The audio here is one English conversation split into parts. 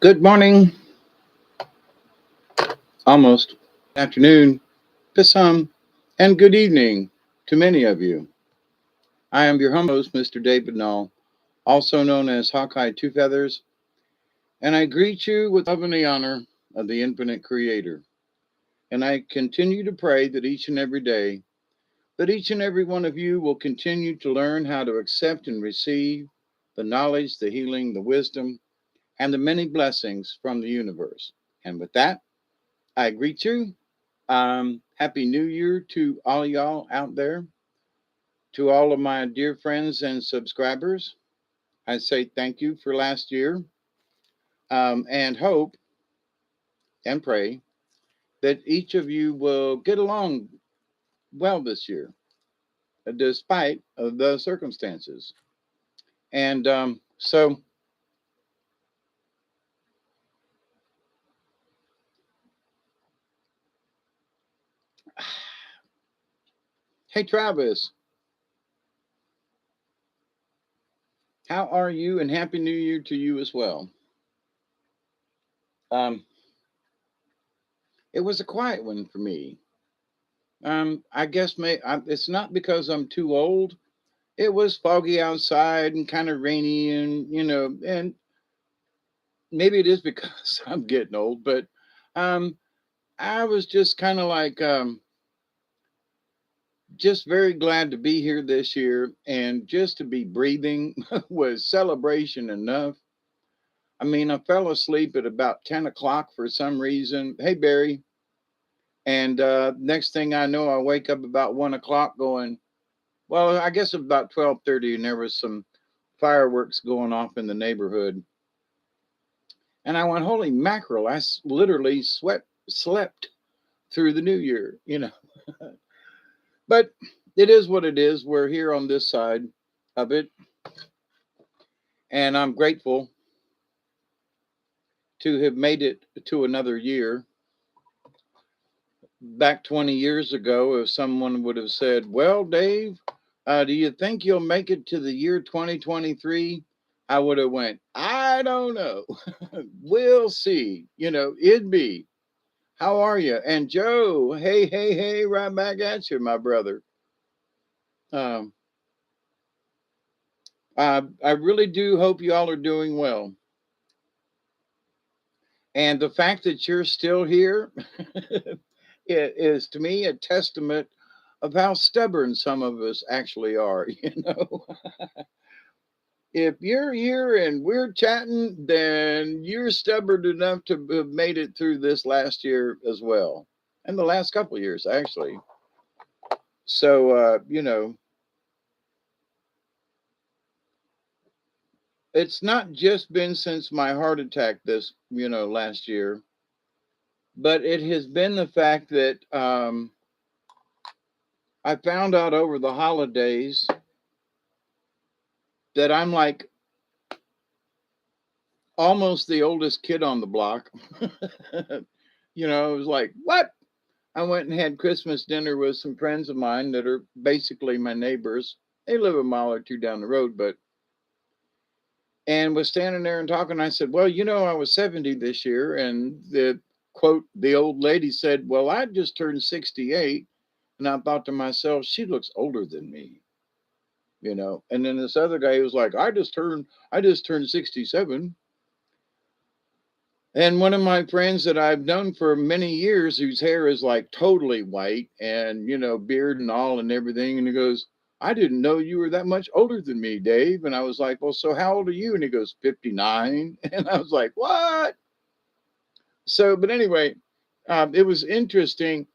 Good morning, almost afternoon to some, and good evening to many of you. I am your humble host, Mr. David Null, also known as Hawkeye Two Feathers, and I greet you with love and the honor of the infinite creator. And I continue to pray that each and every day, that each and every one of you will continue to learn how to accept and receive the knowledge, the healing, the wisdom, and the many blessings from the universe. And with that, I greet you. Happy New Year to all y'all out there, to all of my dear friends and subscribers. I say thank you for last year, and hope and pray that each of you will get along well this year, despite of the circumstances. And hey Travis, how are you? And Happy New Year to you as well. Um, it was a quiet one for me. I guess it's not because I'm too old. It was foggy outside and kind of rainy, and maybe it is because I'm getting old, but um, I was just kind of like just very glad to be here this year, and just to be breathing was celebration enough. I mean, I fell asleep at about 10 o'clock for some reason. Hey, Barry. And next thing I know, I wake up about 1 o'clock going, well, I guess about 12:30, and there was some fireworks going off in the neighborhood. And I went, holy mackerel, literally slept through the new year. But it is what it is. We're here on this side of it. And I'm grateful to have made it to another year. Back 20 years ago, if someone would have said, well, Dave, do you think you'll make it to the year 2023? I would have went, I don't know. We'll see. It'd be. How are you? And Joe, hey, hey, hey, right back at you, my brother. Um, I really do hope you all are doing well. And the fact that you're still here it is to me a testament of how stubborn some of us actually are. If you're here and we're chatting, then you're stubborn enough to have made it through this last year as well, and the last couple of years actually. So it's not just been since my heart attack this last year, but it has been the fact that I found out over the holidays that I'm like almost the oldest kid on the block. It was like, what? I went and had Christmas dinner with some friends of mine that are basically my neighbors. They live a mile or two down the road, and was standing there and talking. I said, well, I was 70 this year. And the old lady said, well, I just turned 68. And I thought to myself, she looks older than me. And then this other guy was like, I just turned 67. And one of my friends that I've known for many years, whose hair is like totally white and, beard and all and everything. And he goes, I didn't know you were that much older than me, Dave. And I was like, well, so how old are you? And he goes, 59. And I was like, what? So, but anyway, it was interesting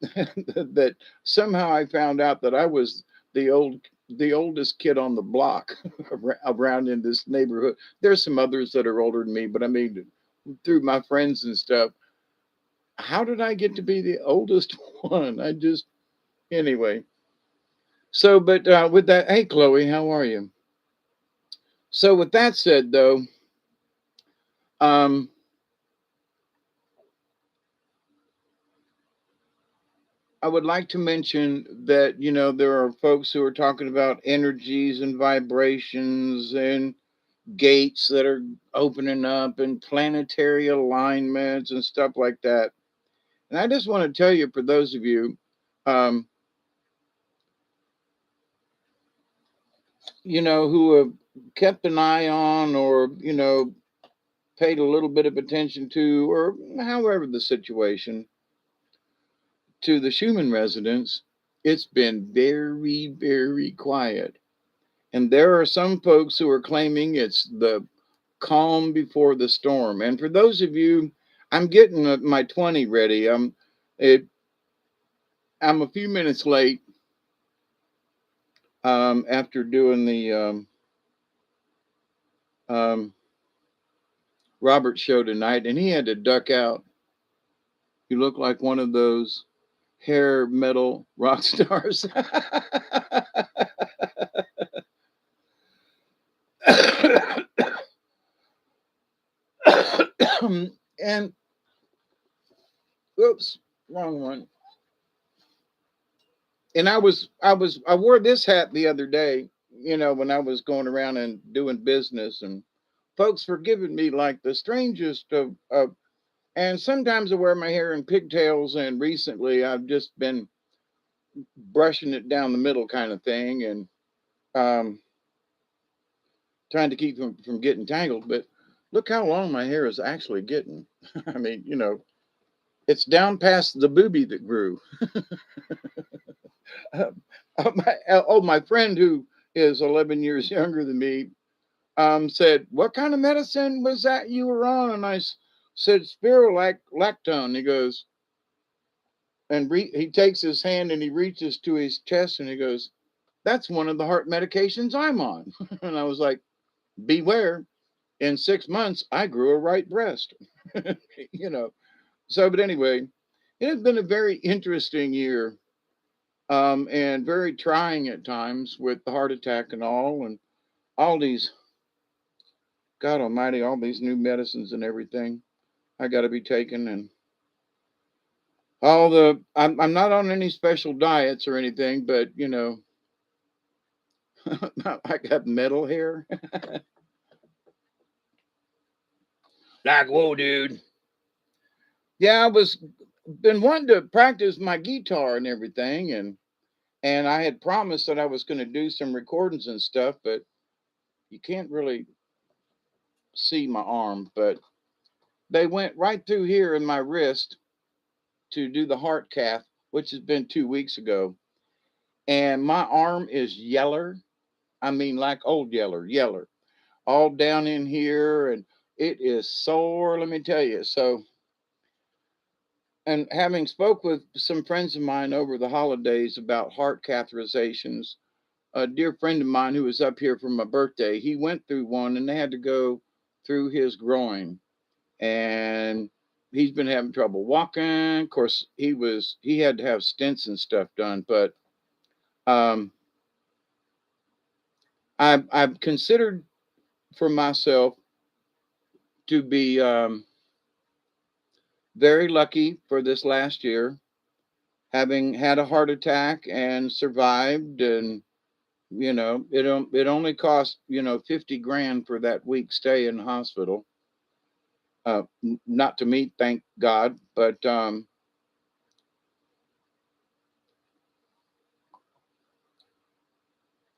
that somehow I found out that I was the oldest kid on the block around in this neighborhood. There's some others that are older than me, but I mean, through my friends and stuff, how did I get to be the oldest one? Anyway. So, but with that, hey, Chloe, how are you? So, with that said, though, um, I would like to mention that, there are folks who are talking about energies and vibrations and, gates that are opening up and planetary alignments and stuff like that. And I just want to tell you, for those of you, um, who have kept an eye on, or, paid a little bit of attention to, or however the situation, to the Schumann residence, it's been very, very quiet. And there are some folks who are claiming it's the calm before the storm. And for those of you, I'm getting my 20 ready. It, I'm a few minutes late after doing the um, Robert show tonight, and he had to duck out. You look like one of those hair metal rock stars. And oops, wrong one. And I wore this hat the other day, when I was going around and doing business, and folks were giving me like the strangest of and sometimes I wear my hair in pigtails, and recently I've just been brushing it down the middle kind of thing, and um, trying to keep from getting tangled. But look how long my hair is actually getting. I mean, it's down past the boobie that grew. My friend who is 11 years younger than me said, "What kind of medicine was that you were on?" And I said, "Spirulactone." He goes, and he takes his hand and he reaches to his chest and he goes, "That's one of the heart medications I'm on." And I was like, "Beware. In 6 months, I grew a right breast." you know. So, but anyway, it has been a very interesting year, and very trying at times with the heart attack and all these, God Almighty, all these new medicines and everything I got to be taking, and I'm not on any special diets or anything, but I got metal hair. Like, whoa, dude. Yeah, I was been wanting to practice my guitar and everything, and I had promised that I was going to do some recordings and stuff, but you can't really see my arm, but they went right through here in my wrist to do the heart cath, which has been 2 weeks ago, and my arm is yeller. I mean, like old yeller, all down in here, and it is sore. Let me tell you. So, and having spoke with some friends of mine over the holidays about heart catheterizations, a dear friend of mine who was up here for my birthday, he went through one, and they had to go through his groin, and he's been having trouble walking. Of course, he had to have stents and stuff done, but um, I've considered for myself to be very lucky for this last year, having had a heart attack and survived. And it only cost 50 grand for that week stay in the hospital. Not to me, thank God, but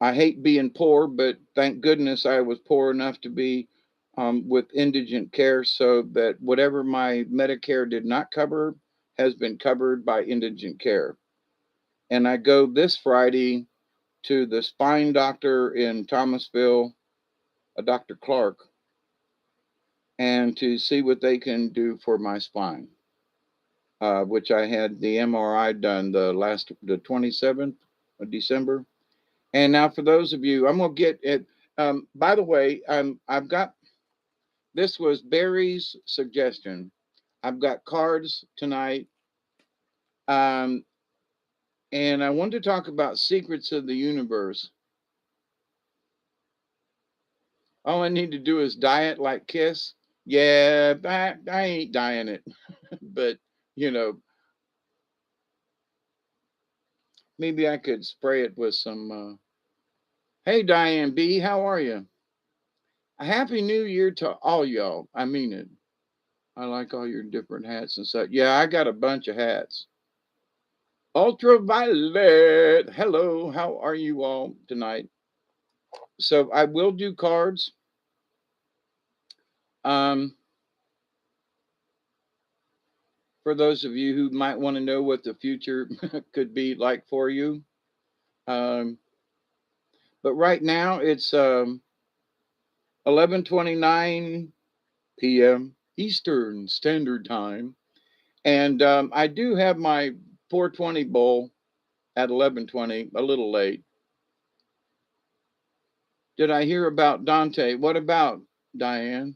I hate being poor, but thank goodness I was poor enough to be with indigent care, so that whatever my Medicare did not cover has been covered by indigent care. And I go this Friday to the spine doctor in Thomasville, a Dr. Clark, and to see what they can do for my spine, which I had the MRI done the 27th of December. And now, for those of you, I'm gonna get it. By the way, I've got, this was Barry's suggestion. I've got cards tonight, um, and I want to talk about secrets of the universe. All I need to do is dye it like Kiss. Yeah, I ain't dyeing it, but you know, maybe I could spray it with some. Hey, Diane B, how are you? A happy new year to all y'all. I mean it. I like all your different hats and such. Yeah, I got a bunch of hats. Ultraviolet. Hello, how are you all tonight? So I will do cards. Um, for those of you who might want to know what the future could be like for you. Um, but right now it's 11:29 p.m. Eastern Standard Time, and I do have my 420 bowl at 11:20, a little late. Did I hear about Dante? What about Diane?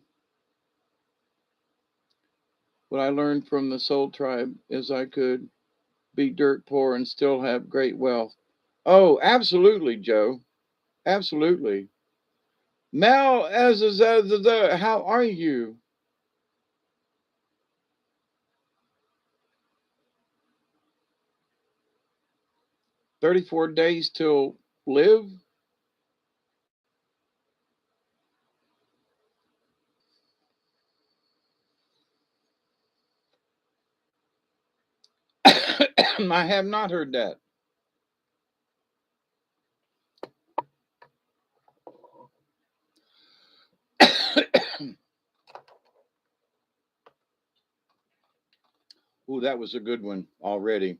What I learned from the Soul Tribe is I could be dirt poor and still have great wealth. Oh, absolutely, Joe. Absolutely. Mel, how are you? 34 days till live? I have not heard that. Ooh, that was a good one already.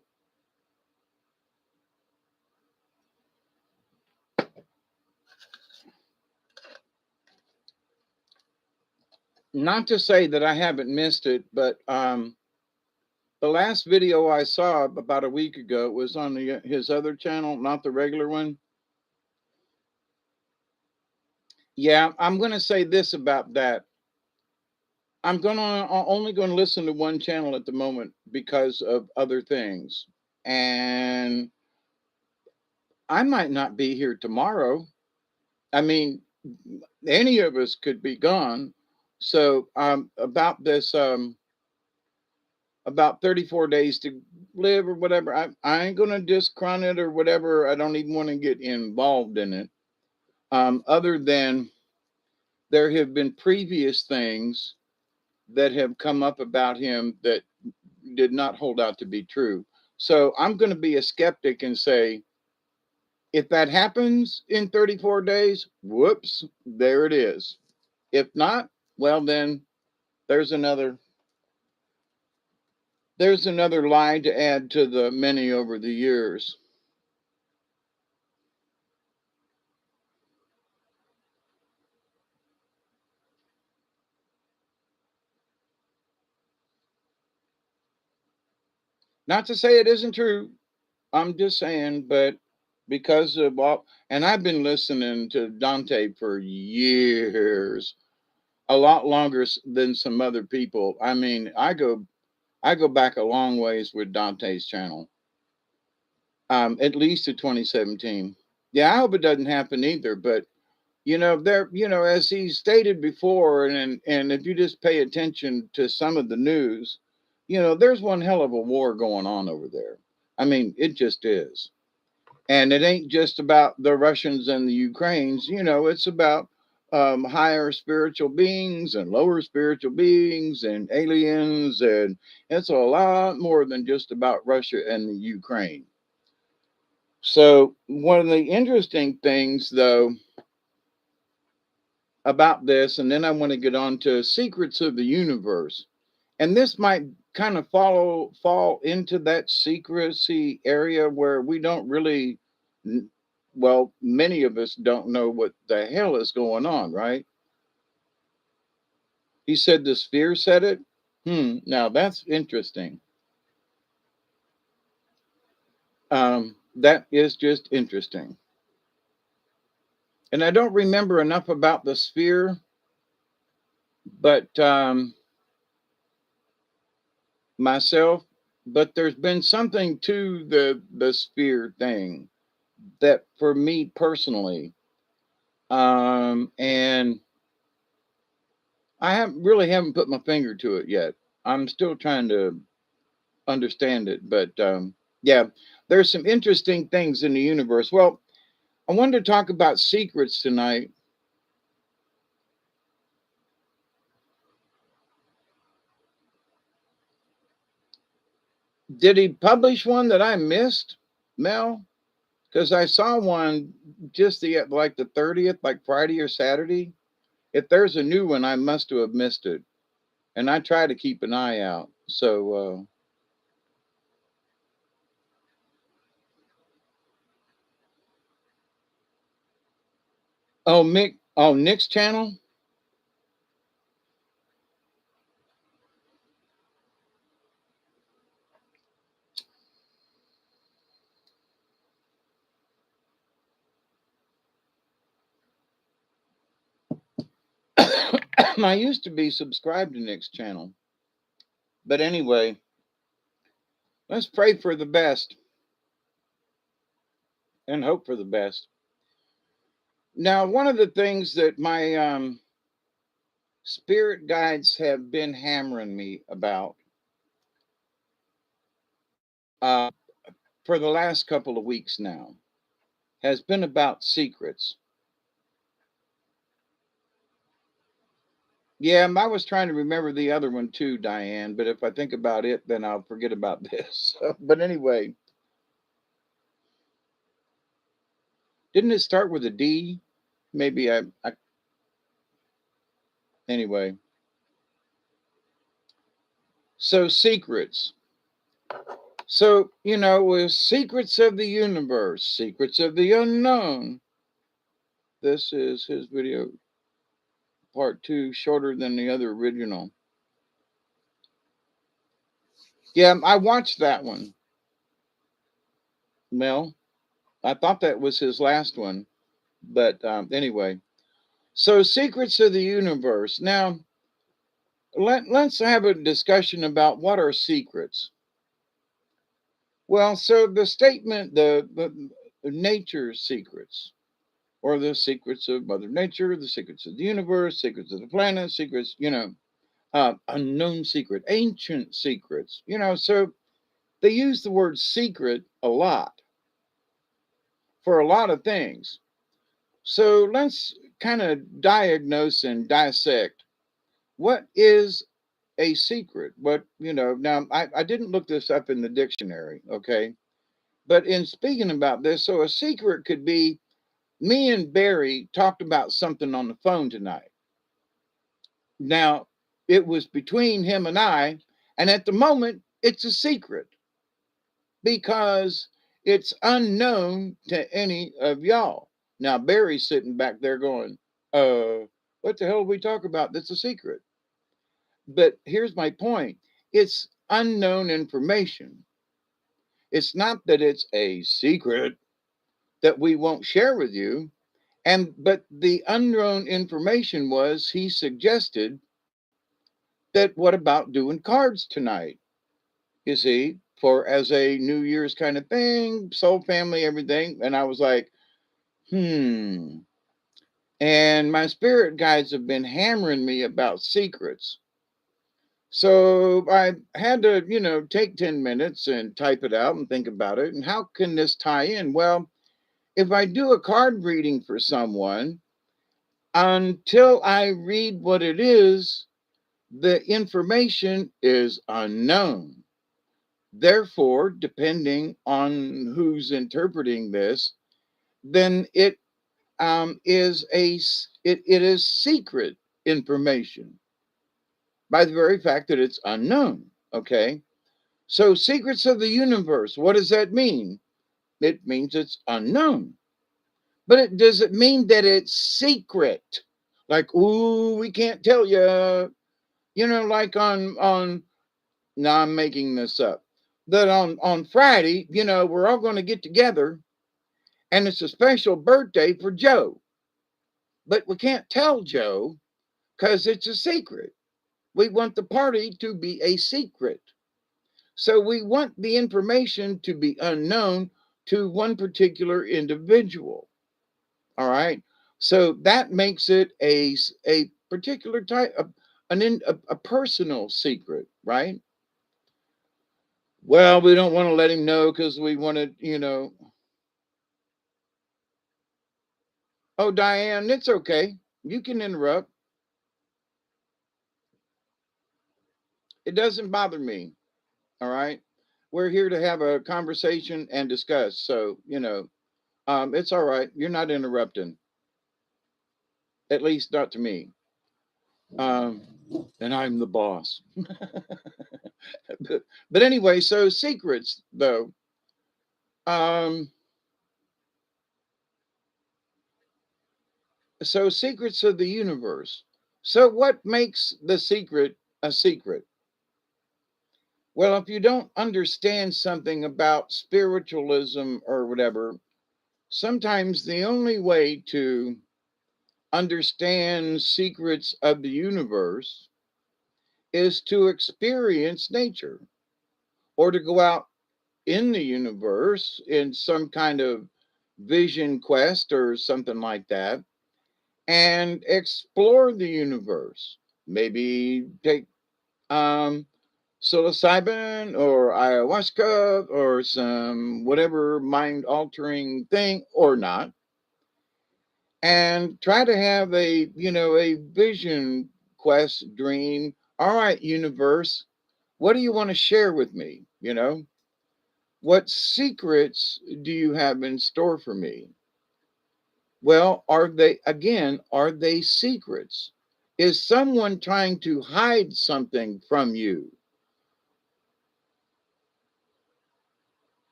Not to say that I haven't missed it, but the last video I saw about a week ago was on his other channel, not the regular one. Yeah, I'm going to say this about that. Only going to listen to one channel at the moment because of other things. And I might not be here tomorrow. I mean, any of us could be gone. So about 34 days to live or whatever. I ain't gonna discron it or whatever. I don't even want to get involved in it. Other than there have been previous things that have come up about him that did not hold out to be true. So I'm going to be a skeptic and say, if that happens in 34 days, whoops, there it is. If not, well then there's another lie to add to the many over the years. Not to say it isn't true. I'm just saying, but because of all, and I've been listening to Dante for years, a lot longer than some other people. I mean, I go back a long ways with Dante's channel, at least to 2017. Yeah, I hope it doesn't happen either. But as he stated before, and if you just pay attention to some of the news, there's one hell of a war going on over there. I mean, it just is. And it ain't just about the Russians and the Ukrainians, it's about higher spiritual beings and lower spiritual beings and aliens. And it's a lot more than just about Russia and the Ukraine. So, one of the interesting things, though, about this, and then I want to get on to secrets of the universe. And this might kind of fall into that secrecy area where we don't really, well, many of us don't know what the hell is going on, right? He said the sphere said it. Now that's interesting. That is just interesting. And I don't remember enough about the sphere, but myself, but there's been something to the sphere thing that for me personally, and I haven't put my finger to it yet. I'm still trying to understand it, but yeah, there's some interesting things in the universe. Well, I wanted to talk about secrets tonight, Did he publish one that I missed, Mel? Because I saw one just like the 30th, like Friday or Saturday. If there's a new one, I must have missed it. And I try to keep an eye out. So, oh, Mick, oh, Nick's channel. I used to be subscribed to Nick's channel. But anyway, let's pray for the best and hope for the best. Now, one of the things that my spirit guides have been hammering me about uh, for the last couple of weeks now has been about secrets. Yeah, I was trying to remember the other one too, Diane, but if I think about it, then I'll forget about this. But anyway, didn't it start with a D? Maybe anyway. So, secrets. So, with secrets of the universe, secrets of the unknown. This is his video, part 2, shorter than the other original. Yeah, I watched that one, Mel. I thought that was his last one. But anyway, so secrets of the universe. Now, let's have a discussion about what are secrets. Well, so the statement, the nature's secrets, or the secrets of Mother Nature, the secrets of the universe, secrets of the planet, secrets, unknown secret, ancient secrets, so they use the word secret a lot for a lot of things. So let's kind of diagnose and dissect what is a secret. Now I didn't look this up in the dictionary, okay? But in speaking about this, so a secret could be me and Barry talked about something on the phone tonight. Now, it was between him and I, and at the moment, it's a secret because it's unknown to any of y'all. Now, Barry's sitting back there going, what the hell are we talking about? That's a secret. But here's my point, it's unknown information. It's not that it's a secret that we won't share with you. But the unknown information was he suggested that what about doing cards tonight? You see, for as a New Year's kind of thing, soul family, everything. And I was like, hmm. And my spirit guides have been hammering me about secrets. So I had to, take 10 minutes and type it out and think about it. And how can this tie in? Well, if I do a card reading for someone, until I read what it is, the information is unknown. Therefore, depending on who's interpreting this, then it is secret information by the very fact that it's unknown. Okay, so secrets of the universe. What does that mean? It means it's unknown. But does it mean that it's secret? Like, ooh, we can't tell you. Like on now I'm making this up. That on Friday, we're all going to get together and it's a special birthday for Joe. But we can't tell Joe because it's a secret. We want the party to be a secret. So we want the information to be unknown to one particular individual. All right. So that makes it a particular type of a personal secret, right? Well, we don't want to let him know because we want to. Oh, Diane, it's okay. You can interrupt. It doesn't bother me. All right. we're here to have a conversation and discuss. So, it's all right. You're not interrupting, at least not to me. Um, and I'm the boss. but anyway, so secrets, though. Um, so secrets of the universe. So, what makes the secret a secret? Well, if you don't understand something about spiritualism or whatever, sometimes the only way to understand secrets of the universe is to experience nature or to go out in the universe in some kind of vision quest or something like that and explore the universe. Maybe take um, psilocybin or ayahuasca or some whatever mind altering thing or not, and try to have a vision quest dream. All right, universe, what do you want to share with me? What secrets do you have in store for me? Well, are they secrets? Is someone trying to hide something from you?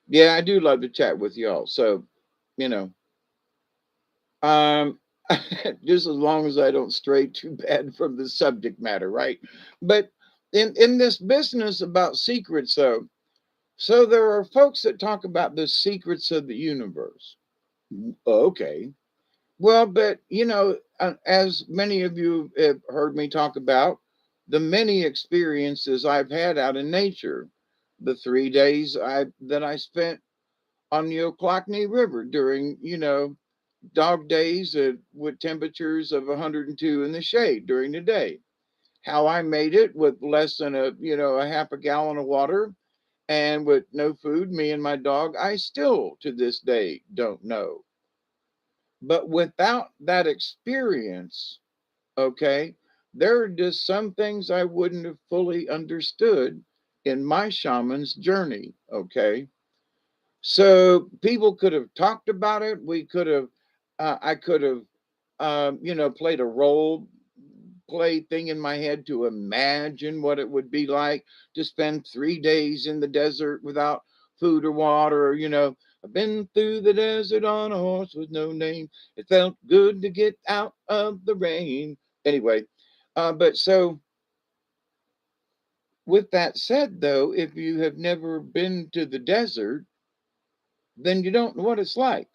Yeah, I do love to chat with y'all. So, you know, um, just as long as I don't stray too bad from the subject matter, right? But in this business about secrets, though, so there are folks that talk about the secrets of the universe. Okay. Well, but as many of you have heard me talk about, the many experiences I've had out in nature, the 3 days that I spent on the Ocklackney River during, dog days with temperatures of 102 in the shade during the day. How I made it with less than a half a gallon of water and with no food, me and my dog, I still to this day don't know. But without that experience, okay, there are just some things I wouldn't have fully understood in my shaman's journey, okay? So people could have talked about it. I could have, played a role play thing in my head to imagine what it would be like to spend 3 days in the desert without food or water. I've been through the desert on a horse with no name. It felt good to get out of the rain. Anyway, but so with that said, though, if you have never been to the desert, then you don't know what it's like.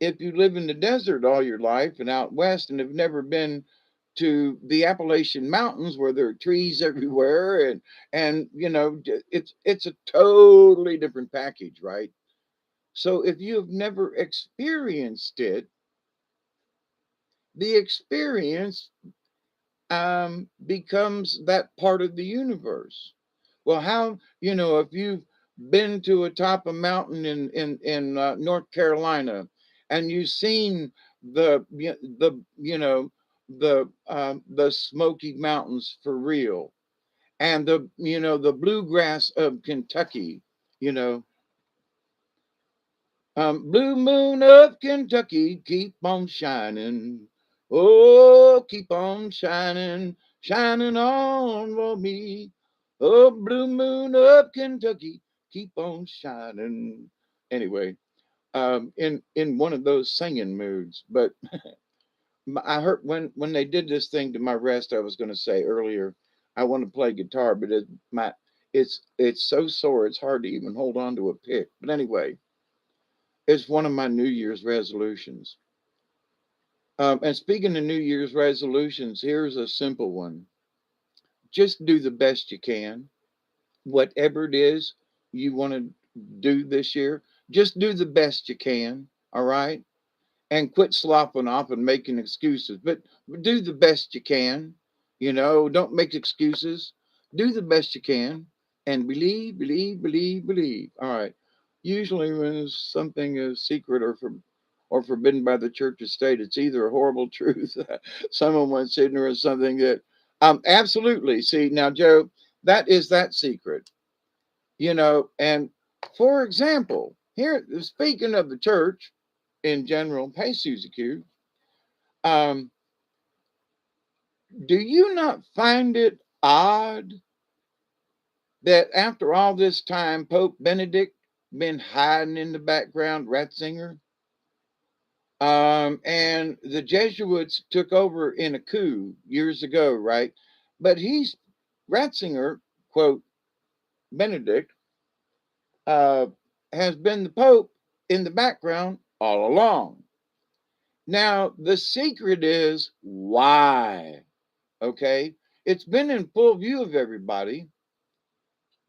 If you live in the desert all your life and out west and have never been to the Appalachian Mountains where there are trees everywhere and it's a totally different package, right? So if you have never experienced it, the experience becomes that part of the universe. Well, how if you've been to a top of mountain in North Carolina and you've seen the the Smoky Mountains for real, and the bluegrass of Kentucky, you know blue moon of Kentucky, keep on shining. Oh, keep on shining, shining on for me. Oh, blue moon of Kentucky, keep on shining. Anyway, in one of those singing moods. But I heard when they did this thing to my rest, I was going to say earlier, I want to play guitar, but it's so sore, it's hard to even hold on to a pick. But anyway, it's one of my New Year's resolutions. And speaking of New Year's resolutions, here's a simple one. Just do the best you can. Whatever it is you want to do this year, just do the best you can. All right. And quit slopping off and making excuses, but do the best you can. Don't make excuses. Do the best you can and believe, believe, believe, believe. All right. Usually, when something is secret or forbidden by the church or state, it's either a horrible truth, someone once said, or something that absolutely. See now, Joe, that is that secret. And for example, here, speaking of the church in general, hey, Susie Q, um, do you not find it odd that after all this time, Pope Benedict been hiding in the background, Ratzinger, and the Jesuits took over in a coup years ago, right? But Ratzinger, quote, Benedict, uh, has been the Pope in the background all along. Now, the secret is why, okay? It's been in full view of everybody.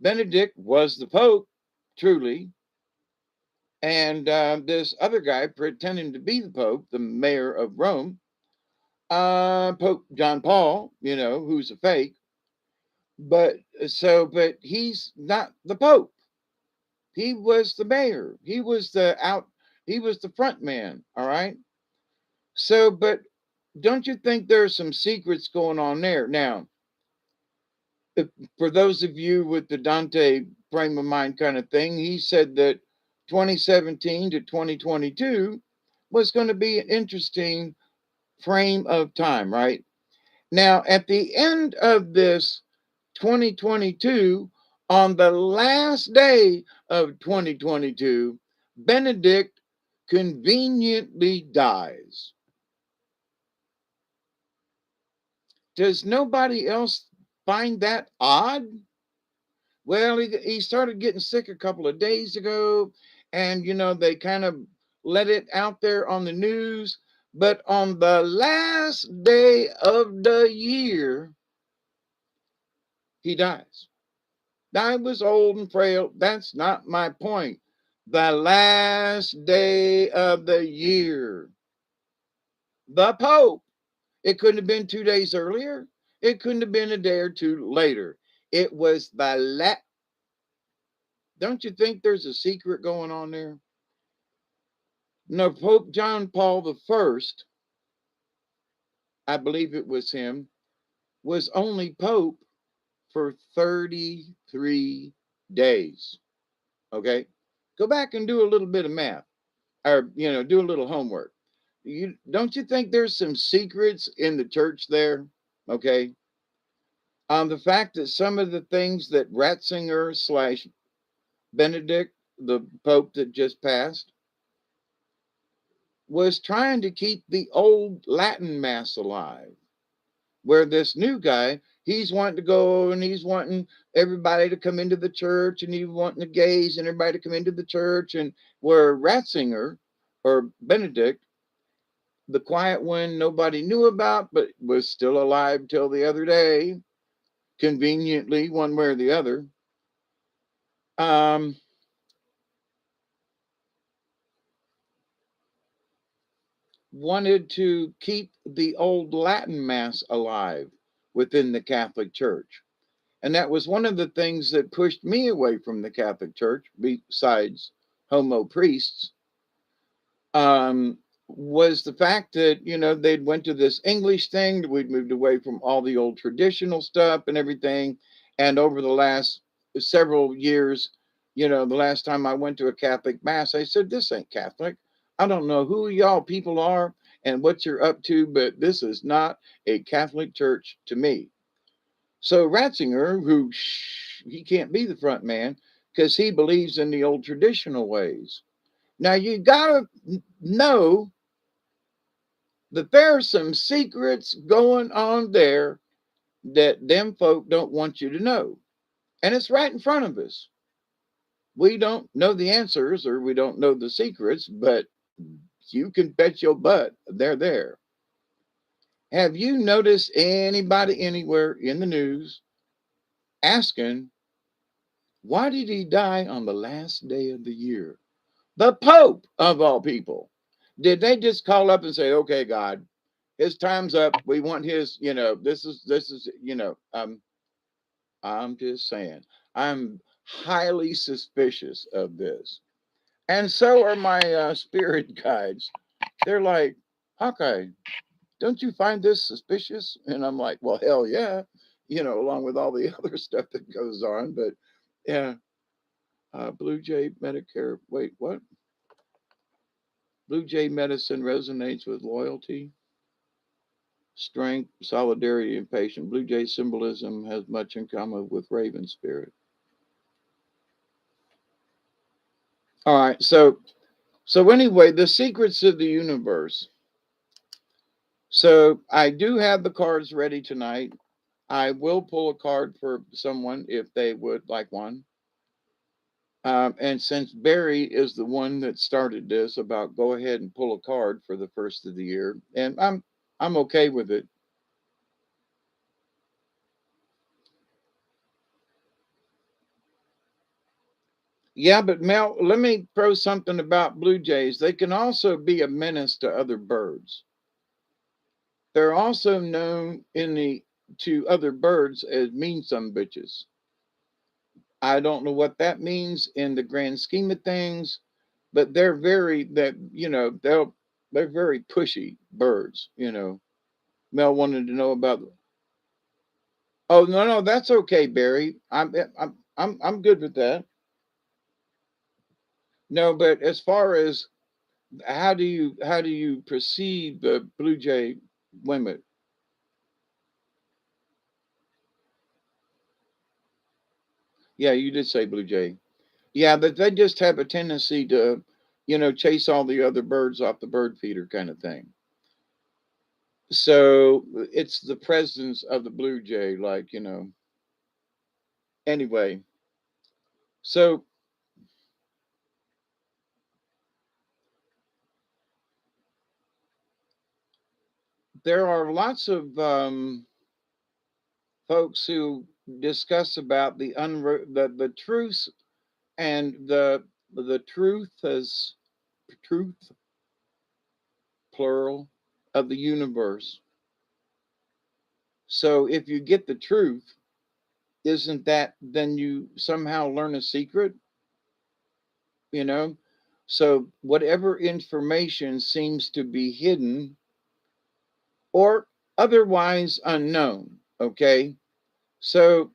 Benedict was the Pope, truly. And this other guy pretending to be the Pope, the mayor of Rome, Pope John Paul, who's a fake. But he's not the Pope. He was the mayor. He was the front man. All right. But don't you think there's some secrets going on there? Now, for those of you with the Dante frame of mind kind of thing, he said that 2017 to 2022 was going to be an interesting frame of time, right? Now, at the end of this 2022, on the last day of 2022, Benedict conveniently dies. Does nobody else find that odd? Well, he started getting sick a couple of days ago, and they kind of let it out there on the news. But on the last day of the year, he dies. I was old and frail. That's not my point. The last day of the year, the Pope. It couldn't have been 2 days earlier. It couldn't have been a day or two later. It was Don't you think there's a secret going on there? No, Pope John Paul the First, I believe it was him, was only Pope for 33 days. Okay? Go back and do a little bit of math, or do a little homework. Don't you think there's some secrets in the church there? Okay. The fact that some of the things that Ratzinger slash Benedict, the Pope that just passed, was trying to keep the old Latin Mass alive, where this new guy, he's wanting to go and he's wanting everybody to come into the church, and he's wanting the gays and everybody to come into the church, and where Ratzinger or Benedict, the quiet one nobody knew about but was still alive till the other day, conveniently, one way or the other, um, wanted to keep the old Latin Mass alive within the Catholic Church. And that was one of the things that pushed me away from the Catholic Church, besides homo priests, um, was the fact that, they'd went to this English thing, we'd moved away from all the old traditional stuff and everything. And over the last several years, the last time I went to a Catholic Mass, I said, this ain't Catholic. I don't know who y'all people are and what you're up to, but this is not a Catholic church to me. So Ratzinger, he can't be the front man because he believes in the old traditional ways. Now you gotta know that there are some secrets going on there that them folk don't want you to know. And it's right in front of us. We don't know the answers or we don't know the secrets, but you can bet your butt they're there. Have you noticed anybody anywhere in the news asking, why did he die on the last day of the year? The Pope, of all people. Did they just call up and say, okay, God, his time's up. We want his, I'm just saying, I'm highly suspicious of this. And so are my spirit guides. They're like, Hawkeye, don't you find this suspicious? And I'm like, well, hell yeah, along with all the other stuff that goes on. But yeah, Blue Jay Medicare. Wait, what? Blue Jay medicine resonates with loyalty, strength, solidarity, and patience. Blue Jay symbolism has much in common with Raven spirit. All right, so anyway, the secrets of the universe. So I do have the cards ready tonight. I will pull a card for someone if they would like one. And since Barry is the one that started this about go ahead and pull a card for the first of the year, and I'm okay with it. Yeah, but Mel, let me throw something about blue jays. They can also be a menace to other birds. They're also known in the to other birds as mean some bitches. I don't know what that means in the grand scheme of things, but they're very that they're very pushy birds. Mel wanted to know about. Oh no, that's okay, Barry. I'm good with that. No, but as far as how do you perceive the blue jay women? Yeah, you did say blue jay. Yeah, but they just have a tendency to, chase all the other birds off the bird feeder kind of thing. So it's the presence of the blue jay, like Anyway, so there are lots of folks who discuss about the truth and the truth as truth plural of the universe. So if you get the truth, isn't that then you somehow learn a secret, you know? So whatever information seems to be hidden or otherwise unknown, okay? So,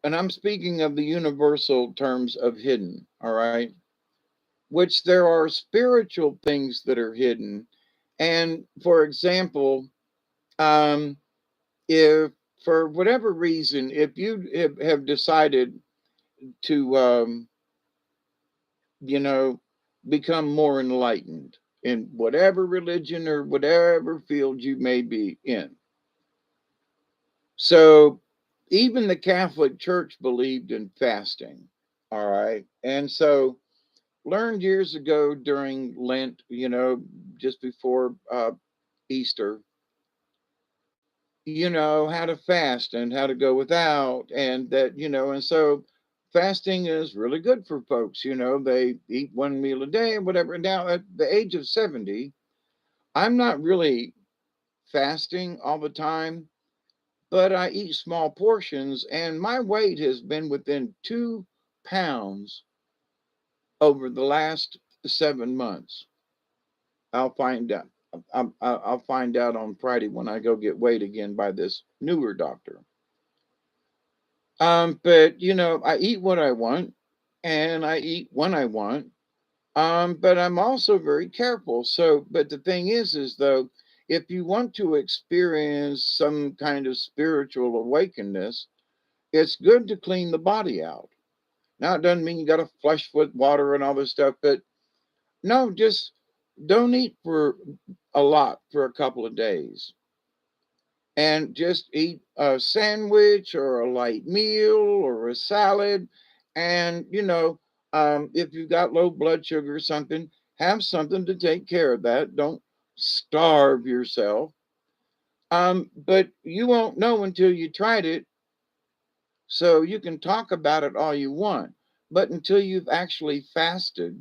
and I'm speaking of the universal terms of hidden, all right? Which there are spiritual things that are hidden. And for example, um, if for whatever reason, if you have decided to, you know, become more enlightened in whatever religion or whatever field you may be in. So even the Catholic Church believed in fasting. All right. And so learned years ago during Lent, just before Easter, how to fast and how to go without, and that, and so fasting is really good for folks. They eat one meal a day and whatever. Now, at the age of 70, I'm not really fasting all the time, but I eat small portions, and my weight has been within 2 pounds over the last 7 months. I'll find out. I'll find out on Friday when I go get weighed again by this newer doctor. But I eat what I want and I eat when I want. But I'm also very careful. So, but the thing is though, if you want to experience some kind of spiritual awakeness, it's good to clean the body out. Now, it doesn't mean you got to flush with water and all this stuff, but no, just don't eat for a lot for a couple of days and just eat a sandwich or a light meal or a salad. And, if you've got low blood sugar or something, have something to take care of that. Don't starve yourself. But you won't know until you tried it. So you can talk about it all you want. But until you've actually fasted,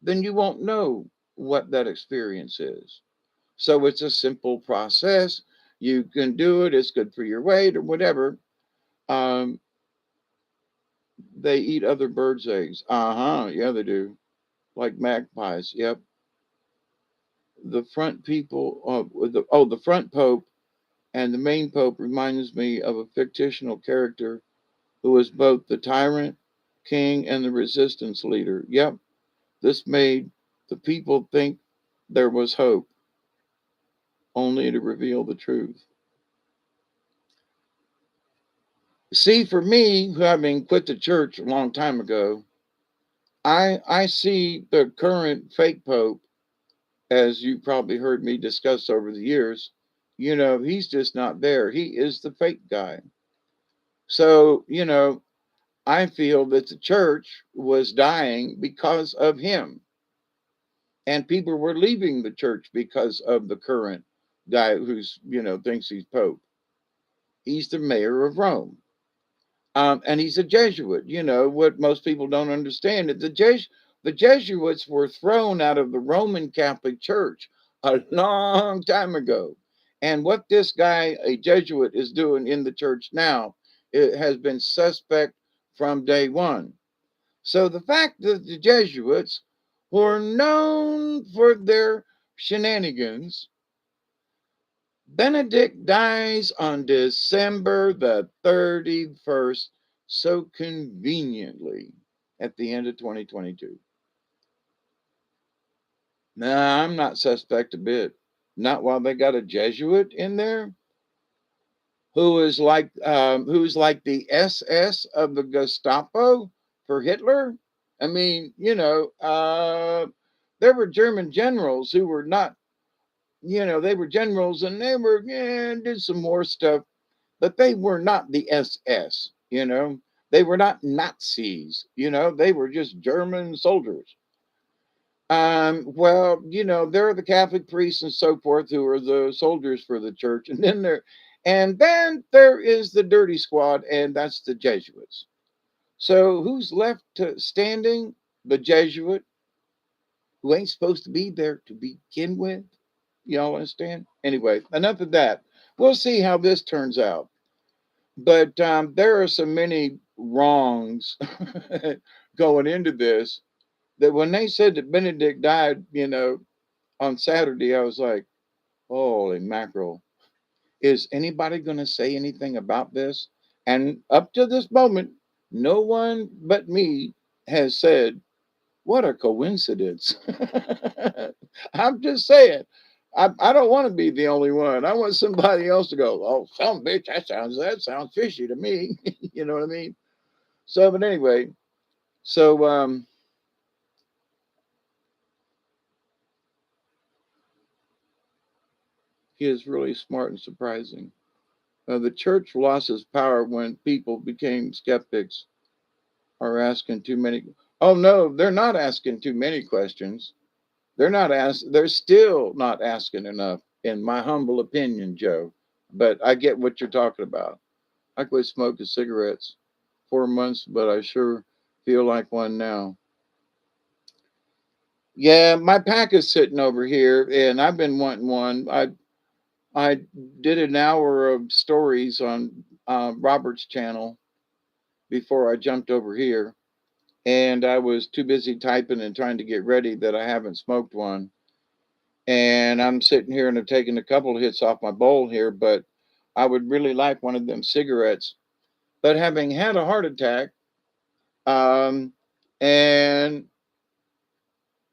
then you won't know what that experience is. So it's a simple process. You can do it. It's good for your weight or whatever. Um, they eat other birds' eggs. Uh huh. Yeah, they do. Like magpies. Yep. The front people. The front pope and the main pope reminds me of a fictional character who was both the tyrant king and the resistance leader. Yep, this made the people think there was hope, only to reveal the truth. See, for me, who having quit the church a long time ago, I see the current fake pope, as you probably heard me discuss over the years. He's just not there. He is the fake guy. So, I feel that the church was dying because of him. And people were leaving the church because of the current guy who's, thinks he's Pope. He's the mayor of Rome. And he's a Jesuit. What most people don't understand is the Jesuits were thrown out of the Roman Catholic Church a long time ago. And what this guy, a Jesuit, is doing in the church now, it has been suspect from day one. So the fact that the Jesuits, who are known for their shenanigans, Benedict dies on December the 31st, so conveniently at the end of 2022. Nah, I'm not suspect a bit. Not while they got a Jesuit in there who's like the SS of the Gestapo for Hitler. I mean, there were German generals who were not, they were generals and they were did some more stuff, but they were not the SS. They were not Nazis. They were just German soldiers. Well, there are the Catholic priests and so forth who are the soldiers for the church, and then there is the dirty squad, and that's the Jesuits. So who's left standing? The Jesuit, who ain't supposed to be there to begin with. Y'all understand? Anyway, enough of that. We'll see how this turns out. But there are so many wrongs going into this that when they said that Benedict died, on Saturday, I was like, holy mackerel. Is anybody going to say anything about this? And up to this moment, no one but me has said, what a coincidence. I'm just saying. I don't want to be the only one. I want somebody else to go, oh, some bitch, that sounds fishy to me. You know what I mean? So, but anyway, so he is really smart and surprising. The church lost its power when people became skeptics or asking too many. Oh no, they're not asking too many questions. They're still not asking enough, in my humble opinion, Joe. But I get what you're talking about. I quit smoking cigarettes 4 months, but I sure feel like one now. Yeah, my pack is sitting over here, and I've been wanting one. I did an hour of stories on Robert's channel before I jumped over here, and I was too busy typing and trying to get ready that I haven't smoked one. And I'm sitting here and I've taken a couple of hits off my bowl here, but I would really like one of them cigarettes. But having had a heart attack, um, and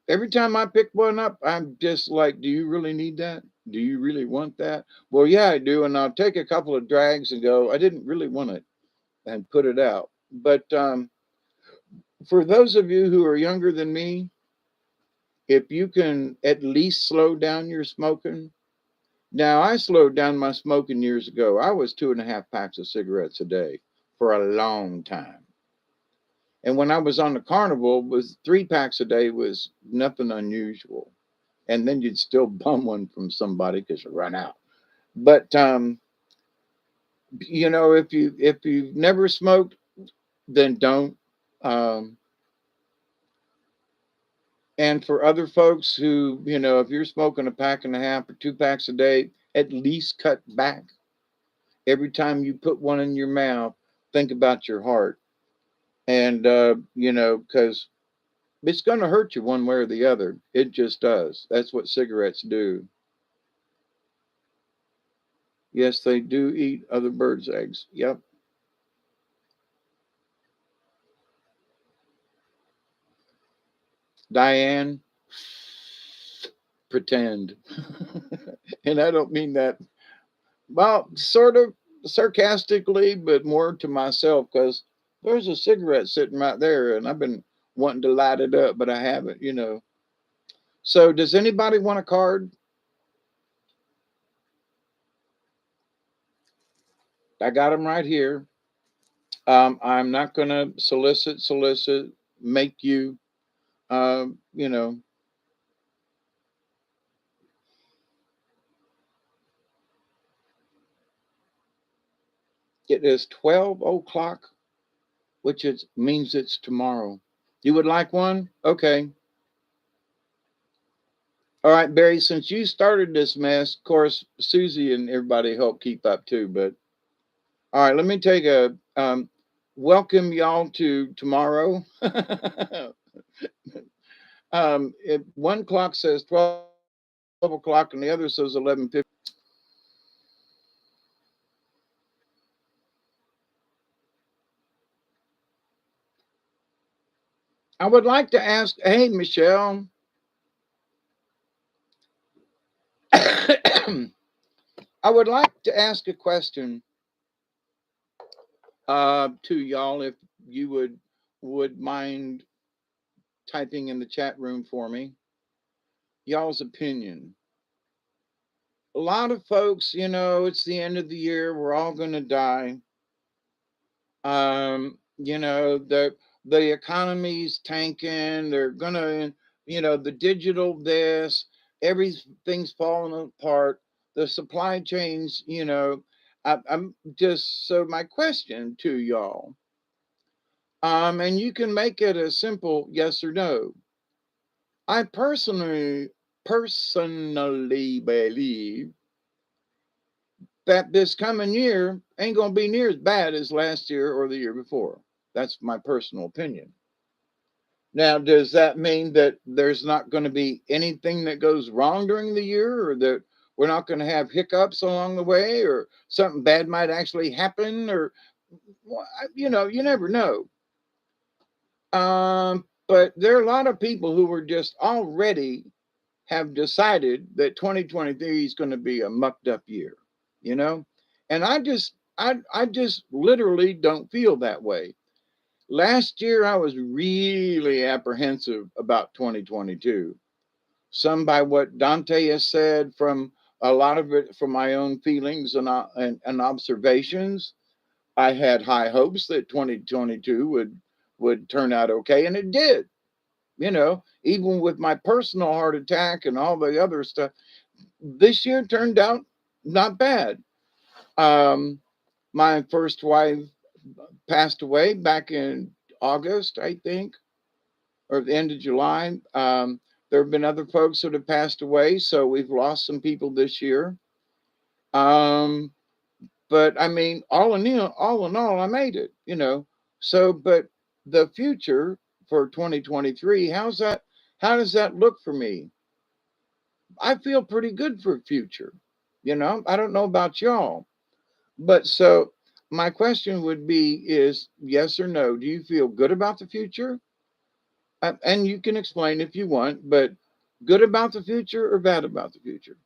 every time I pick one up, I'm just like, do you really need that? Do you really want that? Well, yeah, I do. And I'll take a couple of drags and go, I didn't really want it, and put it out. But for those of you who are younger than me, if you can at least slow down your smoking. Now, I slowed down my smoking years ago. I was 2.5 packs of cigarettes a day for a long time. And when I was on the carnival, was 3 packs a day was nothing unusual. And then you'd still bum one from somebody because you run out. But if you've never smoked, then don't. Um, and for other folks who, if you're smoking a pack and a half or 2 packs a day, at least cut back. Every time you put one in your mouth, think about your heart. And, because it's going to hurt you one way or the other. It just does. That's what cigarettes do. Yes, they do eat other birds' eggs. Yep. Diane, pretend. And I don't mean that, well, sort of sarcastically, but more to myself because there's a cigarette sitting right there and I've been wanting to light it up, but I haven't. So, does anybody want a card? I got them right here. I'm not going to solicit, make you, um, you know, it is 12 o'clock, which means it's tomorrow. You would like one? Okay. All right, Barry, since you started this mess, of course, Susie and everybody helped keep up too. But all right, let me take a welcome y'all to tomorrow. One clock says 12 o'clock and the other says 11:50. I would like to ask, hey, Michelle, I would like to ask a question to y'all if you would mind typing in the chat room for me y'all's opinion. A lot of folks, it's the end of the year, we're all going to die. The economy's tanking, they're going to, the digital this, everything's falling apart, the supply chains, I'm just, so my question to y'all, and you can make it a simple yes or no. I personally believe that this coming year ain't going to be near as bad as last year or the year before. That's my personal opinion. Now, does that mean that there's not going to be anything that goes wrong during the year, or that we're not going to have hiccups along the way, or something bad might actually happen, or, you never know. But there are a lot of people who were just already have decided that 2023 is going to be a mucked up year, you know? And I just literally don't feel that way. Last year I was really apprehensive about 2022. Some by what Dante has said, from a lot of it from my own feelings and observations. I had high hopes that 2022 would turn out okay, and it did. Even with my personal heart attack and all the other stuff, this year turned out not bad. Um, my first wife passed away back in August, I think, or the end of July. There have been other folks that have passed away, so we've lost some people this year. Um, but I mean, all in all, I made it. So, but the future for 2023, How does that look for me? I feel pretty good for future. I don't know about y'all, but so my question would be is yes or no. Do you feel good about the future? And you can explain if you want, but good about the future or bad about the future?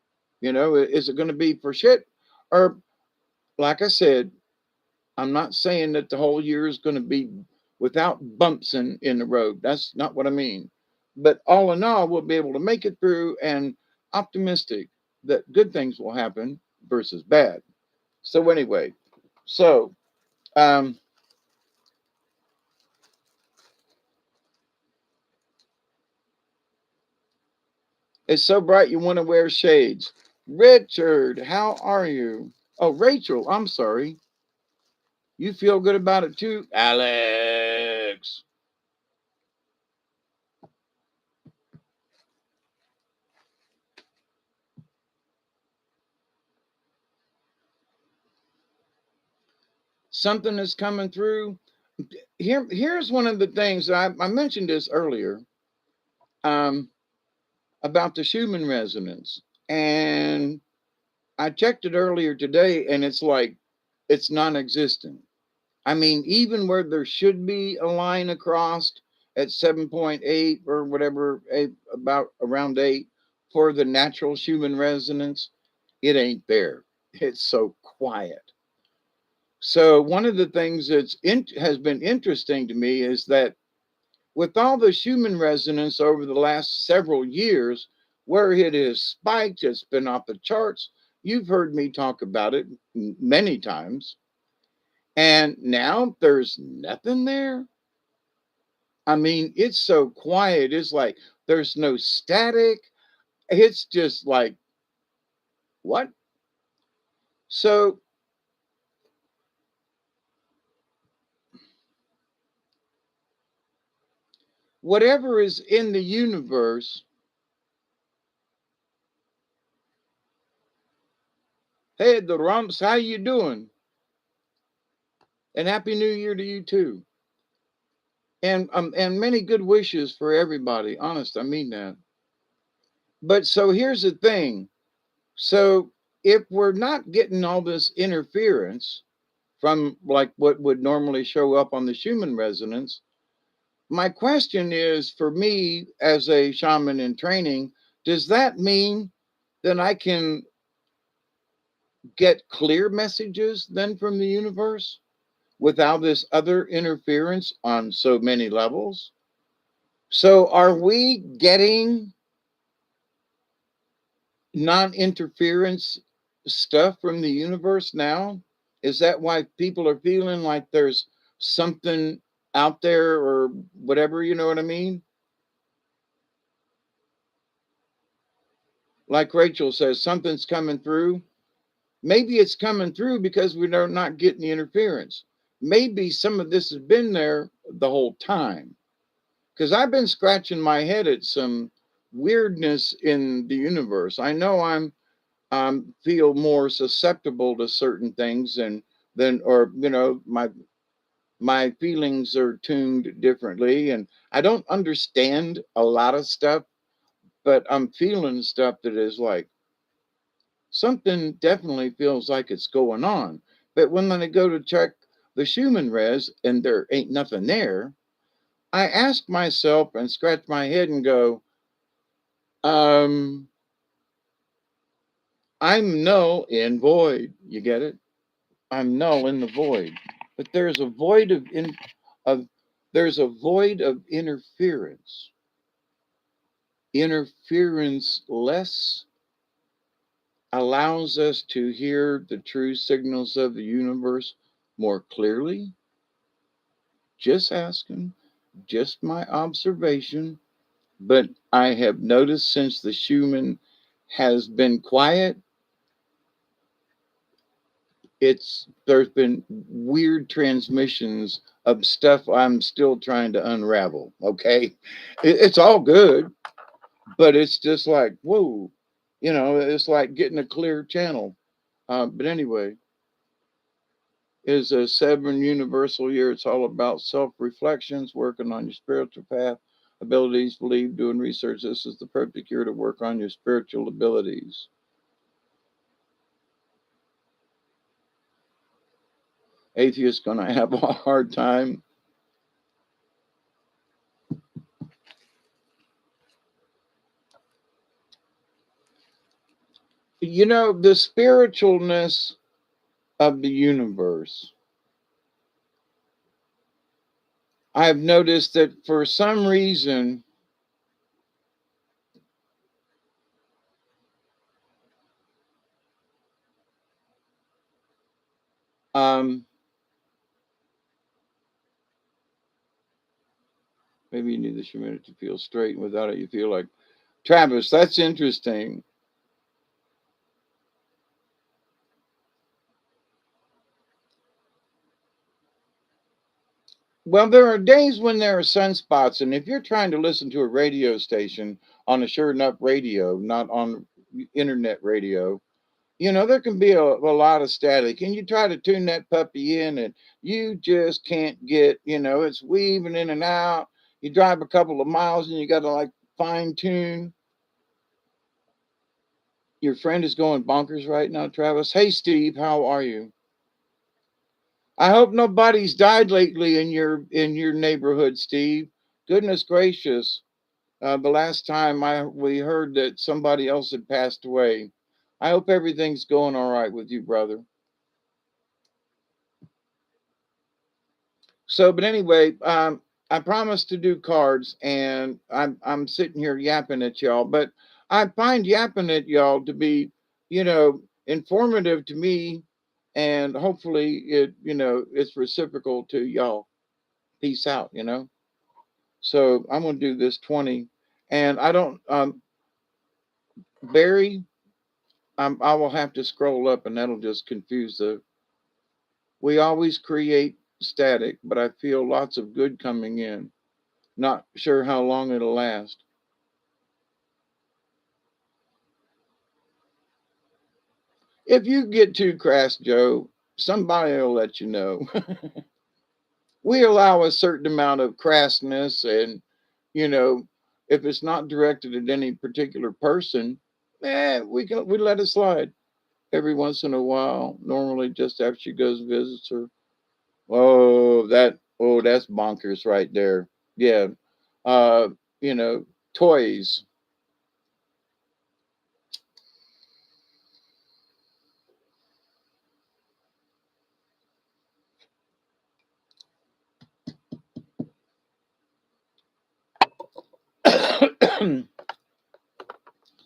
Is it going to be for shit? Or, like I said, I'm not saying that the whole year is going to be without bumps in the road. That's not what I mean. But all in all, we'll be able to make it through, and optimistic that good things will happen versus bad. So anyway, so um, it's so bright you want to wear shades. Richard, how are you? Oh, Rachel, I'm sorry. You feel good about it too, Alex? Something is coming through. Here's one of the things I mentioned this earlier, um, about the Schumann resonance, and I checked it earlier today, and it's like it's non-existent. I mean, even where there should be a line across, at 7.8 or whatever, about around 8 for the natural human resonance, it ain't there. It's so quiet. So one of the things has been interesting to me is that with all the human resonance over the last several years, where it has spiked, it's been off the charts. You've heard me talk about it many times. And now there's nothing there. I mean, it's so quiet. It's like there's no static. It's just like, what? So, whatever is in the universe, hey, the Rumps, how you doing? And Happy New Year to you too. And many good wishes for everybody. Honest, I mean that. But so here's the thing. So if we're not getting all this interference from like what would normally show up on the Schumann resonance, my question is for me as a shaman in training, does that mean that I can get clear messages then from the universe without this other interference on so many levels? So are we getting non-interference stuff from the universe now? Is that why people are feeling like there's something out there or whatever, you know what I mean? Like Rachel says, something's coming through. Maybe it's coming through because we're not getting the interference. Maybe some of this has been there the whole time. Because I've been scratching my head at some weirdness in the universe. I know feel more susceptible to certain things than or my feelings are tuned differently, and I don't understand a lot of stuff, but I'm feeling stuff that is like something definitely feels like it's going on. But when I go to check the Schumann res and there ain't nothing there, I ask myself and scratch my head and go, um, I'm null in void. You get it? I'm null in the void. But there's a void of there's a void of interference. Interference less allows us to hear the true signals of the universe more clearly. Just asking, just my observation. But I have noticed since the Schumann has been quiet, there's been weird transmissions of stuff I'm still trying to unravel. Okay, it's all good, but it's just like whoa, it's like getting a clear channel. But anyway, is a 7 universal year. It's all about self reflections, working on your spiritual path, abilities, believe, doing research. This is the perfect year to work on your spiritual abilities. Atheists gonna have a hard time. The spiritualness of the universe. I've noticed that for some reason, um, maybe you need the Shemitah to feel straight, and without it, you feel like Travis. That's interesting. Well, there are days when there are sunspots, and if you're trying to listen to a radio station on a sure enough radio, not on internet radio, there can be a lot of static, and you try to tune that puppy in, and you just can't get, it's weaving in and out. You drive a couple of miles, and you got to like fine tune. Your friend is going bonkers right now, Travis. Hey, Steve, how are you? I hope nobody's died lately in your neighborhood, Steve. Goodness gracious. The last time we heard that somebody else had passed away. I hope everything's going all right with you, brother. So, but anyway, I promised to do cards, and I'm sitting here yapping at y'all. But I find yapping at y'all to be, informative to me, and hopefully it's reciprocal to y'all. Peace out. So I'm gonna do this 20, and I don't Barry. I will have to scroll up, and that'll just confuse the. We always create static, but I feel lots of good coming in. Not sure how long it'll last. If you get too crass, Joe, somebody will let you know. We allow a certain amount of crassness, and you know, if it's not directed at any particular person, we let it slide every once in a while. Normally, just after she goes visits her. That's bonkers right there. Yeah, uh, toys.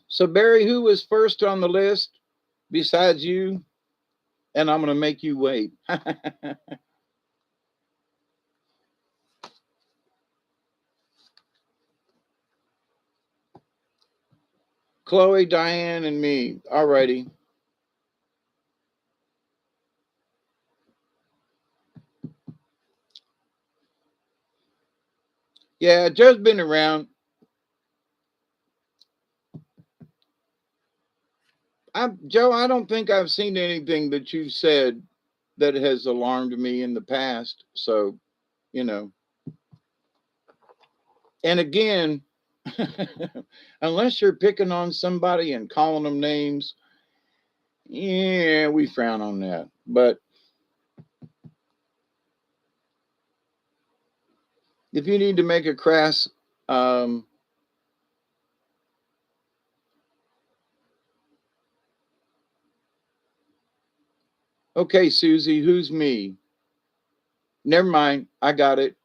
So Barry, who was first on the list besides you? And I'm going to make you wait. Chloe, Diane, and me. Alrighty. Yeah, Joe's been around. Joe, I don't think I've seen anything that you've said that has alarmed me in the past. So, you know, and again, unless you're picking on somebody and calling them names, yeah, we frown on that. But if you need to make a crass, um, okay, Susie, who's me? Never mind, I got it.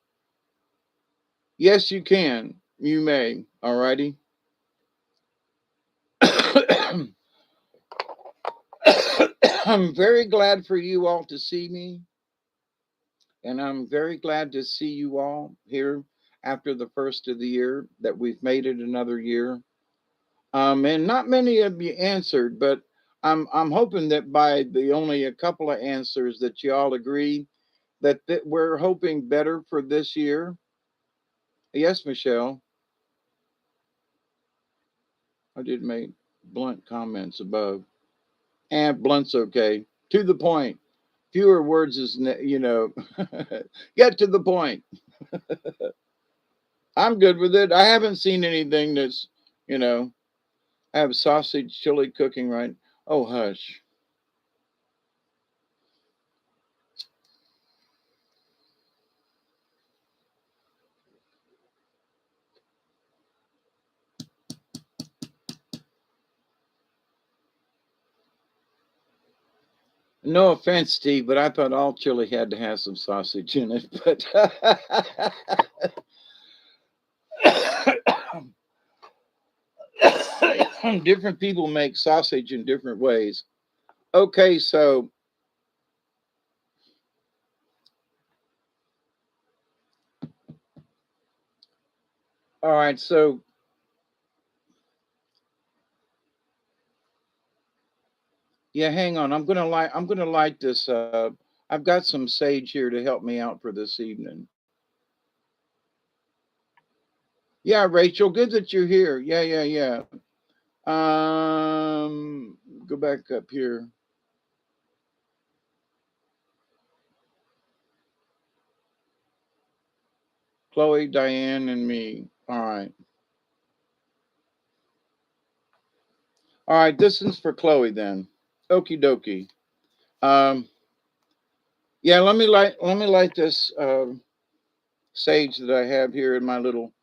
Yes, you can. You may. Alrighty. I'm very glad for you all to see me, and I'm very glad to see you all here after the first of the year, that we've made it another year. And not many of you answered, but I'm hoping that by the only a couple of answers that you all agree that we're hoping better for this year. Yes, Michelle, I did make blunt comments above, and blunt's okay. To the point. Fewer words is get to the point. I'm good with it. I haven't seen anything that's you know I have sausage chili cooking right. Oh hush. No offense, Steve, but I thought all chili had to have some sausage in it. But different people make sausage in different ways. Okay, so all right, so yeah, hang on. I'm gonna light this. I've got some sage here to help me out for this evening. Yeah, Rachel, good that you're here. Yeah, yeah, yeah. Go back up here. Chloe, Diane, and me. All right. All right, this is for Chloe then. Okie dokie. Um, yeah, let me light this. sage that I have here in my little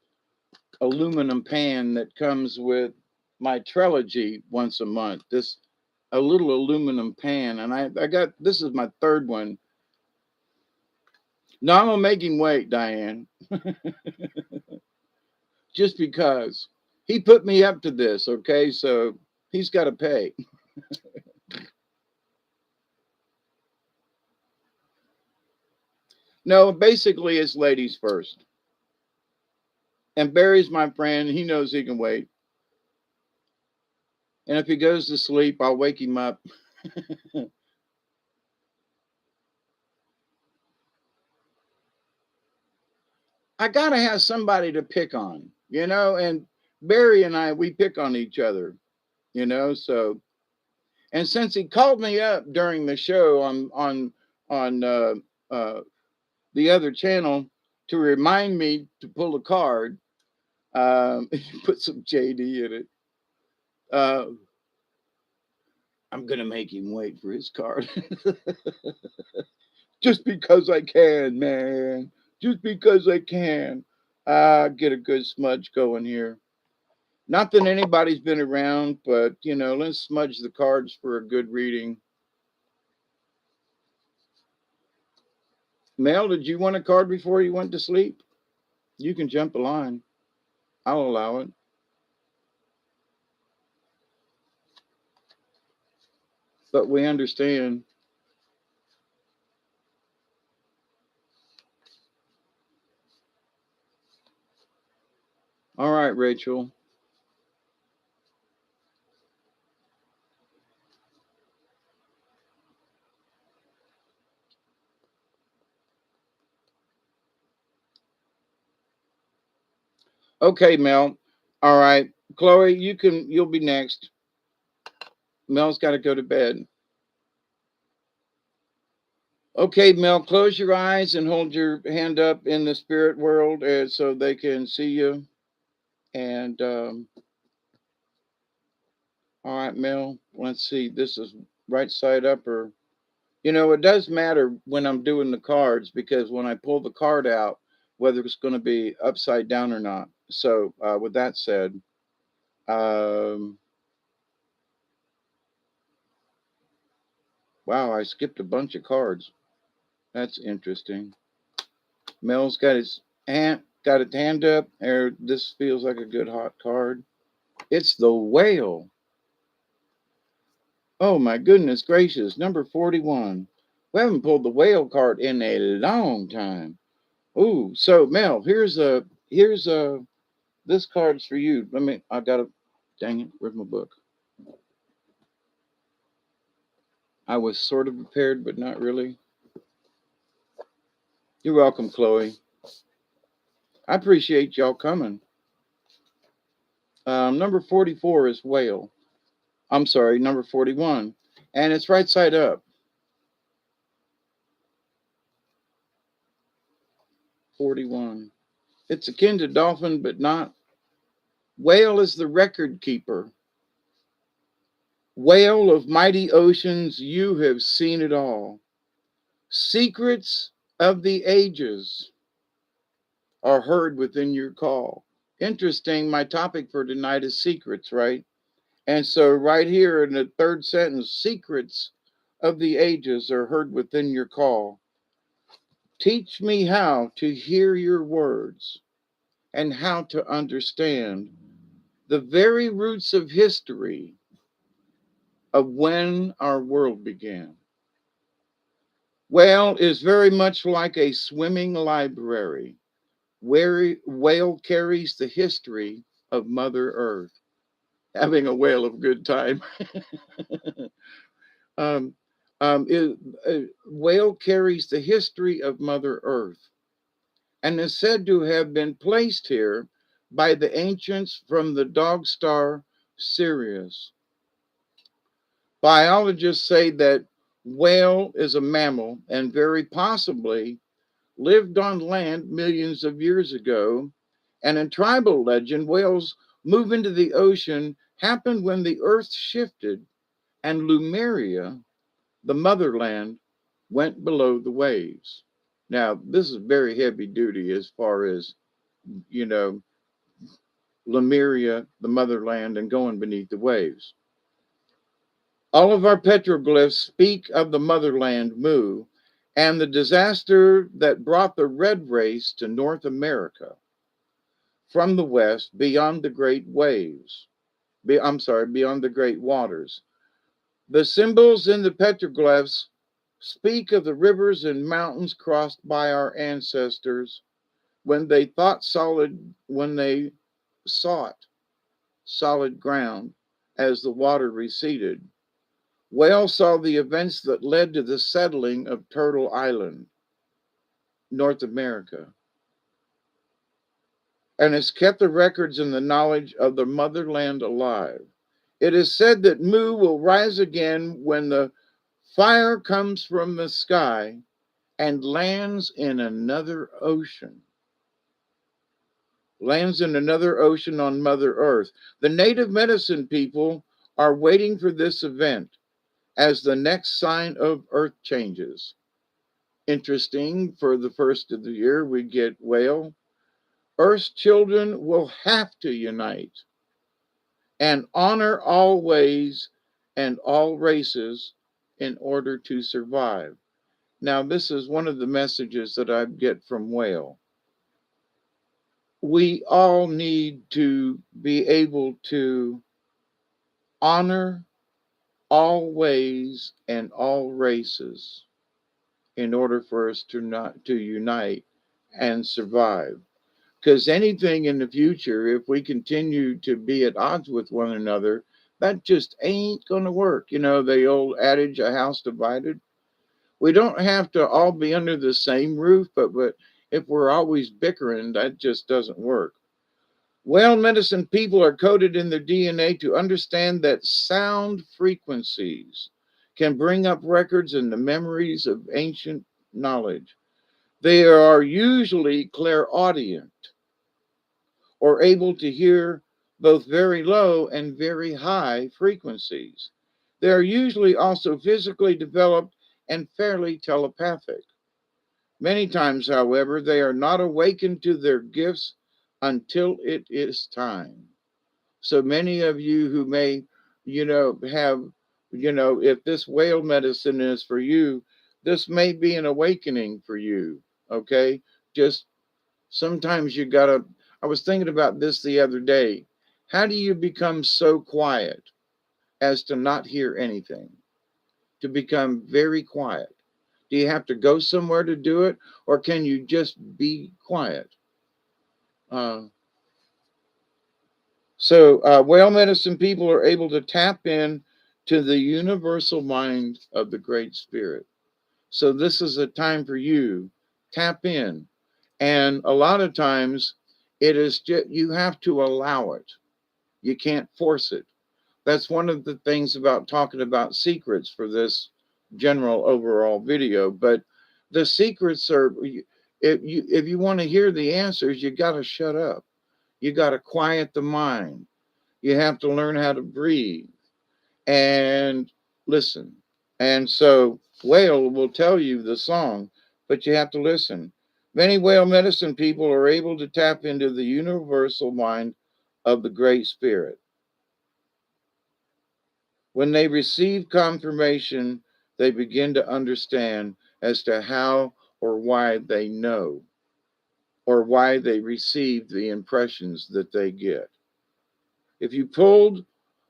aluminum pan that comes with my trilogy once a month. This a little aluminum pan, and I got this is my third one. Now I'm making weight, Diane, just because he put me up to this. Okay, so he's got to pay. No, basically it's ladies first. And Barry's my friend. He knows he can wait. And if he goes to sleep, I'll wake him up. I gotta have somebody to pick on, and Barry and I, we pick on each other, so and since he called me up during the show on uh, the other channel to remind me to pull a card, put some JD in it. I'm gonna make him wait for his card. Just because I can, man. Just because I can. Get a good smudge going here. Not that anybody's been around, but let's smudge the cards for a good reading. Mel, did you want a card before you went to sleep? You can jump a line. I'll allow it. But we understand. All right, Rachel. Okay, Mel. All right. Chloe, you'll be next. Mel's got to go to bed. Okay, Mel, close your eyes and hold your hand up in the spirit world so they can see you. And all right, Mel, let's see. This is right side up, or it does matter when I'm doing the cards because when I pull the card out, whether it's going to be upside down or not. So, with that said, um, wow, I skipped a bunch of cards. That's interesting. Mel's got his hand up. This feels like a good hot card. It's the whale. Oh my goodness gracious, number 41. We haven't pulled the whale card in a long time. Ooh, so Mel, here's this card's for you. I gotta, dang it, where's my book? I was sort of prepared, but not really. You're welcome, Chloe. I appreciate y'all coming. Number 44 is whale. I'm sorry, number 41. And it's right side up. 41. It's akin to dolphin, but not. Whale is the record keeper. Whale of mighty oceans, you have seen it all. Secrets of the ages are heard within your call. Interesting. My topic for tonight is secrets, right? And so, right here in the third sentence, secrets of the ages are heard within your call. Teach me how to hear your words and how to understand the very roots of history of when our world began. Whale is very much like a swimming library. Where whale carries the history of Mother Earth. Having a whale of good time. um, Whale carries the history of Mother Earth and is said to have been placed here by the ancients from the dog star Sirius. Biologists say that whale is a mammal and very possibly lived on land millions of years ago. And in tribal legend, whales move into the ocean happened when the earth shifted and Lemuria, the motherland, went below the waves. Now, this is very heavy duty as far as, you know, Lemuria, the motherland, and going beneath the waves. All of our petroglyphs speak of the motherland, Mu, and the disaster that brought the red race to North America from the west beyond the great waves. Beyond the great waters. The symbols in the petroglyphs speak of the rivers and mountains crossed by our ancestors when they sought solid ground as the water receded. Whale saw the events that led to the settling of Turtle Island, North America, and has kept the records and the knowledge of the motherland alive. It is said that Mu will rise again when the fire comes from the sky and lands in another ocean on Mother Earth. The native medicine people are waiting for this event as the next sign of Earth changes. Interesting, for the first of the year, we get whale. Earth's children will have to unite and honor all ways and all races in order to survive. Now, this is one of the messages that I get from whale. We all need to be able to honor all ways and all races in order for us to unite and survive. Because anything in the future, if we continue to be at odds with one another, that just ain't going to work. You know, the old adage, a house divided. We don't have to all be under the same roof, but if we're always bickering, that just doesn't work. Well, medicine people are coded in their DNA to understand that sound frequencies can bring up records and the memories of ancient knowledge. They are usually clairaudient or able to hear both very low and very high frequencies. They are usually also physically developed and fairly telepathic. Many times, however, they are not awakened to their gifts until it is time. So many of you who may, have, if this whale medicine is for you, this may be an awakening for you. Okay. Just sometimes you gotta, I was thinking about this the other day. How do you become so quiet as to not hear anything? To become very quiet? Do you have to go somewhere to do it, or can you just be quiet? Uh, whale medicine people are able to tap in to the universal mind of the Great Spirit. So this is a time for you, tap in. And a lot of times it is just, you have to allow it. You can't force it. That's one of the things about talking about secrets for this general overall video. But the secrets are, if you want to hear the answers, you got to shut up. You got to quiet the mind. You have to learn how to breathe and listen. And so whale will tell you the song, but you have to listen. Many whale medicine people are able to tap into the universal mind of the Great Spirit. When they receive confirmation, they begin to understand as to how or why they know or why they receive the impressions that they get. If you pulled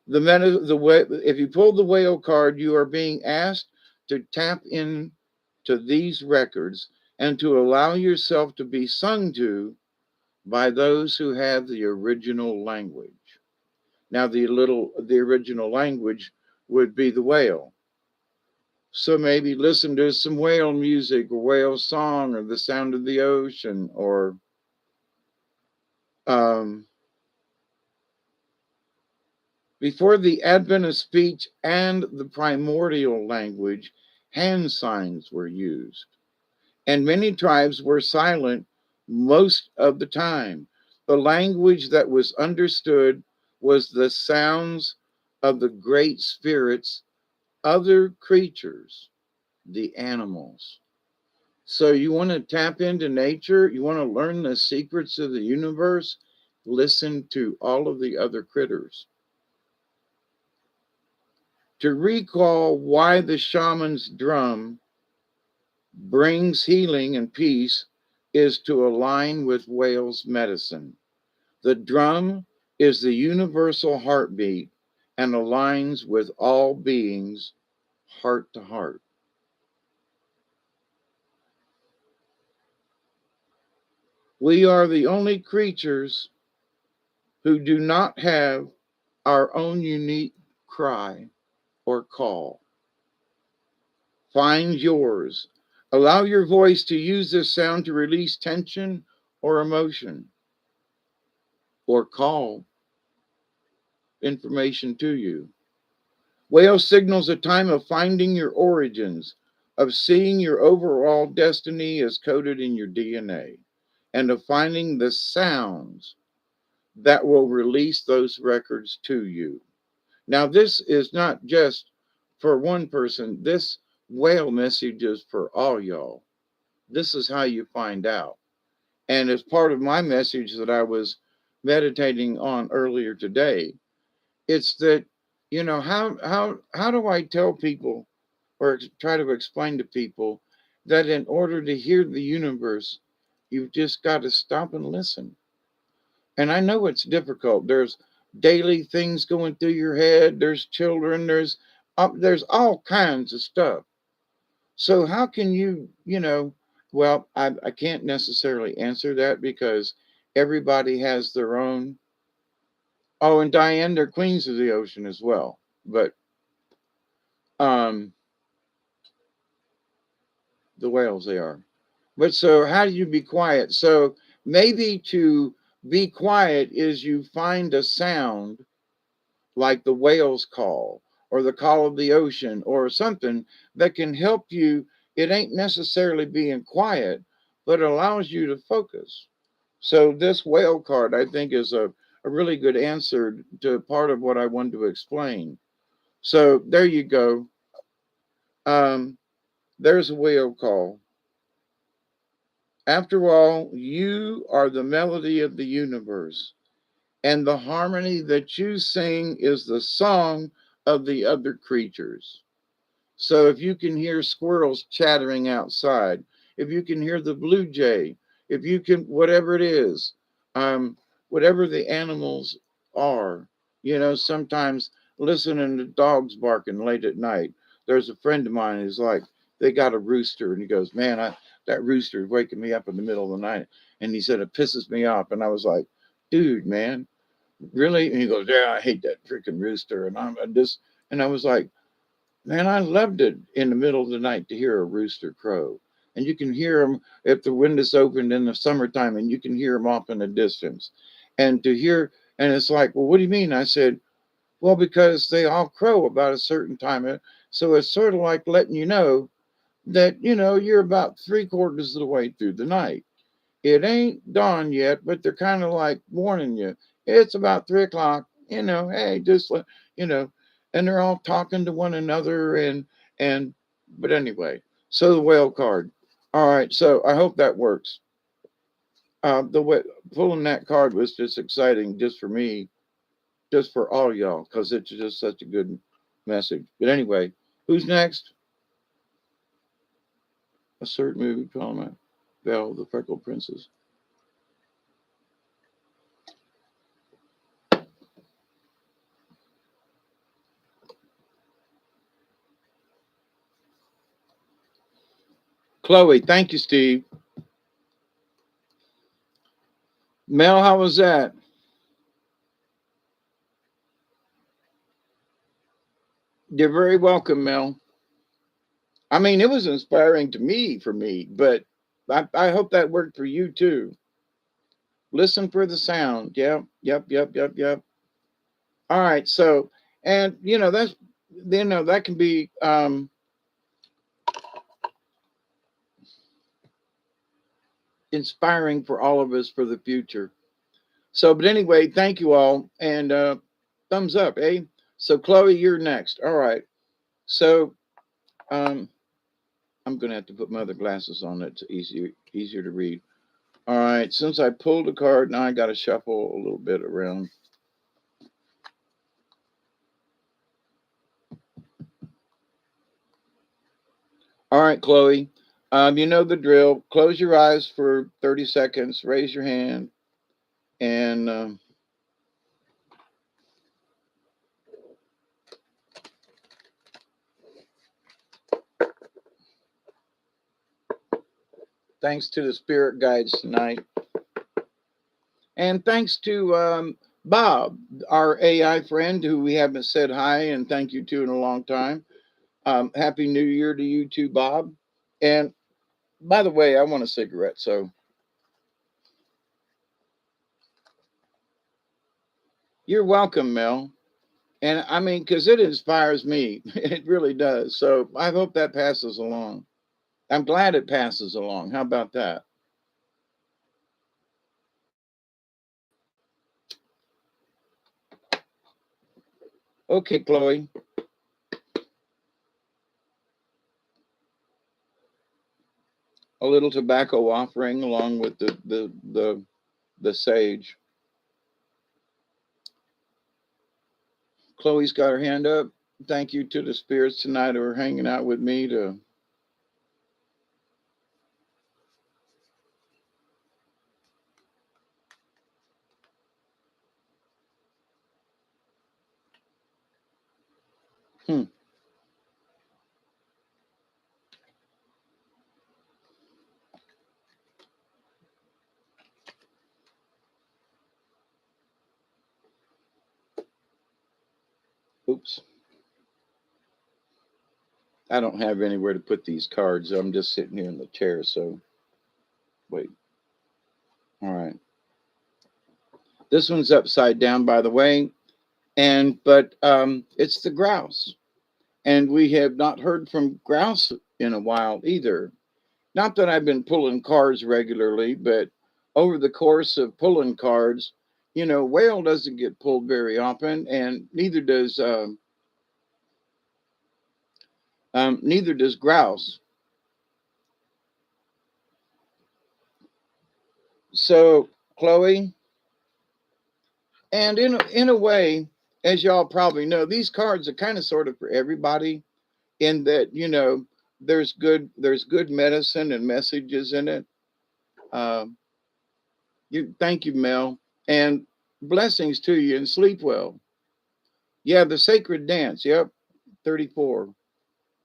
if you pulled the whale card, you are being asked to tap in to these records and to allow yourself to be sung to by those who have the original language. Now, the original language would be the whale. So maybe listen to some whale music or whale song or the sound of the ocean or um, before the advent of speech and the primordial language, hand signs were used, and many tribes were silent most of the time. The language that was understood was the sounds of the great spirits, other creatures, the animals. So you want to tap into nature, you want to learn the secrets of the universe, listen to all of the other critters. To recall why the shaman's drum brings healing and peace is to align with whale's medicine. The drum is the universal heartbeat and aligns with all beings heart to heart. We are the only creatures who do not have our own unique cry or call. Find yours. Allow your voice to use this sound to release tension or emotion, or call information to you. Whale signals a time of finding your origins, of seeing your overall destiny as coded in your DNA, and of finding the sounds that will release those records to you. Now, this is not just for one person. This whale message is for all y'all. This is how you find out. And as part of my message that I was meditating on earlier today, it's that, how do I tell people or try to explain to people that in order to hear the universe, you've just got to stop and listen. And I know it's difficult. There's daily things going through your head. There's children. There's all kinds of stuff. So how can well, I can't necessarily answer that because everybody has their own. Oh, and Diane, they're queens of the ocean as well. But um, the whales they are. But so how do you be quiet? So maybe to be quiet is you find a sound like the whale's call or the call of the ocean or something that can help you. It ain't necessarily being quiet, but it allows you to focus. So this whale card, I think, is a really good answer to part of what I wanted to explain. So there you go. Um, there's a whale call. After all, you are the melody of the universe, and the harmony that you sing is the song of the other creatures. So if you can hear squirrels chattering outside, if you can hear the blue jay, if you can, whatever it is, whatever the animals are, sometimes listening to dogs barking late at night. There's a friend of mine who's like, they got a rooster, and he goes, man, that rooster is waking me up in the middle of the night. And he said, it pisses me off. And I was like, dude, man, really? And he goes, yeah, I hate that freaking rooster. And and I was like, man, I loved it in the middle of the night to hear a rooster crow. And you can hear them if the window's opened in the summertime, and you can hear them off in the distance. And to hear, and it's like, well, what do you mean? I said, well, because they all crow about a certain time. So it's sort of like letting you know that, you're about 3/4 of the way through the night. It ain't dawn yet, but they're kind of like warning you. It's about 3 o'clock. Hey, just let you know. And they're all talking to one another, and but anyway. So the whale card. All right. So I hope that works. The way pulling that card was just exciting, just for me, just for all y'all, because it's just such a good message. But anyway, who's next? A certain movie comment. Belle, the Freckled Princess. Chloe, thank you, Steve. Mel, how was that? You're very welcome, Mel. I mean, it was inspiring to me, for me, but I hope that worked for you too. Listen for the sound. Yep, yep, yep, yep, yep. All right. So, and that can be inspiring for all of us for the future. So, but anyway, thank you all, and thumbs up, eh? So, Chloe, you're next. All right. So, um, I'm going to have to put my other glasses on. It's easier to read. All right. Since I pulled a card, now I got to shuffle a little bit around. All right, Chloe. You know the drill. Close your eyes for 30 seconds. Raise your hand. And thanks to the spirit guides tonight. And thanks to Bob, our AI friend, who we haven't said hi and thank you to in a long time. Happy New Year to you too, Bob. And by the way, I want a cigarette. So you're welcome, Mel. And I mean, because it inspires me, it really does. So I hope that passes along. I'm glad it passes along. How about that? Okay, Chloe. A little tobacco offering along with the sage. Chloe's got her hand up. Thank you to the spirits tonight who are hanging out with me to. Hmm. Oops. I don't have anywhere to put these cards. I'm just sitting here in the chair. So wait. All right. This one's upside down, by the way. But it's the grouse. And we have not heard from grouse in a while either. Not that I've been pulling cards regularly, but over the course of pulling cards, whale doesn't get pulled very often, and neither does grouse. So, Chloe, and in a way, as y'all probably know, these cards are kind of sort of for everybody. In that, there's good medicine and messages in it. Um, thank you, Mel, and blessings to you, and sleep well. Yeah, the sacred dance. Yep, 34.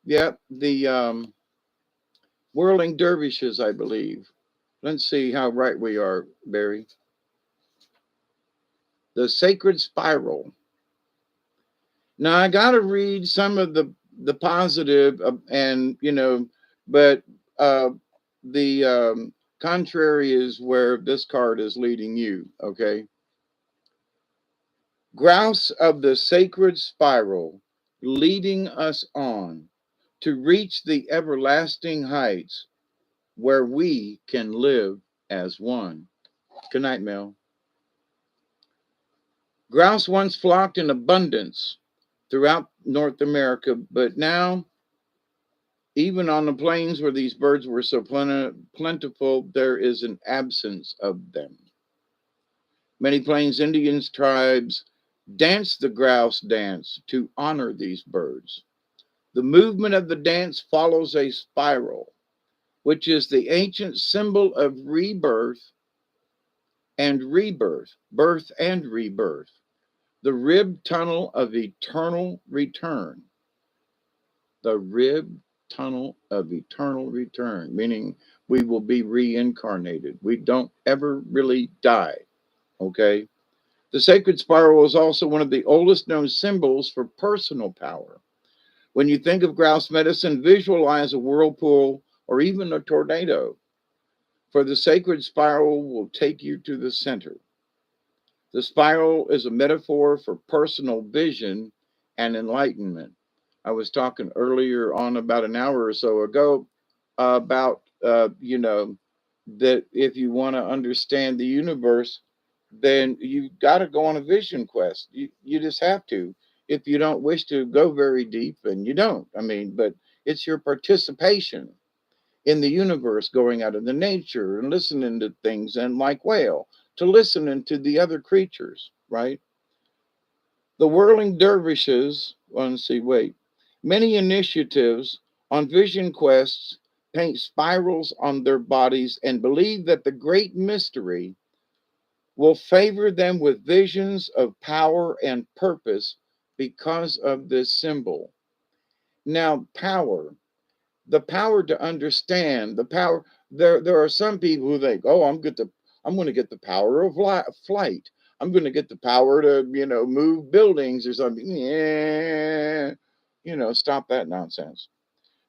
Yep, the whirling dervishes, I believe. Let's see how right we are, Barry. The sacred spiral. Now I got to read some of the positive, and but uh, the contrary is where this card is leading you. Okay, grouse of the sacred spiral, leading us on to reach the everlasting heights where we can live as one. Good night, Mel. Grouse once flocked in abundance throughout North America, but now, even on the plains where these birds were so plentiful, there is an absence of them. Many Plains Indians tribes dance the grouse dance to honor these birds. The movement of the dance follows a spiral, which is the ancient symbol of rebirth and rebirth, birth and rebirth, the rib tunnel of eternal return. The rib tunnel of eternal return, meaning we will be reincarnated. We don't ever really die, okay? The sacred spiral is also one of the oldest known symbols for personal power. When you think of grouse medicine, visualize a whirlpool or even a tornado, for the sacred spiral will take you to the center. The spiral is a metaphor for personal vision and enlightenment. I was talking earlier on about an hour or so ago about, that if you want to understand the universe, then you got to go on a vision quest. You just have to. If you don't wish to go very deep, and you don't, I mean, but it's your participation. in the universe, going out into nature and listening to things, and like whale, to listening to the other creatures, right? The whirling dervishes, let's see, wait, many initiatives on vision quests paint spirals on their bodies and believe that the great mystery will favor them with visions of power and purpose because of this symbol. Now, power, the power to understand, the power. There are some people who think, oh, I'm going to get the power of flight. I'm going to get the power to, move buildings or something. Yeah, stop that nonsense.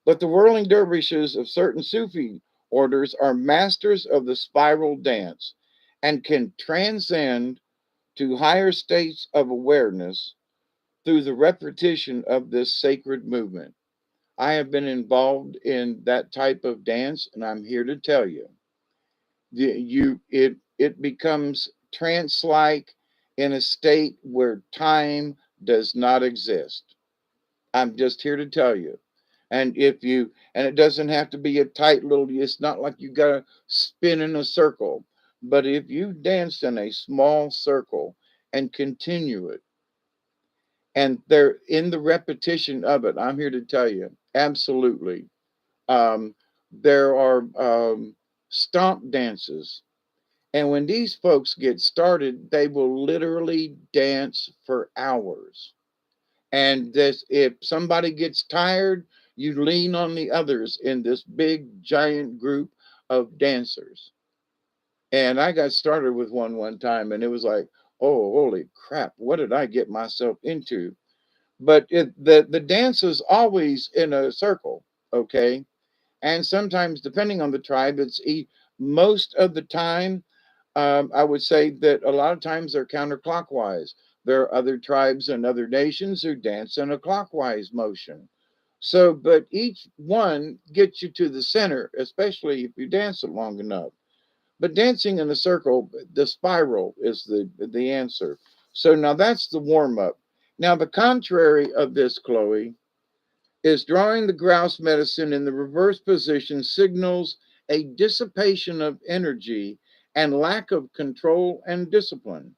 But the whirling dervishes of certain Sufi orders are masters of the spiral dance and can transcend to higher states of awareness through the repetition of this sacred movement. I have been involved in that type of dance, and I'm here to tell you, it becomes trance-like in a state where time does not exist. I'm just here to tell you. And it doesn't have to be a tight little, it's not like you got to spin in a circle. But if you dance in a small circle and continue it, and they're in the repetition of it, I'm here to tell you, absolutely. Um, there are stomp dances. And when these folks get started, they will literally dance for hours. And this, if somebody gets tired, you lean on the others in this big giant group of dancers. And I got started with one time, and it was like, oh, holy crap, what did I get myself into? But the dance is always in a circle, okay? And sometimes, depending on the tribe, most of the time. I would say that a lot of times they're counterclockwise. There are other tribes and other nations who dance in a clockwise motion. So, but each one gets you to the center, especially if you dance it long enough. But dancing in a circle, the spiral is the answer. So now that's the warm up. Now, the contrary of this, Chloe, is drawing the grouse medicine in the reverse position signals a dissipation of energy and lack of control and discipline.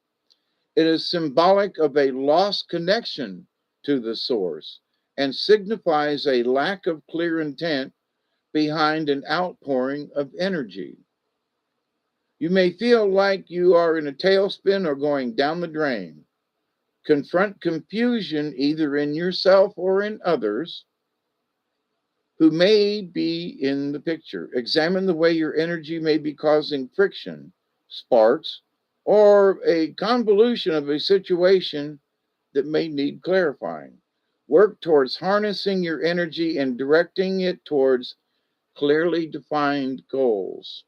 It is symbolic of a lost connection to the source and signifies a lack of clear intent behind an outpouring of energy. You may feel like you are in a tailspin or going down the drain. Confront confusion either in yourself or in others who may be in the picture. Examine the way your energy may be causing friction, sparks, or a convolution of a situation that may need clarifying. Work towards harnessing your energy and directing it towards clearly defined goals,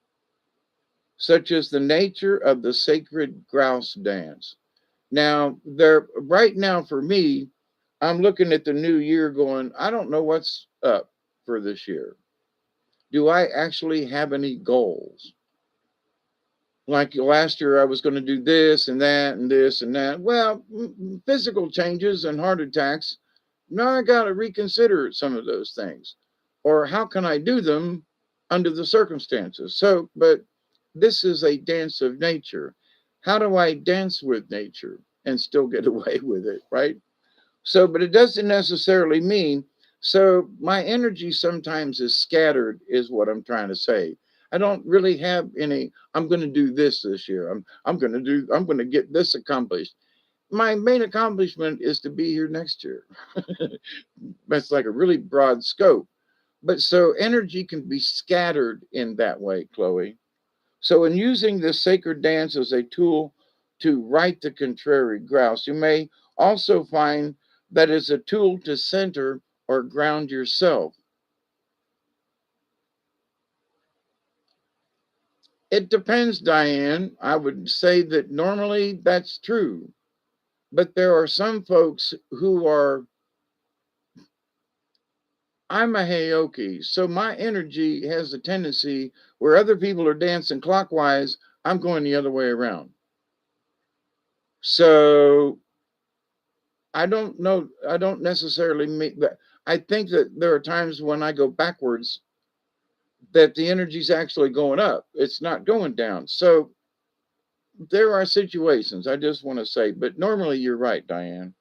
such as the nature of the sacred grouse dance. Now, there right now for me, I'm looking at the new year going, I don't know what's up for this year. Do I actually have any goals? Like last year, I was going to do this and that and this and that. Well, physical changes and heart attacks. Now I got to reconsider some of those things. Or how can I do them under the circumstances? So, but this is a dance of nature. How do I dance with nature and still get away with it, right? So, but it doesn't necessarily mean, so my energy sometimes is scattered, is what I'm trying to say. I don't really have any, I'm going to do this year. I'm going to get this accomplished. My main accomplishment is to be here next year. That's like a really broad scope. But so energy can be scattered in that way, Chloe. So, in using this sacred dance as a tool to right the contrary grouse, you may also find that it's a tool to center or ground yourself. It depends, Diane. I would say that normally that's true, but there are some folks who are, I'm a Heyoki, so my energy has a tendency where other people are dancing clockwise, I'm going the other way around. So I don't know. I don't necessarily mean that. I think that there are times when I go backwards that the energy's actually going up. It's not going down. So there are situations, I just want to say, but normally you're right, Diane.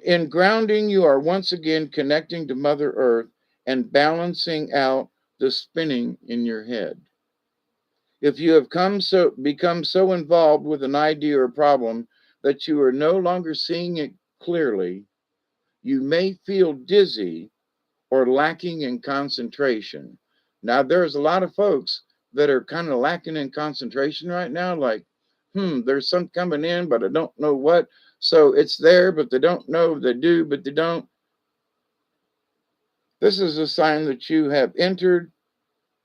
In grounding, you are once again connecting to Mother Earth and balancing out the spinning in your head. If you have become so involved with an idea or problem that you are no longer seeing it clearly, you may feel dizzy or lacking in concentration. Now, there's a lot of folks that are kind of lacking in concentration right now, like, there's something coming in, but I don't know what. So it's there, but they don't know. They do, but they don't. This is a sign that you have entered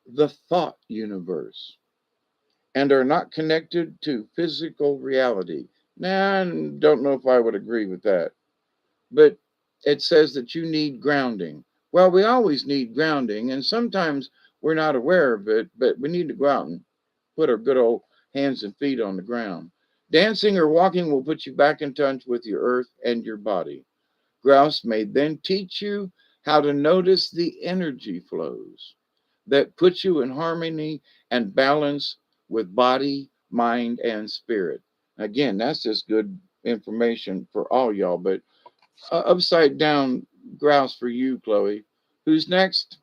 the thought universe and are not connected to physical reality. Now, I don't know if I would agree with that, but it says that you need grounding. Well, we always need grounding, and sometimes we're not aware of it, but we need to go out and put our good old hands and feet on the ground. Dancing or walking will put you back in touch with your earth and your body. Grouse may then teach you how to notice the energy flows that put you in harmony and balance with body, mind, and spirit. Again, that's just good information for all y'all, but upside down grouse for you, Chloe. Who's next?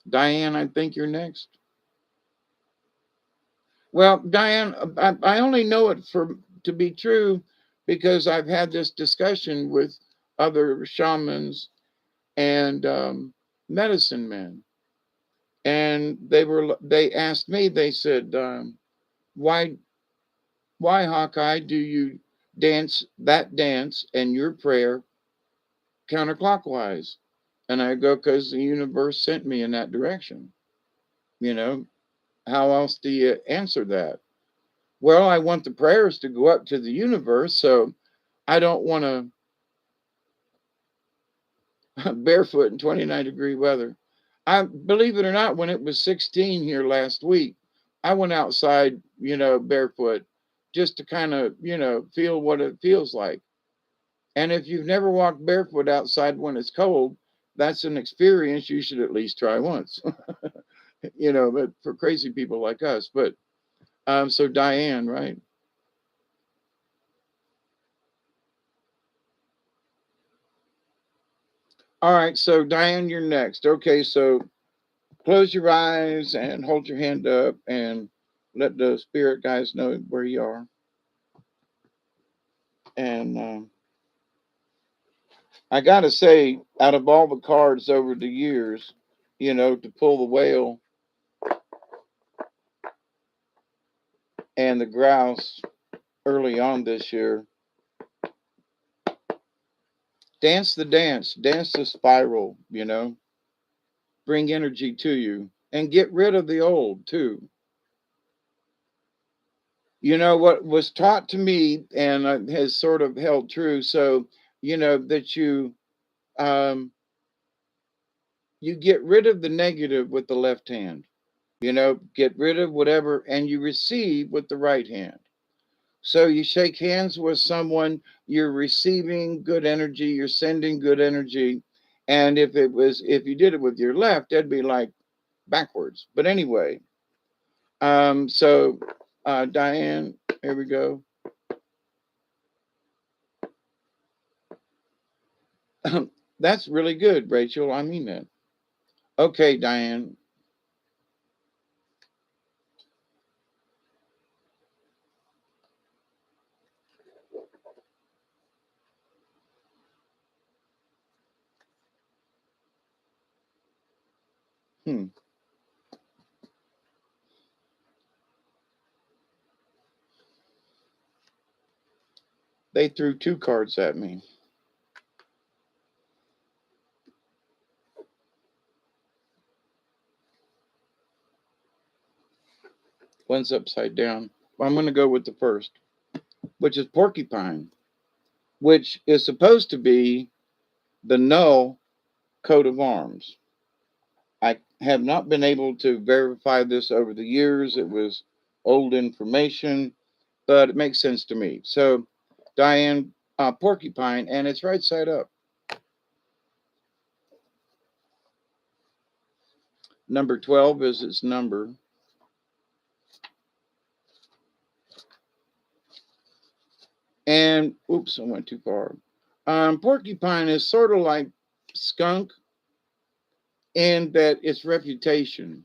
Diane, I think you're next. Well, Diane, I only know it for to be true because I've had this discussion with other shamans and medicine men, and they asked me. They said, "Why Hawkeye do you dance that dance and your prayer counterclockwise?" And I go, "Because the universe sent me in that direction." You know, how else do you answer that? Well, I want the prayers to go up to the universe, so I don't want to barefoot in 29-degree weather. I believe it or not, when it was 16 here last week, I went outside, barefoot just to kind of, feel what it feels like. And if you've never walked barefoot outside when it's cold, that's an experience you should at least try once, but for crazy people like us. But so Diane, right? All right, so Diane, you're next. Okay, so close your eyes and hold your hand up and let the spirit guys know where you are. And I got to say, out of all the cards over the years, to pull the whale and the grouse early on this year, dance the spiral, bring energy to you and get rid of the old too. What was taught to me and has sort of held true. So, that um, you get rid of the negative with the left hand, get rid of whatever, and you receive with the right hand. So you shake hands with someone, you're receiving good energy, you're sending good energy. And if you did it with your left, that'd be like backwards. But anyway, so Diane, here we go. That's really good, Rachel. I mean that. Okay, Diane. Hmm. They threw two cards at me. One's upside down. I'm going to go with the first, which is porcupine, which is supposed to be the null coat of arms. I have not been able to verify this over the years. It was old information, but it makes sense to me. So, Diane, porcupine, and it's right side up. Number 12 is its number. And oops, I went too far. Porcupine is sort of like skunk in that its reputation.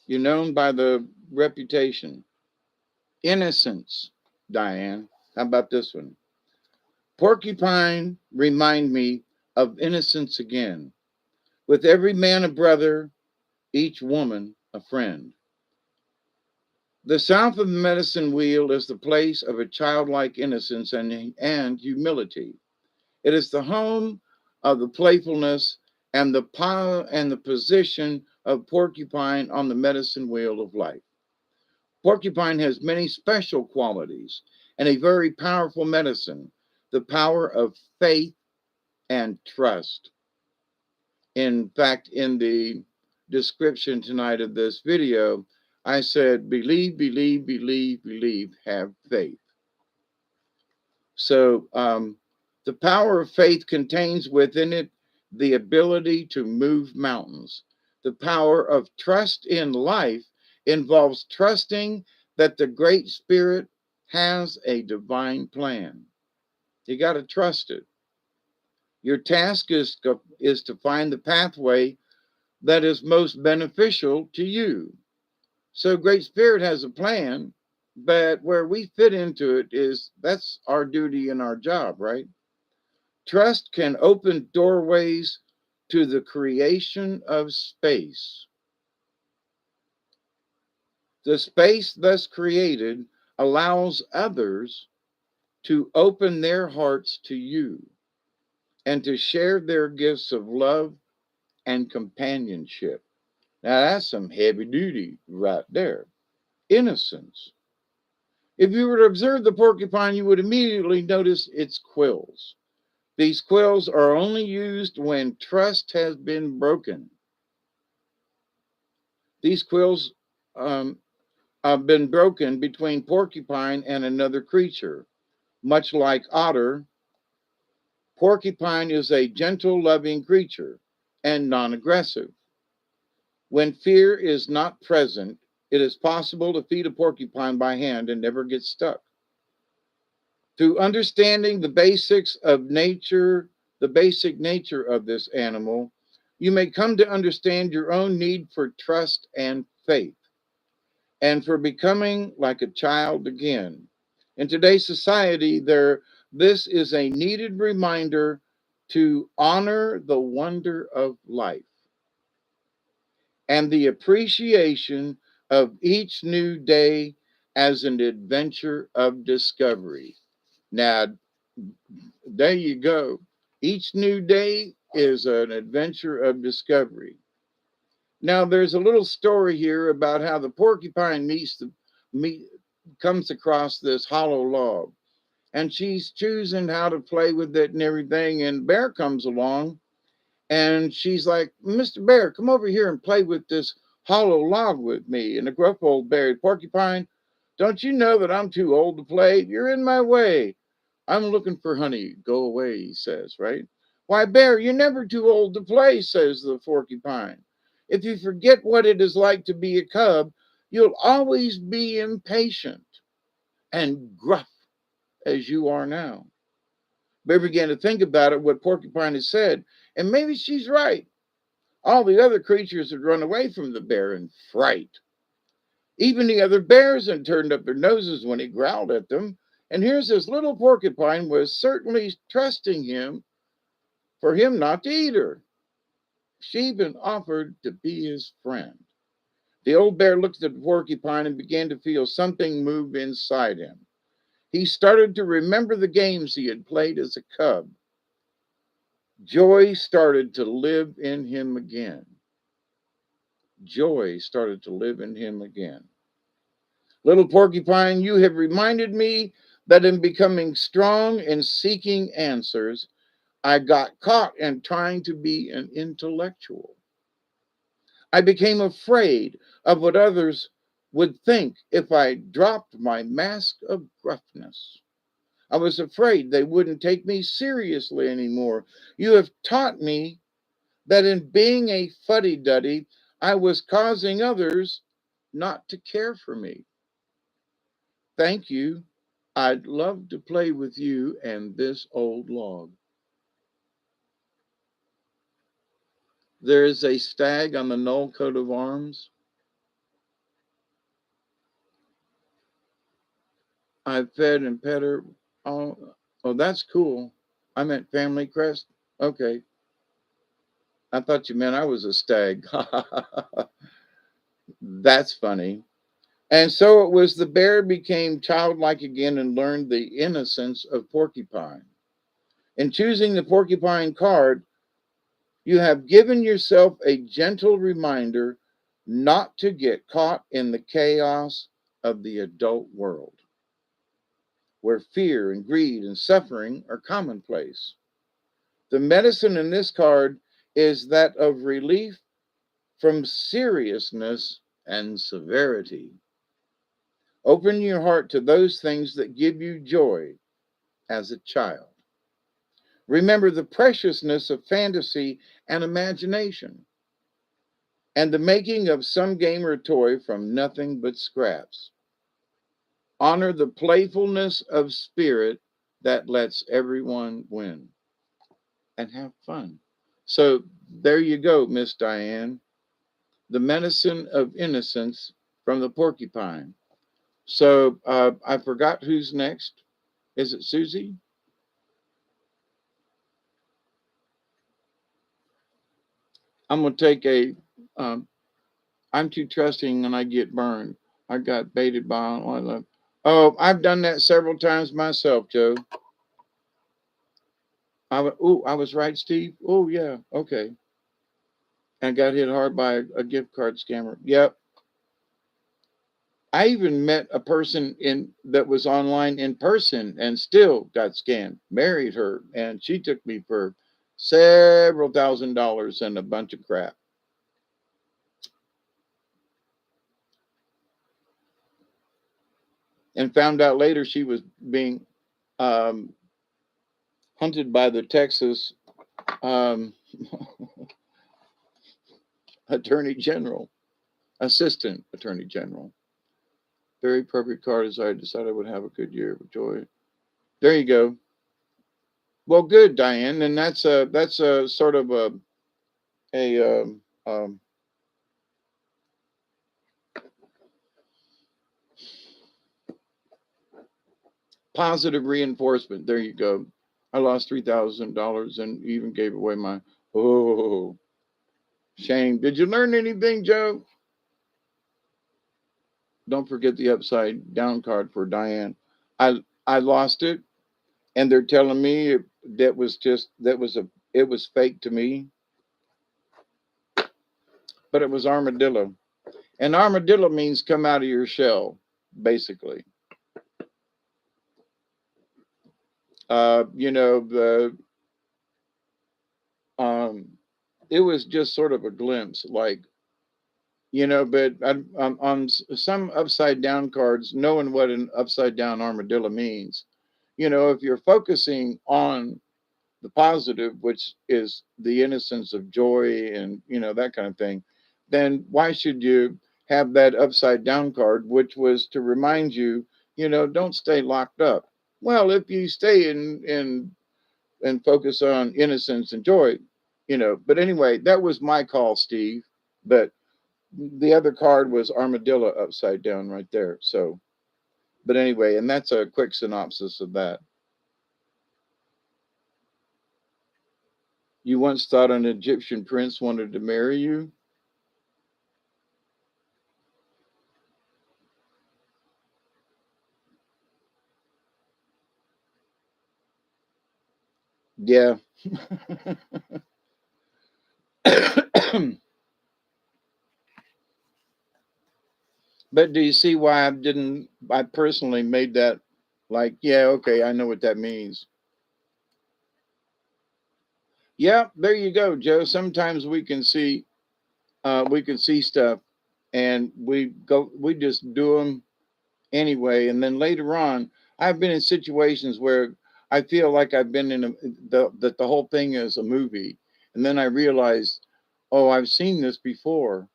You're known by the reputation. Innocence, Diane. How about this one? Porcupine remind me of innocence again. With every man a brother, each woman a friend. The south of the medicine wheel is the place of a childlike innocence and humility. It is the home of the playfulness and the power and the position of porcupine on the medicine wheel of life. Porcupine has many special qualities and a very powerful medicine, the power of faith and trust. In fact, in the description tonight of this video, I said, believe, believe, believe, believe, have faith. So the power of faith contains within it the ability to move mountains. The power of trust in life involves trusting that the Great Spirit has a divine plan. You got to trust it. Your task is to find the pathway that is most beneficial to you. So Great Spirit has a plan, but where we fit into it is that's our duty and our job, right? Trust can open doorways to the creation of space. The space thus created allows others to open their hearts to you and to share their gifts of love and companionship. Now, that's some heavy duty right there. Innocence. If you were to observe the porcupine, you would immediately notice its quills. These quills are only used when trust has been broken. These quills have been broken between porcupine and another creature. Much like otter, porcupine is a gentle, loving creature and non-aggressive. When fear is not present, it is possible to feed a porcupine by hand and never get stuck. Through understanding the basics of nature, the basic nature of this animal, you may come to understand your own need for trust and faith, and for becoming like a child again. In today's society, this is a needed reminder to honor the wonder of life and the appreciation of each new day as an adventure of discovery. Now, there you go. Each new day is an adventure of discovery. Now, there's a little story here about how the porcupine meet, comes across this hollow log, and she's choosing how to play with it and everything. And Bear comes along, and she's like, "Mr. Bear, come over here and play with this hollow log with me." And the gruff old bear, porcupine, "Don't you know that I'm too old to play? You're in my way. I'm looking for honey. Go away," he says, right? "Why, Bear, you're never too old to play," says the porcupine. "If you forget what it is like to be a cub, you'll always be impatient and gruff as you are now." Bear began to think about it, what Porcupine had said, and maybe she's right. All the other creatures had run away from the bear in fright. Even the other bears had turned up their noses when he growled at them. And here's this little porcupine was certainly trusting him for him not to eat her. She even offered to be his friend. The old bear looked at the porcupine and began to feel something move inside him. He started to remember the games he had played as a cub. Joy started to live in him again. Joy started to live in him again. Little porcupine, you have reminded me that in becoming strong and seeking answers, I got caught in trying to be an intellectual. I became afraid of what others would think if I dropped my mask of gruffness. I was afraid they wouldn't take me seriously anymore. You have taught me that in being a fuddy duddy, I was causing others not to care for me. Thank you. I'd love to play with you and this old log. There is a stag on the null coat of arms. I fed and pet her. Oh, that's cool. I meant family crest. Okay. I thought you meant I was a stag. That's funny. And so it was the bear became childlike again and learned the innocence of porcupine. In choosing the porcupine card, you have given yourself a gentle reminder not to get caught in the chaos of the adult world, where fear and greed and suffering are commonplace. The medicine in this card is that of relief from seriousness and severity. Open your heart to those things that give you joy as a child. Remember the preciousness of fantasy and imagination, and the making of some game or toy from nothing but scraps. Honor the playfulness of spirit that lets everyone win and have fun. So there you go, Miss Diane. The medicine of innocence from the porcupine. So I forgot who's next. Is it Susie? I'm gonna take a. Um, I'm too trusting and I get burned. I got baited by all I love. Oh, I've done that several times myself, Joe. I was right, Steve. Oh yeah, okay. And got hit hard by a gift card scammer. Yep. I even met a person in that was online in person and still got scammed. Married her, and she took me for several $1,000s and a bunch of crap. And found out later she was being um, hunted by the Texas um, Attorney General, Assistant Attorney General. Very appropriate card as I decided I would have a good year of joy. There you go. Well, good, Diane. And that's a sort of a positive reinforcement. There you go. I lost $3,000 and even gave away my oh shame. Did you learn anything, Joe? Don't forget the upside down card for Diane. I lost it, and they're telling me it was fake to me, but it was armadillo, and armadillo means come out of your shell, basically. The um, it was just sort of a glimpse, like but on some upside down cards, knowing what an upside down armadillo means, if you're focusing on the positive, which is the innocence of joy and that kind of thing, then why should you have that upside down card, which was to remind you, don't stay locked up. Well, if you stay in and focus on innocence and joy, But anyway, that was my call, Steve. But the other card was armadillo upside down right there. So, but anyway, and that's a quick synopsis of that. You once thought an Egyptian prince wanted to marry you? Yeah. But do you see why I personally made that like, yeah, okay, I know what that means. Yeah, there you go, Joe. Sometimes we can see stuff and we just do them anyway. And then later on, I've been in situations where I feel like I've been in that the whole thing is a movie, and then I realize, oh, I've seen this before.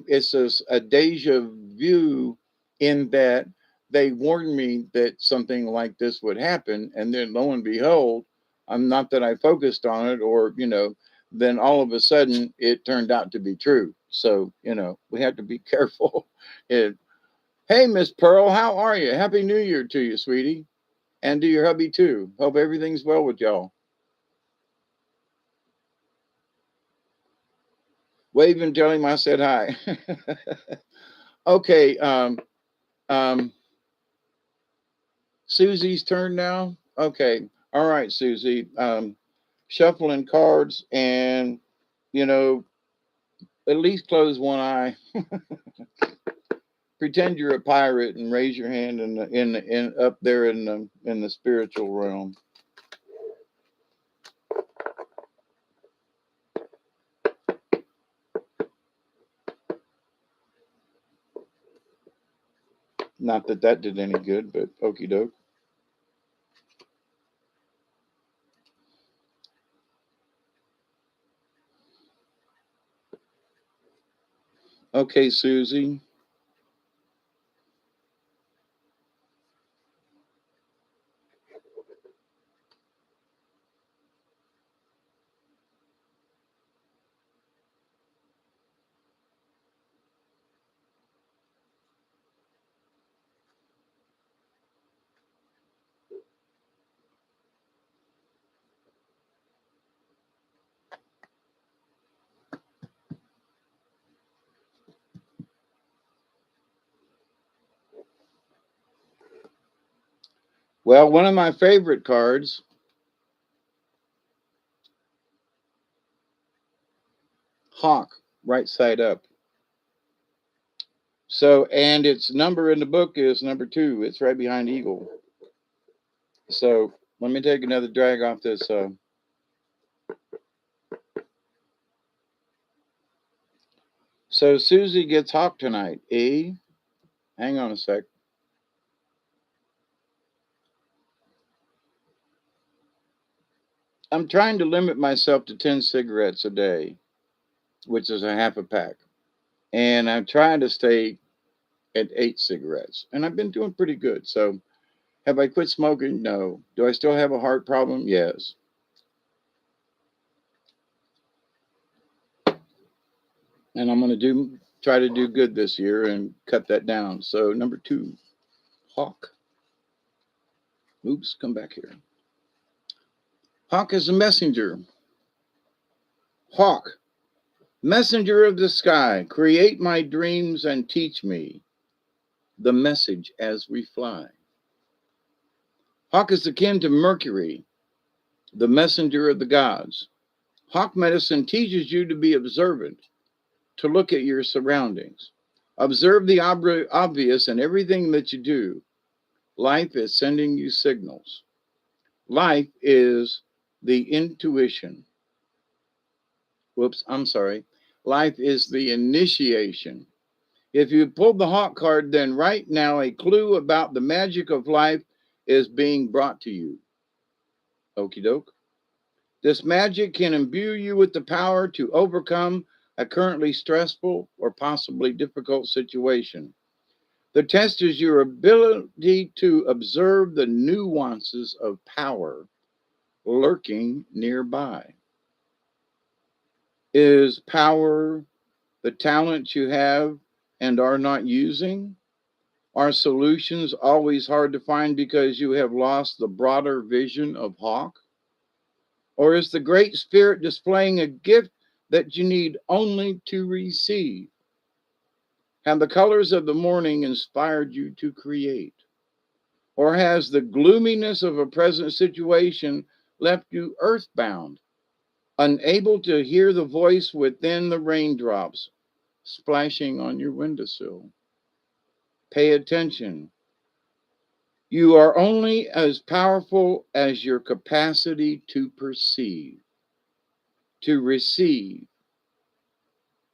It's a deja vu in that they warned me that something like this would happen, and then lo and behold, I'm not that I focused on it, or then all of a sudden it turned out to be true. So we have to be careful. It, hey, Miss Pearl, how are you? Happy New Year to you, sweetie, and to your hubby too. Hope everything's well with y'all. Wave and tell him I said hi. Okay. Um, Susie's turn now. Okay. All right, Susie. Shuffling cards and, you know, at least close one eye. Pretend you're a pirate and raise your hand in up there in the spiritual realm. Not that that did any good, but okie doke. Okay, Susie. Well, one of my favorite cards, Hawk, right side up. So, and its number in the book is number 2. It's right behind Eagle. So, let me take another drag off this. So, Susie gets Hawk tonight. Hang on a sec. I'm trying to limit myself to 10 cigarettes a day, which is a half a pack. And I'm trying to stay at 8 cigarettes. And I've been doing pretty good. So, have I quit smoking? No. Do I still have a heart problem? Yes. And I'm going to try to do good this year and cut that down. So, number 2, Hawk. Oops, come back here. Hawk is a messenger. Hawk, messenger of the sky, create my dreams and teach me the message as we fly. Hawk is akin to Mercury, the messenger of the gods. Hawk medicine teaches you to be observant, to look at your surroundings. Observe the obvious in everything that you do. Life is sending you signals. Life is the intuition. Whoops, I'm sorry. Life is the initiation. If you pulled the Hawk card, then right now a clue about the magic of life is being brought to you. Okie doke. This magic can imbue you with the power to overcome a currently stressful or possibly difficult situation. The test is your ability to observe the nuances of power lurking nearby. Is power the talent you have and are not using? Are solutions always hard to find because you have lost the broader vision of Hawk? Or is the Great Spirit displaying a gift that you need only to receive? Have the colors of the morning inspired you to create? Or has the gloominess of a present situation left you earthbound, unable to hear the voice within the raindrops splashing on your windowsill? Pay attention. You are only as powerful as your capacity to perceive, to receive,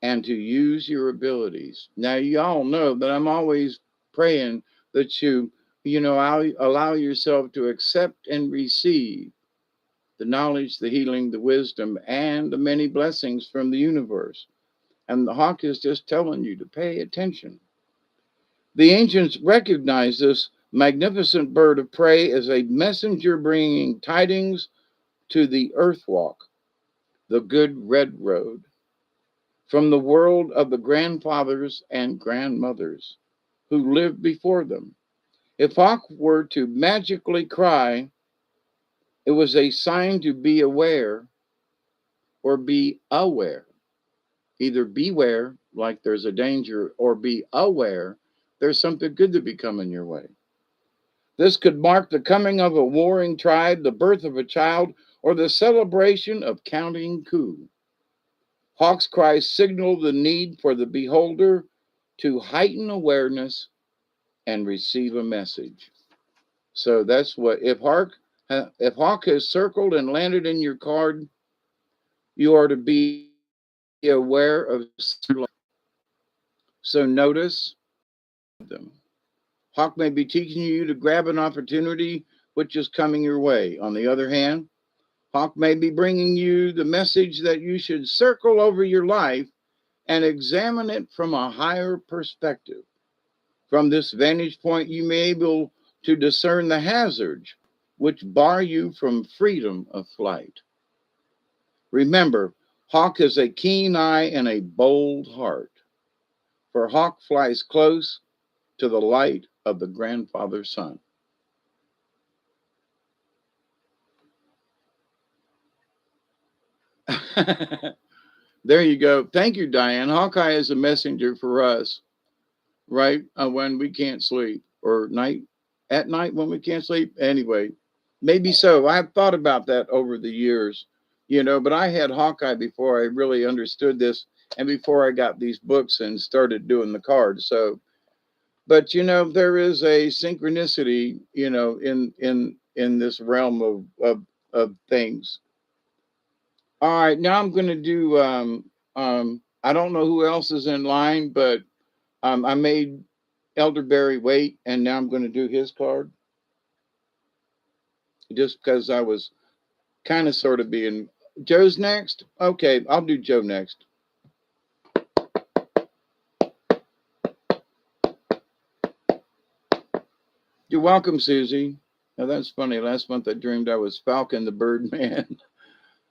and to use your abilities. Now, you all know that I'm always praying that allow yourself to accept and receive the knowledge, the healing, the wisdom, and the many blessings from the universe. And the hawk is just telling you to pay attention. The ancients recognized this magnificent bird of prey as a messenger bringing tidings to the earth walk, the good red road, from the world of the grandfathers and grandmothers who lived before them. If hawk were to magically cry, it was a sign to be aware or be aware. Either beware, like there's a danger, or be aware there's something good to be coming your way. This could mark the coming of a warring tribe, the birth of a child, or the celebration of counting coup. Hawk's cry signaled the need for the beholder to heighten awareness and receive a message. So that's what if hawk has circled and landed in your card, you are to be aware of. So notice them. Hawk may be teaching you to grab an opportunity which is coming your way. On the other hand, Hawk may be bringing you the message that you should circle over your life and examine it from a higher perspective. From this vantage point, you may be able to discern the hazards which bar you from freedom of flight. Remember, Hawk has a keen eye and a bold heart, for Hawk flies close to the light of the grandfather sun. There you go. Thank you, Diane. Hawkeye is a messenger for us, right? When we can't sleep, or at night when we can't sleep. Anyway, maybe so. I've thought about that over the years, but I had Hawkeye before I really understood this and before I got these books and started doing the cards. So, but there is a synchronicity, in this realm of things. All right, now I'm going to do. I don't know who else is in line, but I made Elderberry wait, and now I'm going to do his card just because I was kind of sort of being. Joe's next. Okay, I'll do Joe next. You're welcome, Susie. Now that's funny. Last month I dreamed I was Falcon the Birdman,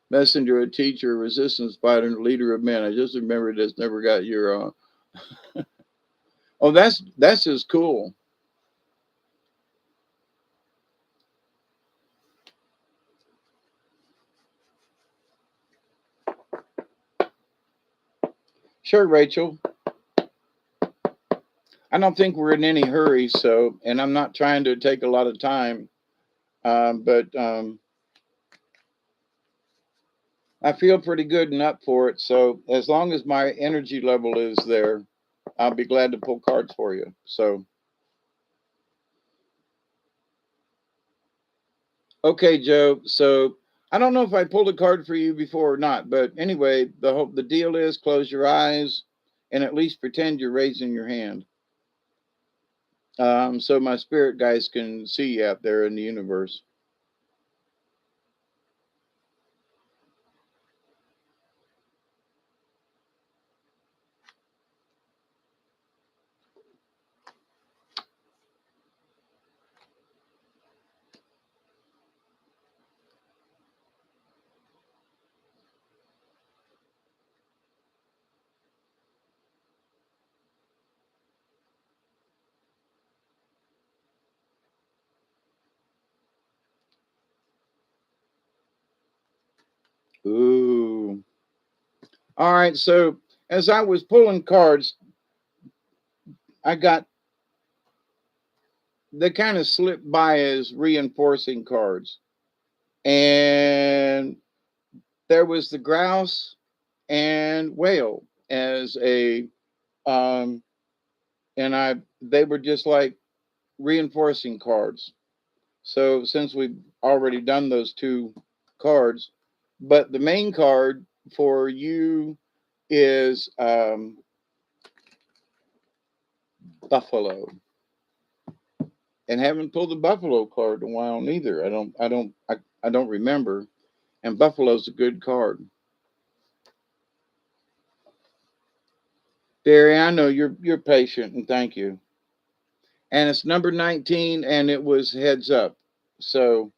messenger, a teacher, a resistance fighter, leader of men. I just remembered this. Never got your. Oh, that's just cool. Sure, Rachel. I don't think we're in any hurry, and I'm not trying to take a lot of time, but I feel pretty good and up for it. So as long as my energy level is there, I'll be glad to pull cards for you. So, okay, Joe. So I don't know if I pulled a card for you before or not, but anyway, the deal is close your eyes and at least pretend you're raising your hand. So my spirit guys can see you out there in the universe. Ooh. All right. So as I was pulling cards, I got they kind of slipped by as reinforcing cards. And there was the grouse and whale as a um and I they were just like reinforcing cards. So since we've already done those two cards, but the main card for you is buffalo, and haven't pulled the buffalo card in a while neither. I don't remember. And buffalo's a good card. Barry, I know you're patient, and thank you. And it's number 19, and it was heads up. So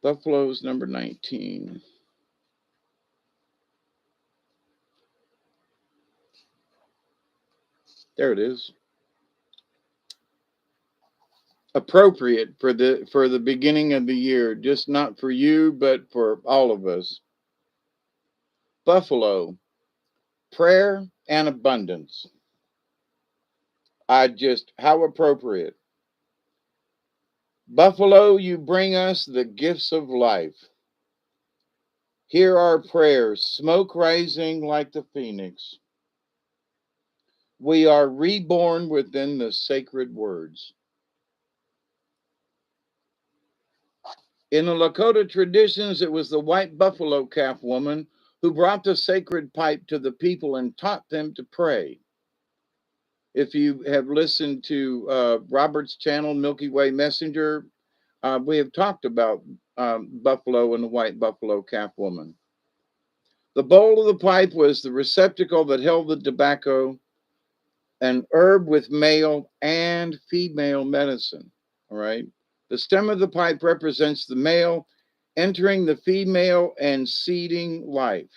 buffalo's number 19. There it is. Appropriate for the beginning of the year, just not for you, but for all of us. Buffalo, prayer and abundance. How appropriate. Buffalo, you bring us the gifts of life. Hear our prayers, smoke rising like the phoenix. We are reborn within the sacred words. In the Lakota traditions, it was the white buffalo calf woman who brought the sacred pipe to the people and taught them to pray. If you have listened to Robert's channel, Milky Way Messenger, we have talked about buffalo and the white buffalo calf woman. The bowl of the pipe was the receptacle that held the tobacco, an herb with male and female medicine. All right. The stem of the pipe represents the male entering the female and seeding life.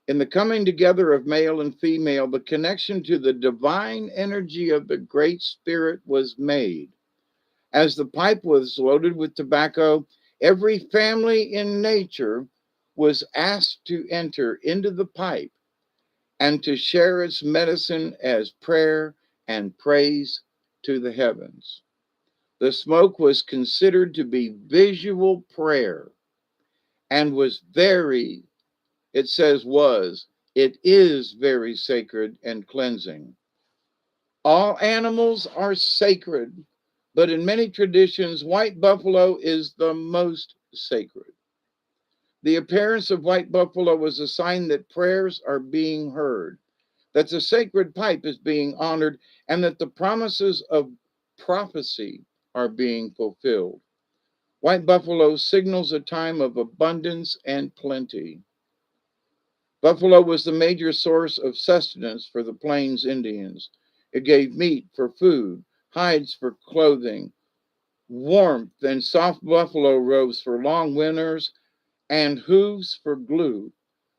In the coming together of male and female, the connection to the divine energy of the Great Spirit was made. As the pipe was loaded with tobacco, every family in nature was asked to enter into the pipe and to share its medicine as prayer and praise to the heavens. The smoke was considered to be visual prayer and was very, it says it is very sacred and cleansing. All animals are sacred, but in many traditions, white buffalo is the most sacred. The appearance of white buffalo is a sign that prayers are being heard, that the sacred pipe is being honored, and that the promises of prophecy are being fulfilled. White buffalo signals a time of abundance and plenty. Buffalo was the major source of sustenance for the Plains Indians. It gave meat for food, hides for clothing, warmth and soft buffalo robes for long winters, and hooves for glue.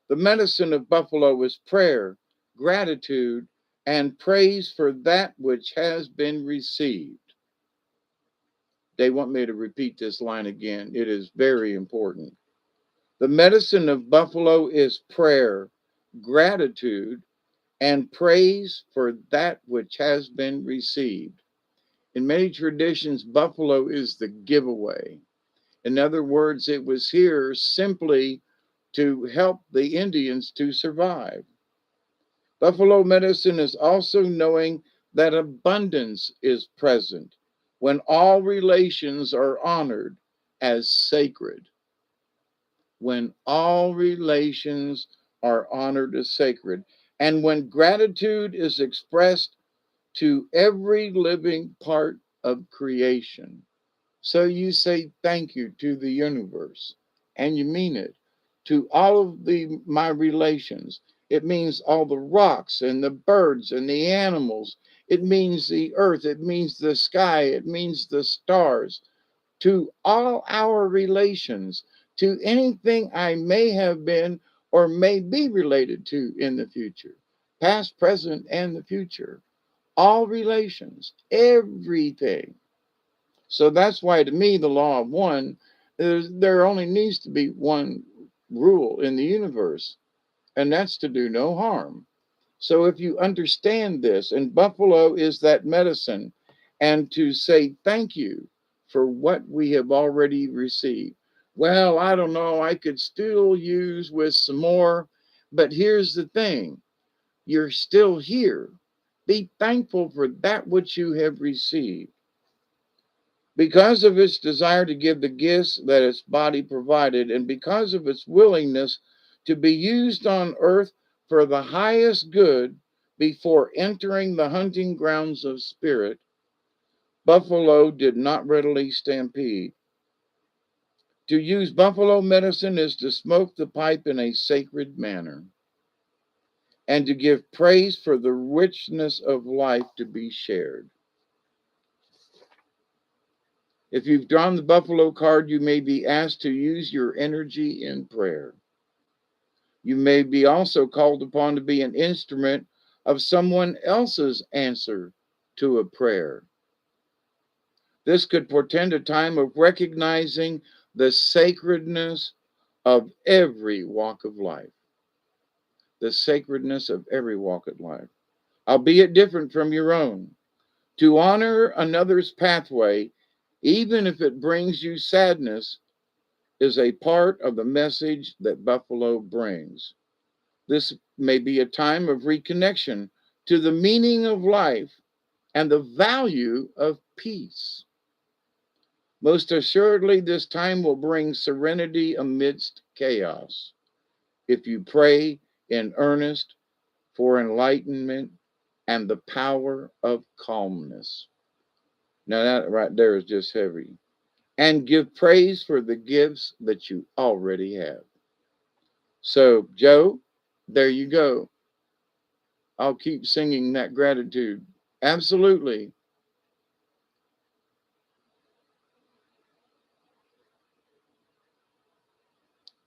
The medicine of buffalo is prayer, gratitude, and praise for that which has been received. They want me to repeat this line again. It is very important. The medicine of buffalo is prayer, gratitude, and praise for that which has been received. In many traditions, buffalo is the giveaway. In other words, it was here simply to help the Indians to survive. Buffalo medicine is also knowing that abundance is present when all relations are honored as sacred. When all relations are honored as sacred, and when gratitude is expressed to every living part of creation. So you say thank you to the universe, and you mean it, to all of my relations. It means all the rocks and the birds and the animals. It means the earth. It means the sky. It means the stars. To all our relations, to anything I may have been or may be related to in the future, past, present, and the future. All relations, everything. So that's why, to me, the law of one, there only needs to be one rule in the universe, and that's to do no harm. So if you understand this, and buffalo is that medicine, and to say thank you for what we have already received. Well, I don't know, I could still use with some more, but here's the thing, you're still here. Be thankful for that which you have received. Because of its desire to give the gifts that its body provided, and because of its willingness to be used on earth for the highest good before entering the hunting grounds of spirit, buffalo did not readily stampede. To use buffalo medicine is to smoke the pipe in a sacred manner and to give praise for the richness of life to be shared. If you've drawn the buffalo card, you may be asked to use your energy in prayer. You may be also called upon to be an instrument of someone else's answer to a prayer. This could portend a time of recognizing the sacredness of every walk of life. The sacredness of every walk of life, albeit different from your own. To honor another's pathway, even if it brings you sadness, is a part of the message that Buffalo brings. This may be a time of reconnection to the meaning of life and the value of peace. Most assuredly, this time will bring serenity amidst chaos if you pray in earnest for enlightenment and the power of calmness. Now, that right there is just heavy. And give praise for the gifts that you already have. So, Joe, there you go. I'll keep singing that gratitude. Absolutely.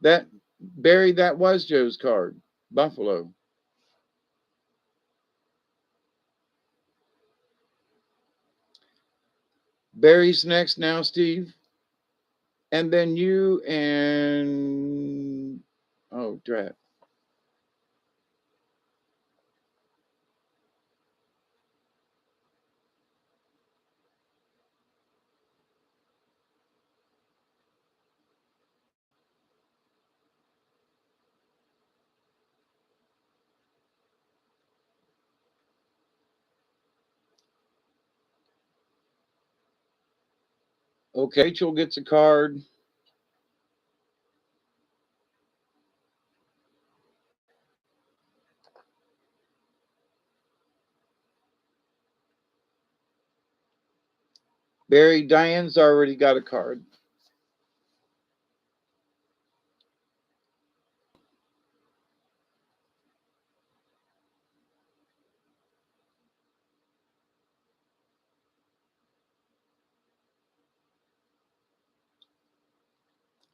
That, Barry, that was Joe's card. Buffalo. Barry's next now, Steve. And then you and, oh, drat. Okay, Rachel gets a card. Barry, Diane's already got a card.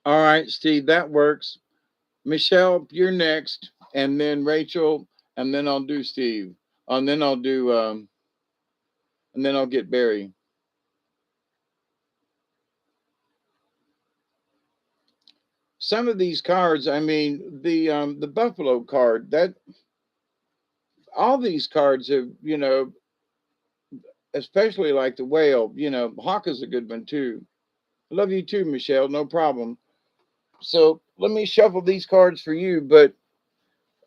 All right, Steve, that works. Michelle, you're next, and then Rachel, and then I'll do Steve, and then I'll do, and then I'll get Barry. Some of these cards, I mean, the Buffalo card, that all these cards have, especially like the whale, Hawk is a good one too. I love you too, Michelle, no problem. So let me shuffle these cards for you, but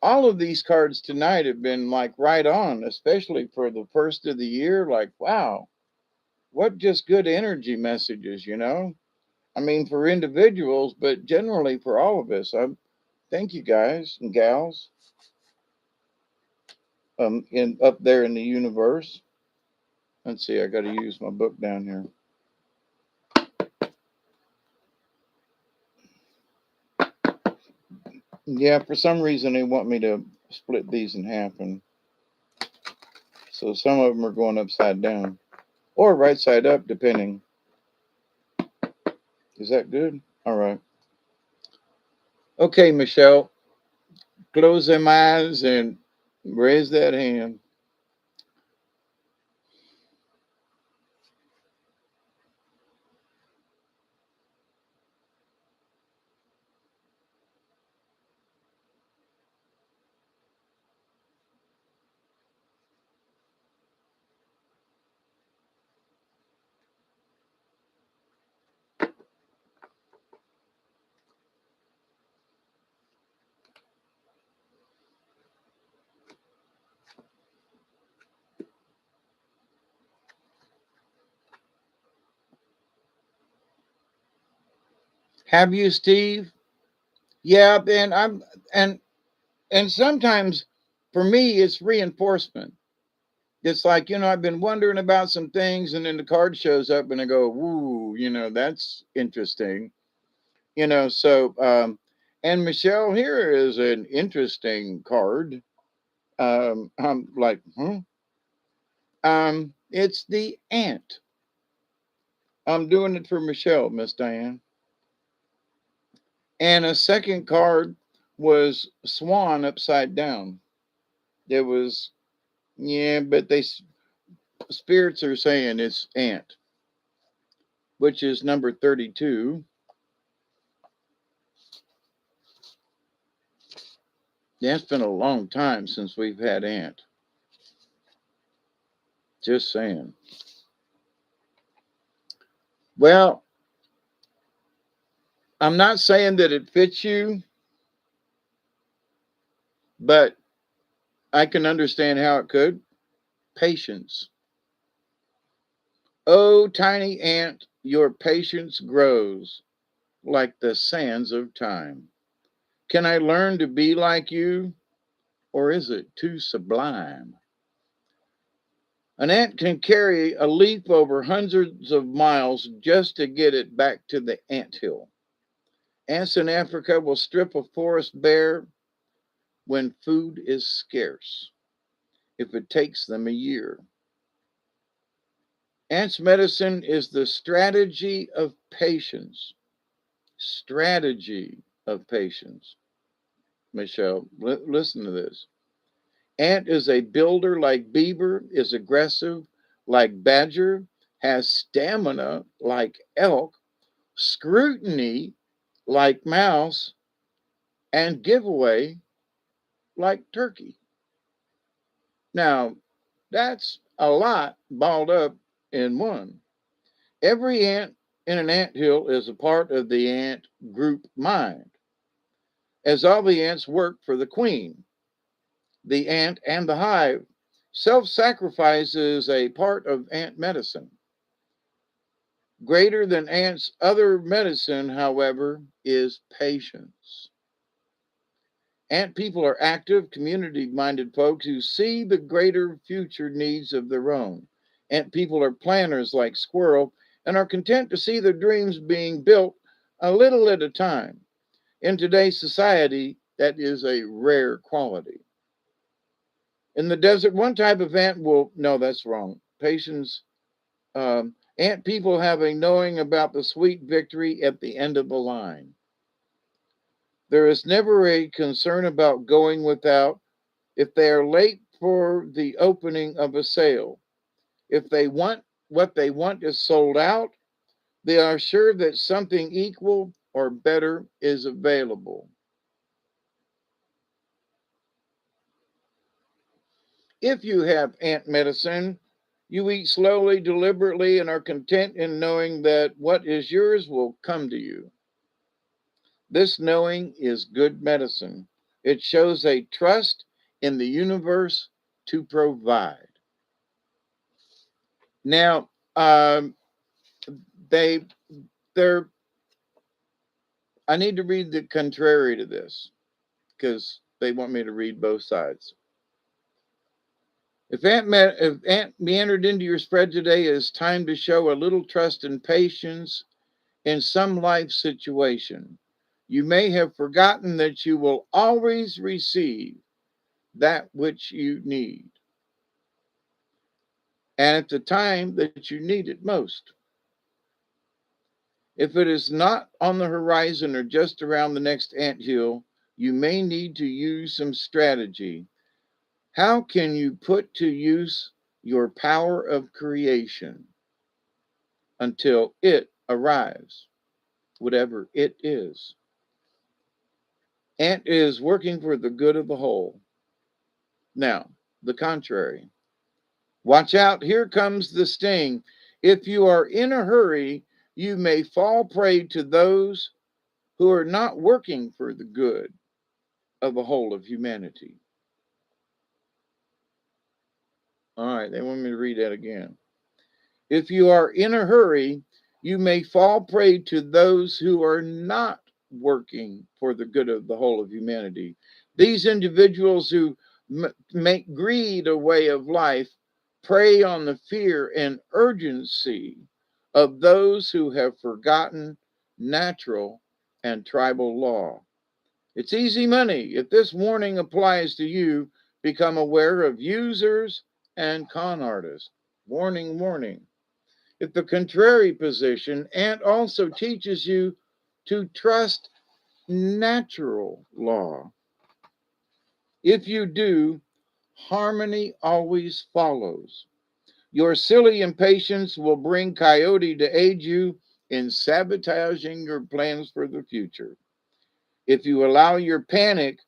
all of these cards tonight have been like right on, especially for the first of the year. Like, wow, what just good energy messages, I mean, for individuals, but generally for all of us. Thank you guys and gals in up there in the universe. Let's see, I got to use my book down here. Yeah, for some reason they want me to split these in half, and so some of them are going upside down or right side up, depending. Is that good? All right. Okay, Michelle, close them eyes and raise that hand. Have you, Steve? Yeah, and and sometimes for me it's reinforcement. It's like, I've been wondering about some things, and then the card shows up and I go, woo, that's interesting. And Michelle, here is an interesting card. I'm like, it's the ant. I'm doing it for Michelle, Miss Diane. And a second card was swan upside down. It was, yeah, but spirits are saying it's ant, which is number 32. Yeah, it's been a long time since we've had ant. Just saying. Well, I'm not saying that it fits you, but I can understand how it could. Patience. Oh, tiny ant, your patience grows like the sands of time. Can I learn to be like you, or is it too sublime? An ant can carry a leaf over hundreds of miles just to get it back to the anthill. Ants in Africa will strip a forest bare when food is scarce, if it takes them a year. Ants' medicine is the strategy of patience. Strategy of patience. Michelle, listen to this. Ant is a builder like beaver, is aggressive like badger, has stamina like elk, scrutiny like mouse, and giveaway like turkey. Now, that's a lot balled up in one. Every ant in an ant hill is a part of the ant group mind, as all the ants work for the queen, the ant, and the hive. Self sacrifice is a part of ant medicine. Greater than ants' other medicine, however, is patience. Ant people are active, community minded folks who see the greater future needs of their own. Ant people are planners like squirrel and are content to see their dreams being built a little at a time. In today's society, that is a rare quality. In the desert, one type of ant will, no, that's wrong. Patience, ant people have a knowing about the sweet victory at the end of the line. There is never a concern about going without. If they are late for the opening of a sale, if they want what they want is sold out, they are sure that something equal or better is available. If you have ant medicine, you eat slowly, deliberately, and are content in knowing that what is yours will come to you. This knowing is good medicine. It shows a trust in the universe to provide. Now, they they're I need to read the contrary to this because they want me to read both sides. If Ant meandered into your spread today, it is time to show a little trust and patience in some life situation. You may have forgotten that you will always receive that which you need, and at the time that you need it most. If it is not on the horizon or just around the next anthill, you may need to use some strategy. How can you put to use your power of creation until it arrives, whatever it is? Ant is working for the good of the whole. Now, the contrary. Watch out, here comes the sting. If you are in a hurry, you may fall prey to those who are not working for the good of the whole of humanity. All right, they want me to read that again. If you are in a hurry, you may fall prey to those who are not working for the good of the whole of humanity. These individuals who make greed a way of life prey on the fear and urgency of those who have forgotten natural and tribal law. It's easy money. If this warning applies to you, become aware of users and con artists. Warning, warning. If the contrary position, and also teaches you to trust natural law. If you do, harmony always follows. Your silly impatience will bring Coyote to aid you in sabotaging your plans for the future. If you allow your panic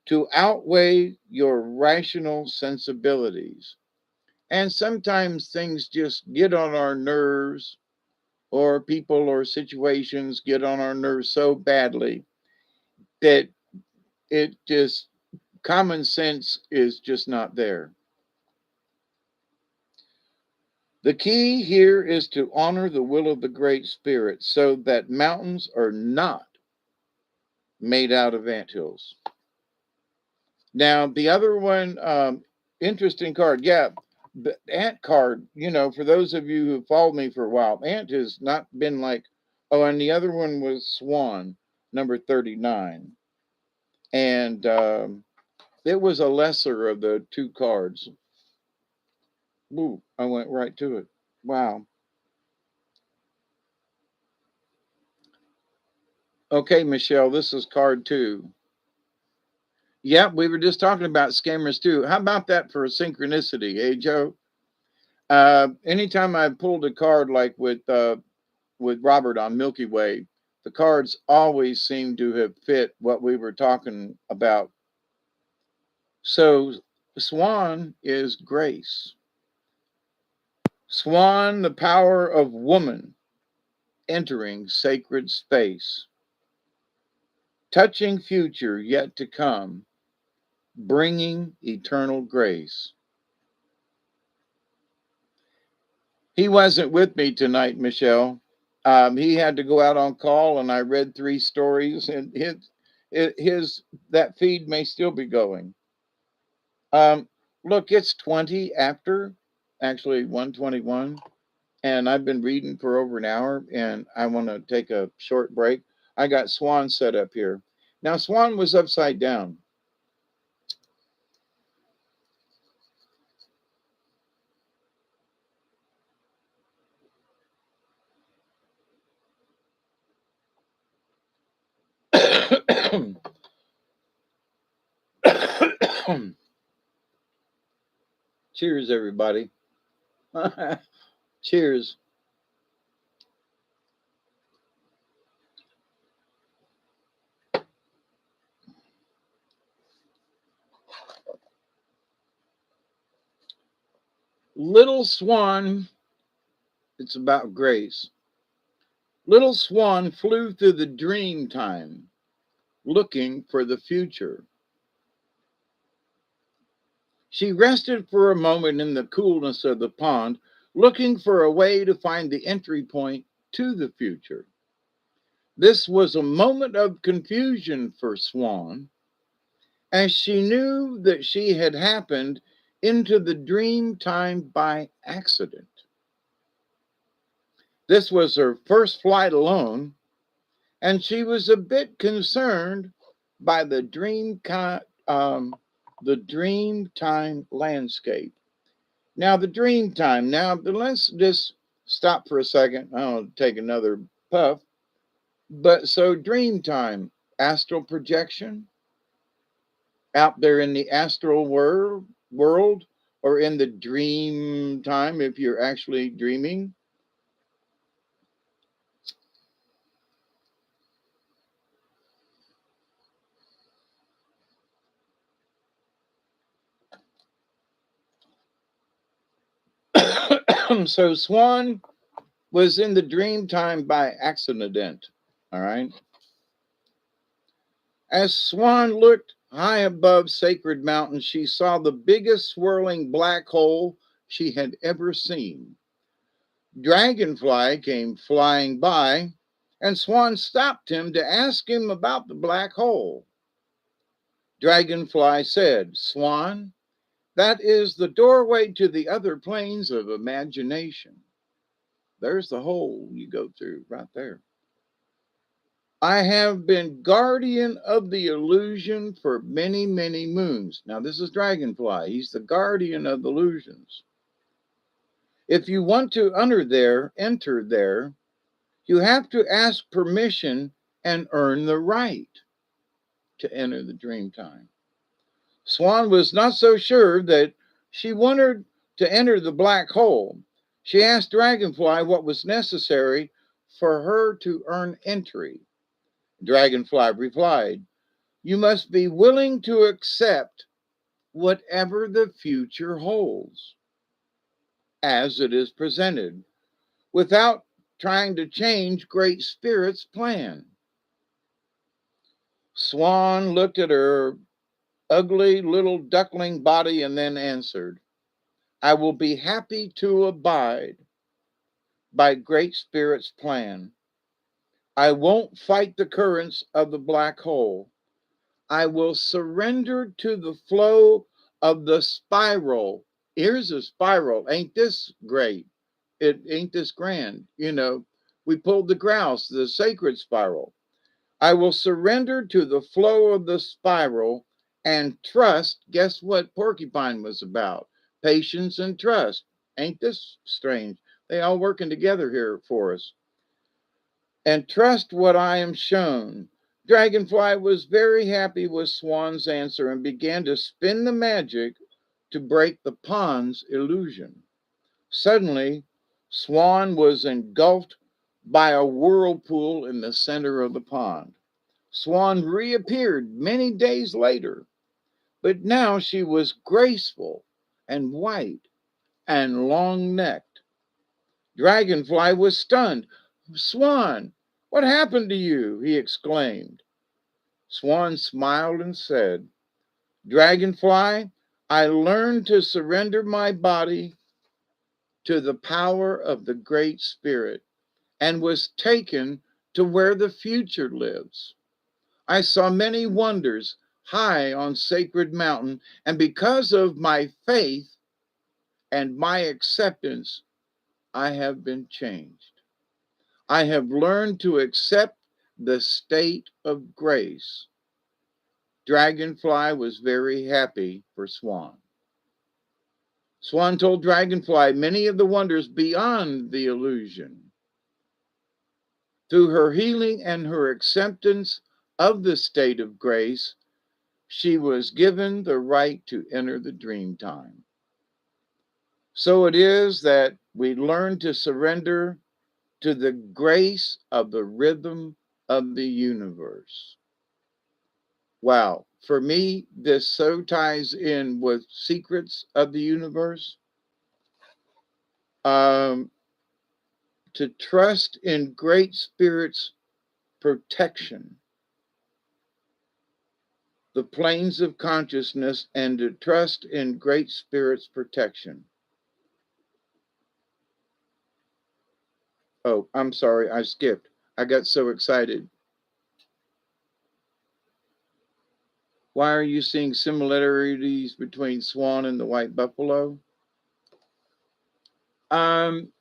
to outweigh your rational sensibilities. And sometimes things just get on our nerves, or people or situations get on our nerves so badly that it just, common sense is just not there. The key here is to honor the will of the Great Spirit so that mountains are not made out of anthills. Now, the other one, interesting card. Yeah, the ant card, for those of you who followed me for a while, ant has not been like, oh, and the other one was swan, number 39. And it was a lesser of the two cards. Ooh, I went right to it. Wow. Okay, Michelle, this is card 2. Yep, we were just talking about scammers too. How about that for a synchronicity, hey Joe? Anytime I pulled a card like with Robert on Milky Way, the cards always seem to have fit what we were talking about. So Swan is grace. Swan, the power of woman entering sacred space, touching future yet to come, bringing eternal grace. He wasn't with me tonight, Michelle. He had to go out on call, and I read 3 stories, and his that feed may still be going. Look, it's 20 after, actually 1:21, and I've been reading for over an hour, and I want to take a short break. I got Swan set up here. Now, Swan was upside down. Cheers, everybody. Cheers. Little Swan, it's about grace. Little Swan flew through the dream time, looking for the future. She rested for a moment in the coolness of the pond, looking for a way to find the entry point to the future. This was a moment of confusion for Swan, as she knew that she had happened into the dream time by accident. This was her first flight alone, and she was a bit concerned by the dream time landscape. Now, the dream time. Now, let's just stop for a second. I'll take another puff. But so, dream time, astral projection, out there in the astral world, or in the dream time if you're actually dreaming. So, Swan was in the dream time by accident. All right. As Swan looked high above Sacred Mountain, she saw the biggest swirling black hole she had ever seen. Dragonfly came flying by, and Swan stopped him to ask him about the black hole. Dragonfly said, "Swan, that is the doorway to the other planes of imagination. There's the hole you go through right there. I have been guardian of the illusion for many, many moons." Now, this is Dragonfly. He's the guardian of illusions. If you want to enter there, you have to ask permission and earn the right to enter the dream time. Swan was not so sure that she wanted to enter the black hole. She asked Dragonfly what was necessary for her to earn entry. Dragonfly replied, "You must be willing to accept whatever the future holds as it is presented without trying to change Great Spirit's plan." Swan looked at her ugly little duckling body and then answered, "I will be happy to abide by Great Spirit's plan. I won't fight the currents of the black hole. I will surrender to the flow of the spiral." Here's a spiral. Ain't this great? It ain't this grand. We pulled the grouse, the sacred spiral. "I will surrender to the flow of the spiral and trust." Guess what Porcupine was about? Patience and trust. Ain't this strange? They all working together here for us. "And trust what I am shown." Dragonfly was very happy with Swan's answer and began to spin the magic to break the pond's illusion. Suddenly, Swan was engulfed by a whirlpool in the center of the pond. Swan reappeared many days later, but now she was graceful and white and long necked. Dragonfly was stunned. "Swan, what happened to you?" he exclaimed. Swan smiled and said, "Dragonfly, I learned to surrender my body to the power of the Great Spirit and was taken to where the future lives. I saw many wonders high on Sacred Mountain, and because of my faith and my acceptance, I have been changed. I have learned to accept the state of grace." Dragonfly was very happy for Swan. Swan told Dragonfly many of the wonders beyond the illusion. Through her healing and her acceptance of the state of grace, she was given the right to enter the dream time. So it is that we learn to surrender to the grace of the rhythm of the universe. Wow, for me, this so ties in with secrets of the universe. Um, to trust in Great Spirit's protection, the planes of consciousness, and to trust in Great Spirit's protection. Oh, I'm sorry, I skipped. I got so excited. Why are you seeing similarities between Swan and the white buffalo? Um,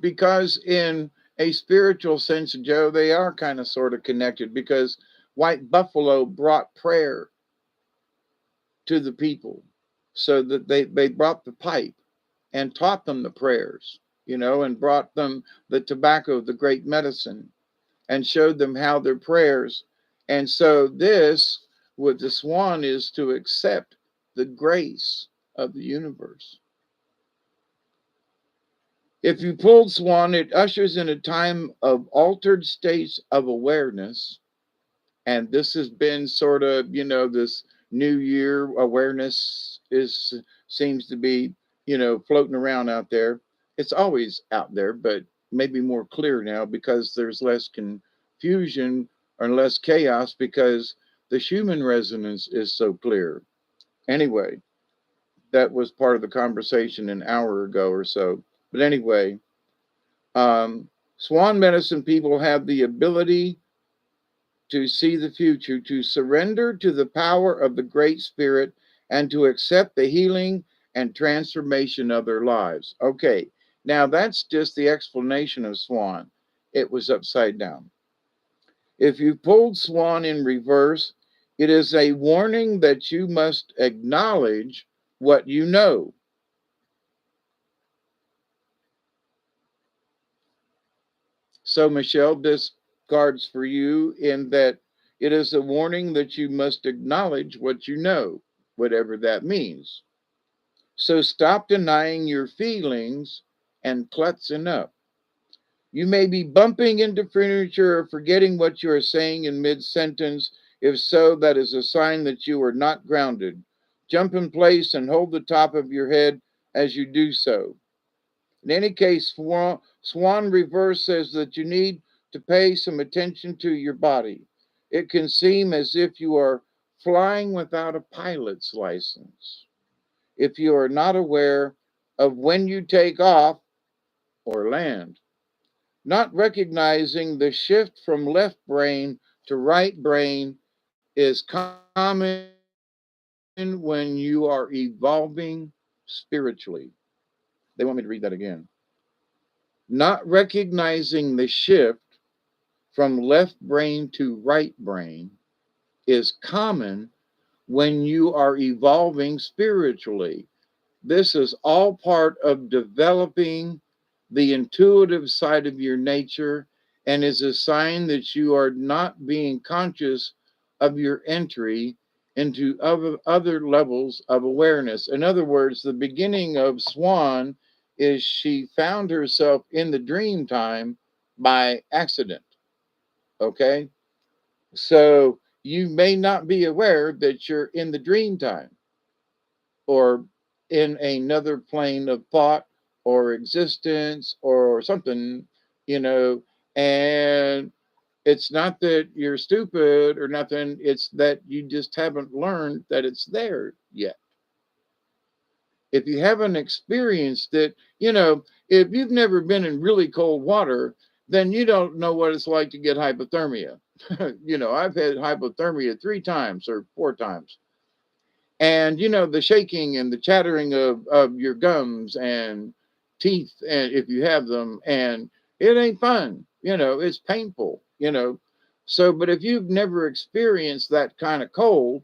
because in a spiritual sense, Joe, they are kind of sort of connected, because white buffalo brought prayer to the people, so that they brought the pipe and taught them the prayers, and brought them the tobacco, the great medicine, and showed them how their prayers. And so this with the swan is to accept the grace of the universe. If you pulled swan, it ushers in a time of altered states of awareness. And this has been sort of, this new year awareness seems to be, floating around out there. It's always out there, but maybe more clear now because there's less confusion or less chaos because the Schumann resonance is so clear. Anyway, that was part of the conversation an hour ago or so. But anyway, um, Swan medicine people have the ability to see the future, to surrender to the power of the Great Spirit, and to accept the healing and transformation of their lives. Okay, now that's just the explanation of Swan. It was upside down. If you pulled Swan in reverse, it is a warning that you must acknowledge what you know. So, Michelle, this card's for you in that it is a warning that you must acknowledge what you know, whatever that means. So, stop denying your feelings and klutzing up. You may be bumping into furniture or forgetting what you are saying in mid sentence. If so, that is a sign that you are not grounded. Jump in place and hold the top of your head as you do so. In any case, Swan Reverse says that you need to pay some attention to your body. It can seem as if you are flying without a pilot's license. If you are not aware of when you take off or land, not recognizing the shift from left brain to right brain is common when you are evolving spiritually. They want me to read that again. Not recognizing the shift from left brain to right brain is common when you are evolving spiritually. This is all part of developing the intuitive side of your nature and is a sign that you are not being conscious of your entry into other levels of awareness. In other words, the beginning of Swan is she found herself in the dream time by accident. Okay. So you may not be aware that you're in the dream time or in another plane of thought or existence or something, you know, and it's not that you're stupid or nothing, it's that you just haven't learned that it's there yet. If you haven't experienced it, if you've never been in really cold water, then you don't know what it's like to get hypothermia. I've had hypothermia 3 times or 4 times, and the shaking and the chattering of your gums and teeth, and if you have them, and it ain't fun, it's painful, so but if you've never experienced that kind of cold,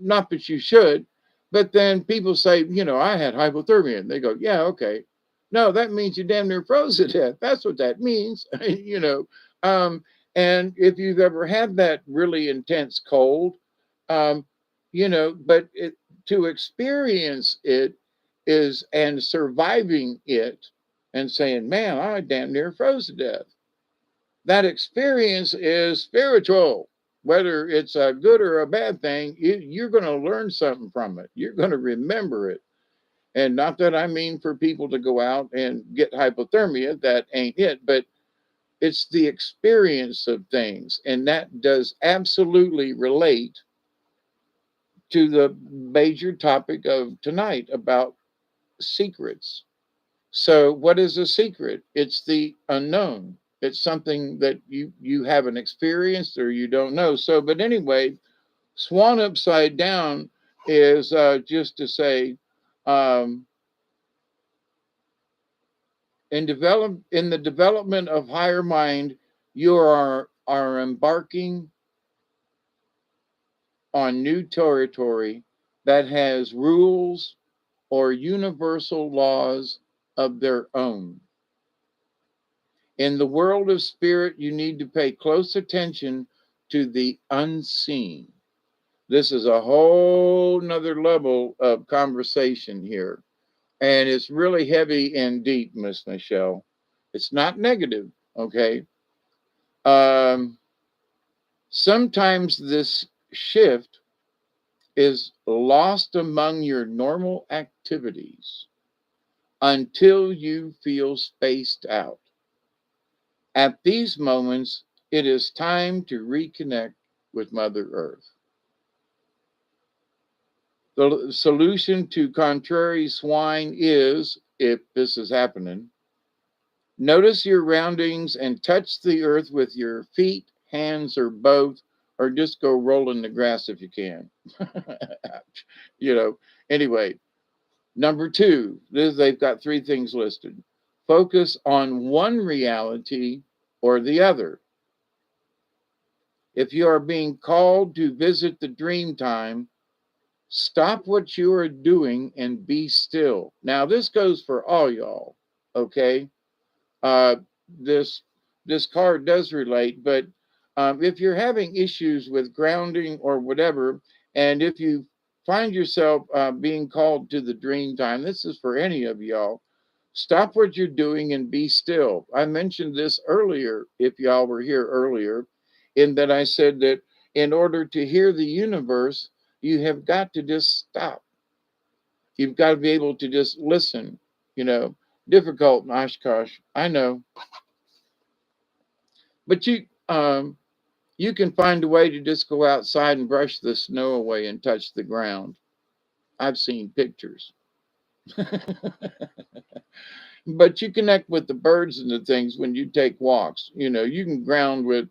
not that you should, but then people say, I had hypothermia, and they go, yeah, okay, no, that means you damn near froze to death. That's what that means. um and if you've ever had that really intense cold, um but to experience it is and surviving it and saying, man, I damn near froze to death, that experience is spiritual. Whether it's a good or a bad thing, you're going to learn something from it. You're going to remember it. And not that I mean for people to go out and get hypothermia, that ain't it, but it's the experience of things. And that does absolutely relate to the major topic of tonight about secrets. So, what is a secret? It's the unknown. It's something that you haven't experienced or you don't know. So, but anyway, Swan upside down is just to say, um, in the development of higher mind, you are embarking on new territory that has rules or universal laws of their own. In the world of spirit, you need to pay close attention to the unseen. This is a whole nother level of conversation here. And it's really heavy and deep, Miss Michelle. It's not negative, okay? Um, Sometimes this shift is lost among your normal activities until you feel spaced out. At these moments, it is time to reconnect with Mother Earth. The solution to contrary swine is, if this is happening, Notice your roundings and touch the earth with your feet, hands, or both, or just go roll in the grass if you can. you know, anyway, number two, they've got three things listed. Focus on one reality or the other. If you are being called to visit the dream time, stop what you are doing and be still. Now, this goes for all y'all, okay? Uh, this this card does relate, but if you're having issues with grounding or whatever, and if you find yourself being called to the dream time, this is for any of y'all. Stop what you're doing and be still. I mentioned this earlier, if y'all were here earlier, in that I said that in order to hear the universe, you have got to just stop. You've got to be able to just listen, you know. Difficult, Oshkosh, I know. But you can find a way to just go outside and brush the snow away and touch the ground. I've seen pictures. But you connect with the birds and the things when you take walks. You know, you can ground with,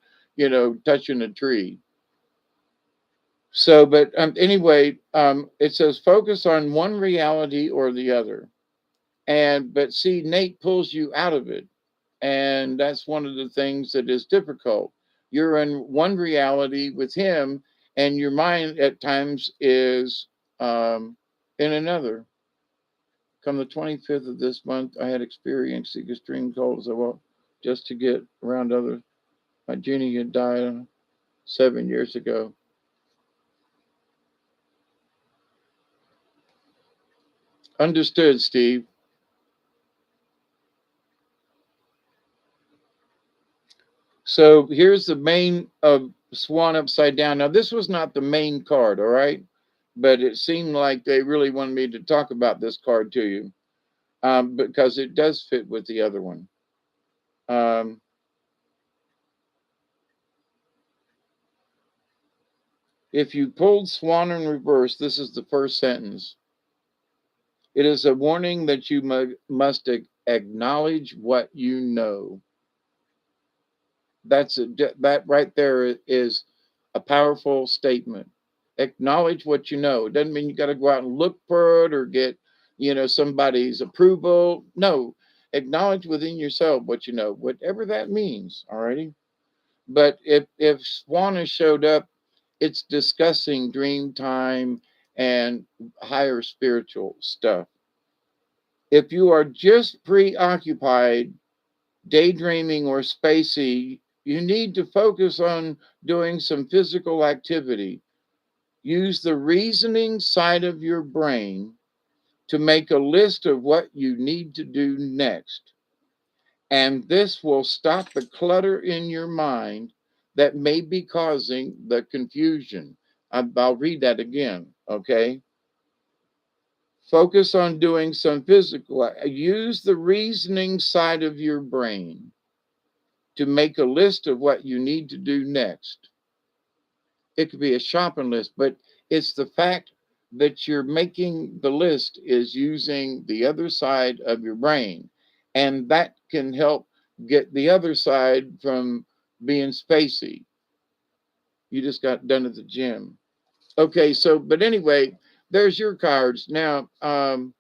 touching a tree. So, but anyway, it says focus on one reality or the other. But see, Nate pulls you out of it. And that's one of the things that is difficult. You're in one reality with him, and your mind at times is in another. Come the 25th of this month, I had experienced the extreme cold as I walked just to get around others. My genie had died 7 years ago. Understood, Steve. So here's the main of Swan upside down. Now, this was not the main card, all right? But it seemed like they really wanted me to talk about this card to you because it does fit with the other one. Um, if you pulled Swan in reverse, this is the first sentence. It is a warning that you must acknowledge what you know. That right there is a powerful statement. Acknowledge what you know. It doesn't mean you got to go out and look for it or get, somebody's approval. No, acknowledge within yourself what you know, whatever that means. Alrighty. But if Swan has showed up, it's discussing dream time and higher spiritual stuff. If you are just preoccupied, daydreaming, or spacey, you need to focus on doing some physical activity. Use the reasoning side of your brain to make a list of what you need to do next. And this will stop the clutter in your mind that may be causing the confusion. I'll read that again, okay? Focus on doing some physical, use the reasoning side of your brain to make a list of what you need to do next. It could be a shopping list, but it's the fact that you're making the list is using the other side of your brain. And that can help get the other side from being spacey. You just got done at the gym. Okay, so, but anyway, there's your cards. Now, um,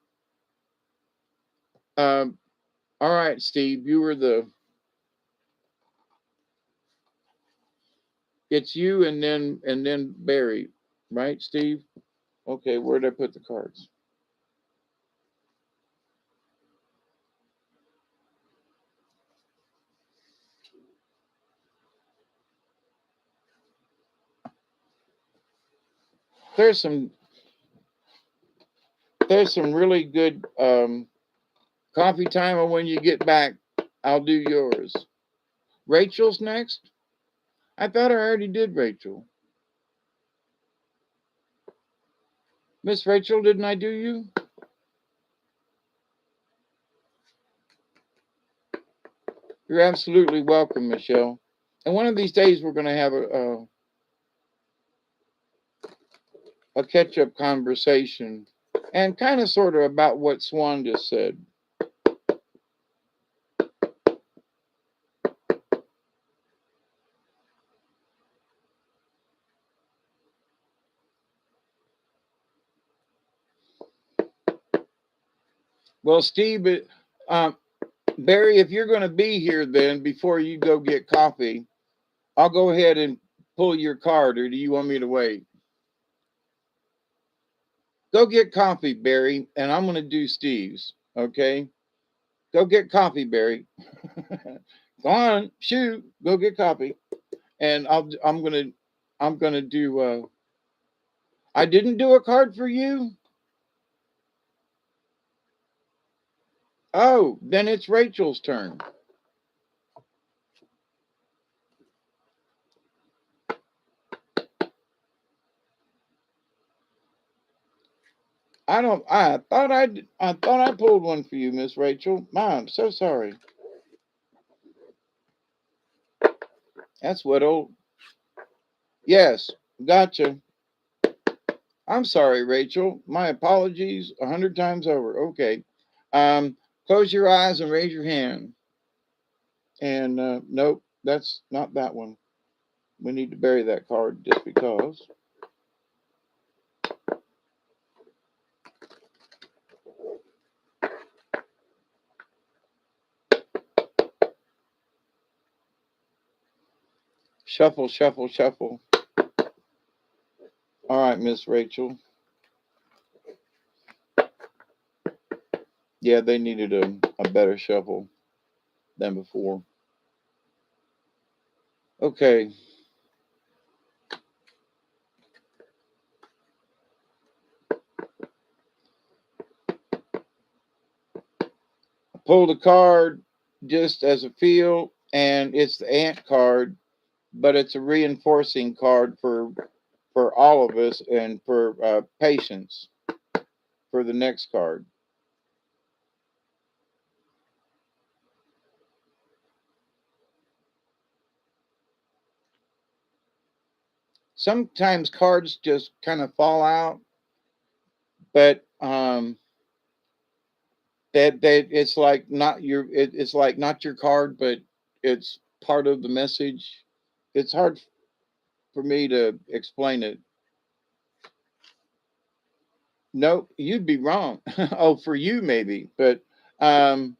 all right, Steve, you were it's you and then Barry, right, Steve? Okay, where did I put the cards? There's some really good coffee time, and when you get back, I'll do yours. Rachel's next. I thought I already did Rachel. Miss Rachel, didn't I do you? You're absolutely welcome, Michelle. And one of these days, we're going to have a catch up conversation and kind of sort of about what Swan just said. Well, Steve, Barry, if you're going to be here then before you go get coffee, I'll go ahead and pull your card, or do you want me to wait? Go get coffee, Barry, and I'm going to do Steve's. Okay? Go get coffee, Barry. Go on, shoot, go get coffee, and I'm gonna do. I didn't do a card for you. Oh, then it's Rachel's turn. I don't. I thought I pulled one for you, Miss Rachel. I'm so sorry. That's what old. Yes, gotcha. I'm sorry, Rachel. My apologies 100 times over. Okay. Close your eyes and raise your hand. And nope, that's not that one. We need to bury that card just because. Shuffle, shuffle, shuffle. All right, Miss Rachel. Yeah, they needed a better shuffle than before. Okay. I pulled a card just as a feel, and it's the ant card, but it's a reinforcing card for all of us and for patience for the next card. Sometimes cards just kind of fall out, but that it's like not your it's like not your card, but it's part of the message. It's hard for me to explain it. No, you'd be wrong. Oh, for you maybe, but um,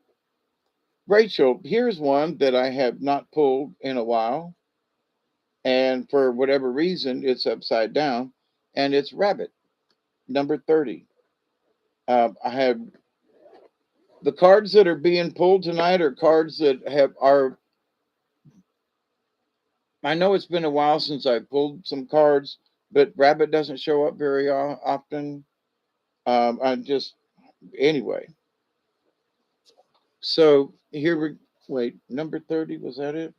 Rachel, here's one that I have not pulled in a while, and for whatever reason, it's upside down, and it's rabbit number 30. I have the cards that are being pulled tonight are cards that have are. I know it's been a while since I pulled some cards, but rabbit doesn't show up very often. I just anyway. So here we wait. Number 30, was that it?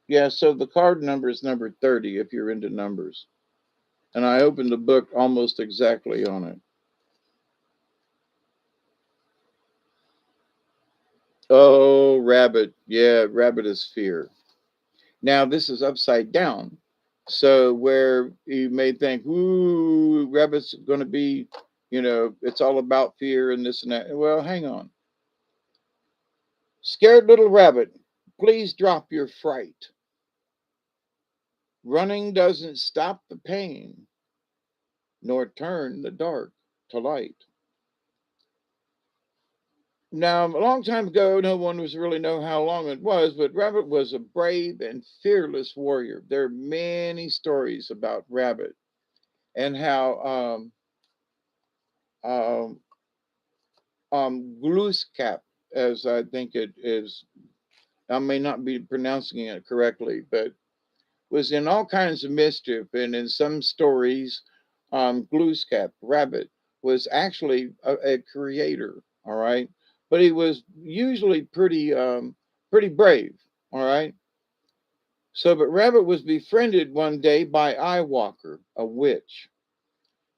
Yeah. So the card number is number 30 if you're into numbers, and I opened the book almost exactly on it. Oh, rabbit. Yeah, rabbit is fear. Now this is upside down. So where you may think, ooh, rabbit's going to be, it's all about fear and this and that. Well, hang on. Scared little rabbit, please drop your fright. Running doesn't stop the pain, nor turn the dark to light. Now, a long time ago, no one was really know how long it was, but Rabbit was a brave and fearless warrior. There are many stories about Rabbit and how um, Glooskap, as I think it is, I may not be pronouncing it correctly, but was in all kinds of mischief. And in some stories, Glooskap, Rabbit, was actually a creator, all right? But he was usually pretty brave, all right? So, but Rabbit was befriended one day by Eyewalker, a witch.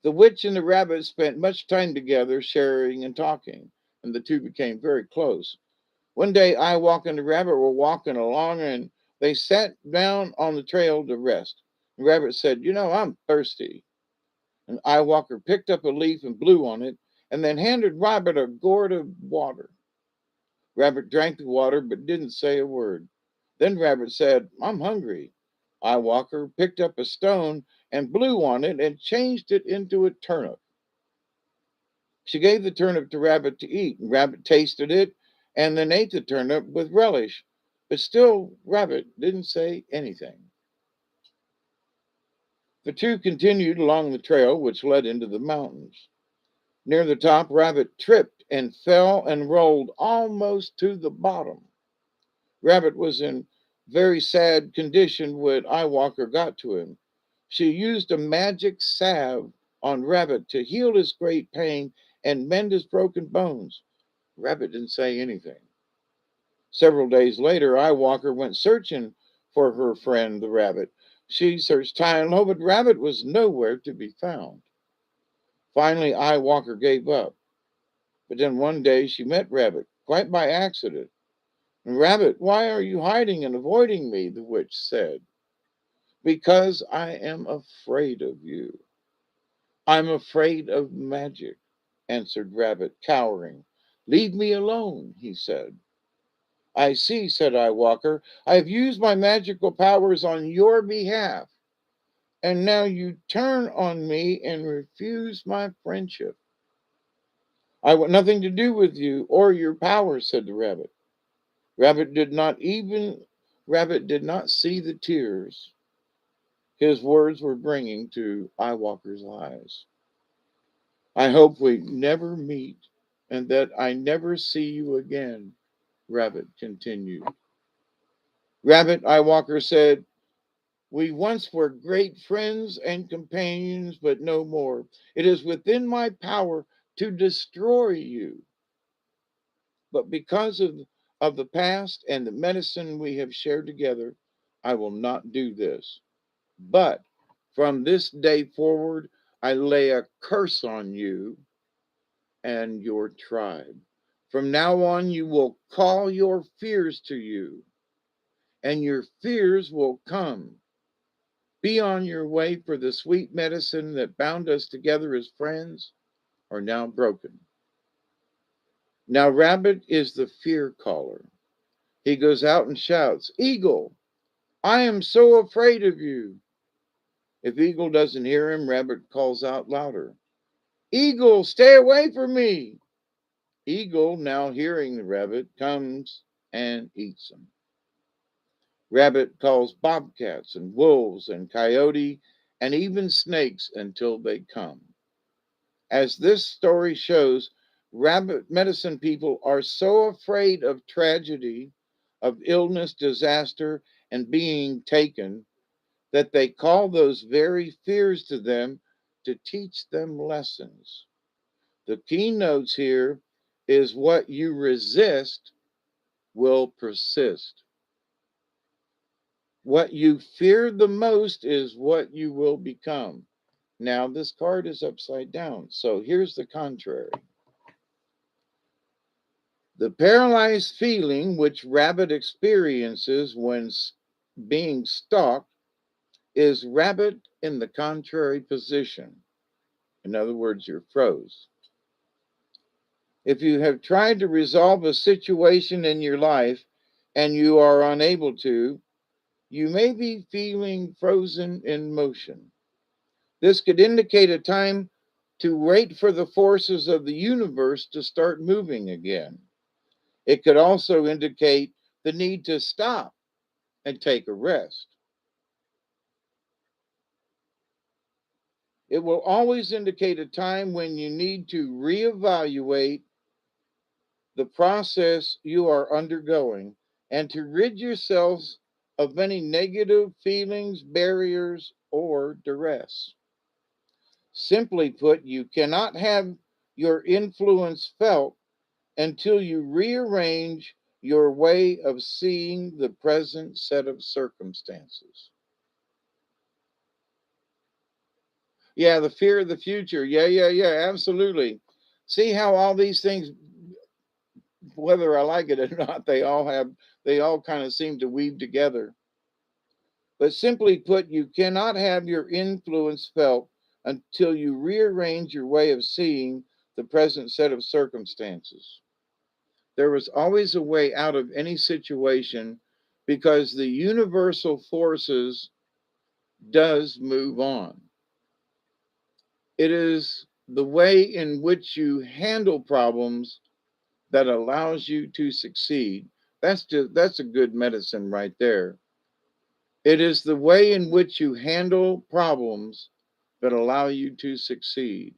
The witch and the rabbit spent much time together, sharing and talking, and the two became very close. One day, Eyewalker and the rabbit were walking along, and they sat down on the trail to rest. The rabbit said, I'm thirsty. And Eyewalker picked up a leaf and blew on it, and then handed Rabbit a gourd of water. Rabbit drank the water, but didn't say a word. Then Rabbit said, I'm hungry. Eyewalker picked up a stone and blew on it and changed it into a turnip. She gave the turnip to Rabbit to eat, and Rabbit tasted it and then ate the turnip with relish. But still, Rabbit didn't say anything. The two continued along the trail which led into the mountains. Near the top, Rabbit tripped and fell and rolled almost to the bottom. Rabbit was in very sad condition when Eyewalker got to him. She used a magic salve on Rabbit to heal his great pain and mend his broken bones. Rabbit didn't say anything. Several days later, Eyewalker went searching for her friend the rabbit. She searched high and low, but Rabbit was nowhere to be found. Finally, Eyewalker gave up. But then one day she met Rabbit, quite by accident. Rabbit, why are you hiding and avoiding me? The witch said. Because I am afraid of you. I'm afraid of magic, answered Rabbit, cowering. Leave me alone, he said. I see, said Eyewalker. I have used my magical powers on your behalf, and now you turn on me and refuse my friendship. I want nothing to do with you or your powers, said the rabbit. Rabbit did not even Rabbit did not see the tears his words were bringing to Eyewalker's eyes. I hope we never meet and that I never see you again, Rabbit continued. Rabbit, Eyewalker said, we once were great friends and companions, but no more. It is within my power to destroy you. But because of the past and the medicine we have shared together, I will not do this. But from this day forward, I lay a curse on you and your tribe. From now on, you will call your fears to you, and your fears will come. Be on your way, for the sweet medicine that bound us together as friends are now broken. Now, Rabbit is the fear caller. He goes out and shouts, Eagle, I am so afraid of you. If Eagle doesn't hear him, Rabbit calls out louder, Eagle, stay away from me. Eagle, now hearing the rabbit, comes and eats him. Rabbit calls bobcats and wolves and coyote and even snakes until they come. As this story shows, rabbit medicine people are so afraid of tragedy, of illness, disaster, and being taken that they call those very fears to them to teach them lessons. The keynotes here is what you resist will persist. What you fear the most is what you will become. Now, this card is upside down, so here's the contrary. The paralyzed feeling which Rabbit experiences when being stalked is Rabbit in the contrary position. In other words, you're froze. If you have tried to resolve a situation in your life and you are unable to, you may be feeling frozen in motion. This could indicate a time to wait for the forces of the universe to start moving again. It could also indicate the need to stop and take a rest. It will always indicate a time when you need to reevaluate the process you are undergoing and to rid yourselves of any negative feelings, barriers, or duress. Simply put, you cannot have your influence felt until you rearrange your way of seeing the present set of circumstances. Yeah, the fear of the future. Yeah, absolutely. See how all these things, whether I like it or not, they all kind of seem to weave together. But simply put, you cannot have your influence felt until you rearrange your way of seeing the present set of circumstances. There is always a way out of any situation because the universal forces does move on. It is the way in which you handle problems that allows you to succeed. That's a good medicine right there. It is the way in which you handle problems that allow you to succeed.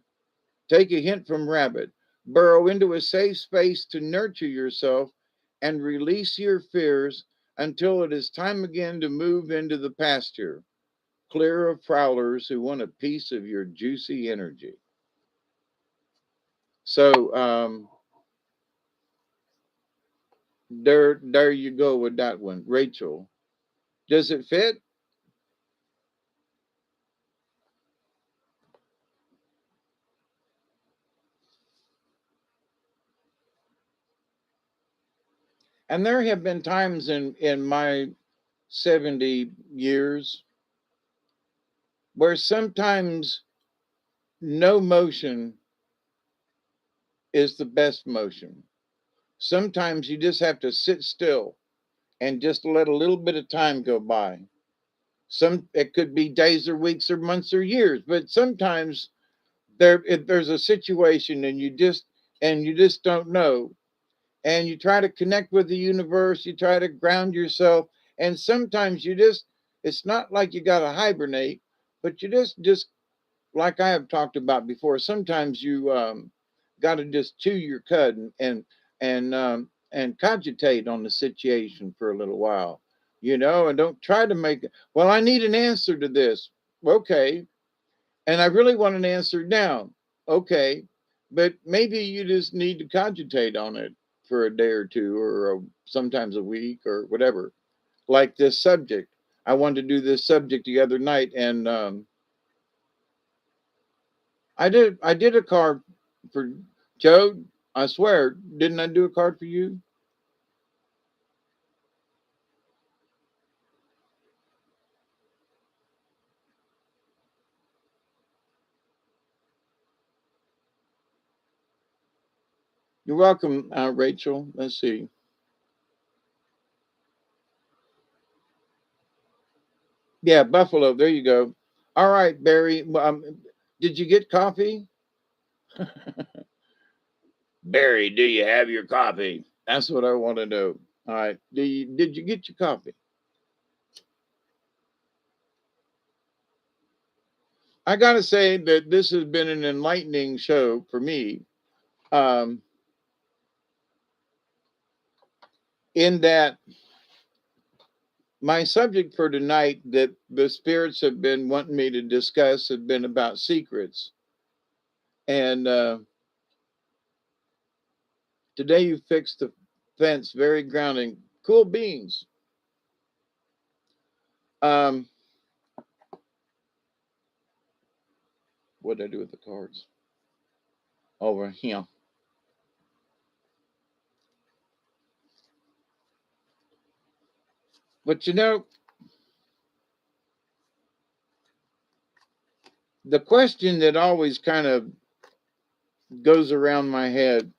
Take a hint from Rabbit. Burrow into a safe space to nurture yourself and release your fears until it is time again to move into the pasture, clear of prowlers who want a piece of your juicy energy. So there you go with that one, Rachel. Does it fit? And there have been times in my 70 years where sometimes no motion is the best motion. Sometimes you just have to sit still and just let a little bit of time go by. Some it could be days or weeks or months or years, but sometimes there's a situation and you just don't know, and you try to connect with the universe, you try to ground yourself, and sometimes you just it's not like you got to hibernate, but you just like I have talked about before, sometimes you got to just chew your cud and cogitate on the situation for a little while, and don't try to make it. Well, I need an answer to this. Okay, and I really want an answer now. Okay, but maybe you just need to cogitate on it for a day or two, or sometimes a week or whatever. Like this subject, I wanted to do this subject the other night, and I did a card for Joe. I swear, didn't I do a card for you? You're welcome, Rachel. Let's see. Yeah, Buffalo. There you go. All right, Barry. Did you get coffee? Barry, do you have your coffee? That's what I want to know. All right. Did you get your coffee? I gotta say that this has been an enlightening show for me. Um, in that my subject for tonight that the spirits have been wanting me to discuss have been about secrets. And today you fixed the fence, very grounding. Cool beans. Um, what did I do with the cards? Over here. But the question that always kind of goes around my head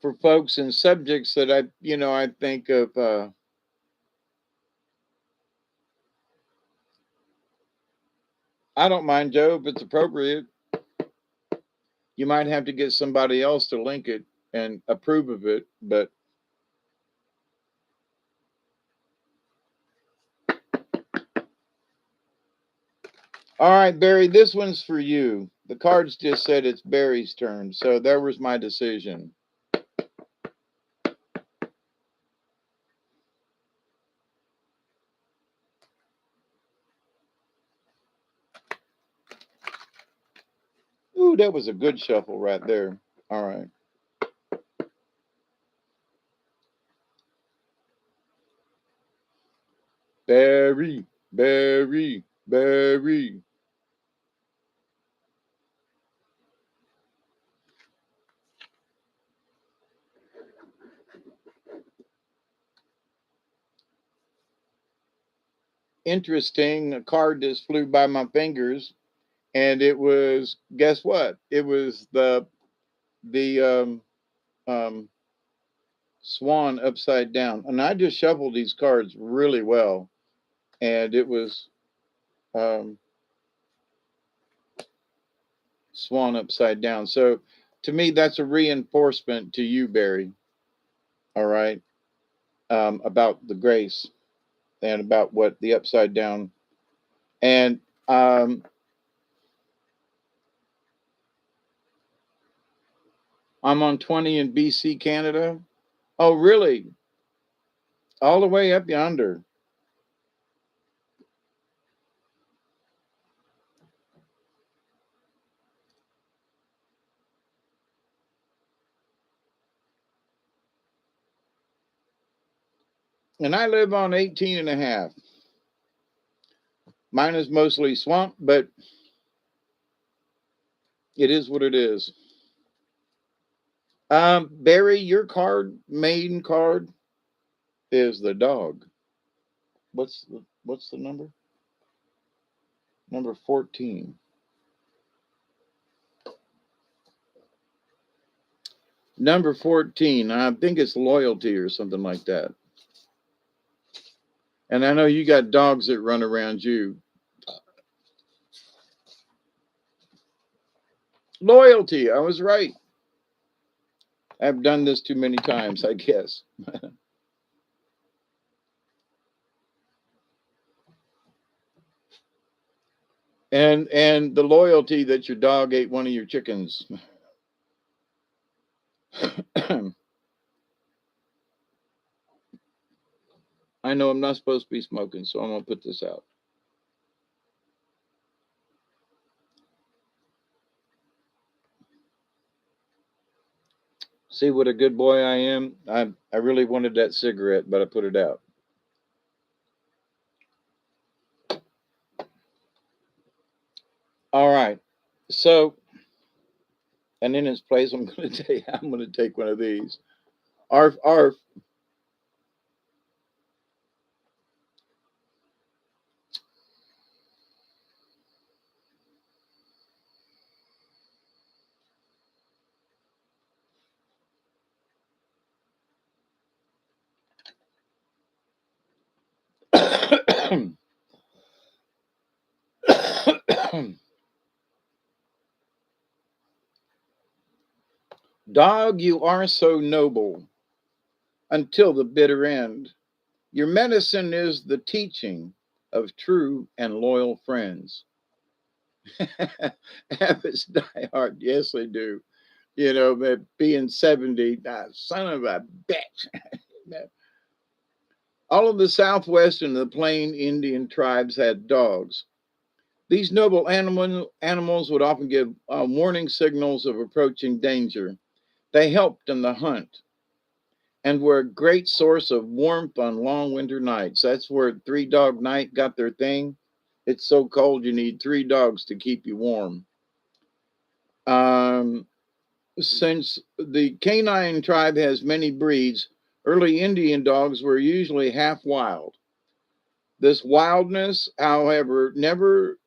for folks and subjects that I think of, I don't mind, Joe, if it's appropriate. You might have to get somebody else to link it and approve of it, but all right, Barry, this one's for you. The cards just said it's Barry's turn, so there was my decision. Ooh, that was a good shuffle right there. All right. Barry, Barry, Barry. Interesting. A card just flew by my fingers, and it was, guess what? It was the um, Swan upside down. And I just shuffled these cards really well. And it was um, Swan upside down. So to me, that's a reinforcement to you, Barry. All right. About the grace and about what the upside down. And I'm on 20 in BC, Canada. Oh, really? All the way up yonder. And I live on 18 and a half. Mine is mostly swamp, but it is what it is. Barry, your main card is the dog. What's the number? Number 14. Number 14. I think it's loyalty or something like that. And I know you got dogs that run around you. Loyalty. I was right. I've done this too many times, I guess. And the loyalty that your dog ate one of your chickens. I know I'm not supposed to be smoking, so I'm gonna put this out. See what a good boy I am? I really wanted that cigarette, but I put it out. All right. So, and in its place, I'm gonna take one of these. Arf arf. Dog, you are so noble until the bitter end. Your medicine is the teaching of true and loyal friends. Habits die hard. Yes, they do. You know, but being 70, son of a bitch. All of the Southwest and the Plain Indian tribes had dogs. These noble animals would often give warning signals of approaching danger. They helped in the hunt and were a great source of warmth on long winter nights. That's where Three Dog Night got their thing. It's so cold you need three dogs to keep you warm. Um, since the canine tribe has many breeds, early Indian dogs were usually half wild. This wildness, however, never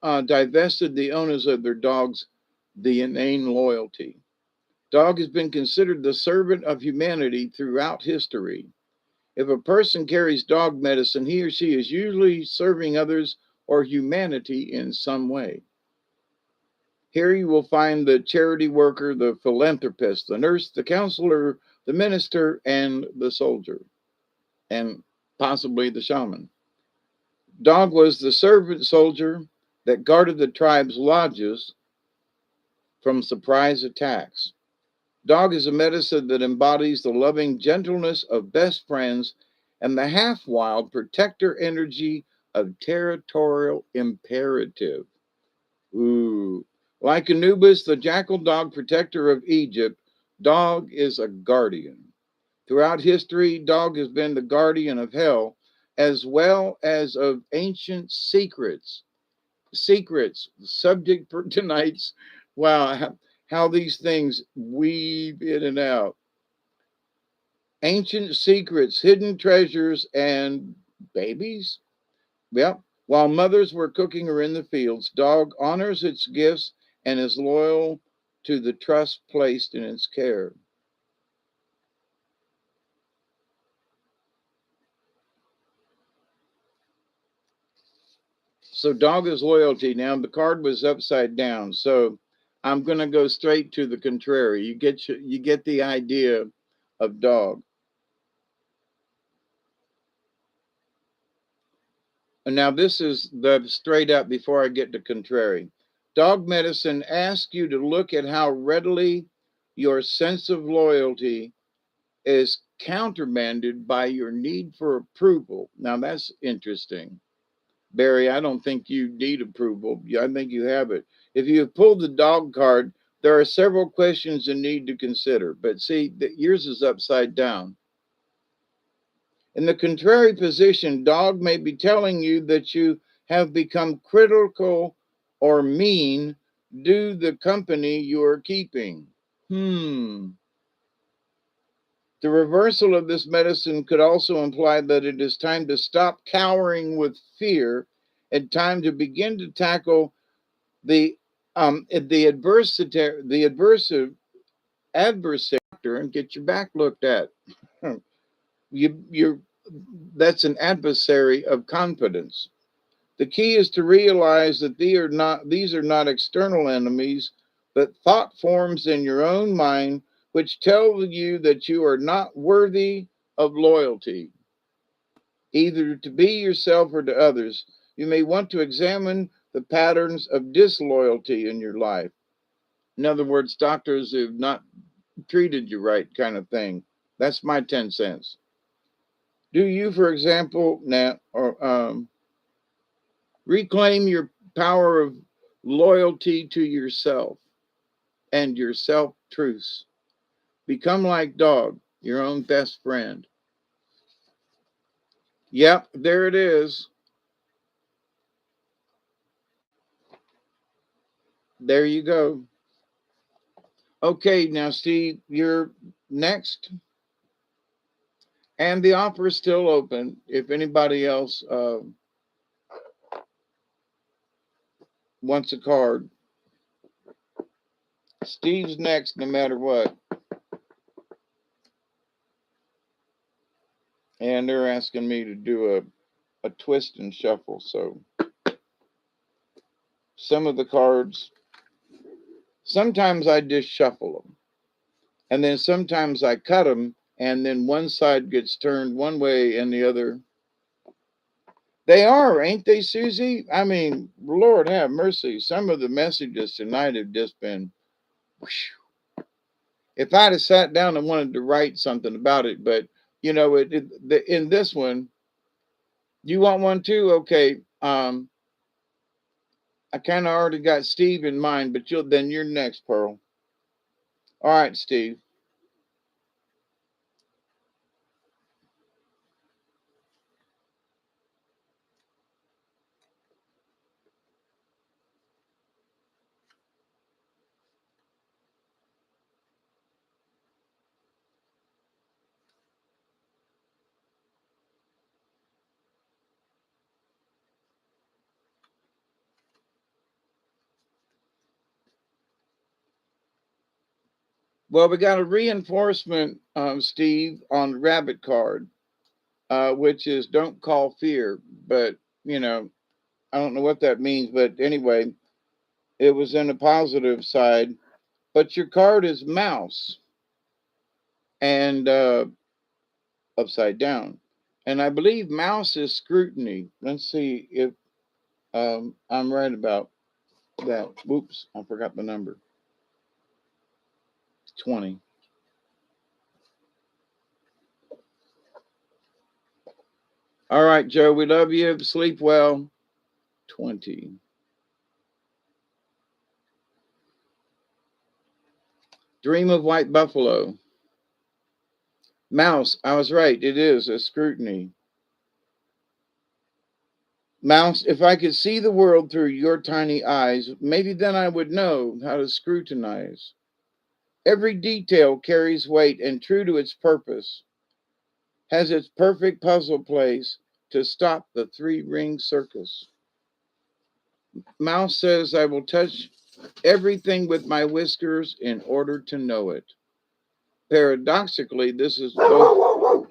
divested the owners of their dogs the inane loyalty. Dog has been considered the servant of humanity throughout history. If a person carries dog medicine, he or she is usually serving others or humanity in some way. Here you will find the charity worker, the philanthropist, the nurse, the counselor, the minister, and the soldier, and possibly the shaman. Dog was the servant soldier that guarded the tribe's lodges from surprise attacks. Dog is a medicine that embodies the loving gentleness of best friends and the half wild protector energy of territorial imperative. Ooh. Like Anubis, the jackal dog protector of Egypt, dog is a guardian. Throughout history, dog has been the guardian of hell as well as of ancient secrets. Secrets, subject for tonight's, wow, how these things weave in and out. Ancient secrets, hidden treasures, and babies? Well, while mothers were cooking or in the fields, dog honors its gifts and is loyal to the trust placed in its care. So dog is loyalty. Now the card was upside down. So I'm going to go straight to the contrary. You get the idea of dog. And now this is the straight up before I get to contrary. Dog medicine asks you to look at how readily your sense of loyalty is countermanded by your need for approval. Now that's interesting. Barry, I don't think you need approval. I think you have it. If you have pulled the dog card, there are several questions you need to consider. But see, yours is upside down. In the contrary position, dog may be telling you that you have become critical or mean due to the company you are keeping. The reversal of this medicine could also imply that it is time to stop cowering with fear and time to begin to tackle the adversary and get your back looked at. You're that's an adversary of confidence. The key is to realize that these are not external enemies, but thought forms in your own mind which tell you that you are not worthy of loyalty, either to be yourself or to others. You may want to examine the patterns of disloyalty in your life. In other words, doctors who've not treated you right, kind of thing. That's my 10 cents. Do you, for example, reclaim your power of loyalty to yourself and your self truths? Become like dog, your own best friend. Yep, there it is. There you go. Okay, now Steve, you're next. And the offer is still open if anybody else wants a card. Steve's next no matter what. And they're asking me to do a twist and shuffle. So some of the cards, sometimes I just shuffle them. And then sometimes I cut them, and then one side gets turned one way and the other. They are, ain't they, Susie? I mean, Lord have mercy. Some of the messages tonight have just been, whew. If I'd have sat down and wanted to write something about it, but you know, in this one, you want one too? Okay. I kind of already got Steve in mind, but you're next, Pearl. All right, Steve. Well, we got a reinforcement, Steve, on the rabbit card, which is don't call fear. But, you know, I don't know what that means. But anyway, it was in a positive side. But your card is mouse and upside down. And I believe mouse is scrutiny. Let's see if I'm right about that. Whoops, I forgot the number. 20. All right, Joe, we love you. Sleep well. 20. Dream of White Buffalo. Mouse, I was right. It is a scrutiny. Mouse, if I could see the world through your tiny eyes, maybe then I would know how to scrutinize. Every detail carries weight and, true to its purpose, has its perfect puzzle place to stop the three-ring circus. Mouse says, I will touch everything with my whiskers in order to know it. Paradoxically, this is both.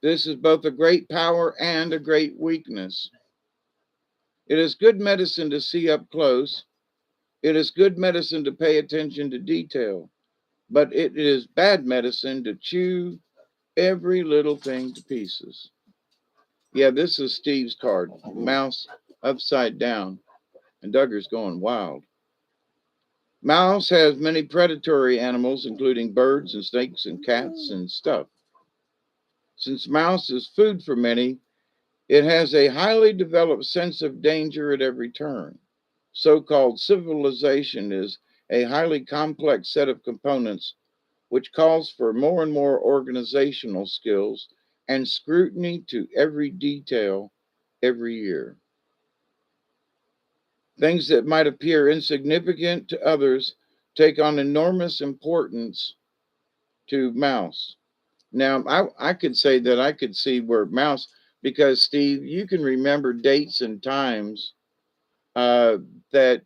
This is both a great power and a great weakness. It is good medicine to see up close. It is good medicine to pay attention to detail, but it is bad medicine to chew every little thing to pieces. Yeah, this is Steve's card, mouse upside down, and Duggar's going wild. Mouse has many predatory animals, including birds and snakes and cats and stuff. Since mouse is food for many, it has a highly developed sense of danger at every turn. So-called civilization is a highly complex set of components which calls for more and more organizational skills and scrutiny to every detail every year. Things that might appear insignificant to others take on enormous importance to mouse. Now, I could say that I could see where mouse, because Steve, you can remember dates and times that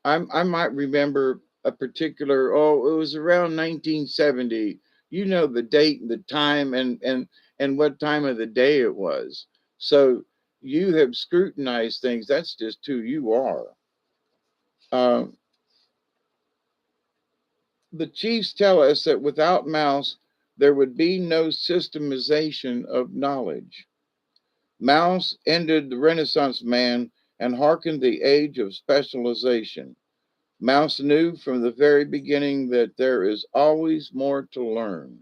I might remember a particular, it was around 1970. You know the date and the time and what time of the day it was. So you have scrutinized things. That's just who you are. Uh, the chiefs tell us that without Mouse, there would be no systemization of knowledge. Mouse ended the Renaissance man and hearkened the age of specialization. Mouse knew from the very beginning that there is always more to learn.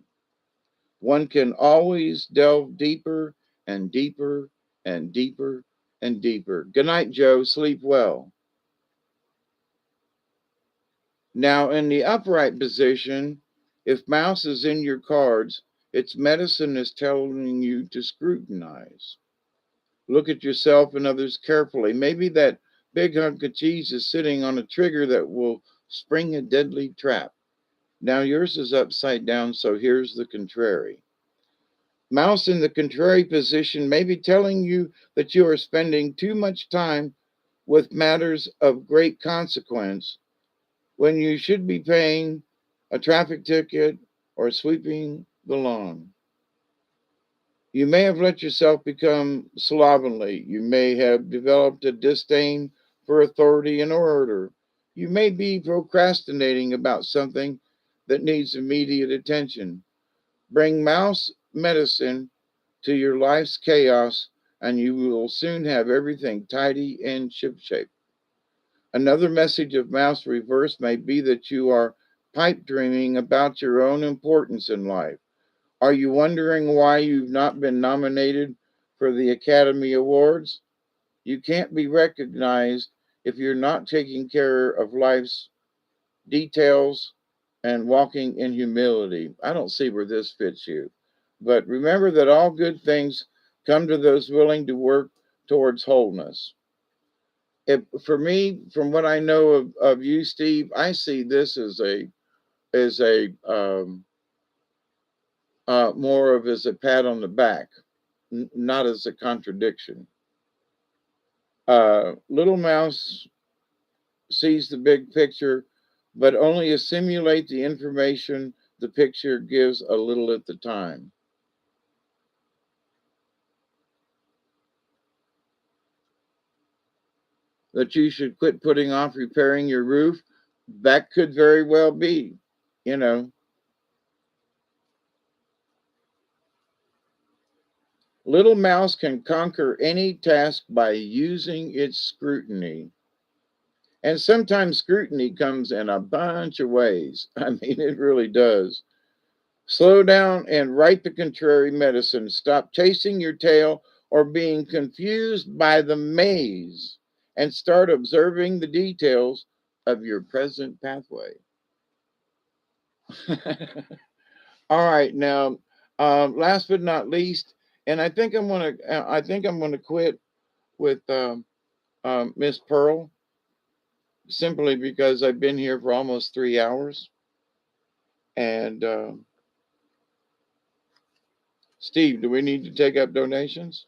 One can always delve deeper and deeper and deeper and deeper. Good night, Joe. Sleep well. Now, in the upright position, if Mouse is in your cards, its medicine is telling you to scrutinize. Look at yourself and others carefully. Maybe that big hunk of cheese is sitting on a trigger that will spring a deadly trap. Now yours is upside down, so here's the contrary. Mouse in the contrary position may be telling you that you are spending too much time with matters of great consequence when you should be paying a traffic ticket or sweeping the lawn. You may have let yourself become slovenly. You may have developed a disdain for authority and order. You may be procrastinating about something that needs immediate attention. Bring mouse medicine to your life's chaos, and you will soon have everything tidy and shipshape. Another message of mouse reverse may be that you are pipe dreaming about your own importance in life. Are you wondering why you've not been nominated for the Academy Awards? You can't be recognized if you're not taking care of life's details and walking in humility. I don't see where this fits you. But remember that all good things come to those willing to work towards wholeness. For me, from what I know of you, Steve, I see this as a more of as a pat on the back, not as a contradiction. Little Mouse sees the big picture, but only assimilate the information the picture gives a little at the time. That you should quit putting off repairing your roof, that could very well be, you know. Little Mouse can conquer any task by using its scrutiny. And sometimes scrutiny comes in a bunch of ways. I mean, it really does. Slow down and write the contrary medicine. Stop chasing your tail or being confused by the maze and start observing the details of your present pathway. All right, now, last but not least, and I think I'm gonna quit with Miss Pearl simply because I've been here for almost 3 hours. And Steve, do we need to take up donations?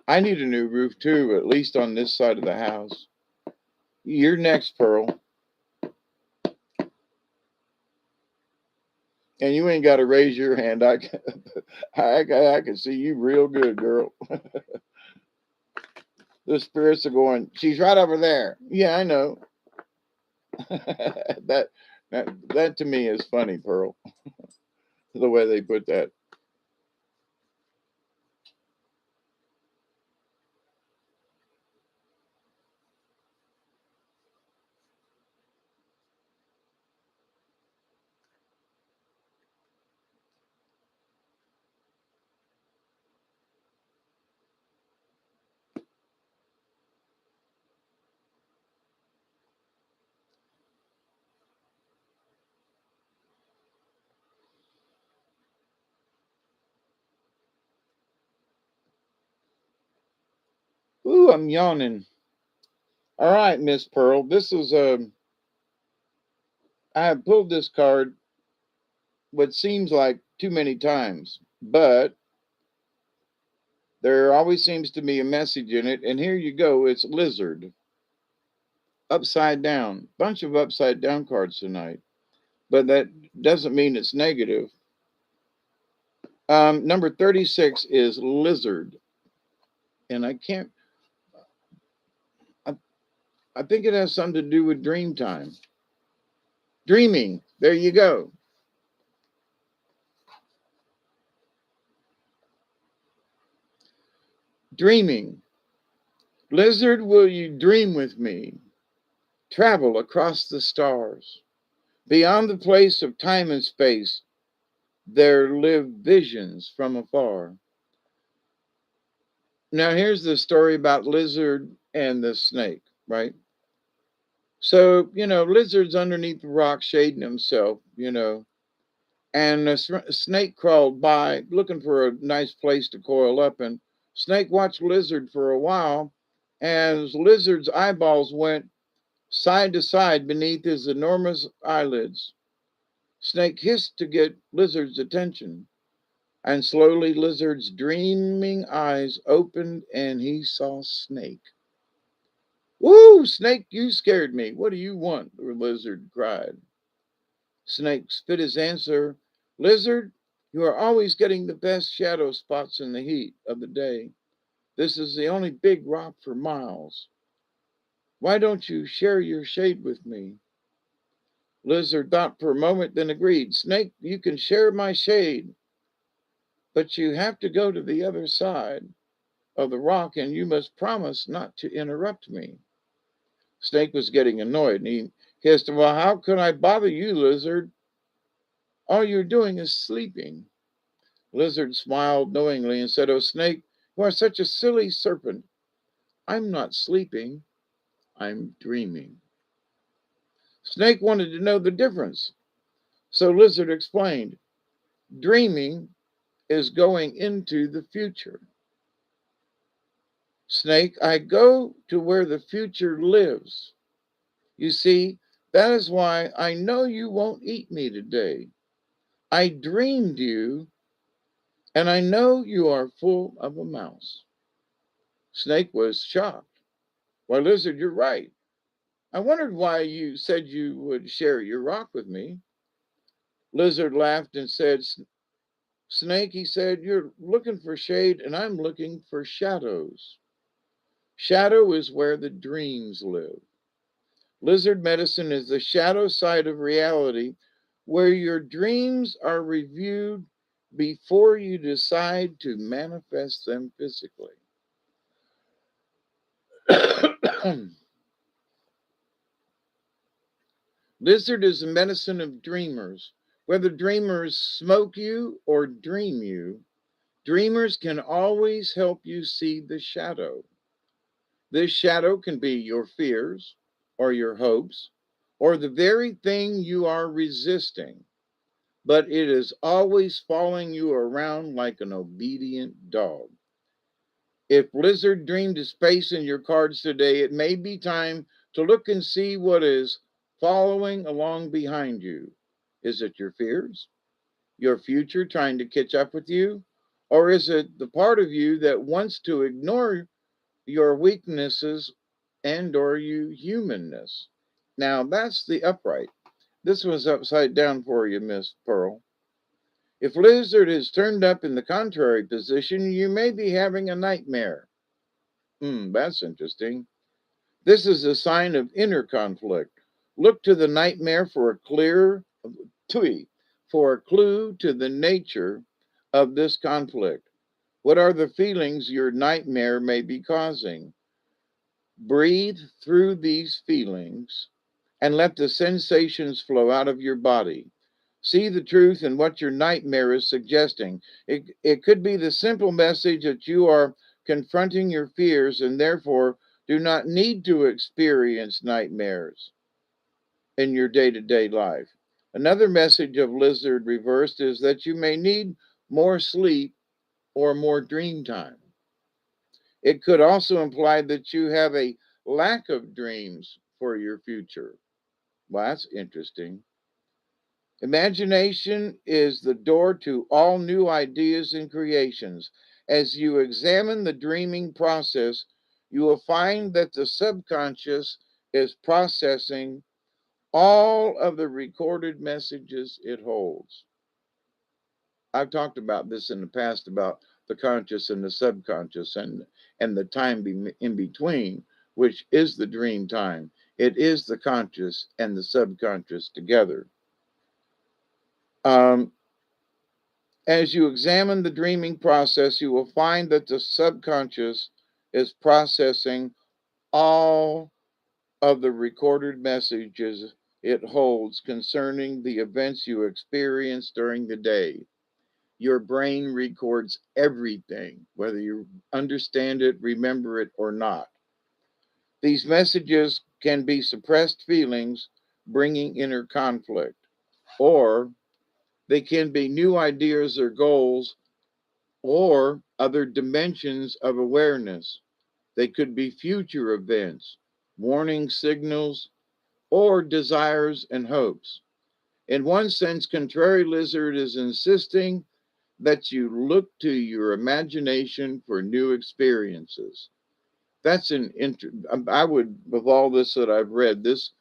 I need a new roof too, at least on this side of the house. You're next, Pearl. And you ain't got to raise your hand. I can see you real good, girl. The spirits are going, she's right over there. Yeah, I know. that, that to me is funny, Pearl, the way they put that. Ooh, I'm yawning. All right, Miss Pearl. This is I have pulled this card what seems like too many times, but there always seems to be a message in it. And here you go. It's lizard upside down. Bunch of upside down cards tonight, but that doesn't mean it's negative. Number 36 is lizard, and I can't. I, I think it has something to do with dream time. Dreaming. There you go. Dreaming. Lizard, will you dream with me? Travel across the stars. Beyond the place of time and space, there live visions from afar. Now, here's the story about lizard and the snake, right? So, lizard's underneath the rock shading himself, and a snake crawled by looking for a nice place to coil up. And snake watched lizard for a while as lizard's eyeballs went side to side beneath his enormous eyelids. Snake hissed to get lizard's attention, and slowly lizard's dreaming eyes opened and he saw snake. Woo, snake, you scared me. What do you want? The lizard cried. Snake spit his answer. Lizard, you are always getting the best shadow spots in the heat of the day. This is the only big rock for miles. Why don't you share your shade with me? Lizard thought for a moment, then agreed. Snake, you can share my shade, but you have to go to the other side of the rock and you must promise not to interrupt me. Snake was getting annoyed and he hissed, well, how could I bother you, Lizard? All you're doing is sleeping. Lizard smiled knowingly and said, oh, Snake, you are such a silly serpent. I'm not sleeping, I'm dreaming. Snake wanted to know the difference. So Lizard explained, dreaming is going into the future. Snake, I go to where the future lives. You see, that is why I know you won't eat me today. I dreamed you, and I know you are full of a mouse. Snake was shocked. Why, Lizard, you're right. I wondered why you said you would share your rock with me. Lizard laughed and said, Snake, he said, you're looking for shade, and I'm looking for shadows. Shadow is where the dreams live. Lizard medicine is the shadow side of reality where your dreams are reviewed before you decide to manifest them physically. Lizard is the medicine of dreamers. Whether dreamers smoke you or dream you, dreamers can always help you see the shadow. This shadow can be your fears or your hopes or the very thing you are resisting, but it is always following you around like an obedient dog. If Blizzard dreamed of space in your cards today, it may be time to look and see what is following along behind you. Is it your fears? Your future trying to catch up with you? Or is it the part of you that wants to ignore your weaknesses and or your humanness? Now that's the upright. This was upside down for you, Miss Pearl. If lizard is turned up in the contrary position, you may be having a nightmare. That's interesting. This is a sign of inner conflict. Look to the nightmare for for a clue to the nature of this conflict. What are the feelings your nightmare may be causing? Breathe through these feelings and let the sensations flow out of your body. See the truth in what your nightmare is suggesting. It could be the simple message that you are confronting your fears and therefore do not need to experience nightmares in your day to day life. Another message of lizard reversed is that you may need more sleep or more dream time. It could also imply that you have a lack of dreams for your future. Well, that's interesting. Imagination is the door to all new ideas and creations. As you examine the dreaming process, you will find that the subconscious is processing all of the recorded messages it holds. I've talked about this in the past about the conscious and the subconscious and the time in between, which is the dream time. It is the conscious and the subconscious together. Um, as you examine the dreaming process, you will find that the subconscious is processing all of the recorded messages it holds concerning the events you experience during the day. Your brain records everything, whether you understand it, remember it, or not. These messages can be suppressed feelings bringing inner conflict, or they can be new ideas or goals or other dimensions of awareness. They could be future events, warning signals, or desires and hopes. In one sense, Contrary Lizard is insisting that you look to your imagination for new experiences. That's I would, of all this that I've read, this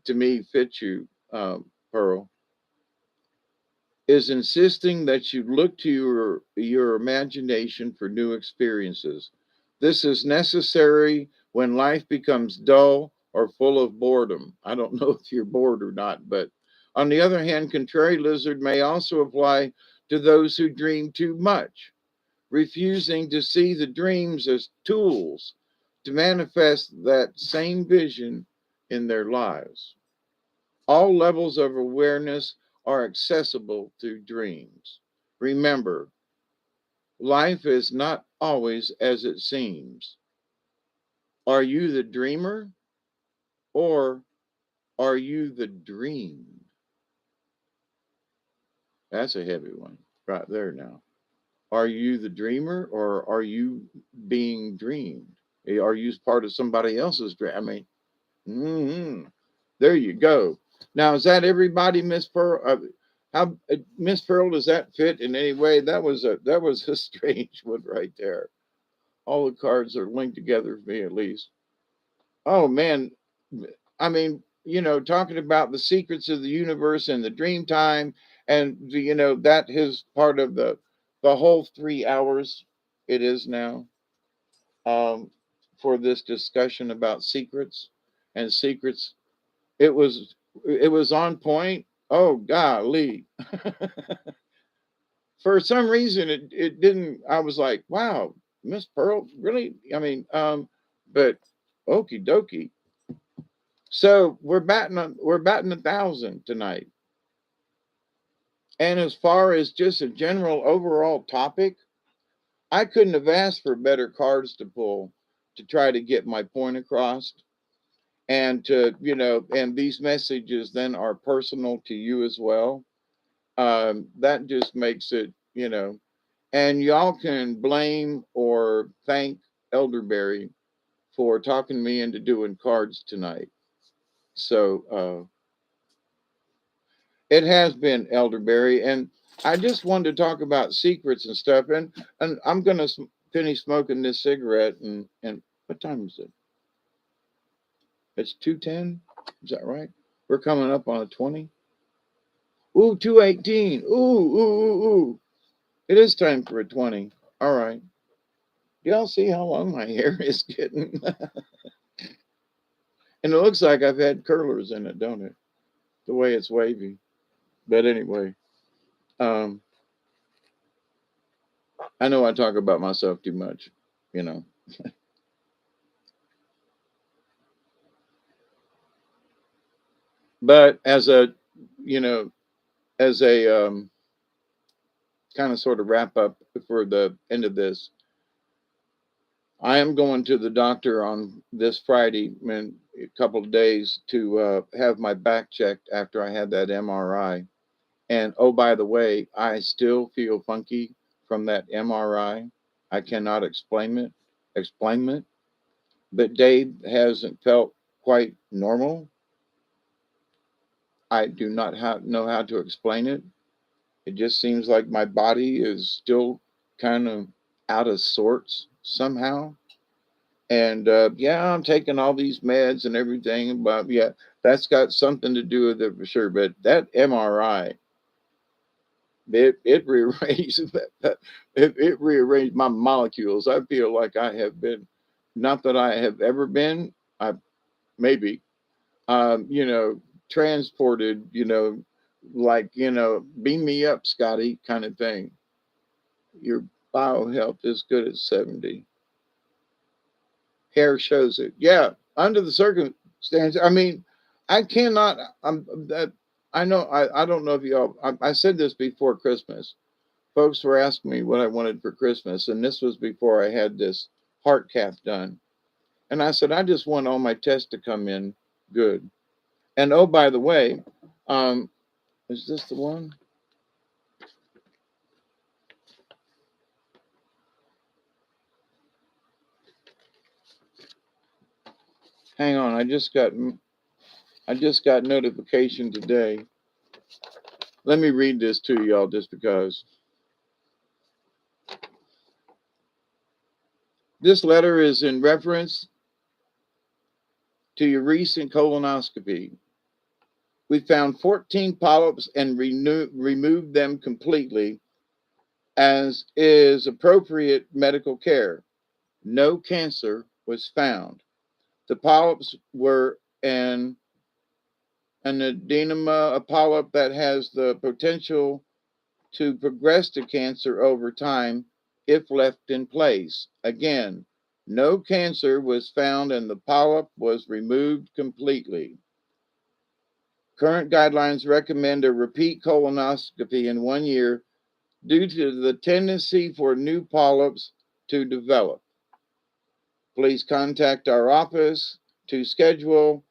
to me fits you, Pearl, is insisting that you look to your imagination for new experiences. This is necessary when life becomes dull or full of boredom. I don't know if you're bored or not, but on the other hand, Contrary Lizard may also apply to those who dream too much, refusing to see the dreams as tools to manifest that same vision in their lives. All levels of awareness are accessible through dreams. Remember, life is not always as it seems. Are you the dreamer or are you the dream? That's a heavy one right there now. Are you the dreamer or are you being dreamed? Are you part of somebody else's dream? I mean, there you go. Now, is that everybody, Miss Pearl? How Miss Pearl, does that fit in any way? That was a strange one right there. All the cards are linked together for me at least. Oh man, I mean, talking about the secrets of the universe and the dream time, and that is part of the whole 3 hours. It is now, um, for this discussion about secrets and secrets. It was on point. Oh golly. For some reason it didn't. I was like, wow, Miss Pearl, really? I mean, but okie dokie. So we're batting 1,000 tonight. And as far as just a general overall topic, I couldn't have asked for better cards to pull to try to get my point across. And and these messages then are personal to you as well. That just makes it, and y'all can blame or thank Elderberry for talking me into doing cards tonight. So it has been Elderberry, and I just wanted to talk about secrets and stuff. And I'm gonna finish smoking this cigarette. And what time is it? It's 2:10. Is that right? We're coming up on a 20. Ooh, 218. Ooh. It is time for a 20. All right. Do y'all see how long my hair is getting? And it looks like I've had curlers in it, don't it? The way it's wavy. But anyway, um, I know I talk about myself too much, you know. But you know, as a kind of sort of wrap up for the end of this, I am going to the doctor on this Friday in a couple of days to have my back checked after I had that MRI. And oh, by the way, I still feel funky from that MRI. I cannot explain it. Explain it. But Dave hasn't felt quite normal. I do not know how to explain it. It just seems like my body is still kind of out of sorts somehow. And yeah, I'm taking all these meds and everything, but yeah, that's got something to do with it for sure. But that MRI, it rearranged it rearranged my molecules. I feel like I have been, not that I have ever been, I maybe, you know, transported, you know, like, you know, beam me up, Scotty, kind of thing. Your biohealth is good at 70. Hair shows it. Yeah, under the circumstances. I mean, I cannot. That I know. I don't know if y'all. I said this before Christmas. Folks were asking me what I wanted for Christmas, and this was before I had this heart cath done. And I said, I just want all my tests to come in good. And oh, by the way, um, is this the one? Hang on, I just got notification today. Let me read this to y'all just because. This letter is in reference to your recent colonoscopy. We found 14 polyps and removed them completely, as is appropriate medical care. No cancer was found. The polyps were an adenoma, a polyp that has the potential to progress to cancer over time if left in place. Again, no cancer was found and the polyp was removed completely. Current guidelines recommend a repeat colonoscopy in 1 year due to the tendency for new polyps to develop. Please contact our office to schedule,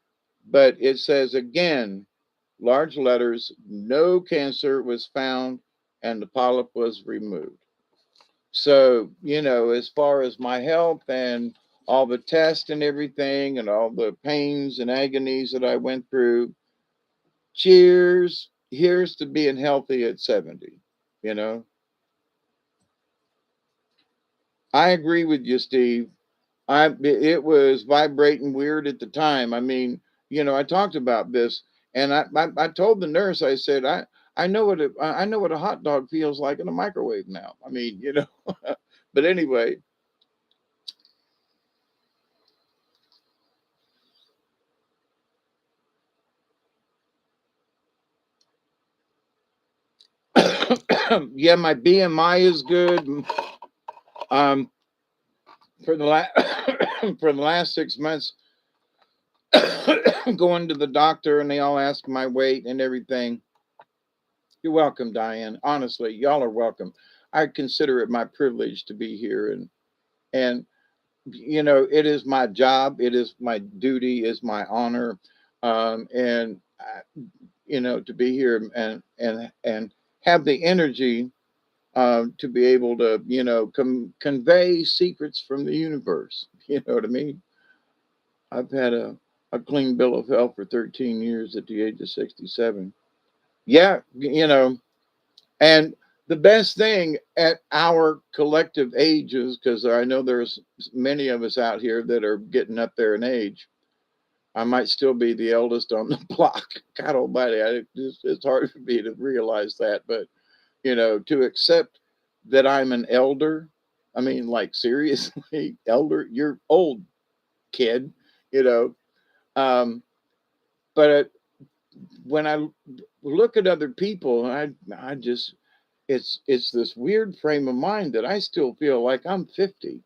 but it says again, large letters, no cancer was found and the polyp was removed. So, you know, as far as my health and all the tests and everything and all the pains and agonies that I went through, cheers. Here's to being healthy at 70. You know, I agree with you, Steve. It was vibrating weird at the time. I mean, you know, I talked about this, and I told the nurse, I said, I know I know what a hot dog feels like in a microwave now. I mean, you know, but anyway, yeah, my BMI is good. Um, for the last for the last 6 months, going to the doctor, and they all ask my weight and everything. You're welcome, Diane. Honestly, y'all are welcome. I consider it my privilege to be here, and you know, it is my job, it is my duty, is my honor, and you know, to be here and have the energy to be able to, you know, convey secrets from the universe. You know what I mean? I've had a clean bill of health for 13 years at the age of 67. Yeah, you know, and the best thing at our collective ages, because I know there's many of us out here that are getting up there in age, I might still be the eldest on the block. God almighty, it's hard for me to realize that. But, to accept that I'm an elder, I mean, like, seriously, elder, you're old, kid, you know. Um, but when I look at other people, I just, it's this weird frame of mind that I still feel like I'm 50.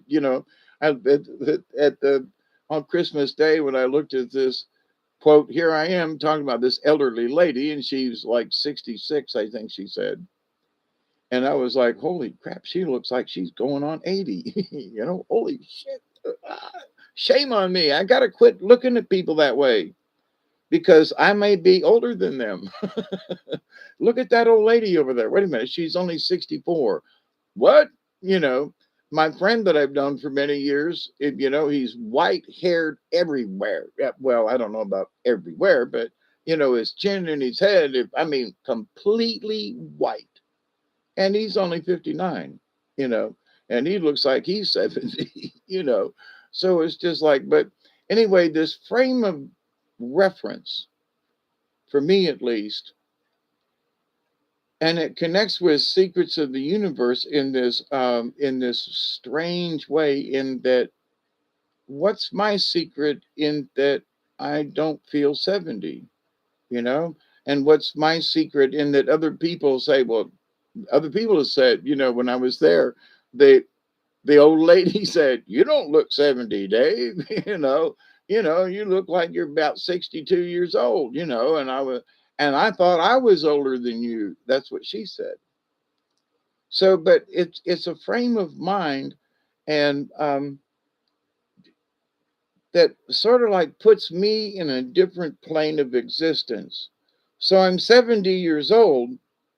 you know, at the on Christmas Day when I looked at this quote, here I am talking about this elderly lady, and she's like 66, I think she said. And I was like, holy crap, she looks like she's going on 80. Holy shit. Ah, shame on me. I got to quit looking at people that way because I may be older than them. Look at that old lady over there. Wait a minute. She's only 64. What? You know, my friend that I've known for many years, he's white haired everywhere. Well, I don't know about everywhere, but, his chin and his head, I mean, completely white. And he's only 59, you know, and he looks like he's 70, So it's just like, but anyway, this frame of reference, for me at least, and it connects with secrets of the universe in this strange way, in that what's my secret in that I don't feel 70, you know and what's my secret in that other people say, well, other people have said, when I was there, they the old lady said, you don't look 70, Dave. You look like you're about 62 years old, and I thought I was older than you. That's what she said. So, but it's a frame of mind, and that sort of like puts me in a different plane of existence. So I'm 70 years old,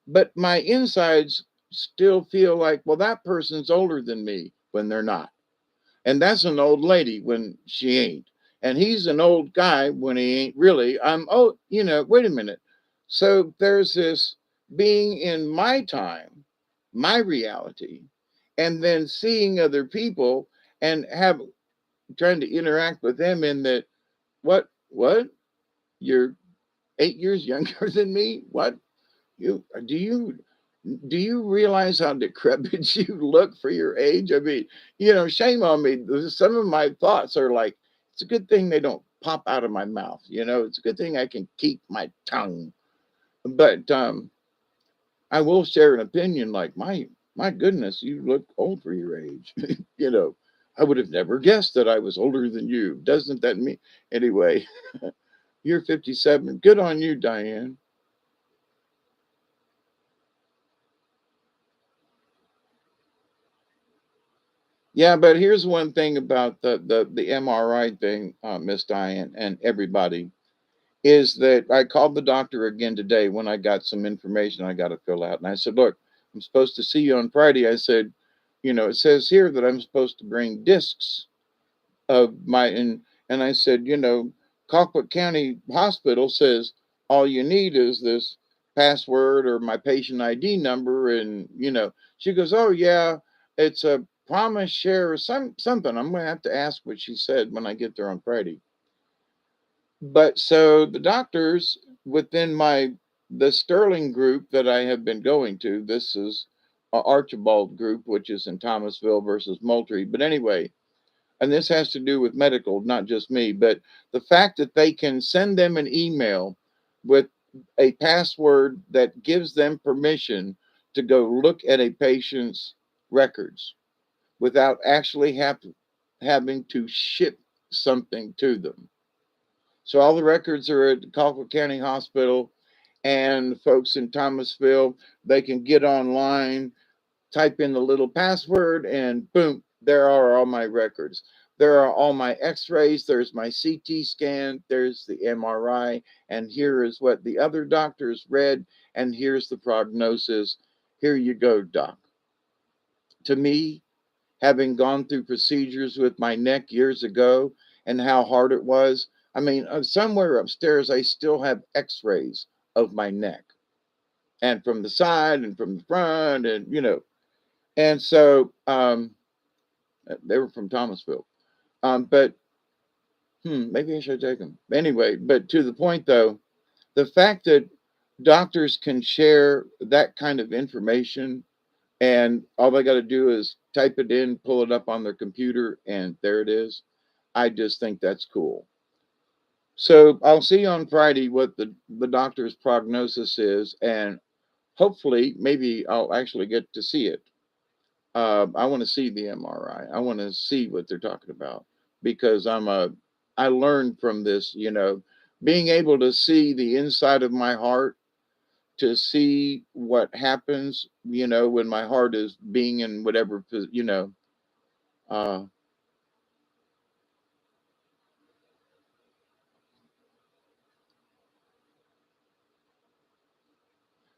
but my insides still feel like, well, that person's older than me when they're not. And that's an old lady when she ain't. And he's an old guy when he ain't really. Wait a minute. So there's this being in my time, my reality, and then seeing other people and trying to interact with them in that, what? You're 8 years younger than me? What? You do you realize how decrepit you look for your age? I mean, shame on me. Some of my thoughts are like, it's a good thing they don't pop out of my mouth. It's a good thing I can keep my tongue. But I will share an opinion like, my goodness, you look old for your age. you know, I would have never guessed that I was older than you. Doesn't that mean anyway? You're 57. Good on you, Diane. Yeah, but here's one thing about the MRI thing, Miss Diane, and everybody, is that I called the doctor again today when I got some information I got to fill out. And I said, look, I'm supposed to see you on Friday. I said, it says here that I'm supposed to bring discs of my, and I said, Colquitt County Hospital says all you need is this password or my patient ID number. And, she goes, oh, yeah, it's a promise share or something. I'm going to have to ask what she said when I get there on Friday. But so the doctors within the Sterling group that I have been going to, this is Archibald group, which is in Thomasville versus Moultrie. But anyway, and this has to do with medical, not just me, but the fact that they can send them an email with a password that gives them permission to go look at a patient's records without actually having to ship something to them. So all the records are at Colquitt County Hospital, and folks in Thomasville, they can get online, type in the little password, and boom, there are all my records. There are all my x-rays, there's my CT scan, there's the MRI, and here is what the other doctors read, and here's the prognosis. Here you go, doc. To me, having gone through procedures with my neck years ago and how hard it was, I mean, somewhere upstairs, I still have x-rays of my neck, and from the side and from the front, and and so they were from Thomasville. But Maybe I should take them. Anyway, but to the point though, the fact that doctors can share that kind of information and all they got to do is type it in, pull it up on their computer, and there it is. I just think that's cool. So I'll see on Friday what the doctor's prognosis is, and hopefully, maybe I'll actually get to see it. I want to see the MRI. I want to see what they're talking about because I learned from this, being able to see the inside of my heart, to see what happens, when my heart is being in whatever, uh,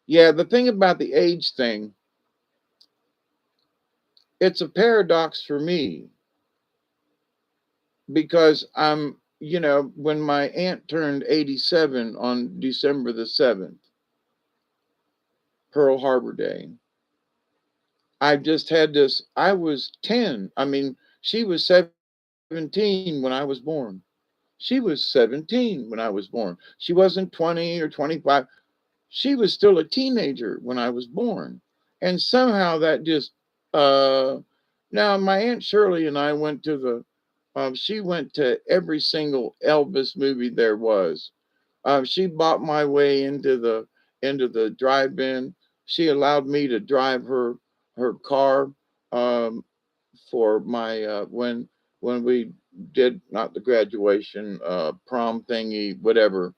yeah, the thing about the age thing, it's a paradox for me because when my aunt turned 87 on December the 7th, Pearl Harbor Day, I just had this. I was 10. I mean, she was 17 when I was born. She was 17 when I was born. She wasn't 20 or 25. She was still a teenager when I was born. And somehow that just, uh, now my Aunt Shirley and I went to she went to every single Elvis movie there was. She bought my way into the drive-in. She allowed me to drive her car, um, for my when we did not the graduation, prom thingy, whatever.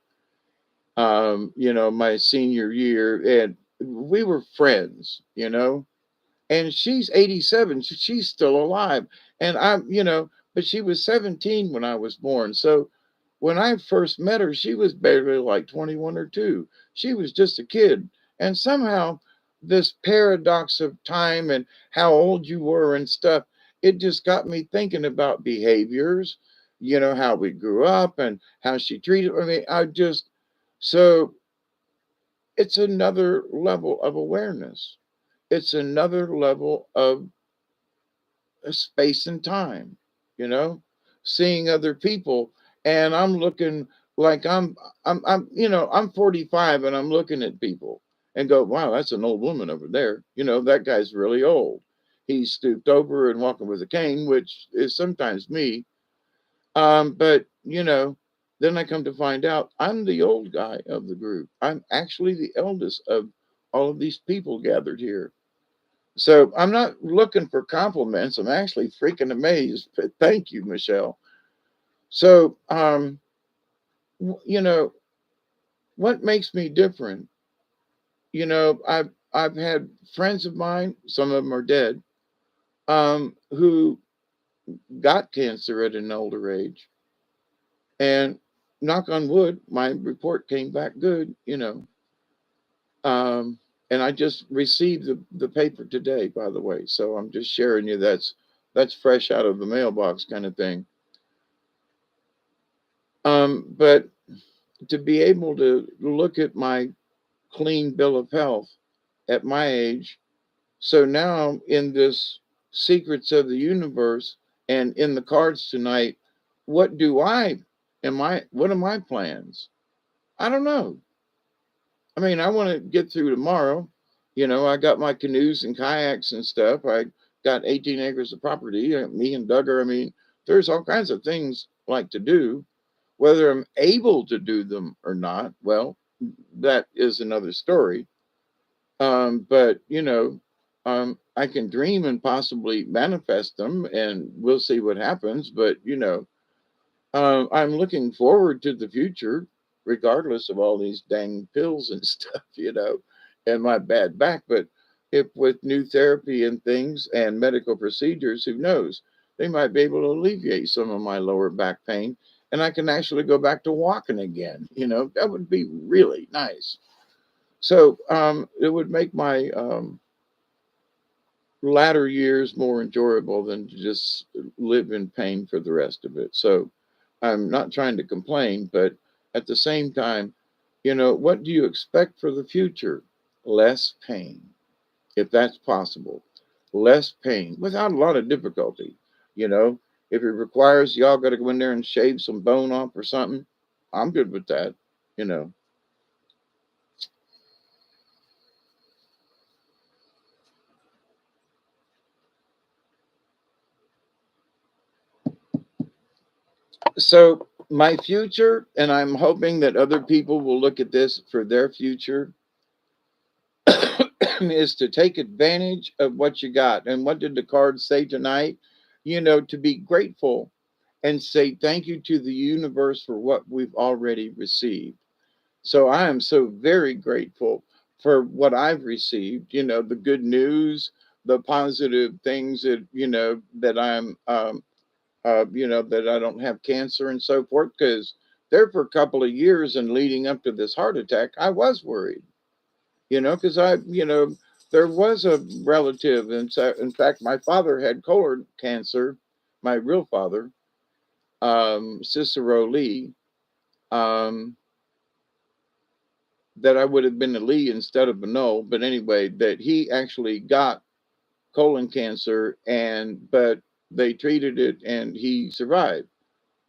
My senior year, and we were friends. And she's 87, so she's still alive. And but she was 17 when I was born. So when I first met her, she was barely like 21 or 2. She was just a kid. And somehow this paradox of time and how old you were and stuff, it just got me thinking about behaviors, how we grew up and how she treated. I mean, so it's another level of awareness. It's another level of space and time, you know, seeing other people. And I'm looking like I'm 45 and I'm looking at people and go, wow, that's an old woman over there. That guy's really old. He's stooped over and walking with a cane, which is sometimes me. But then I come to find out I'm the old guy of the group. I'm actually the eldest of all of these people gathered here. So I'm not looking for compliments. I'm actually freaking amazed. But thank you, Michelle. So, you know, what makes me different? I've had friends of mine. Some of them are dead. Who got cancer at an older age, and knock on wood, my report came back good. Um, and I just received the paper today, by the way. So I'm just sharing you that's fresh out of the mailbox kind of thing. But to be able to look at my clean bill of health at my age, so now in this secrets of the universe and in the cards tonight, what do I what are my plans? I don't know. I mean, I want to get through tomorrow. I got my canoes and kayaks and stuff. I got 18 acres of property. Me and Duggar, I mean, there's all kinds of things like to do. Whether I'm able to do them or not, well, that is another story. But I can dream and possibly manifest them, and we'll see what happens. But I'm looking forward to the future, regardless of all these dang pills and stuff, and my bad back. But if with new therapy and things and medical procedures, who knows? They might be able to alleviate some of my lower back pain, and I can actually go back to walking again. That would be really nice. So it would make my latter years more enjoyable than to just live in pain for the rest of it. So I'm not trying to complain, but at the same time, what do you expect for the future? Less pain, if that's possible. Less pain without a lot of difficulty, you know. If it requires y'all got to go in there and shave some bone off or something, I'm good with that, you know. So my future, and I'm hoping that other people will look at this for their future, is to take advantage of what you got. And what did the card say tonight? You know, to be grateful and say thank you to the universe for what we've already received. So I am so very grateful for what I've received, you know, the good news, the positive things that, you know, that you know, that I don't have cancer and so forth. Because there for a couple of years and leading up to this heart attack, I was worried, you know, because you know, there was a relative. And so, in fact, my father had colon cancer, my real father, Cicero Lee, um, that I would have been a Lee instead of a Null. But anyway, that he actually got colon cancer but they treated it and he survived.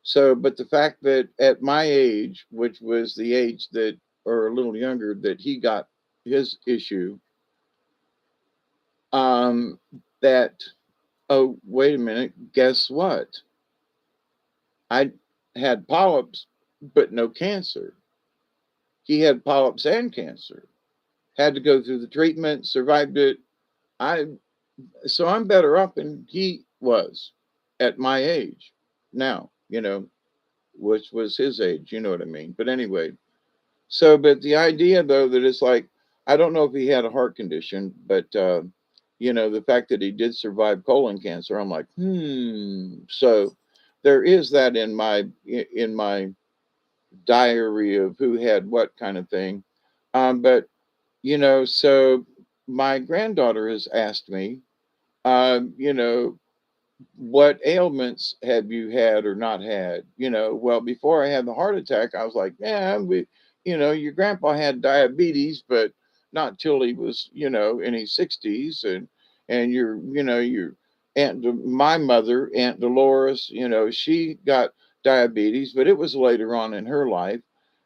So, but the fact that at my age, which was the age that, or a little younger, that he got his issue, um, that, oh, wait a minute, guess what? I had polyps, but no cancer. He had polyps and cancer. Had to go through the treatment, survived it. I So I'm better off than he was at my age now, you know, which was his age, you know what I mean? But anyway, so, but the idea though that it's like, I don't know if he had a heart condition, but, you know, the fact that he did survive colon cancer, I'm like, So there is that in my diary of who had what kind of thing. But, you know, so my granddaughter has asked me, you know, what ailments have you had or not had? You know, well, before I had the heart attack, I was like, yeah, you know, your grandpa had diabetes, but not till he was, you know, in his 60s. And you know, your my mother, Aunt Dolores, you know, she got diabetes, but it was later on in her life.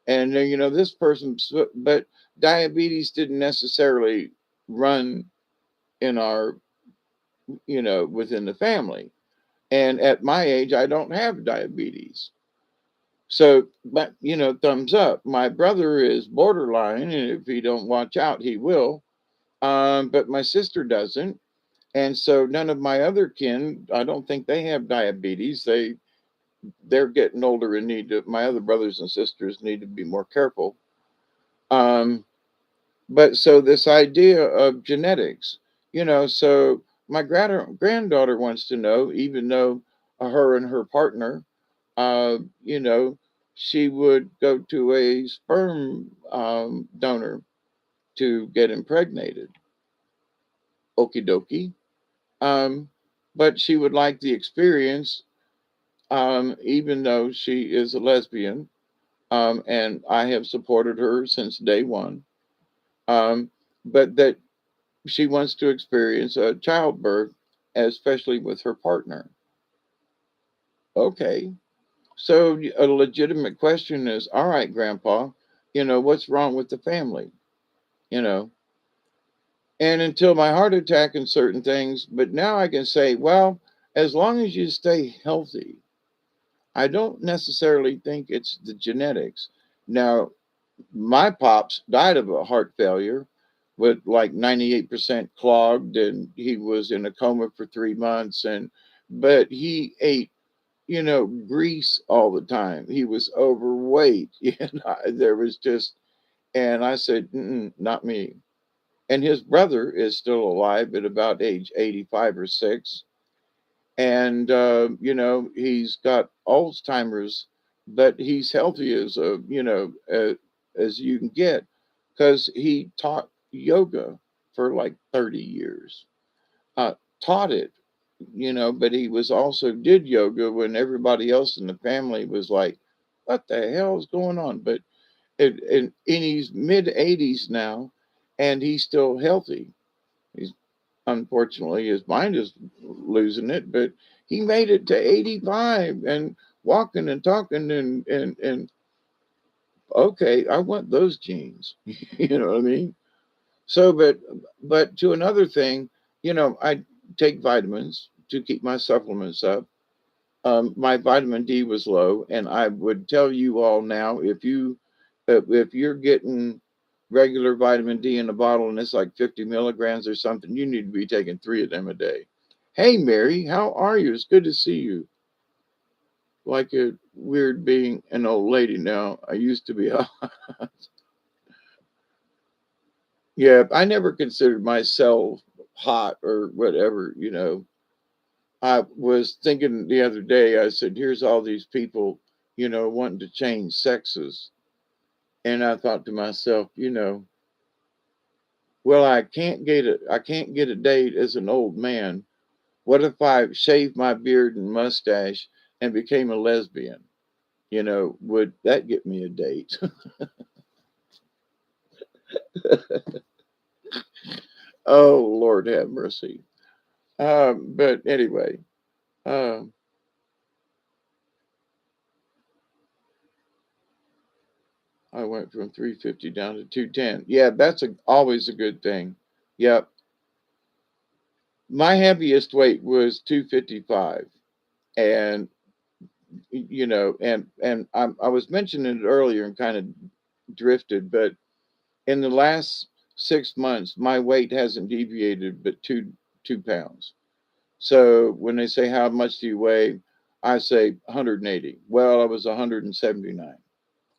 And, you know, this person, but diabetes didn't necessarily run in our, you know, within the family. And at my age, I don't have diabetes. So, but you know, thumbs up. My brother is borderline, and if he don't watch out, he will. But my sister doesn't, and so none of my other kin, I don't think they have diabetes. They're getting older and need to. My other brothers and sisters need to be more careful. Um, but so this idea of genetics, you know, so my granddaughter wants to know, even though her and her partner, you know, she would go to a sperm donor to get impregnated. Okie dokie. Um, but she would like the experience, even though she is a lesbian, and I have supported her since day one. Um, but that she wants to experience a childbirth, especially with her partner. Okay. So a legitimate question is, all right, Grandpa, you know, what's wrong with the family? You know, and until my heart attack and certain things, but now I can say, well, as long as you stay healthy, I don't necessarily think it's the genetics. Now, my pops died of a heart failure with like 98% clogged, and he was in a coma for 3 months. But he ate, you know, grease all the time. He was overweight. There was just, and I said, not me. And his brother is still alive at about age 85 or 6. And, you know, he's got Alzheimer's, but he's healthy you know, as you can get because he taught yoga for like 30 years. Taught it, you know, but he was also did yoga when everybody else in the family was like, what the hell is going on? But in his mid 80s now, and he's still healthy. He's unfortunately, his mind is losing it, but he made it to 85 and walking and talking and okay, I want those genes. You know what I mean? So, but to another thing, I take vitamins to keep my supplements up. My vitamin D was low, and I would tell you all now, if you're getting regular vitamin D in a bottle and it's like 50 milligrams or something, you need to be taking 3 of them a day. Hey, Mary, how are you? It's good to see you. Like a weird being an old lady now. I used to be. Yeah, I never considered myself hot or whatever. I was thinking the other day, I said, here's all these people, wanting to change sexes. And I thought to myself, well, I can't get a date as an old man. What if I shaved my beard and mustache and became a lesbian? Would that get me a date? Oh, Lord have mercy. But anyway, um, I went from 350 down to 210. Yeah, that's always a good thing. Yep. My heaviest weight was 255. And, I was mentioning it earlier and kind of drifted, but in the last 6 months, my weight hasn't deviated but 2 pounds. So when they say, how much do you weigh? I say 180. Well, I was 179.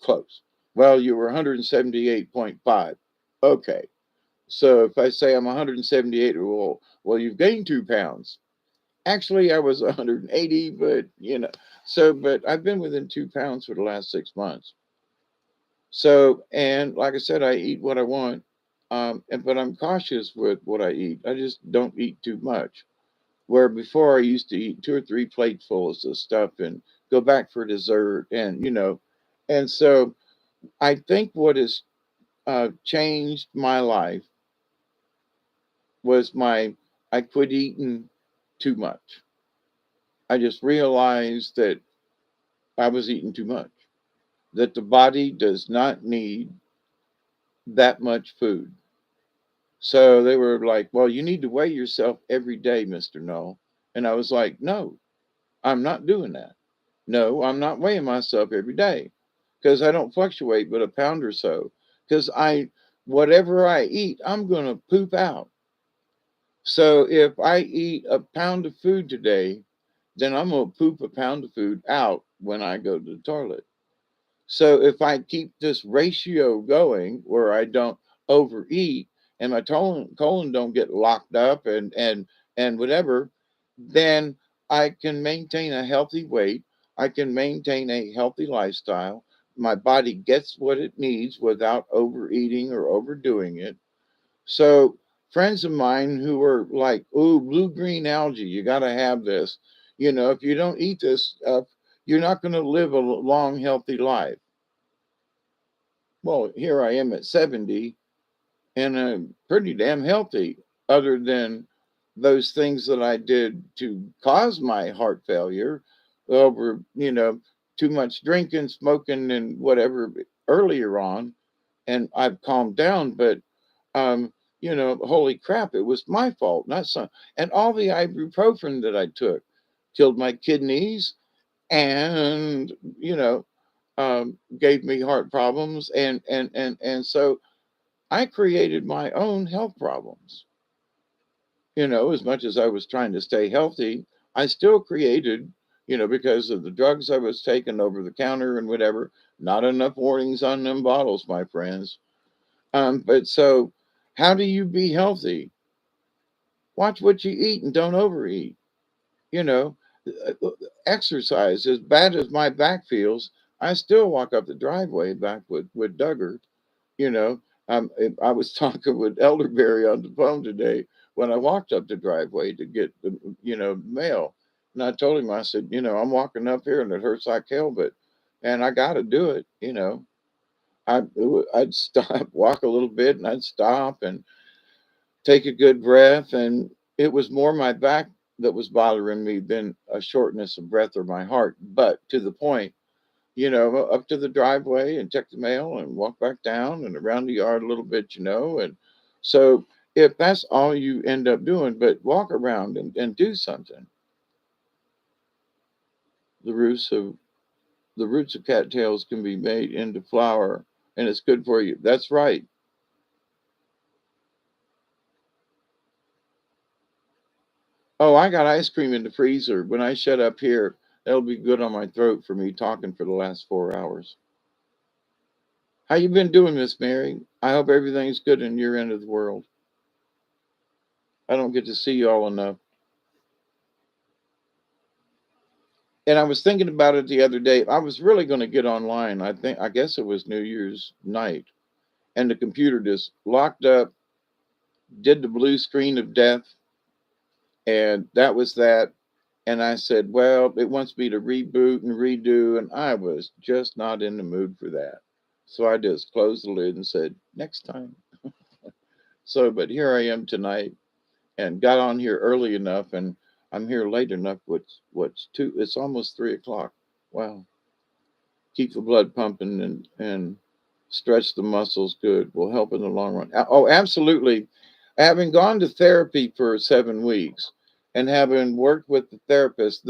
Close. Well, you were 178.5. Okay. So if I say I'm 178, well, you've gained 2 pounds. Actually, I was 180, but but I've been within 2 pounds for the last 6 months. So, and like I said, I eat what I want, but I'm cautious with what I eat. I just don't eat too much. Where before I used to eat 2 or 3 platefuls of stuff and go back for dessert, and so I think what has changed my life was I quit eating too much. I just realized that I was eating too much, that the body does not need that much food. So they were like, well, you need to weigh yourself every day, Mr. Null. And I was like, no, I'm not doing that. No, I'm not weighing myself every day because I don't fluctuate but a pound or so. Because whatever I eat, I'm going to poop out. So if I eat a pound of food today, then I'm going to poop a pound of food out when I go to the toilet. So if I keep this ratio going where I don't overeat and my colon don't get locked up and whatever, then I can maintain a healthy weight. I can maintain a healthy lifestyle. My body gets what it needs without overeating or overdoing it. So friends of mine who are like, "Ooh, blue green algae, you got to have this." If you don't eat this stuff, you're not going to live a long, healthy life. Well, here I am at 70 and I'm pretty damn healthy, other than those things that I did to cause my heart failure over, too much drinking, smoking, and whatever earlier on. And I've calmed down, but, holy crap, it was my fault, not some. And all the ibuprofen that I took killed my kidneys and, gave me heart problems. And so I created my own health problems. As much as I was trying to stay healthy, I still created, because of the drugs I was taking over the counter and whatever, not enough warnings on them bottles, my friends. But so, how do you be healthy? Watch what you eat and don't overeat. You know, exercise. As bad as my back feels, I still walk up the driveway back with Duggar. You know, I was talking with Elderberry on the phone today when I walked up the driveway to get the mail, and I told him, I said, I'm walking up here and it hurts like hell, but and I got to do it. I'd stop, walk a little bit, and I'd stop and take a good breath, and It was more my back that was bothering me than a shortness of breath or my heart, but to the point, up to the driveway and check the mail and walk back down and around the yard a little bit, and so if that's all you end up doing, but walk around and do something. The roots of the roots of cattails can be made into flour, and it's good for you. That's right. Oh, I got ice cream in the freezer. When I shut up here, that'll be good on my throat for me talking for the last 4 hours. How you been doing, Miss Mary? I hope everything's good in your end of the world. I don't get to see you all enough. And I was thinking about it the other day. I was really going to get online. I guess it was New Year's night, and the computer just locked up, did the blue screen of death, and that was that. And I said, well, it wants me to reboot and redo, and I was just not in the mood for that. So I just closed the lid and said, next time. So, but here I am tonight and got on here early enough, and I'm here late enough. What's two? It's almost 3 o'clock. Wow. Keep the blood pumping and stretch the muscles good will help in the long run. Oh, absolutely. Having gone to therapy for 7 weeks and having worked with the therapist,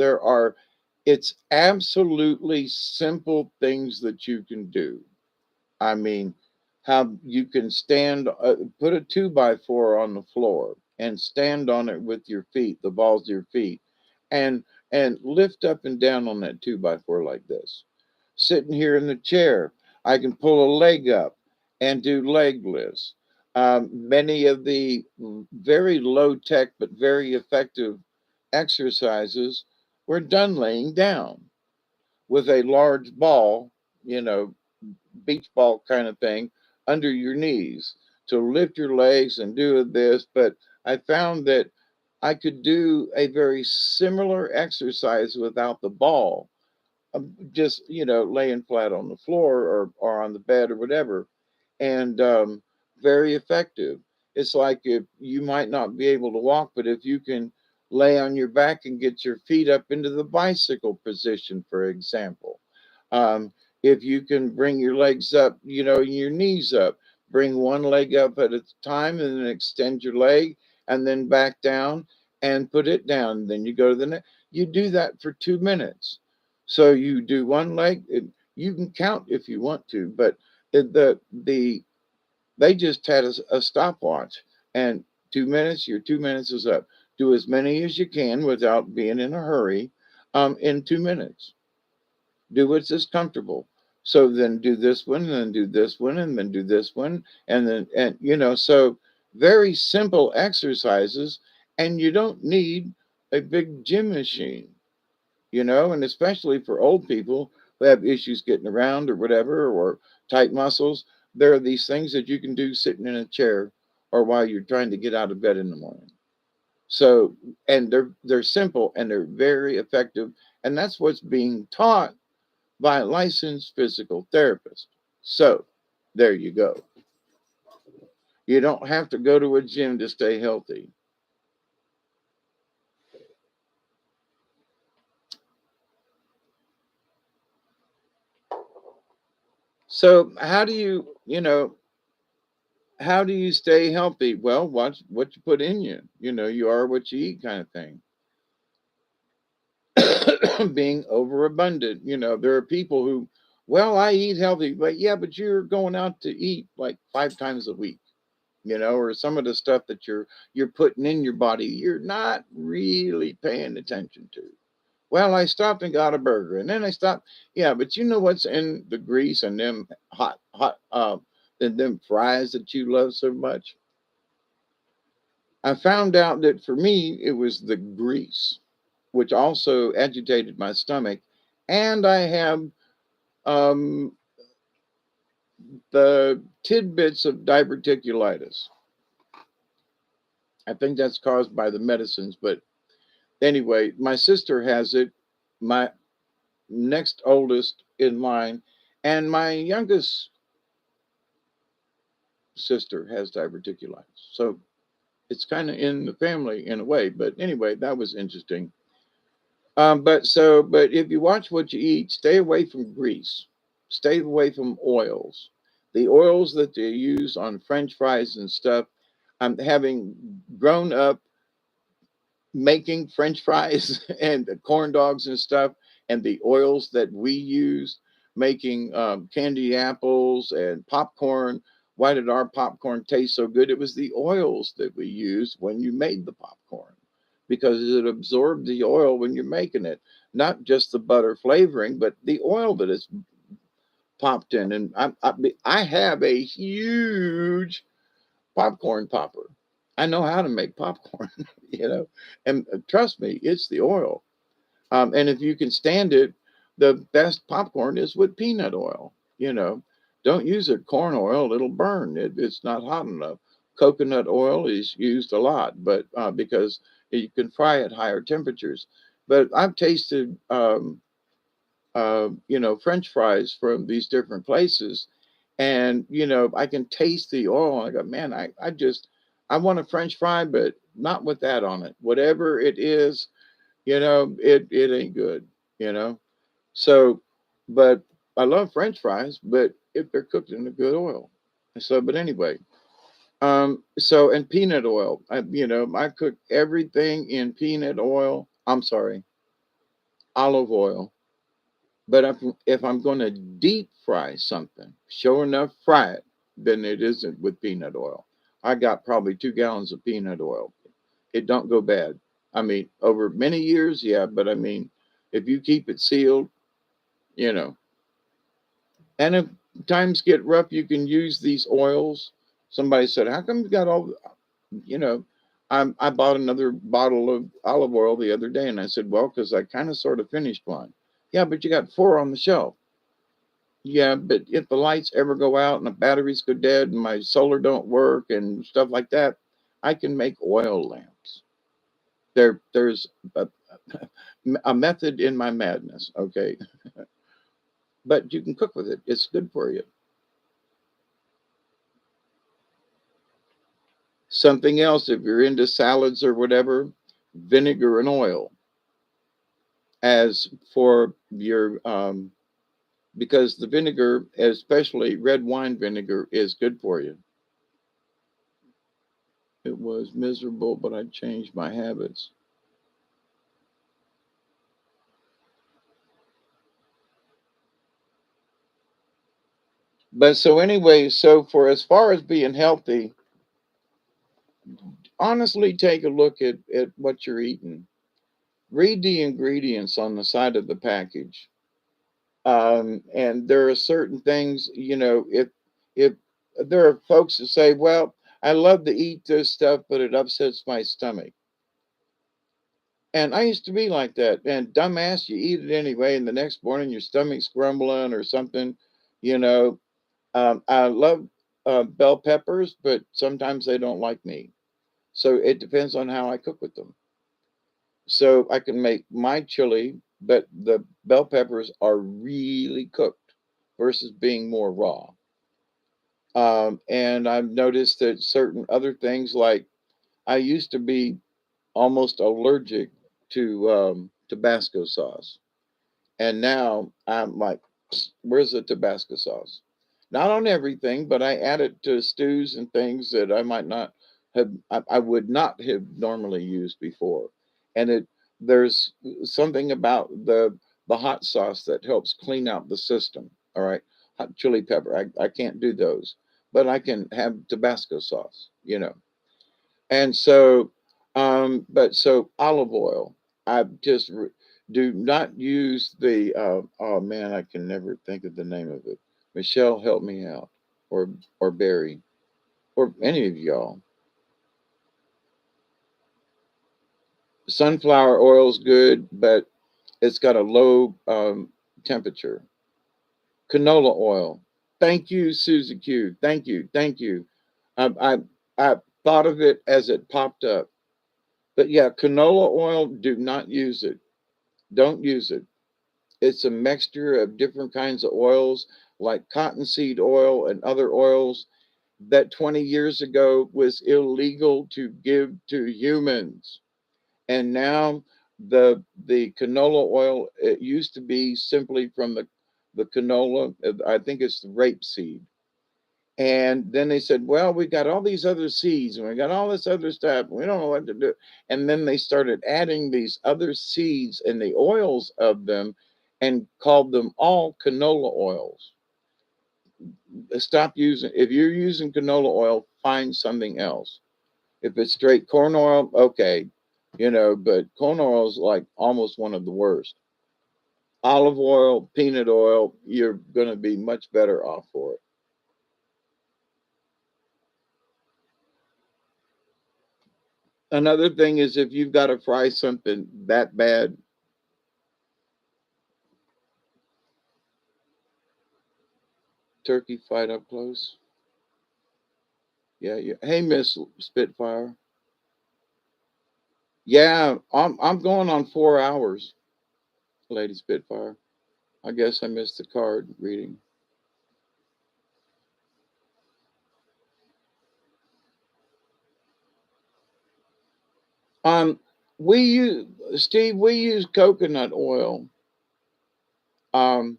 it's absolutely simple things that you can do. I mean, how you can put a 2x4 on the floor and stand on it with your feet, the balls of your feet, and lift up and down on that 2x4 like this. Sitting here in the chair, I can pull a leg up and do leg lifts. Many of the very low tech but very effective exercises were done laying down with a large ball, you know, beach ball kind of thing under your knees to lift your legs and do this. But I found that I could do a very similar exercise without the ball, just, laying flat on the floor or on the bed or whatever. And very effective. It's like if you might not be able to walk, but if you can lay on your back and get your feet up into the bicycle position, for example. Um, if you can bring your legs up, your knees up, bring one leg up at a time and then extend your leg and then back down and put it down. Then you go to the next. You do that for 2 minutes. So you do one leg. You can count if you want to, but the they just had a stopwatch, and 2 minutes. Your 2 minutes is up. Do as many as you can without being in a hurry. In 2 minutes, do what's as comfortable. So then do this one, and then do this one, and then do this one, so very simple exercises, and you don't need a big gym machine, and especially for old people who have issues getting around or whatever, or tight muscles, there are these things that you can do sitting in a chair or while you're trying to get out of bed in the morning. So, and they're simple and they're very effective, and that's what's being taught by a licensed physical therapist. So, there you go. You don't have to go to a gym to stay healthy. So, how do you stay healthy? Well, watch what you put in you. You are what you eat, kind of thing. Being overabundant. There are people who, well, I eat healthy, but yeah, but you're going out to eat like 5 times a week. Or some of the stuff that you're putting in your body, you're not really paying attention to. Well, I stopped and got a burger, and then I stopped. Yeah, but you know what's in the grease and them hot, and them fries that you love so much? I found out that for me, it was the grease, which also agitated my stomach. And I have um, the tidbits of diverticulitis. I think that's caused by the medicines. But anyway, my sister has it, my next oldest in line, and my youngest sister has diverticulitis. So It's kind of in the family in a way, but anyway, that was interesting. But if you watch what you eat, stay away from grease, stay away from oils. The oils that they use on French fries and stuff. Having grown up making French fries and the corn dogs and stuff, and the oils that we use making candy apples and popcorn. Why did our popcorn taste so good? It was the oils that we used when you made the popcorn because it absorbed the oil when you're making it, not just the butter flavoring, but the oil that is popped in. And I have a huge popcorn popper. I know how to make popcorn, you know, and trust me, it's the oil. And if you can stand it, the best popcorn is with peanut oil. You know, don't use it corn oil; it'll burn. It's not hot enough. Coconut oil is used a lot, but because you can fry at higher temperatures. But I've tasted, French fries from these different places, and I can taste the oil. I go, man, I want a French fry, but not with that on it. Whatever it is, it ain't good, you know. So, but I love French fries, but if they're cooked in a good oil. So, but anyway, and peanut oil. I cook everything in peanut oil. I'm sorry, olive oil. But if I'm going to deep fry something, sure enough, fry it, then it isn't with peanut oil. I got probably 2 gallons of peanut oil. It don't go bad. I mean, over many years, yeah, but I mean, if you keep it sealed, you know. And if times get rough, you can use these oils. Somebody said, "How come you got all?" You know, I bought another bottle of olive oil the other day, and I said, "Well, because I kind of sort of finished one." Yeah, but you got 4 on the shelf. Yeah, but if the lights ever go out and the batteries go dead and my solar don't work and stuff like that, I can make oil lamps. There's a method in my madness, okay? But you can cook with it. It's good for you. Something else, if you're into salads or whatever, vinegar and oil. As for your, because the vinegar, especially red wine vinegar, is good for you. It was miserable, but I changed my habits. But so anyway, so for as far as being healthy, honestly take a look at what you're eating. Read the ingredients on the side of the package. And there are certain things, if there are folks that say, well, I love to eat this stuff, but it upsets my stomach. And I used to be like that. And dumbass, you eat it anyway, and the next morning your stomach's grumbling or something, you know. I love bell peppers, but sometimes they don't like me. So it depends on how I cook with them. So I can make my chili, but the bell peppers are really cooked versus being more raw. And I've noticed that certain other things, like I used to be almost allergic to Tabasco sauce. And now I'm like, where's the Tabasco sauce? Not on everything, but I add it to stews and things that I might not have, I would not have normally used before. And there's something about the hot sauce that helps clean out the system. All right. Hot chili pepper. I can't do those, but I can have Tabasco sauce, And so, but so olive oil, I just do not use oh man, I can never think of the name of it. Michelle, help me out, or Barry, or any of y'all. Sunflower oil is good, but it's got a low temperature. Canola oil. Thank you, Susie Q. Thank you, thank you. I I thought of it as it popped up. But yeah, canola oil, do not use it. Don't use it. It's a mixture of different kinds of oils, like cottonseed oil and other oils. that 20 years ago was illegal to give to humans. And now the canola oil, it used to be simply from the canola, I think it's the rapeseed. And then they said, well, we got all these other seeds and we got all this other stuff. We don't know what to do. And then they started adding these other seeds and the oils of them and called them all canola oils. Stop using, if you're using canola oil, find something else. If it's straight corn oil, okay, but corn oil is like almost one of the worst. Olive oil, peanut oil, you're going to be much better off for it. Another thing is if you've got to fry something that bad, turkey fried up close. Yeah, yeah. Hey, Miss Spitfire. Yeah, I'm going on 4 hours, Lady Spitfire. I guess I missed the card reading. Um, we use Steve. We use coconut oil. Um,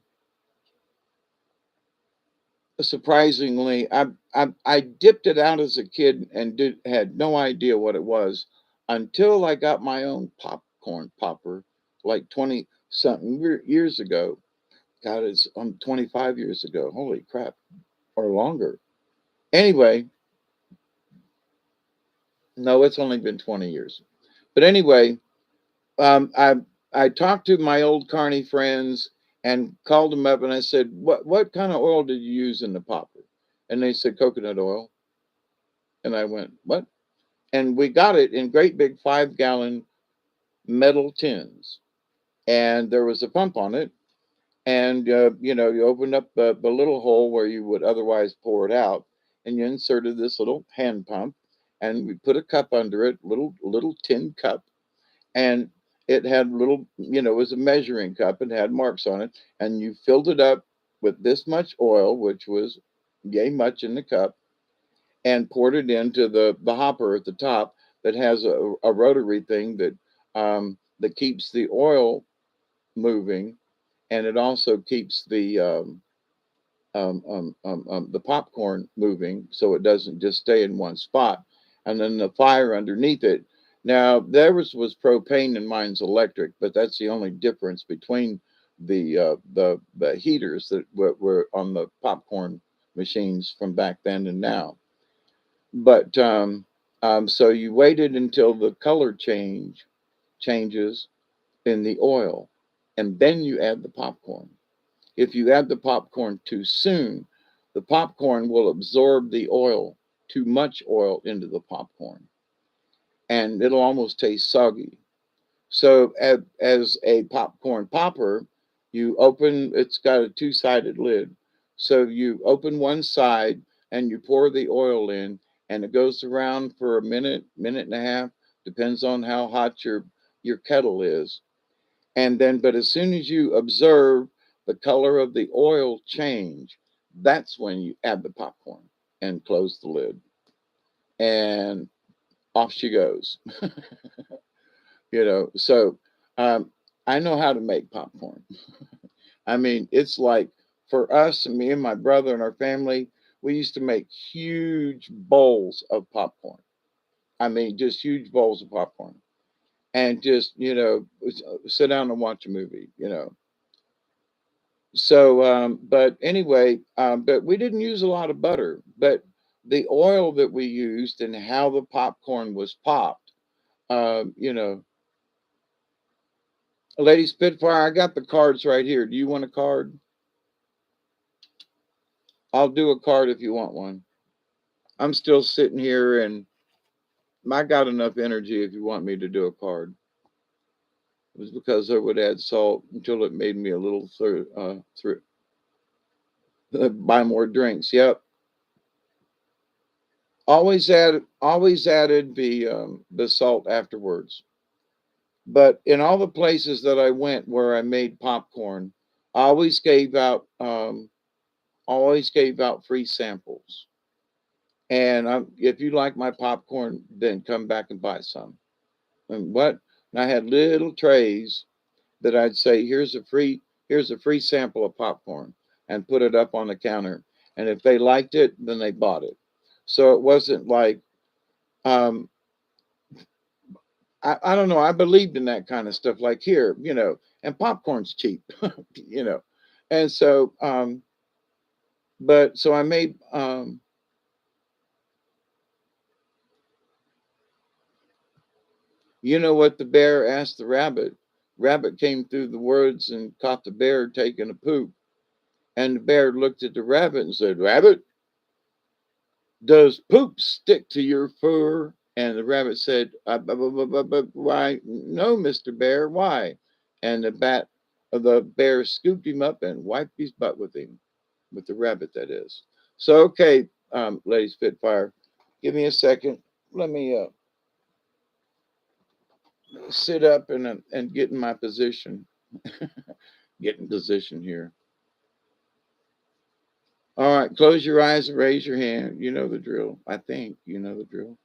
Surprisingly, I dipped it out as a kid and had no idea what it was until I got my own popcorn popper like 20 something years ago. God, it's 25 years ago. Holy crap, or longer. Anyway, no, it's only been 20 years. But anyway, um, I I talked to my old Carney friends and called them up and I said, what kind of oil did you use in the popper? And they said coconut oil. And I went, what? And we got it in great big 5 gallon metal tins. And there was a pump on it. And, you opened up the little hole where you would otherwise pour it out. And you inserted this little hand pump. And we put a cup under it, little tin cup. And it had it was a measuring cup. It had marks on it. And you filled it up with this much oil, which was yay much in the cup and poured it into the hopper at the top that has a rotary thing that keeps the oil moving, and it also keeps the popcorn moving so it doesn't just stay in one spot. And then the fire underneath it. Now theirs was propane and mine's electric, but that's the only difference between the heaters that were on the popcorn machines from back then and now. But so you waited until the color changes in the oil, and then you add the popcorn. If you add the popcorn too soon, the popcorn will absorb the oil, too much oil into the popcorn, and it'll almost taste soggy. So as a popcorn popper, you open, it's got a two-sided lid. So you open one side and you pour the oil in and it goes around for a minute, minute and a half, depends on how hot your kettle is. And then but as soon as you observe the color of the oil change, that's when you add the popcorn and close the lid. And off she goes. So um, I know how to make popcorn. I mean, it's like for us, me and my brother and our family, we used to make huge bowls of popcorn. I mean, just huge bowls of popcorn and just, sit down and watch a movie. So, but anyway, but we didn't use a lot of butter, but the oil that we used and how the popcorn was popped, um, you know, Lady Spitfire, I got the cards right here. Do you want a card? I'll do a card if you want one. I'm still sitting here and I got enough energy if you want me to do a card. It was because I would add salt until it made me a little buy more drinks. Yep. Always added the salt afterwards. But in all the places that I went where I made popcorn, I always gave out free samples. And if you like my popcorn, then come back and buy some. And what? And I had little trays that I'd say, here's a free sample of popcorn, and put it up on the counter. And if they liked it, then they bought it. So it wasn't like, um, I don't know. I believed in that kind of stuff. Like here, and popcorn's cheap, you know. And so, but so I made, you know what the bear asked the rabbit? Rabbit came through the woods and caught the bear taking a poop. And the bear looked at the rabbit and said, Rabbit, does poop stick to your fur? And the rabbit said, why? No, Mr. Bear, why? And the bear scooped him up and wiped his butt with him, with the rabbit, that is. So, okay, Lady Spitfire, give me a second. Let me sit up and get in my position. Get in position here. All right, close your eyes and raise your hand. You know the drill. I think you know the drill.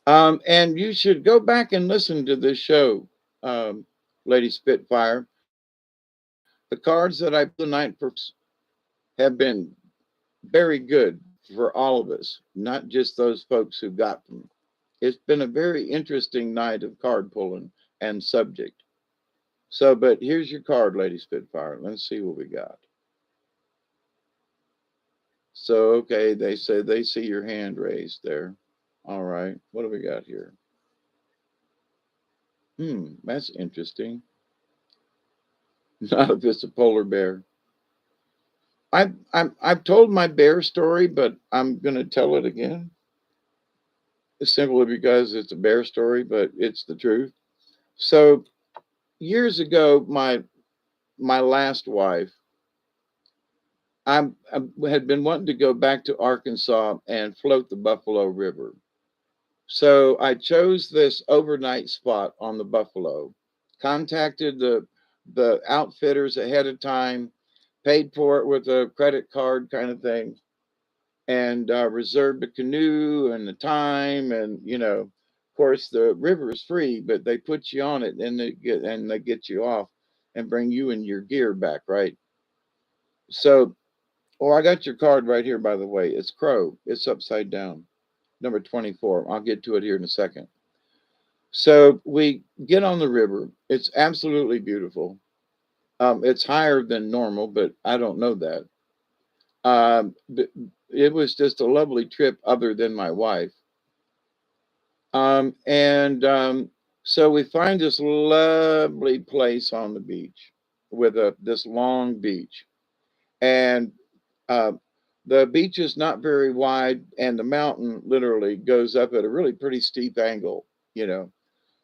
And you should go back and listen to this show, Lady Spitfire. The cards that I pulled tonight have been very good for all of us, not just those folks who got them. It's been a very interesting night of card pulling and subject. So, but here's your card, Lady Spitfire. Let's see what we got. So, okay, they say they see your hand raised there. All right, what do we got here? That's interesting. Not if it's a polar bear. I've told my bear story, but I'm gonna tell it again. Simply because it's a bear story, but it's the truth. So years ago, my last wife, I had been wanting to go back to Arkansas and float the Buffalo River. So I chose this overnight spot on the Buffalo, contacted the outfitters ahead of time, paid for it with a credit card kind of thing, and reserved the canoe and the time. And of course, the river is free, but they put you on it and they get you off and bring you and your gear back, right? So, oh, I got your card right here, by the way. It's Crow. It's upside down, number 24. I'll get to it here in a second. So we get on the river. It's absolutely beautiful. It's higher than normal, but I don't know that. It was just a lovely trip, other than my wife. And so we find this lovely place on the beach with this long beach. And uh, the beach is not very wide, and the mountain literally goes up at a really pretty steep angle, you know.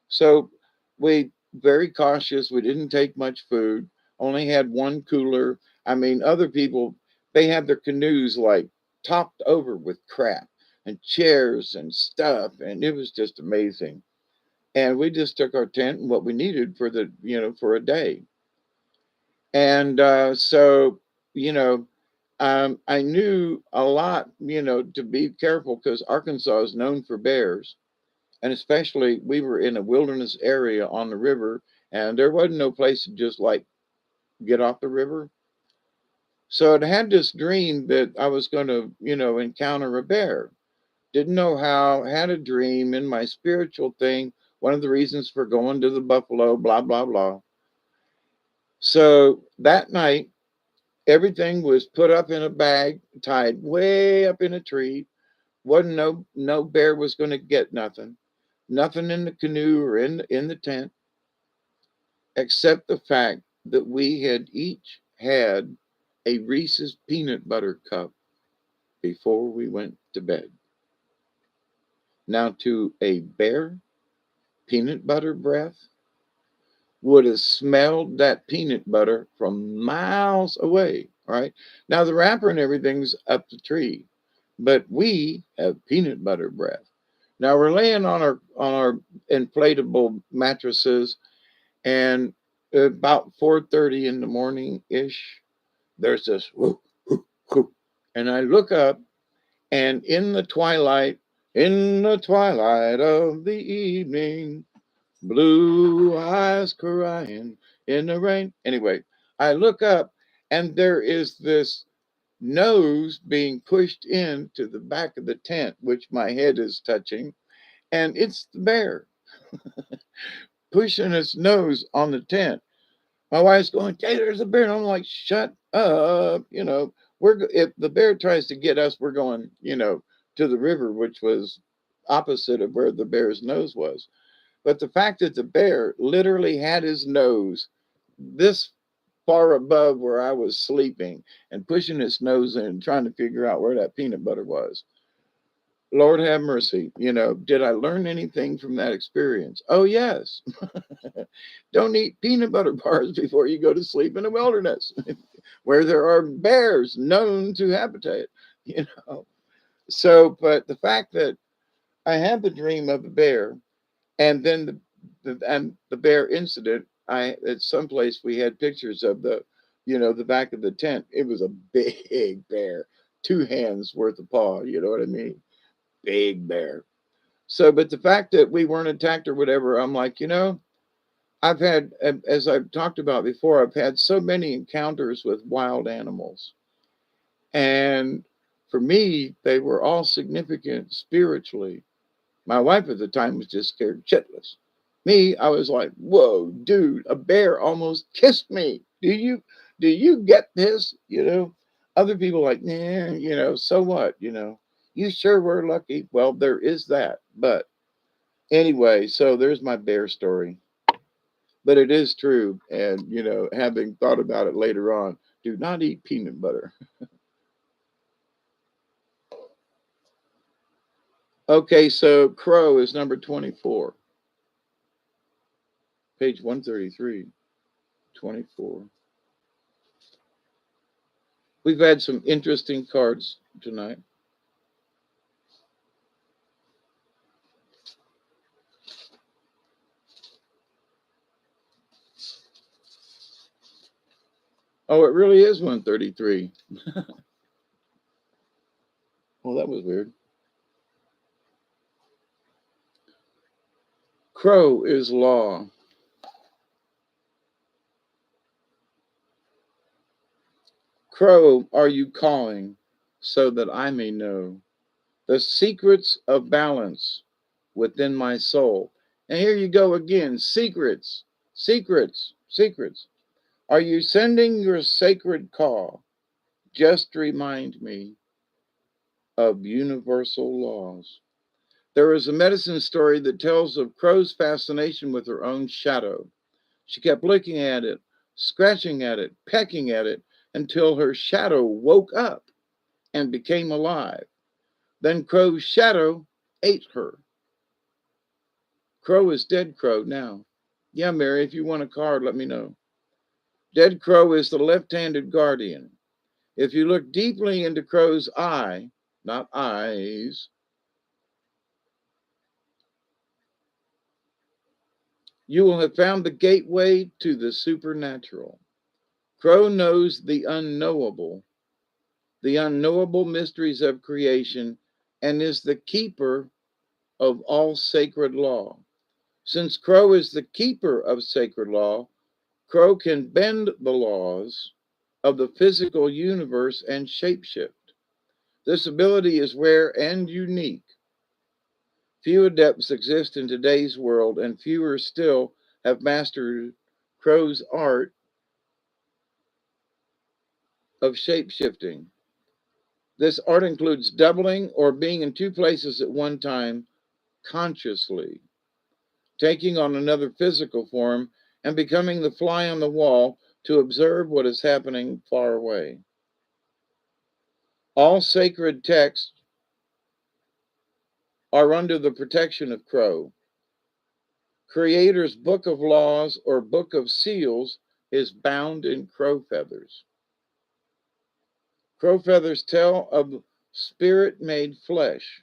So we very cautious. We didn't take much food. Only had one cooler. I mean, other people, they had their canoes like topped over with crap and chairs and stuff, and it was just amazing. And we just took our tent and what we needed for for a day. And so, you know, I knew a lot, to be careful because Arkansas is known for bears, and especially we were in a wilderness area on the river, and there wasn't no place to just like get off the river. So I had this dream that I was going to, encounter a bear. Didn't know how, had a dream in my spiritual thing. One of the reasons for going to the buffalo, blah, blah, blah. So that night, everything was put up in a bag, tied way up in a tree. Wasn't no bear was going to get nothing. Nothing in the canoe or in the tent, except the fact that we had each had a Reese's peanut butter cup before we went to bed. Now, to a bear, peanut butter breath would have smelled that peanut butter from miles away. Right now, the wrapper and everything's up the tree, but we have peanut butter breath. Now we're laying on our inflatable mattresses, and about 4:30 in the morning ish, there's this whoop, whoop, whoop, And I look up, and in the twilight of the evening, blue eyes crying in the rain. Anyway, I look up, and there is this nose being pushed into the back of the tent, which my head is touching, and it's the bear pushing its nose on the tent. My wife's going, "Hey, there's a bear," and I'm like, "Shut up!" If the bear tries to get us, we're going, to the river, which was opposite of where the bear's nose was. But the fact that the bear literally had his nose this far above where I was sleeping and pushing its nose in, trying to figure out where that peanut butter was. Lord have mercy. Did I learn anything from that experience? Oh, yes. Don't eat peanut butter bars before you go to sleep in the wilderness where there are bears known to habitat, you know. So, but the fact that I had the dream of a bear, and then the bear incident, I at some place we had pictures of the back of the tent. It was a big bear, 2 hands worth of paw. You know what I mean? Big bear. So, but the fact that we weren't attacked or whatever, I'm like, I've had, as I've talked about before, I've had so many encounters with wild animals. And for me, they were all significant spiritually. My wife at the time was just scared shitless. Me, I was like, whoa, dude, a bear almost kissed me. Do you get this? Other people like, nah, so what? You sure were lucky. Well, there is that. But anyway, so there's my bear story. But it is true. And, having thought about it later on, do not eat peanut butter. Okay, so crow is number 24, page 133, 24. We've had some interesting cards tonight. Oh, it really is 133. Well, that was weird. Crow is law. Crow, are you calling so that I may know the secrets of balance within my soul? And here you go again, secrets, secrets, secrets. Are you sending your sacred call just to remind me of universal laws? There is a medicine story that tells of Crow's fascination with her own shadow. She kept looking at it, scratching at it, pecking at it, until her shadow woke up and became alive. Then Crow's shadow ate her. Crow is dead Crow now. Yeah, Mary, if you want a card, let me know. Dead Crow is the left-handed guardian. If you look deeply into Crow's eye, not eyes, you will have found the gateway to the supernatural. Crow knows the unknowable mysteries of creation, and is the keeper of all sacred law. Since Crow is the keeper of sacred law, Crow can bend the laws of the physical universe and shapeshift. This ability is rare and unique. Few adepts exist in today's world, and fewer still have mastered Crow's art of shapeshifting. This art includes doubling or being in two places at one time consciously, taking on another physical form, and becoming the fly on the wall to observe what is happening far away. All sacred texts are under the protection of Crow. Creator's Book of Laws or Book of Seals is bound in crow feathers. Crow feathers tell of spirit made flesh.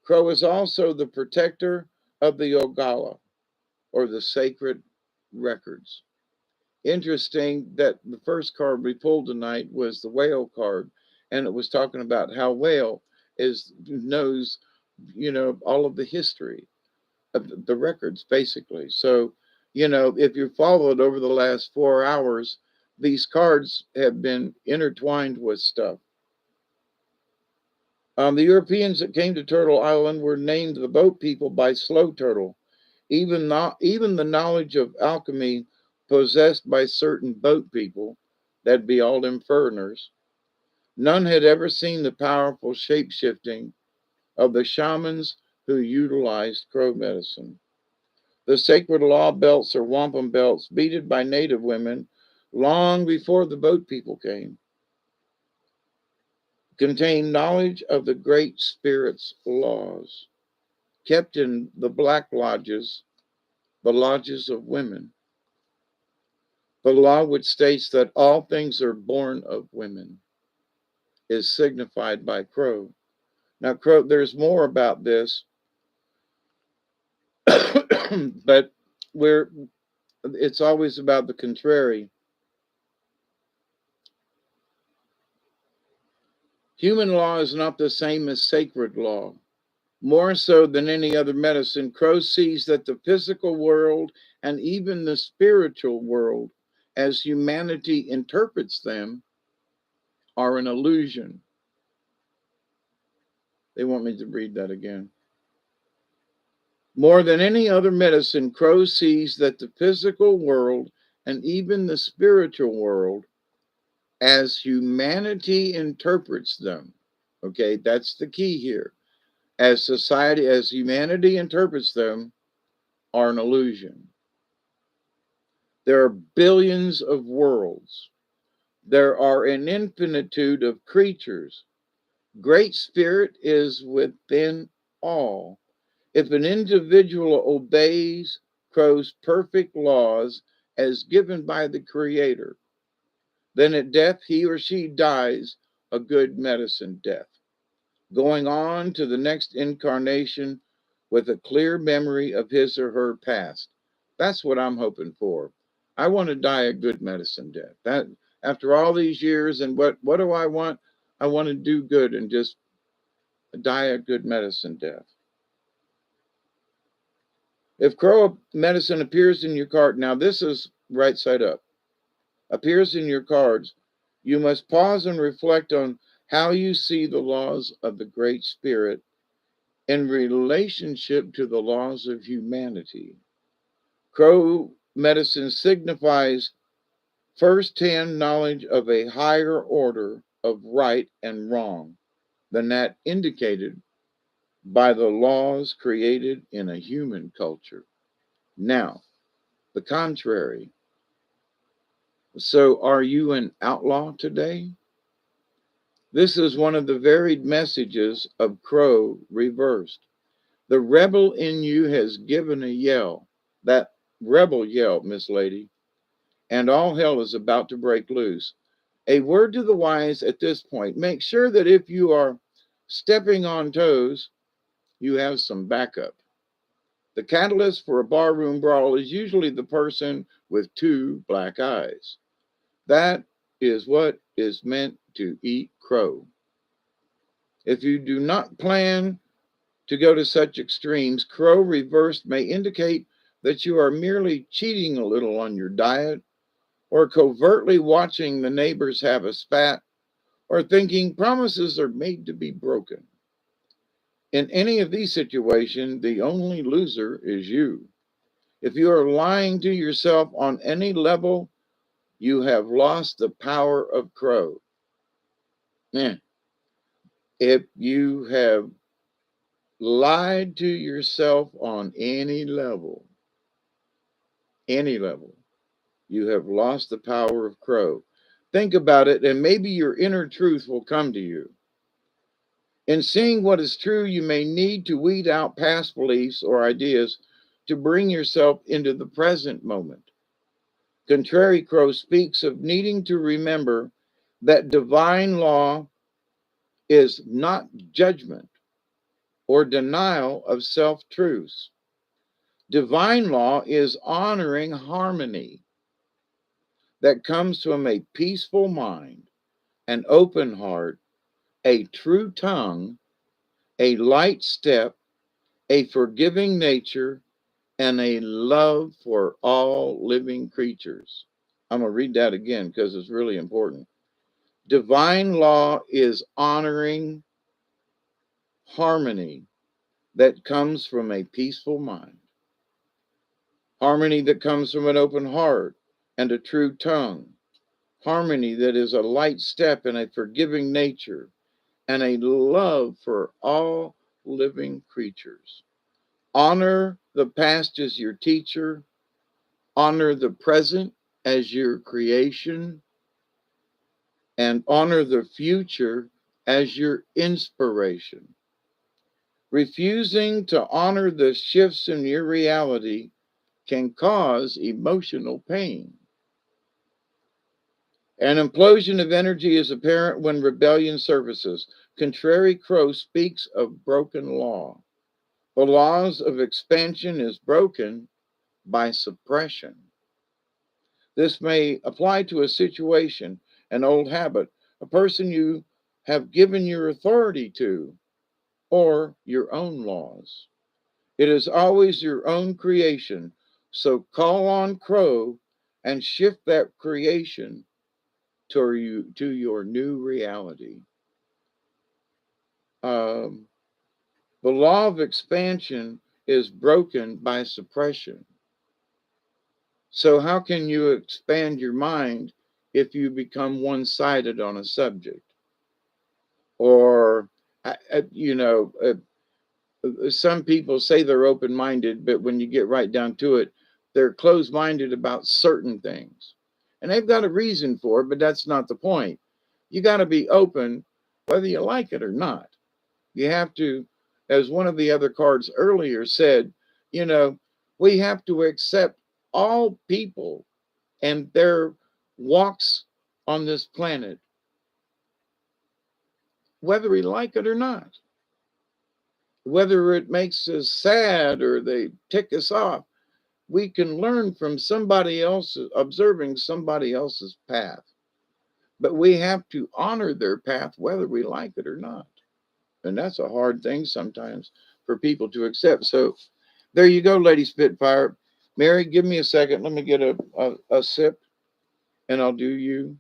Crow is also the protector of the Ogala, or the sacred records. Interesting that the first card we pulled tonight was the whale card. and it was talking about how whale knows, all of the history of the records, basically. So, if you followed over the last 4 hours, these cards have been intertwined with stuff. The Europeans that came to Turtle Island were named the boat people by Slow Turtle. Even the knowledge of alchemy possessed by certain boat people, that'd be all them foreigners, none had ever seen the powerful shape shifting of the shamans who utilized crow medicine. The sacred law belts or wampum belts beaded by native women long before the boat people came contain knowledge of the Great Spirit's laws, kept in the black lodges, the lodges of women. The law which states that all things are born of women is signified by crow. Now, crow, there's more about this, but it's always about the contrary. Human law is not the same as sacred law. More so than any other medicine, Crow sees that the physical world and even the spiritual world, as humanity interprets them, are an illusion. They want me to read that again. More than any other medicine, Crow sees that the physical world and even the spiritual world, as humanity interprets them, okay, that's the key here. As humanity interprets them, are an illusion. There are billions of worlds. There are an infinitude of creatures. Great Spirit is within all. If an individual obeys Crow's perfect laws as given by the Creator, then at death he or she dies a good medicine death, going on to the next incarnation with a clear memory of his or her past. That's what I'm hoping for. I want to die a good medicine death. That after all these years, and what do I want? I want to do good and just die a good medicine death. If crow medicine appears in your card, now this is right side up, appears in your cards, you must pause and reflect on how you see the laws of the Great Spirit in relationship to the laws of humanity. Crow medicine signifies first-hand knowledge of a higher order of right and wrong than that indicated by the laws created in a human culture. Now, the contrary. So, are you an outlaw today? This is one of the varied messages of Crow reversed. The rebel in you has given a yell, that rebel yell, Miss Lady, and all hell is about to break loose. A word to the wise at this point: make sure that if you are stepping on toes, you have some backup. The catalyst for a barroom brawl is usually the person with two black eyes. That is what is meant to eat crow. If you do not plan to go to such extremes, crow reversed may indicate that you are merely cheating a little on your diet, or covertly watching the neighbors have a spat, or thinking promises are made to be broken. In any of these situations, the only loser is you. If you are lying to yourself on any level, you have lost the power of crow. If you have lied to yourself on any level, you have lost the power of crow. Think about it, and maybe your inner truth will come to you. In seeing what is true, you may need to weed out past beliefs or ideas to bring yourself into the present moment. Contrary Crow speaks of needing to remember that divine law is not judgment or denial of self-truths. Divine law is honoring harmony that comes from a peaceful mind, an open heart, a true tongue, a light step, a forgiving nature, and a love for all living creatures. I'm going to read that again because it's really important. Divine law is honoring harmony that comes from a peaceful mind, harmony that comes from an open heart and a true tongue, harmony that is a light step and a forgiving nature, and a love for all living creatures. Honor the past as your teacher, honor the present as your creation, and honor the future as your inspiration. Refusing to honor the shifts in your reality can cause emotional pain. An implosion of energy is apparent when rebellion surfaces. Contrary Crow speaks of broken law. The laws of expansion is broken by suppression. This may apply to a situation, an old habit, a person you have given your authority to, or your own laws. It is always your own creation, so call on Crow and shift that creation to your new reality. Um, the law of expansion is broken by suppression. So, how can you expand your mind if you become one sided on a subject? Or, some people say they're open minded, but when you get right down to it, they're closed minded about certain things. And they've got a reason for it, but that's not the point. You got to be open whether you like it or not. You have to, as one of the other cards earlier said, you know, we have to accept all people and their walks on this planet, whether we like it or not. Whether it makes us sad or they tick us off, we can learn from somebody else, observing somebody else's path. But we have to honor their path, whether we like it or not. And that's a hard thing sometimes for people to accept. So there you go, Lady Spitfire. Mary, give me a second. Let me get a sip and I'll do you.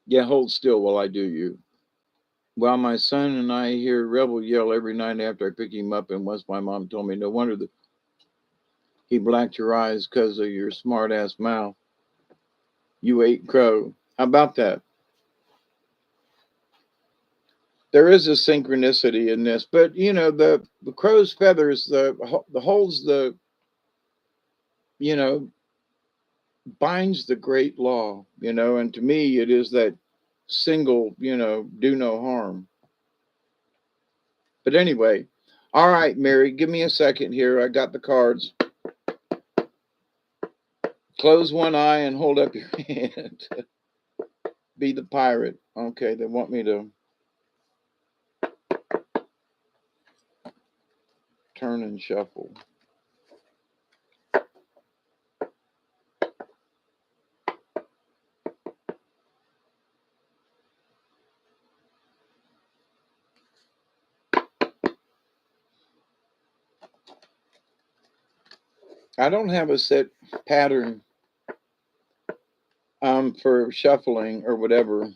Yeah, hold still while I do you. Well, my son and I hear Rebel yell every night after I pick him up, and once my mom told me, no wonder that he blacked your eyes because of your smart ass mouth. You ate crow. How about that? There is a synchronicity in this, but the crow's feathers, the holds the you know binds the great law, and to me it is that single, do no harm. But anyway, all right, Mary, give me a second here. I got the cards. Close one eye and hold up your hand. Be the pirate. Okay, they want me to turn and shuffle. I don't have a set pattern for shuffling or whatever.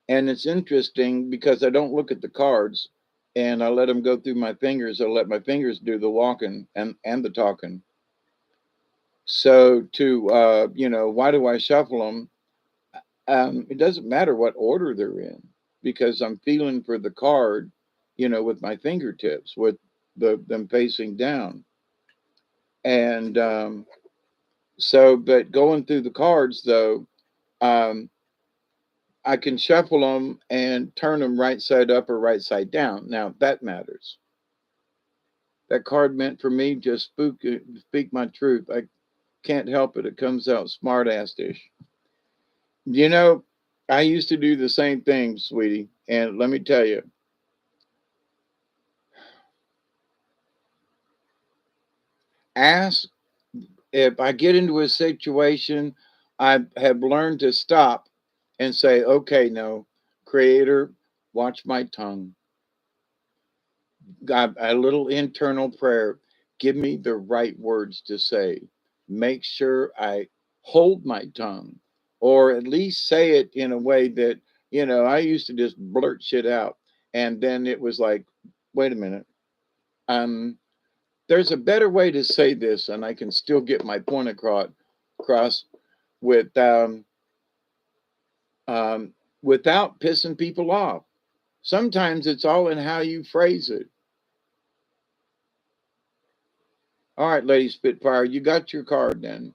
And it's interesting because I don't look at the cards and I let them go through my fingers. I let my fingers do the walking and the talking. So why do I shuffle them? It doesn't matter what order they're in because I'm feeling for the card, with my fingertips, with them facing down. And but going through the cards though, um, I can shuffle them and turn them right side up or right side down. Now that matters. That card meant for me just speak my truth. I can't help it. It comes out smart ass ish. You know, I used to do the same thing, sweetie. And let me tell you, ask If I get into a situation, I have learned to stop and say, okay, no, Creator, watch my tongue. God, a little internal prayer. Give me the right words to say. Make sure I hold my tongue, or at least say it in a way that, I used to just blurt shit out. And then it was like, wait a minute. Um, there's a better way to say this, and I can still get my point across with um, without pissing people off. Sometimes it's all in how you phrase it. All right, Lady Spitfire, you got your card then.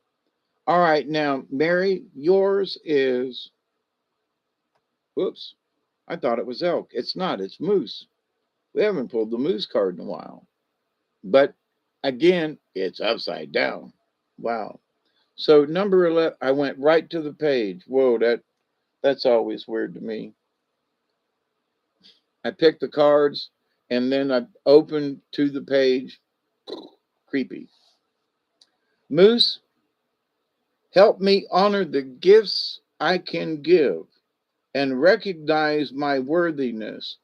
All right, now, Mary, yours is. Whoops, I thought it was elk. It's not, it's moose. We haven't pulled the moose card in a while. But again, it's upside down. Wow. So number 11, I went right to the page. Whoa, that's always weird to me. I picked the cards and then I opened to the page. Creepy. Moose, help me honor the gifts I can give and recognize my worthiness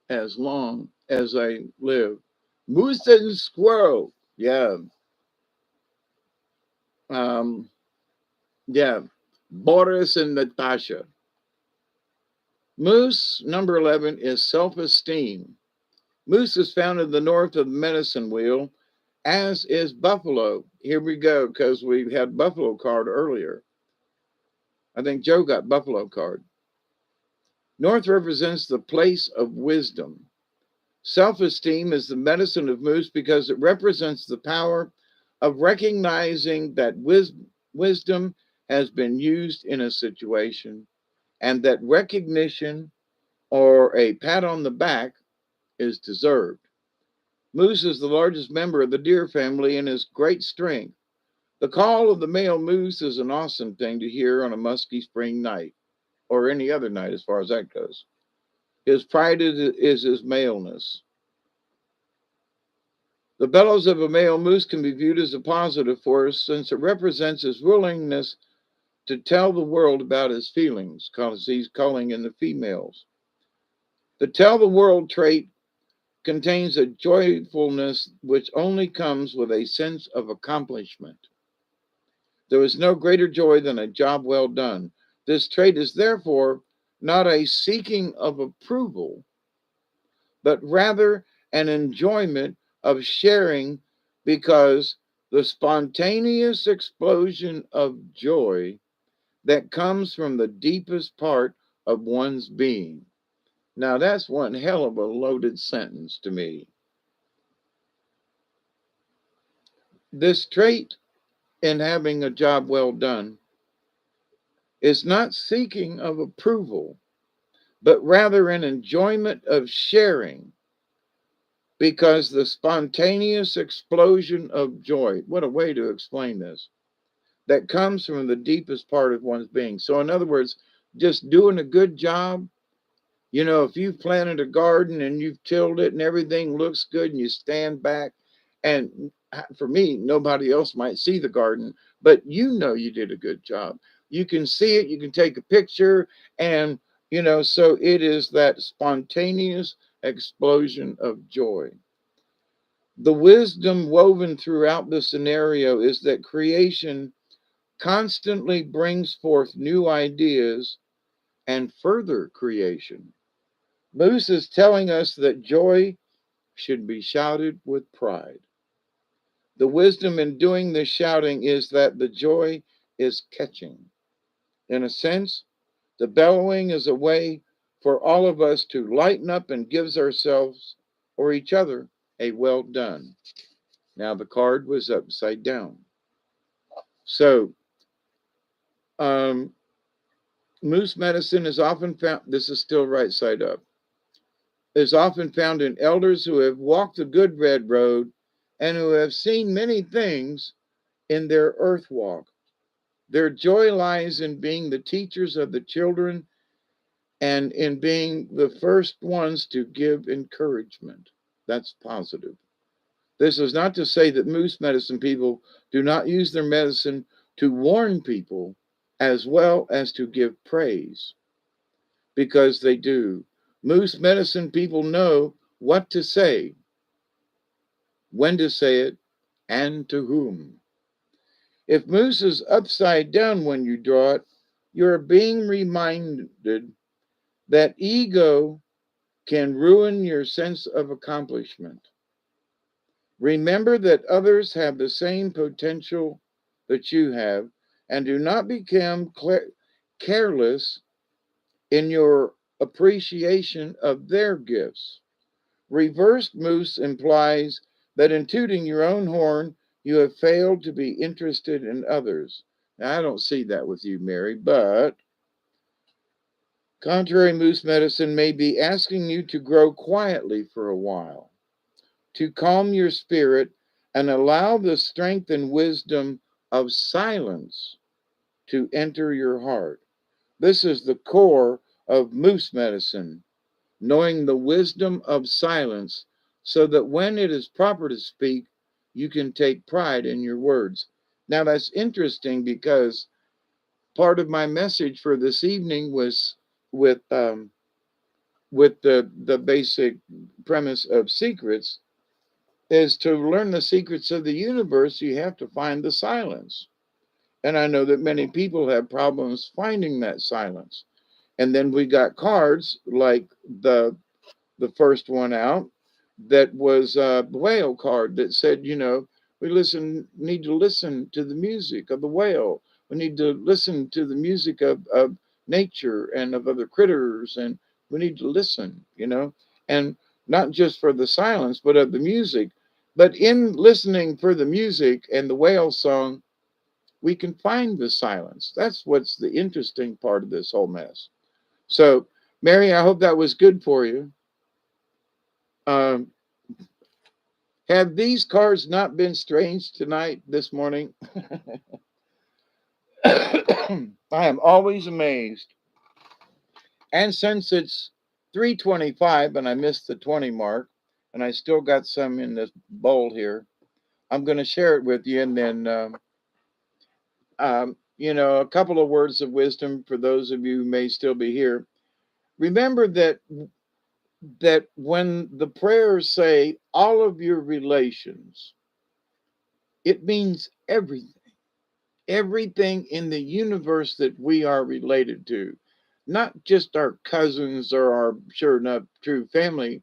as long as I live. Moose and squirrel. Yeah. Um, yeah. Boris and Natasha. Moose, number 11, is self esteem. Moose is found in the north of the medicine wheel, as is buffalo. Here we go, because we had buffalo card earlier. I think Joe got buffalo card. North represents the place of wisdom. Self esteem is the medicine of moose because it represents the power of recognizing that wisdom has been used in a situation and that recognition or a pat on the back is deserved. Moose is the largest member of the deer family and has great strength. The call of the male moose is an awesome thing to hear on a musky spring night, or any other night as far as that goes. His pride is his maleness. The bellows of a male moose can be viewed as a positive force since it represents his willingness to tell the world about his feelings, because he's calling in the females. The tell the world trait contains a joyfulness which only comes with a sense of accomplishment. There is no greater joy than a job well done. This trait is therefore not a seeking of approval, but rather an enjoyment of sharing because the spontaneous explosion of joy that comes from the deepest part of one's being. Now, that's one hell of a loaded sentence to me. This trait in having a job well done is not seeking of approval, but rather an enjoyment of sharing because the spontaneous explosion of joy, what a way to explain this, that comes from the deepest part of one's being. So, in other words, just doing a good job. If you've planted a garden and you've tilled it and everything looks good and you stand back, and for me, nobody else might see the garden, but you did a good job. You can see it, you can take a picture, and, so it is that spontaneous explosion of joy. The wisdom woven throughout the scenario is that creation constantly brings forth new ideas and further creation. Moose is telling us that joy should be shouted with pride. The wisdom in doing this shouting is that the joy is catching. In a sense, the bellowing is a way for all of us to lighten up and gives ourselves or each other a well done. Now the card was upside down. So, moose medicine is often found, this is still right side up, is often found in elders who have walked the good red road and who have seen many things in their earth walk. Their joy lies in being the teachers of the children and in being the first ones to give encouragement. That's positive. This is not to say that moose medicine people do not use their medicine to warn people as well as to give praise, because they do. Moose medicine people know what to say, when to say it, and to whom. If moose is upside down when you draw it, you're being reminded that ego can ruin your sense of accomplishment. Remember that others have the same potential that you have, and do not become careless in your appreciation of their gifts. Reversed moose implies that in tooting your own horn, you have failed to be interested in others. Now, I don't see that with you, Mary, but contrary moose medicine may be asking you to grow quietly for a while, to calm your spirit and allow the strength and wisdom of silence to enter your heart. This is the core of moose medicine, knowing the wisdom of silence so that when it is proper to speak, you can take pride in your words. Now, that's interesting because part of my message for this evening was with the basic premise of secrets is to learn the secrets of the universe, you have to find the silence. And I know that many people have problems finding that silence. And then we got cards like the first one out that was a whale card that said, we need to listen to the music of the whale. We need to listen to the music of nature and of other critters. And we need to listen, and not just for the silence, but of the music. But in listening for the music and the whale song, we can find the silence. That's what's the interesting part of this whole mess. So, Mary, I hope that was good for you. Um, have these cards not been strange tonight, this morning? I am always amazed. And since it's 3:25 and I missed the 20 mark, and I still got some in this bowl here, I'm going to share it with you. And then, a couple of words of wisdom for those of you who may still be here. Remember that when the prayers say all of your relations, it means everything in the universe that we are related to, not just our cousins or our sure enough true family,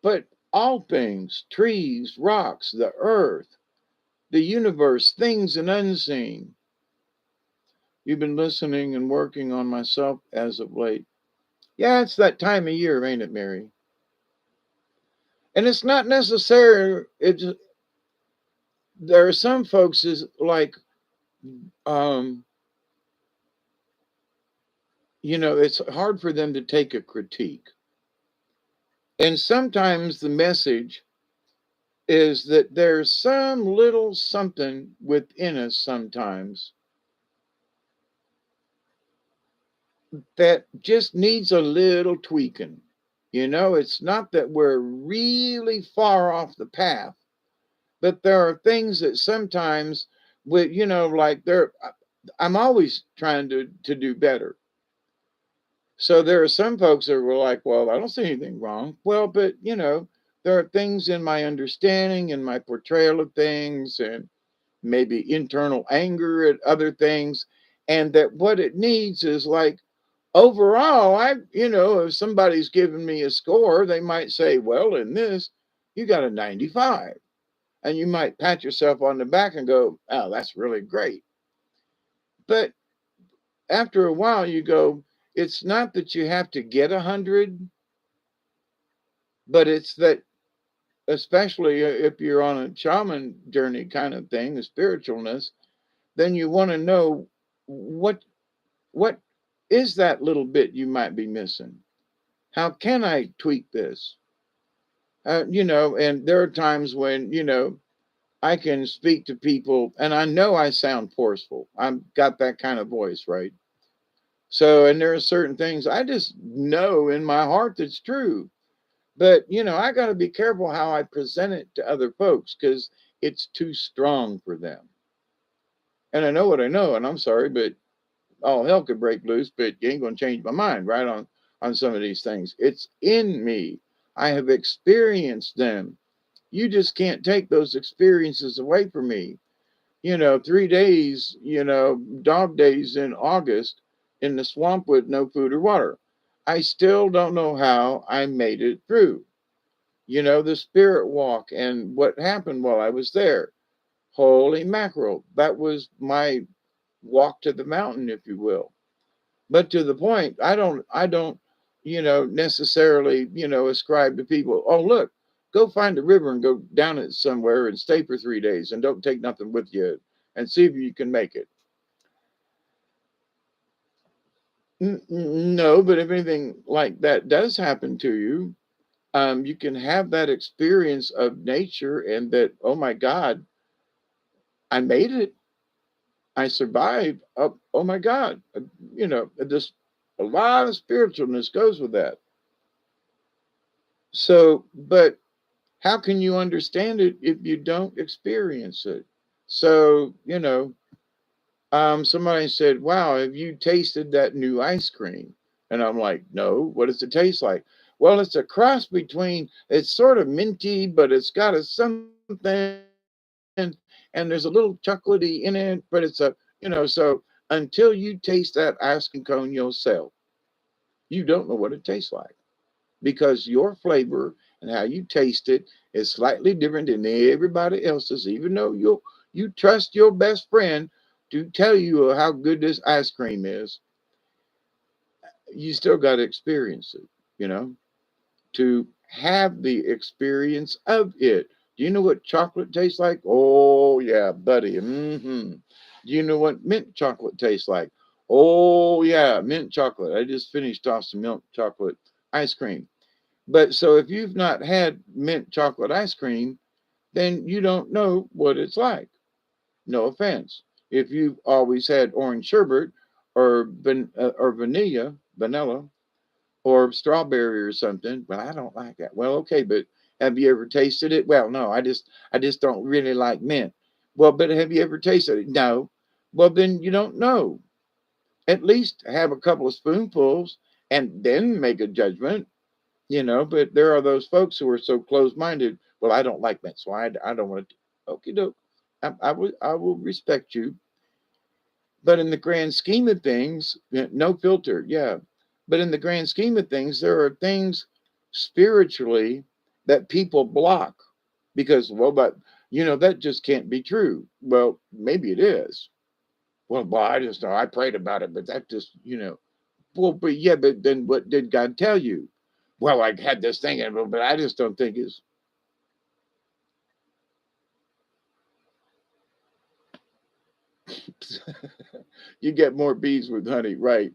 but all things, trees, rocks, the earth, the universe, things and unseen. You've been listening and working on myself as of late. Yeah, it's that time of year, ain't it, Mary? And it's not necessary. There are some folks is like, um, it's hard for them to take a critique. And sometimes the message is that there's some little something within us sometimes that just needs a little tweaking. It's not that we're really far off the path, but there are things that sometimes with, like I'm always trying to do better. So there are some folks that were like, well, I don't see anything wrong. Well, but there are things in my understanding and my portrayal of things and maybe internal anger at other things. And that what it needs is like overall, if somebody's giving me a score, they might say, well, in this, you got a 95. And you might pat yourself on the back and go, oh, that's really great. But after a while, you go, it's not that you have to get 100, but it's that, especially if you're on a shaman journey kind of thing, a spiritualness, then you want to know what what is that little bit you might be missing. How can I tweak this? And there are times when I can speak to people, and I know I sound forceful. I've got that kind of voice, right? So, and there are certain things I just know in my heart that's true. But, I got to be careful how I present it to other folks because it's too strong for them. And I know what I know, and I'm sorry, but all hell could break loose, but you ain't going to change my mind, right, on some of these things. It's in me. I have experienced them. You just can't take those experiences away from me. 3 days, dog days in August in the swamp with no food or water. I still don't know how I made it through. The spirit walk and what happened while I was there. Holy mackerel. That was my walk to the mountain, if you will. But to the point, I don't, necessarily, ascribe to people, oh, look, go find a river and go down it somewhere and stay for 3 days and don't take nothing with you and see if you can make it. No, but if anything like that does happen to you, you can have that experience of nature and that, oh my God, I made it. I survived. Oh my God. This a lot of spiritualness goes with that. So, but how can you understand it if you don't experience it? So, somebody said, wow, have you tasted that new ice cream? And I'm like, no, what does it taste like? Well, it's a cross between, it's sort of minty, but it's got a something, and there's a little chocolatey in it, but it's so until you taste that ice cream cone yourself, you don't know what it tastes like because your flavor and how you taste it is slightly different than everybody else's, even though you trust your best friend to tell you how good this ice cream is. You still got to experience it, you know, to have the experience of it. Do you know what chocolate tastes like? Oh, yeah, buddy. Do you know what mint chocolate tastes like? Oh, yeah, mint chocolate. I just finished off some milk chocolate ice cream. But so if you've not had mint chocolate ice cream, then you don't know what it's like. No offense. If you've always had orange sherbet or vanilla, or strawberry or something, well, I don't like that. Well, okay, but have you ever tasted it? Well, no, I just don't really like mint. Well, but have you ever tasted it? No. Well, then you don't know. At least have a couple of spoonfuls and then make a judgment. But there are those folks who are so close-minded. Well, I don't like mint, so I don't want to. Okay, doke. I will respect you, but in the grand scheme of things, no filter, yeah. But in the grand scheme of things, there are things spiritually that people block because, well, but that just can't be true. Well, maybe it is. Well, I just know I prayed about it, but that just, well, but yeah, but then what did God tell you? Well, I had this thing, but I just don't think it's. You get more bees with honey, right?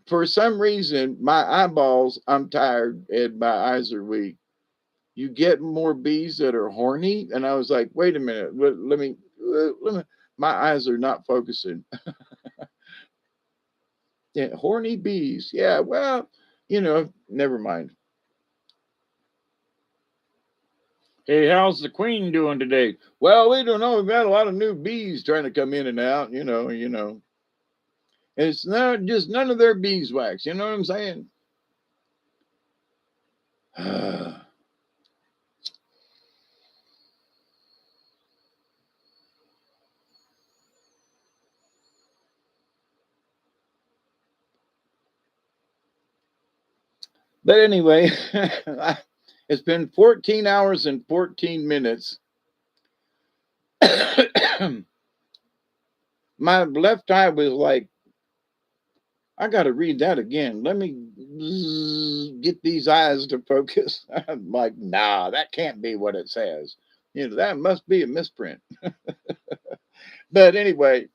For some reason, my eyeballs, I'm tired and my eyes are weak. You get more bees that are horny. And I was like, wait a minute, let me, my eyes are not focusing. Yeah, horny bees. Yeah, well, never mind. Hey, how's the queen doing today? Well, we don't know. We've got a lot of new bees trying to come in and out, It's not just none of their beeswax. You know what I'm saying? But anyway, it's been 14 hours and 14 minutes. My left eye was like, I got to read that again. Let me get these eyes to focus. I'm like, nah, that can't be what it says. That must be a misprint. But anyway,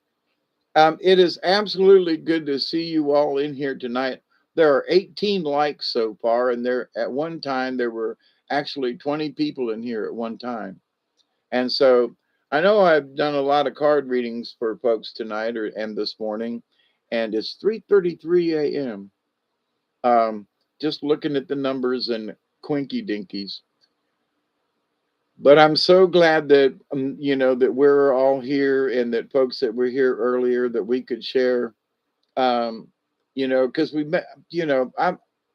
it is absolutely good to see you all in here tonight. There are 18 likes so far, and there at one time there were actually 20 people in here at one time. And so I know I've done a lot of card readings for folks tonight and this morning, and it's 3:33 a.m. Um, just looking at the numbers and quinky dinkies. But I'm so glad that that we're all here, and that folks that were here earlier, that we could share. Um, because we met.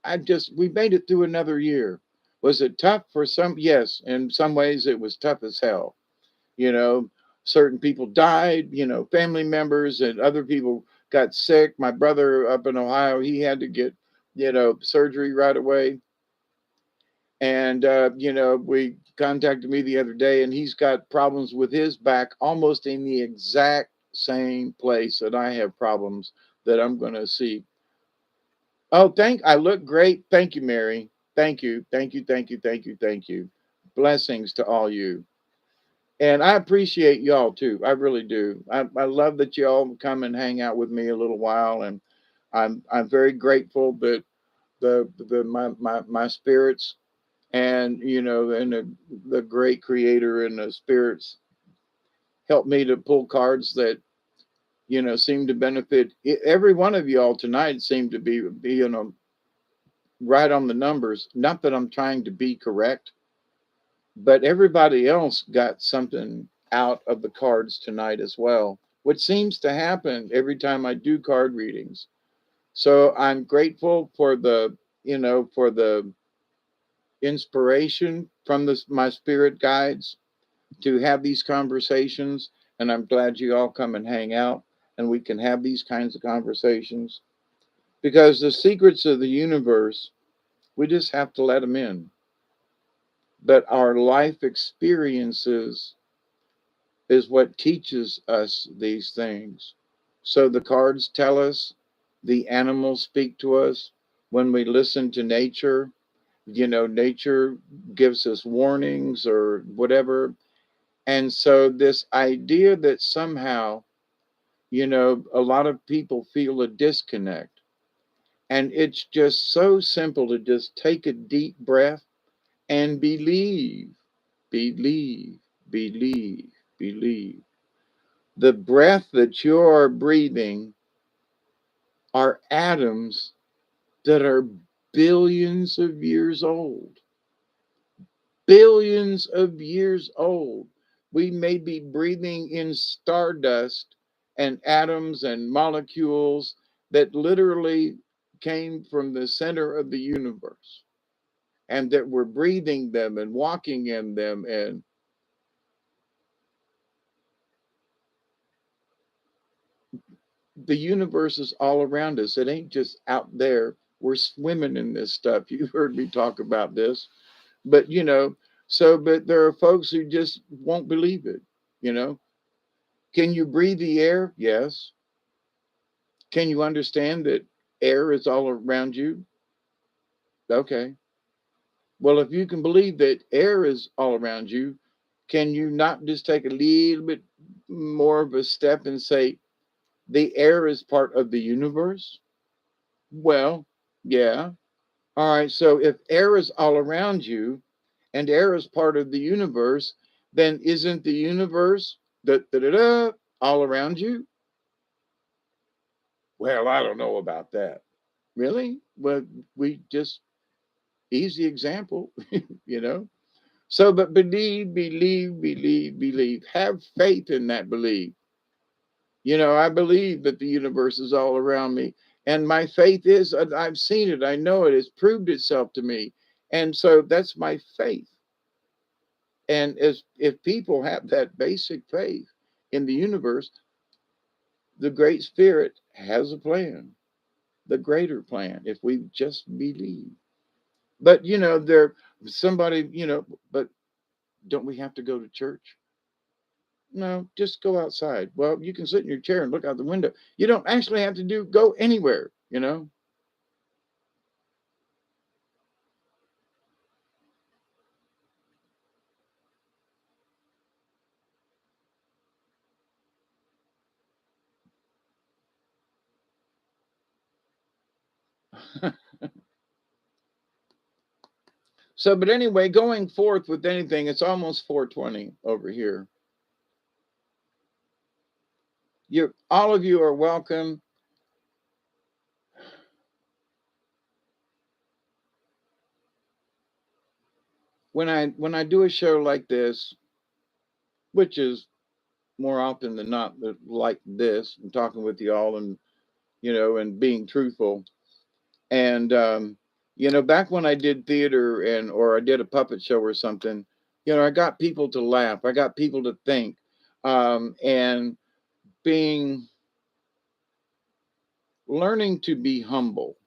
I just we made it through another year. Was it tough for some? Yes, in some ways it was tough as hell. You know, certain people died. Family members, and other people got sick. My brother up in Ohio, he had to get surgery right away. And, we contacted me the other day, and he's got problems with his back almost in the exact same place that I have problems that I'm going to see. Oh, I look great. Thank you, Mary. Thank you. Thank you. Thank you. Thank you. Thank you. Blessings to all you. And I appreciate y'all too. I really do. I love that y'all come and hang out with me a little while. And I'm very grateful that my spirits, and the great creator and the spirits helped me to pull cards that seem to benefit every one of y'all tonight. Seemed to be right on the numbers. Not that I'm trying to be correct, but everybody else got something out of the cards tonight as well, which seems to happen every time I do card readings. So I'm grateful for the inspiration from my spirit guides to have these conversations. And I'm glad you all come and hang out, and we can have these kinds of conversations, because the secrets of the universe, we just have to let them in. But our life experiences is what teaches us these things. So the cards tell us, the animals speak to us when we listen to nature. Nature gives us warnings or whatever. And so this idea that somehow, a lot of people feel a disconnect. And it's just so simple to just take a deep breath and believe, believe, believe, believe. The breath that you're breathing are atoms that are billions of years old. Billions of years old. We may be breathing in stardust and atoms and molecules that literally came from the center of the universe, and that we're breathing them and walking in them. And the universe is all around us. It ain't just out there. We're swimming in this stuff. You've heard me talk about this. But, but there are folks who just won't believe it. You know, can you breathe the air? Yes. Can you understand that air is all around you? Okay. Well, if you can believe that air is all around you, can you not just take a little bit more of a step and say the air is part of the universe? Well, yeah. All right. So if air is all around you and air is part of the universe, then isn't the universe all around you? Well, I don't know about that. Really? Well, we just easy example, you know. So, but believe, believe, believe, believe. Have faith in that belief. I believe that the universe is all around me. And my faith is, I've seen it, I know it, it's proved itself to me. And so that's my faith. And as if people have that basic faith in the universe, the Great Spirit has a plan, the greater plan, if we just believe. But there somebody, but don't we have to go to church? No, just go outside. Well, you can sit in your chair and look out the window. You don't actually have to go anywhere. So, but anyway, going forth with anything, it's almost 4:20 over here. You all of you are welcome. when I do a show like this, which is more often than not like this, and talking with y'all, and and being truthful, and back when I did theater, and or I did a puppet show or something, I got people to laugh, I got people to think, and being learning to be humble,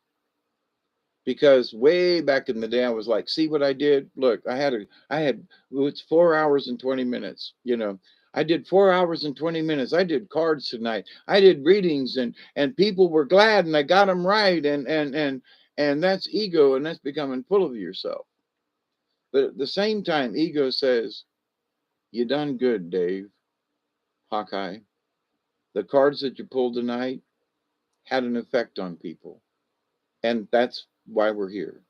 because way back in the day I was like, see what I did? Look, I had it's 4 hours and 20 minutes, I did 4 hours and 20 minutes. I did cards tonight. I did readings, and people were glad, and I got them right, and that's ego, and that's becoming full of yourself. But at the same time, ego says, you done good, Dave, Hawkeye. The cards that you pulled tonight had an effect on people, and that's why we're here.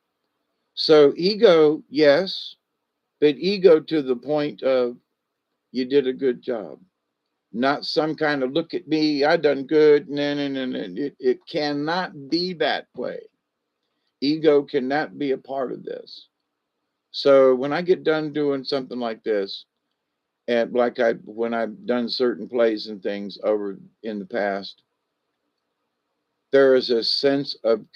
So ego, yes, but ego to the point of, you did a good job. Not some kind of, look at me, I done good. No, no, no, no. It cannot be that way. Ego cannot be a part of this. So when I get done doing something like this, and like when I've done certain plays and things over in the past, there is a sense of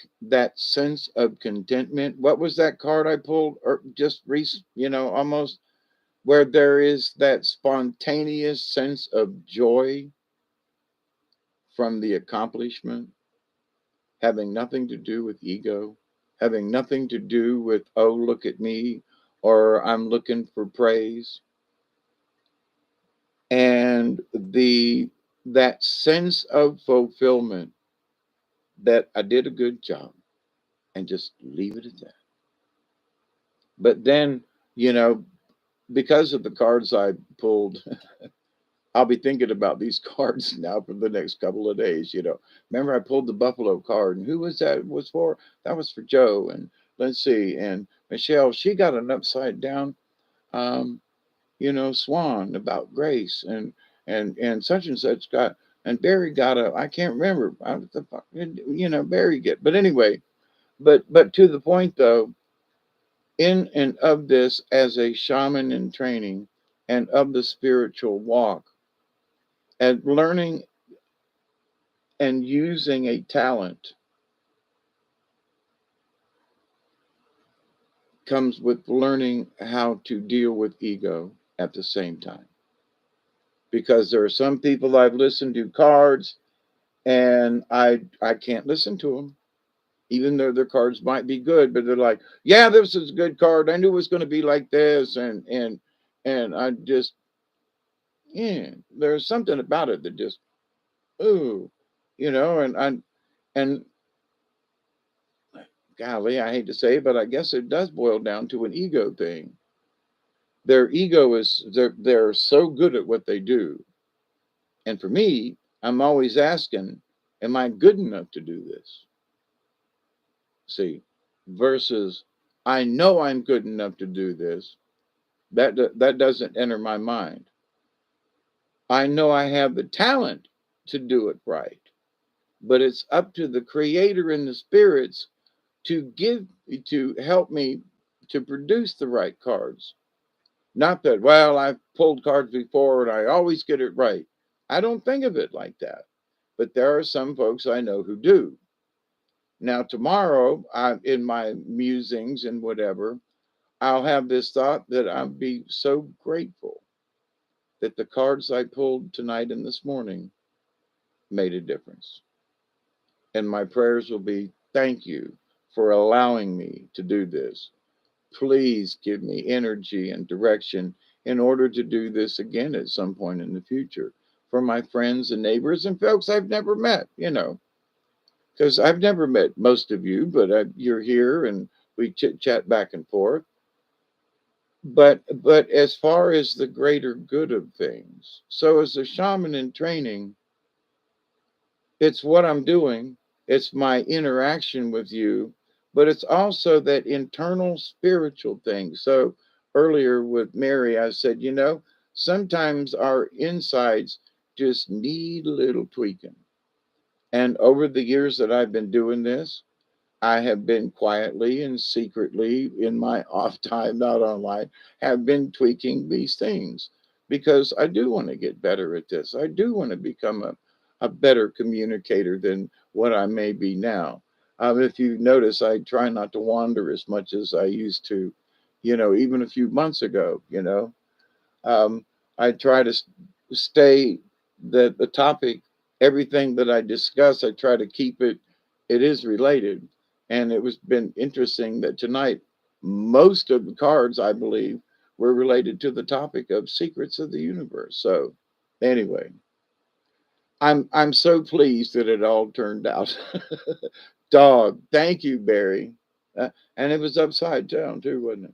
contentment. What was that card I pulled, or just recent, almost, where there is that spontaneous sense of joy from the accomplishment, having nothing to do with ego, having nothing to do with, oh, look at me, or I'm looking for praise. And that sense of fulfillment, that I did a good job, and just leave it at that. But then, you know, because of the cards I pulled, I'll be thinking about these cards now for the next couple of days. Remember I pulled the Buffalo card, and who was that was for? That was for Joe. And let's see, and Michelle, she got an upside down, um, swan about grace, and such and such got, and Barry got a, I can't remember, what the fuck, Barry get. But anyway, but to the point though, in and of this as a shaman in training, and of the spiritual walk, and learning and using a talent, comes with learning how to deal with ego at the same time. Because there are some people I've listened to cards, and I can't listen to them, even though their cards might be good, but they're like, yeah, this is a good card. I knew it was going to be like this, and I just, yeah, there's something about it that just, ooh, and golly, I hate to say it, but I guess it does boil down to an ego thing. Their ego is, they're so good at what they do. And for me, I'm always asking, am I good enough to do this? See, versus, I know I'm good enough to do this. That doesn't enter my mind. I know I have the talent to do it right, but it's up to the creator and the spirits to help me to produce the right cards. Not that, well, I've pulled cards before and I always get it right. I don't think of it like that. But there are some folks I know who do. Now, tomorrow, in my musings and whatever, I'll have this thought that I'll be so grateful that the cards I pulled tonight and this morning made a difference. And my prayers will be, thank you for allowing me to do this. Please give me energy and direction in order to do this again at some point in the future, for my friends and neighbors and folks I've never met, because I've never met most of you, but you're here and we chit chat back and forth. But as far as the greater good of things, so as a shaman in training, it's what I'm doing, it's my interaction with you, but it's also that internal spiritual thing. So earlier with Mary, I said, sometimes our insides just need a little tweaking. And over the years that I've been doing this, I have been quietly and secretly in my off time, not online, have been tweaking these things because I do want to get better at this. I do want to become a better communicator than what I may be now. If you notice, I try not to wander as much as I used to, even a few months ago. Um, I try to stay the topic, everything that I discuss, I try to keep it is related. And it was been interesting that tonight, most of the cards, I believe, were related to the topic of secrets of the universe. So anyway, I'm so pleased that it all turned out. Dog, thank you, Barry. And it was upside down too, wasn't it?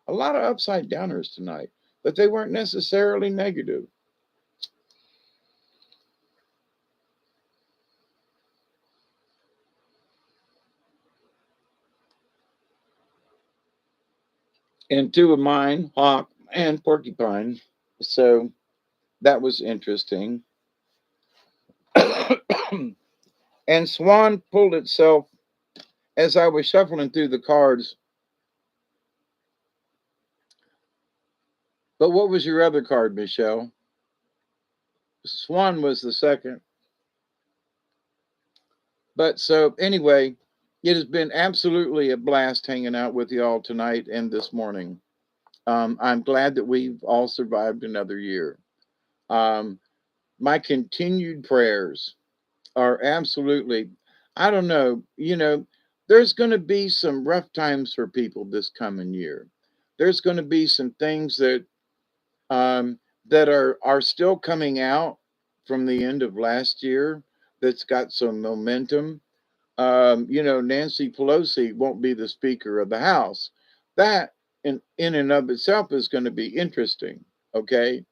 A lot of upside downers tonight, but they weren't necessarily negative. And two of mine, Hawk and Porcupine. So that was interesting. And Swan pulled itself as I was shuffling through the cards. But what was your other card, Michelle? Swan was the second. But so anyway, it has been absolutely a blast hanging out with you all tonight and this morning. I'm glad that we've all survived another year. Um, my continued prayers are absolutely, I don't know, there's going to be some rough times for people this coming year. There's going to be some things um, that are still coming out from the end of last year that's got some momentum. Nancy Pelosi won't be the Speaker of the House. That in and of itself is going to be interesting. Okay,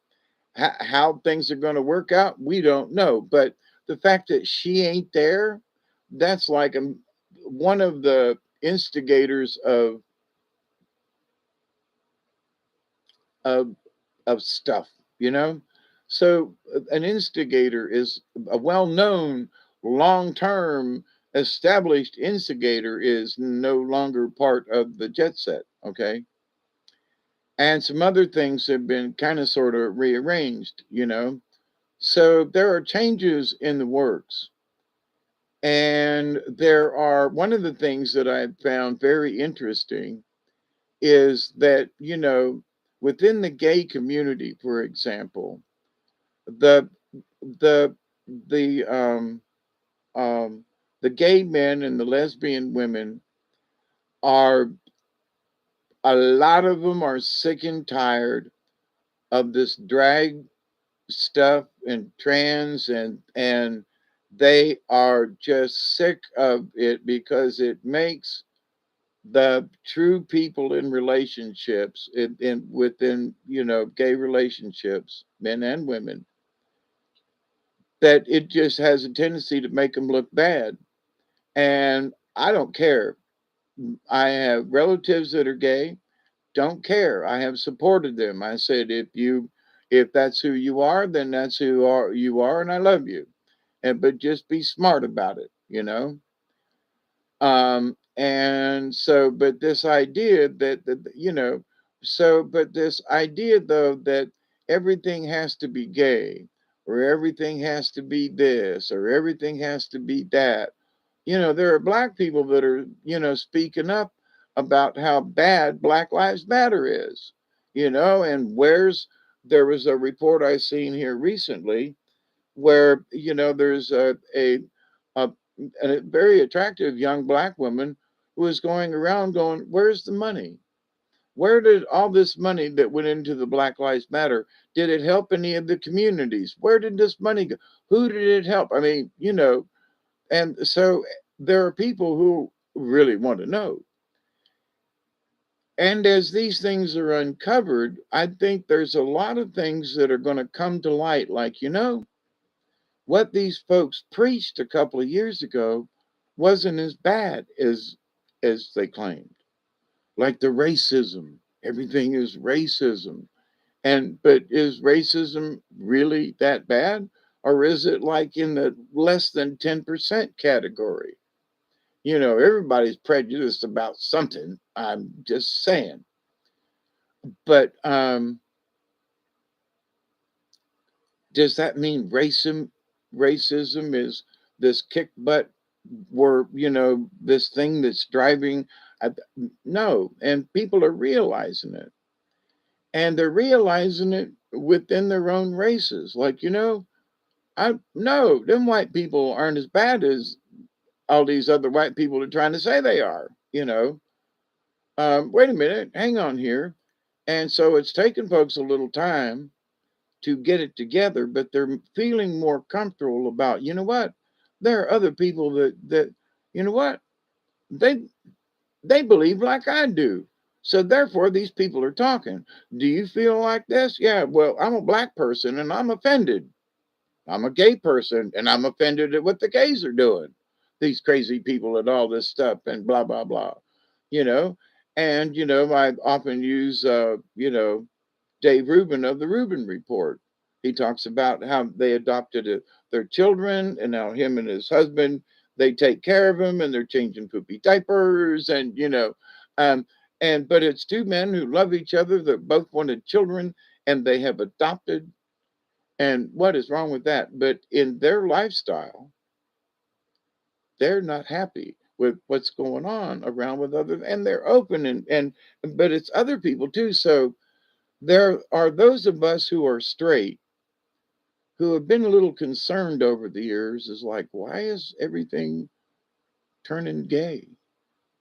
how things are going to work out, we don't know. But the fact that she ain't there, that's like one of the instigators of of stuff, you know. So an instigator is a well-known, long-term, established instigator is no longer part of the jet set. Okay, and some other things have been kind of sort of rearranged. So there are changes in the works. And one of the things that I found very interesting is that, within the gay community, for example, the, the, the, um, um, the gay men and the lesbian women are, a lot of them are sick and tired of this drag stuff and trans and they are just sick of it because it makes the true people in relationships within gay relationships, men and women, that it just has a tendency to make them look bad. And I don't care. I have relatives that are gay, don't care. I have supported them. I said, if that's who you are, then that's you are, and I love you. And but just be smart about it. And so, but this idea but this idea though that everything has to be gay, or everything has to be this, or everything has to be that. There are black people that are, speaking up about how bad Black Lives Matter is, and there was a report I seen here recently where, there's a, a very attractive young black woman who was going around going, where's the money? Where did all this money that went into the Black Lives Matter, did it help any of the communities? Where did this money go? Who did it help? I mean, and so there are people who really want to know. And as these things are uncovered, I think there's a lot of things that are going to come to light, like, what these folks preached a couple of years ago wasn't as bad as they claimed. Like the racism, everything is racism. But is racism really that bad? Or is it like in the less than 10% category? Everybody's prejudiced about something. I'm just saying. But does that mean racism is this kick butt were this thing that's driving? I, no, and people are realizing it, and they're realizing it within their own races. Like, I no, them white people aren't as bad as all these other white people are trying to say they are. Wait a minute, hang on here. And so it's taken folks a little time to get it together, but they're feeling more comfortable about, what? There are other people that what? They they believe like I do. So therefore these people are talking. Do you feel like this? Yeah, well, I'm a black person and I'm offended. I'm a gay person and I'm offended at what the gays are doing. These crazy people and all this stuff and blah blah blah. You know, and I often use Dave Rubin of the Rubin Report. He talks about how they adopted their children and now him and his husband, they take care of them and they're changing poopy diapers and um but it's two men who love each other that both wanted children and they have adopted, and what is wrong with that? But in their lifestyle, they're not happy with what's going on around with others, and they're open and but it's other people too. So there are those of us who are straight who have been a little concerned over the years is like, why is everything turning gay?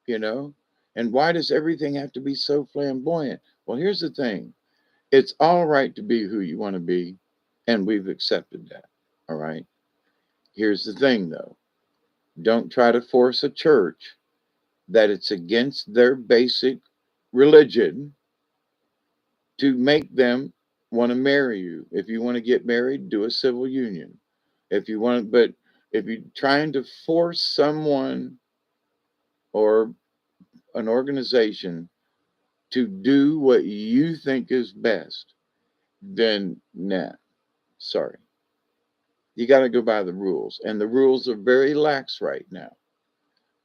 You know? And why does everything have to be so flamboyant? Well, here's the thing. It's all right to be who you want to be, and we've accepted that. All right. Here's the thing though. Don't try to force a church that it's against their basic religion to make them want to marry you. If you want to get married, do a civil union. If you want, but if you're trying to force someone or an organization to do what you think is best, then nah, sorry. You got to go by the rules, and the rules are very lax right now.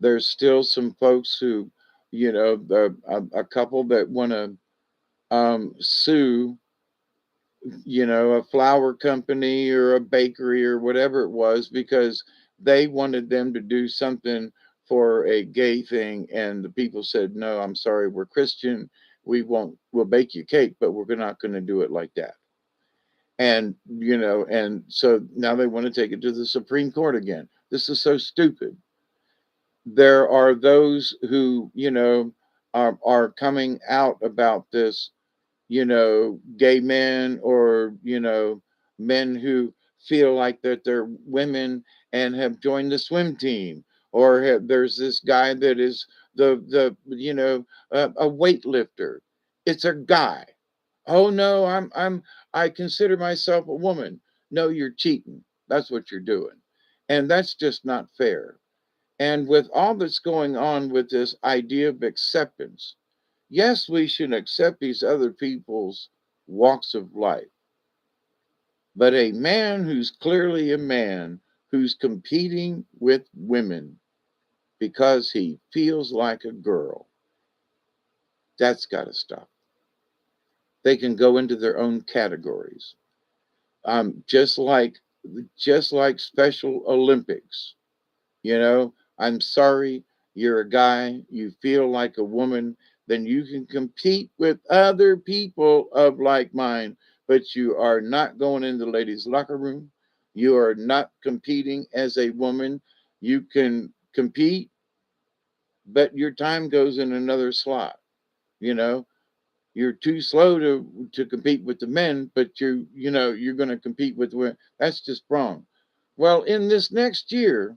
There's still some folks who, a couple that want to sue, a flour company or a bakery or whatever it was because they wanted them to do something for a gay thing. And the people said, no, I'm sorry, we're Christian. We'll bake you cake, but we're not going to do it like that. And so now they want to take it to the Supreme Court again. This is so stupid. There are those who, are coming out about this, gay men or, men who feel like that they're women and have joined the swim team, or there's this guy that is a weightlifter. It's a guy. Oh no, I consider myself a woman. No, you're cheating. That's what you're doing. And that's just not fair. And with all that's going on with this idea of acceptance, yes, we should accept these other people's walks of life. But a man who's clearly a man who's competing with women because he feels like a girl, that's got to stop. They can go into their own categories. Just like Special Olympics. I'm sorry, you're a guy, you feel like a woman, then you can compete with other people of like mind, but you are not going in the ladies' locker room. You are not competing as a woman. You can compete, but your time goes in another slot. You know, you're too slow to compete with the men, but you're going to compete with women. That's just wrong. Well, in this next year,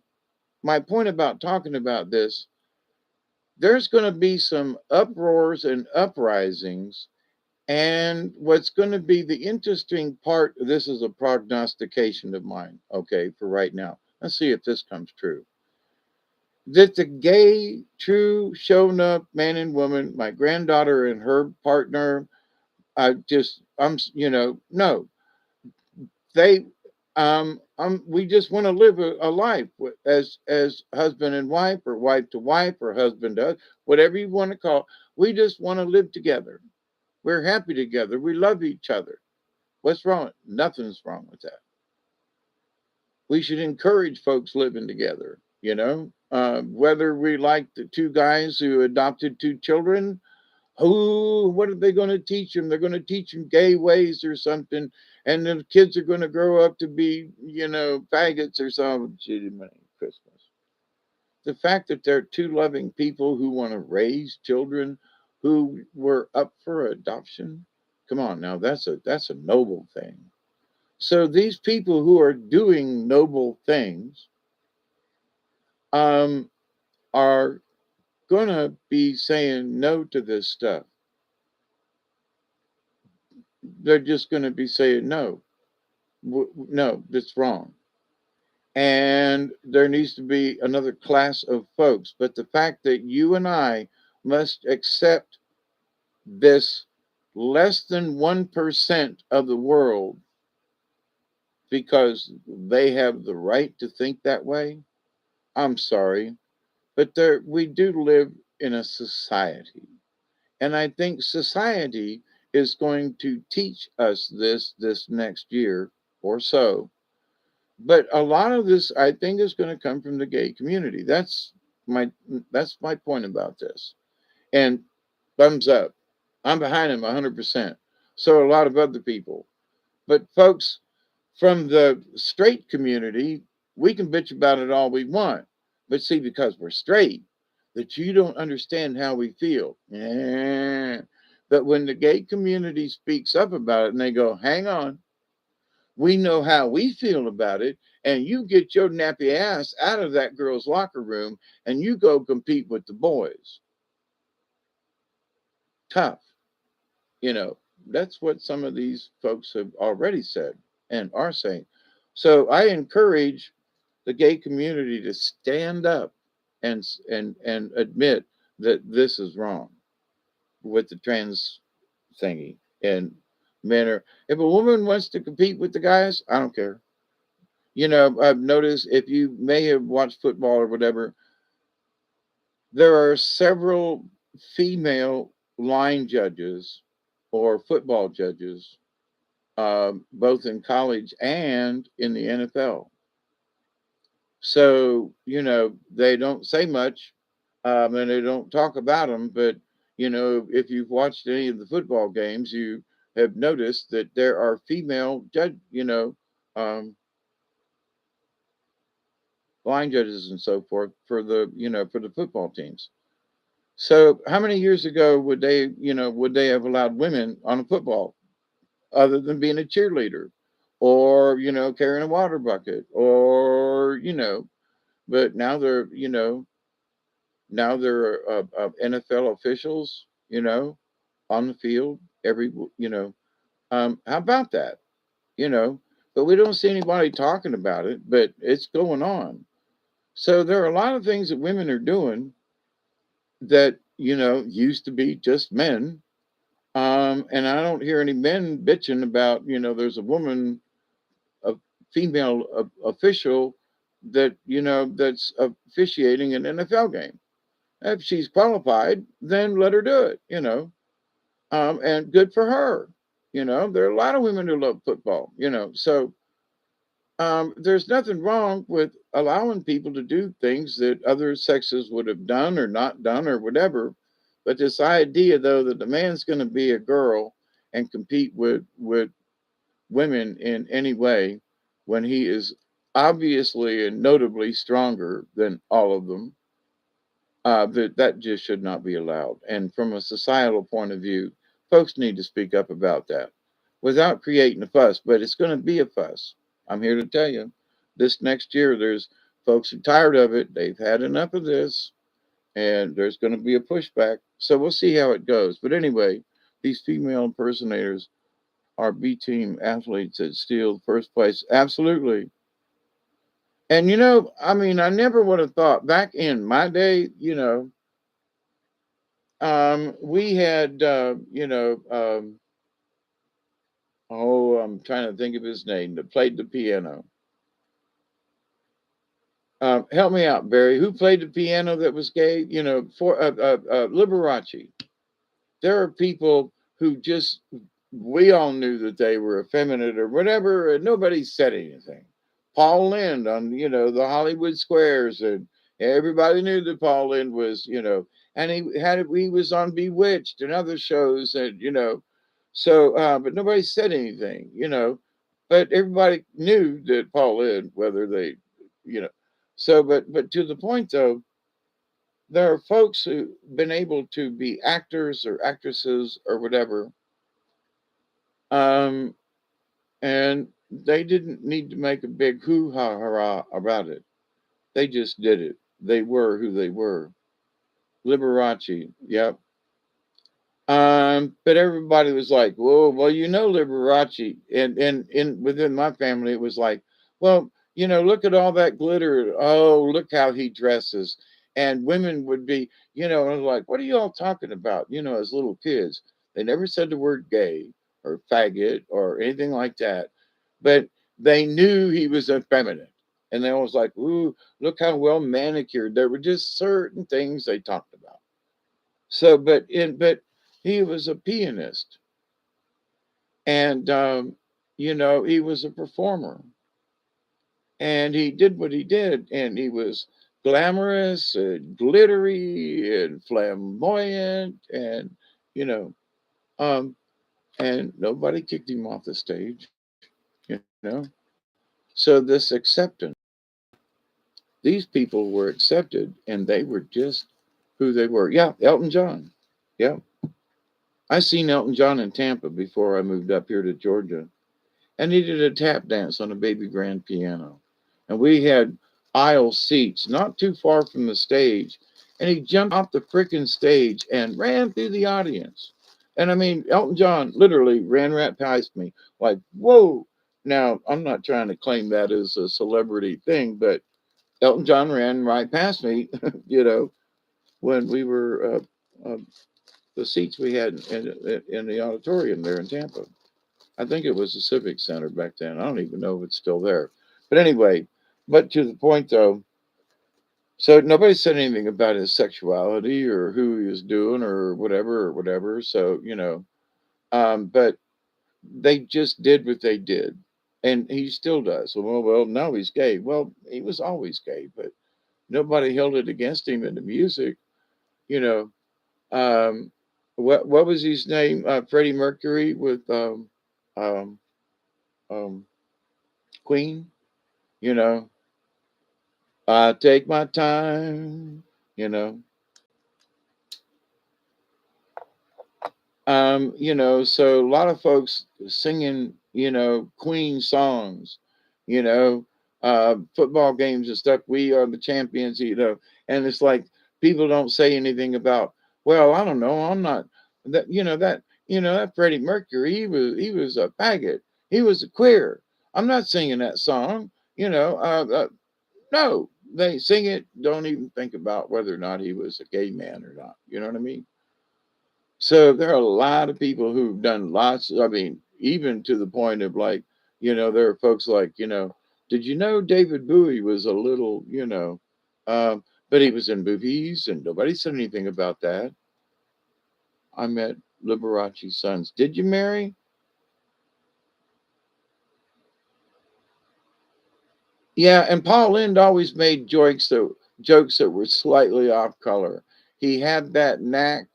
my point about talking about this, there's going to be some uproars and uprisings. And what's going to be the interesting part, this is a prognostication of mine, okay, for right now. Let's see if this comes true. That the gay, true, shown up man and woman, my granddaughter and her partner, no, they We just want to live a life as husband and wife, or wife to wife, or husband to whatever you want to call it. We just want to live together. We're happy together. We love each other. What's wrong? Nothing's wrong with that. We should encourage folks living together. Whether we like the two guys who adopted two children, who, what are they going to teach them? They're going to teach them gay ways or something, and the kids are going to grow up to be, faggots or something. Gee, Christmas. The fact that they're two loving people who want to raise children who were up for adoption. Come on now, that's a noble thing. So these people who are doing noble things um, are going to be saying no to this stuff. They're just going to be saying no. No, that's wrong. And there needs to be another class of folks. But the fact that you and I must accept this less than 1% of the world because they have the right to think that way, I'm sorry. But we do live in a society. And I think society is going to teach us this next year or so. But a lot of this, I think, is going to come from the gay community. My that's my point about this. And thumbs up. I'm behind him 100%. So are a lot of other people. But folks, from the straight community, we can bitch about it all we want. But see, because we're straight, that you don't understand how we feel. Yeah. But when the gay community speaks up about it and they go, hang on, we know how we feel about it, and you get your nappy ass out of that girl's locker room and you go compete with the boys. Tough. You know, that's what some of these folks have already said and are saying. So I encourage the gay community to stand up and admit that this is wrong with the trans thingy. And men are, if a woman wants to compete with the guys, I don't care. I've noticed, if you may have watched football or whatever, there are several female line judges or football judges, both in college and in the NFL. So, they don't say much, and they don't talk about them. But, if you've watched any of the football games, you have noticed that there are female um, line judges and so forth for the football teams. So how many years ago would they have allowed women on a football other than being a cheerleader or, carrying a water bucket or, but now they're NFL officials, on the field how about that? You know, but we don't see anybody talking about it, but it's going on. So there are a lot of things that women are doing that, used to be just men. And I don't hear any men bitching about, there's a woman, a female official that's officiating an NFL game. If she's qualified, then let her do it, and good for her. There are a lot of women who love football, so there's nothing wrong with allowing people to do things that other sexes would have done or not done or whatever. But this idea, though, that the man's going to be a girl and compete with women in any way when he is obviously and notably stronger than all of them, that just should not be allowed. And from a societal point of view, folks need to speak up about that without creating a fuss. But it's going to be a fuss. I'm here to tell you, this next year, there's folks who are tired of it. They've had enough of this, and there's going to be a pushback. So we'll see how it goes. But anyway, these female impersonators are B team athletes that steal first place. Absolutely. And I mean, I never would have thought back in my day, we had, oh, I'm trying to think of his name, that played the piano. Help me out, Barry. Who played the piano that was gay? For Liberace. There are people who just, we all knew that they were effeminate or whatever, and nobody said anything. Paul Lynde on, the Hollywood Squares, and everybody knew that Paul Lynde was, and he was on Bewitched and other shows, and so but nobody said anything, but everybody knew that Paul Lynde, whether they, you know, so but to the point though, there are folks who've been able to be actors or actresses or whatever, um, and they didn't need to make a big hoo-ha hurrah about it. They just did it. They were who they were. Liberace, yep. But everybody was like, "Whoa, well, Liberace," and within my family, it was like, "Well, look at all that glitter. Oh, look how he dresses." And women would be, I was like, "What are you all talking about?" As little kids, they never said the word gay or faggot or anything like that, but they knew he was effeminate, and they always like, "Ooh, look how well manicured." There were just certain things they talked about. So, but he was a pianist, and he was a performer, and he did what he did, and he was glamorous and glittery and flamboyant, and you know, um, and nobody kicked him off the stage, you know. So this acceptance, these people were accepted, and they were just who they were. Yeah, Elton John. Yeah, I seen Elton John in Tampa before I moved up here to Georgia, and he did a tap dance on a baby grand piano. And we had aisle seats not too far from the stage, and he jumped off the freaking stage and ran through the audience. And I mean, Elton John literally ran right past me, like, whoa. Now, I'm not trying to claim that as a celebrity thing, but Elton John ran right past me, when we were the seats we had in the auditorium there in Tampa. I think it was the Civic Center back then. I don't even know if it's still there. But anyway, but to the point though, so nobody said anything about his sexuality or who he was doing or whatever or whatever. So, but they just did what they did. And he still does. Well, now he's gay. Well, he was always gay, but nobody held it against him in the music, you know. Um, what was his name? Freddie Mercury with um, um, Queen, you know. I take my time, you know. So a lot of folks singing, Queen songs, football games and stuff. We are the champions, and it's like people don't say anything about, well, I don't know, I'm not that, that Freddie Mercury, he was a faggot, he was a queer. I'm not singing that song, no, they sing it, don't even think about whether or not he was a gay man or not. You know what I mean? So there are a lot of people who've done lots. I mean, even to the point of like, there are folks like, did you know David Bowie was a little, but he was in movies and nobody said anything about that. I met Liberace's sons. Did you, Mary? Yeah, and Paul Lynde always made jokes that were slightly off color. He had that knack.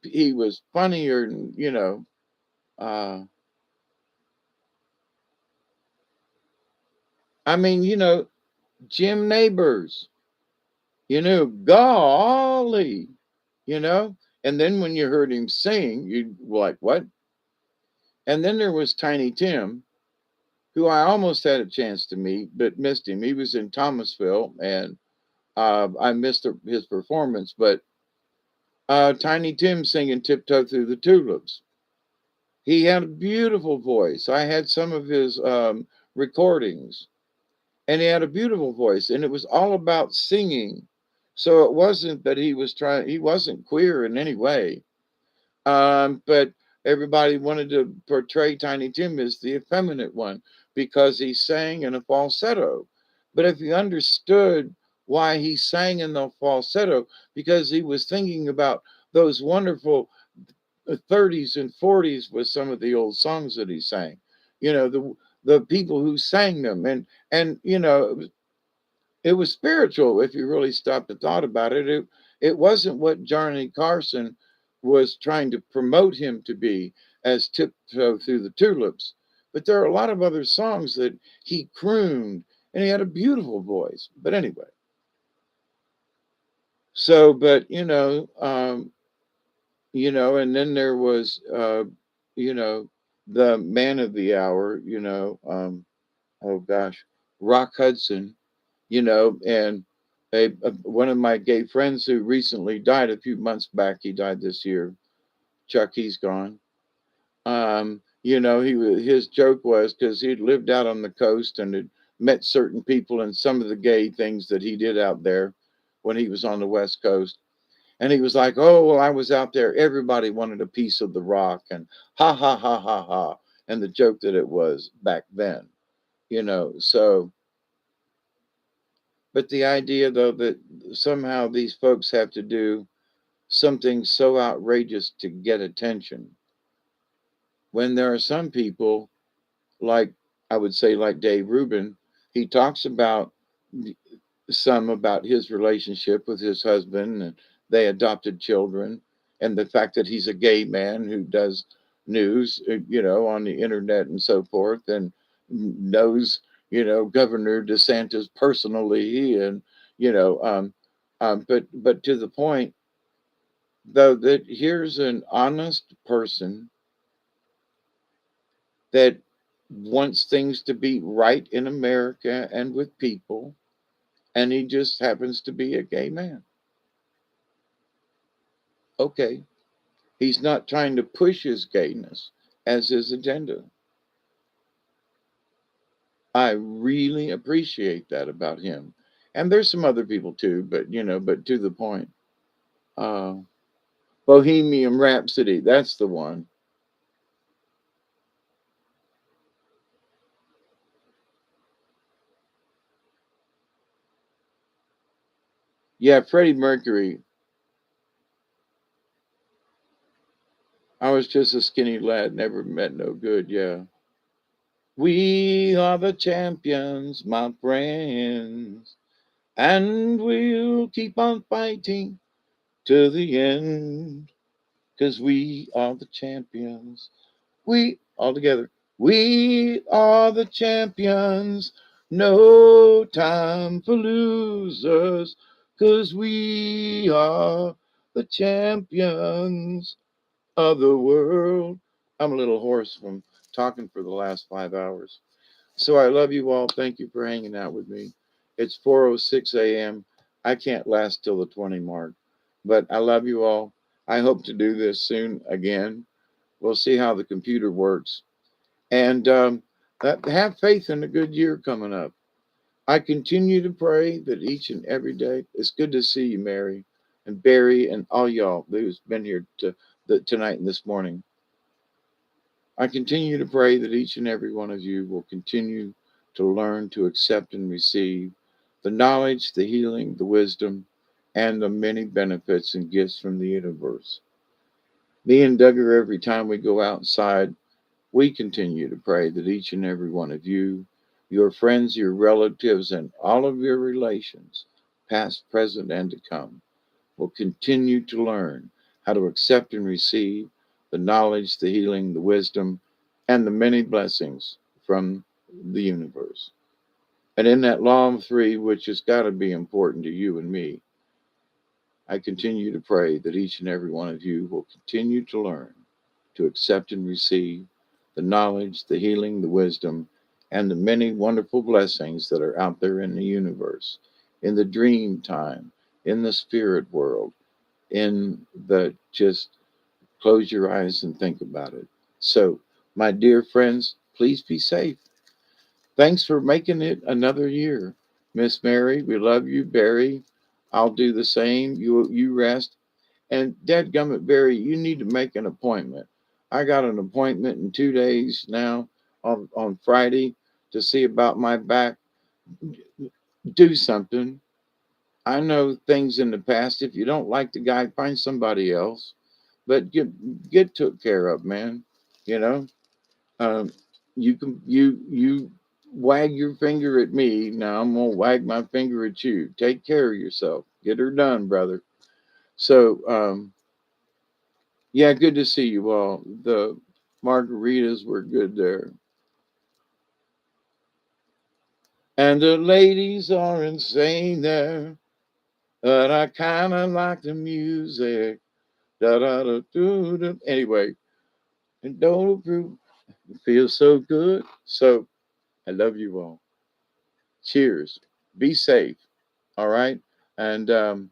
He was funnier, uh, I mean, Jim Neighbors, golly, you know. And then when you heard him sing, you were like, what? And then there was Tiny Tim, who I almost had a chance to meet, but missed him. He was in Thomasville, and I missed his performance. But Tiny Tim singing Tiptoe Through the Tulips. He had a beautiful voice. I had some of his recordings, and he had a beautiful voice, and it was all about singing. So it wasn't that he wasn't queer in any way. But everybody wanted to portray Tiny Tim as the effeminate one because he sang in a falsetto. But if you understood why he sang in the falsetto, because he was thinking about those wonderful 30s and 40s with some of the old songs that he sang. The people who sang them, and it was spiritual if you really stopped and thought about it. It wasn't what Johnny Carson was trying to promote him to be as Tiptoe Through the Tulips. But there are a lot of other songs that he crooned, and he had a beautiful voice. But anyway, so but and then there was the man of the hour, oh gosh, Rock Hudson, and one of my gay friends who recently died a few months back. He died this year. Chuck, he's gone. His joke was because he'd lived out on the coast and had met certain people and some of the gay things that he did out there when he was on the West Coast. And he was like, "Oh, well, I was out there. Everybody wanted a piece of the rock," and ha ha ha ha ha. And the joke that it was back then, So, but the idea though that somehow these folks have to do something so outrageous to get attention, when there are some people like, I would say, like Dave Rubin. He talks about some about his relationship with his husband, and they adopted children, and the fact that he's a gay man who does news, on the internet and so forth, and knows, Governor DeSantis personally, and but to the point though that here's an honest person that wants things to be right in America and with people, and he just happens to be a gay man. Okay. He's not trying to push his gayness as his agenda. I really appreciate that about him. And there's some other people too, but to the point. Uh, Bohemian Rhapsody, that's the one. Yeah, Freddie Mercury. I was just a skinny lad, never met no good. Yeah. We are the champions, my friends, and we'll keep on fighting to the end, 'cause we are the champions. We, all together, we are the champions. No time for losers, 'cause we are the champions of the world. I'm a little hoarse from talking for the last 5 hours. So I love you all. Thank you for hanging out with me. It's 4:06 a.m. I can't last till the 20 mark, but I love you all. I hope to do this soon again. We'll see how the computer works. And have faith in a good year coming up. I continue to pray that each and every day. It's good to see you, Mary and Barry, and all y'all who's been here tonight and this morning. I continue to pray that each and every one of you will continue to learn to accept and receive the knowledge, the healing, the wisdom, and the many benefits and gifts from the universe. Me and Duggar, every time we go outside, we continue to pray that each and every one of you, your friends, your relatives, and all of your relations, past, present, and to come, will continue to learn how to accept and receive the knowledge, the healing, the wisdom, and the many blessings from the universe. And in that law of three, which has got to be important to you and me, I continue to pray that each and every one of you will continue to learn to accept and receive the knowledge, the healing, the wisdom, and the many wonderful blessings that are out there in the universe, in the dream time, in the spirit world, in the just close your eyes and think about it. So, my dear friends, please be safe. Thanks for making it another year. Miss Mary, we love you. Barry, I'll do the same. You rest. And dadgummit, Barry, you need to make an appointment. I got an appointment in 2 days now on Friday to see about my back. Do something. I know things in the past. If you don't like the guy, find somebody else. But get took care of, man. You know, um, you wag your finger at me. Now I'm gonna wag my finger at you. Take care of yourself. Get her done, brother. So yeah, good to see you all. The margaritas were good there. And the ladies are insane there. But I kinda like the music. Da da da do da. Anyway, and don't approve. It feels so good. So I love you all. Cheers. Be safe. All right. And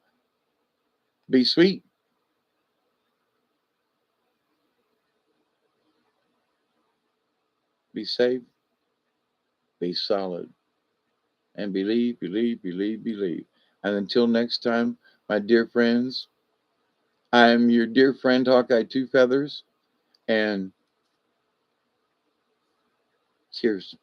be sweet. Be safe. Be solid. And believe, believe, believe, believe. And until next time, my dear friends, I'm your dear friend Hawkeye Two Feathers. And cheers.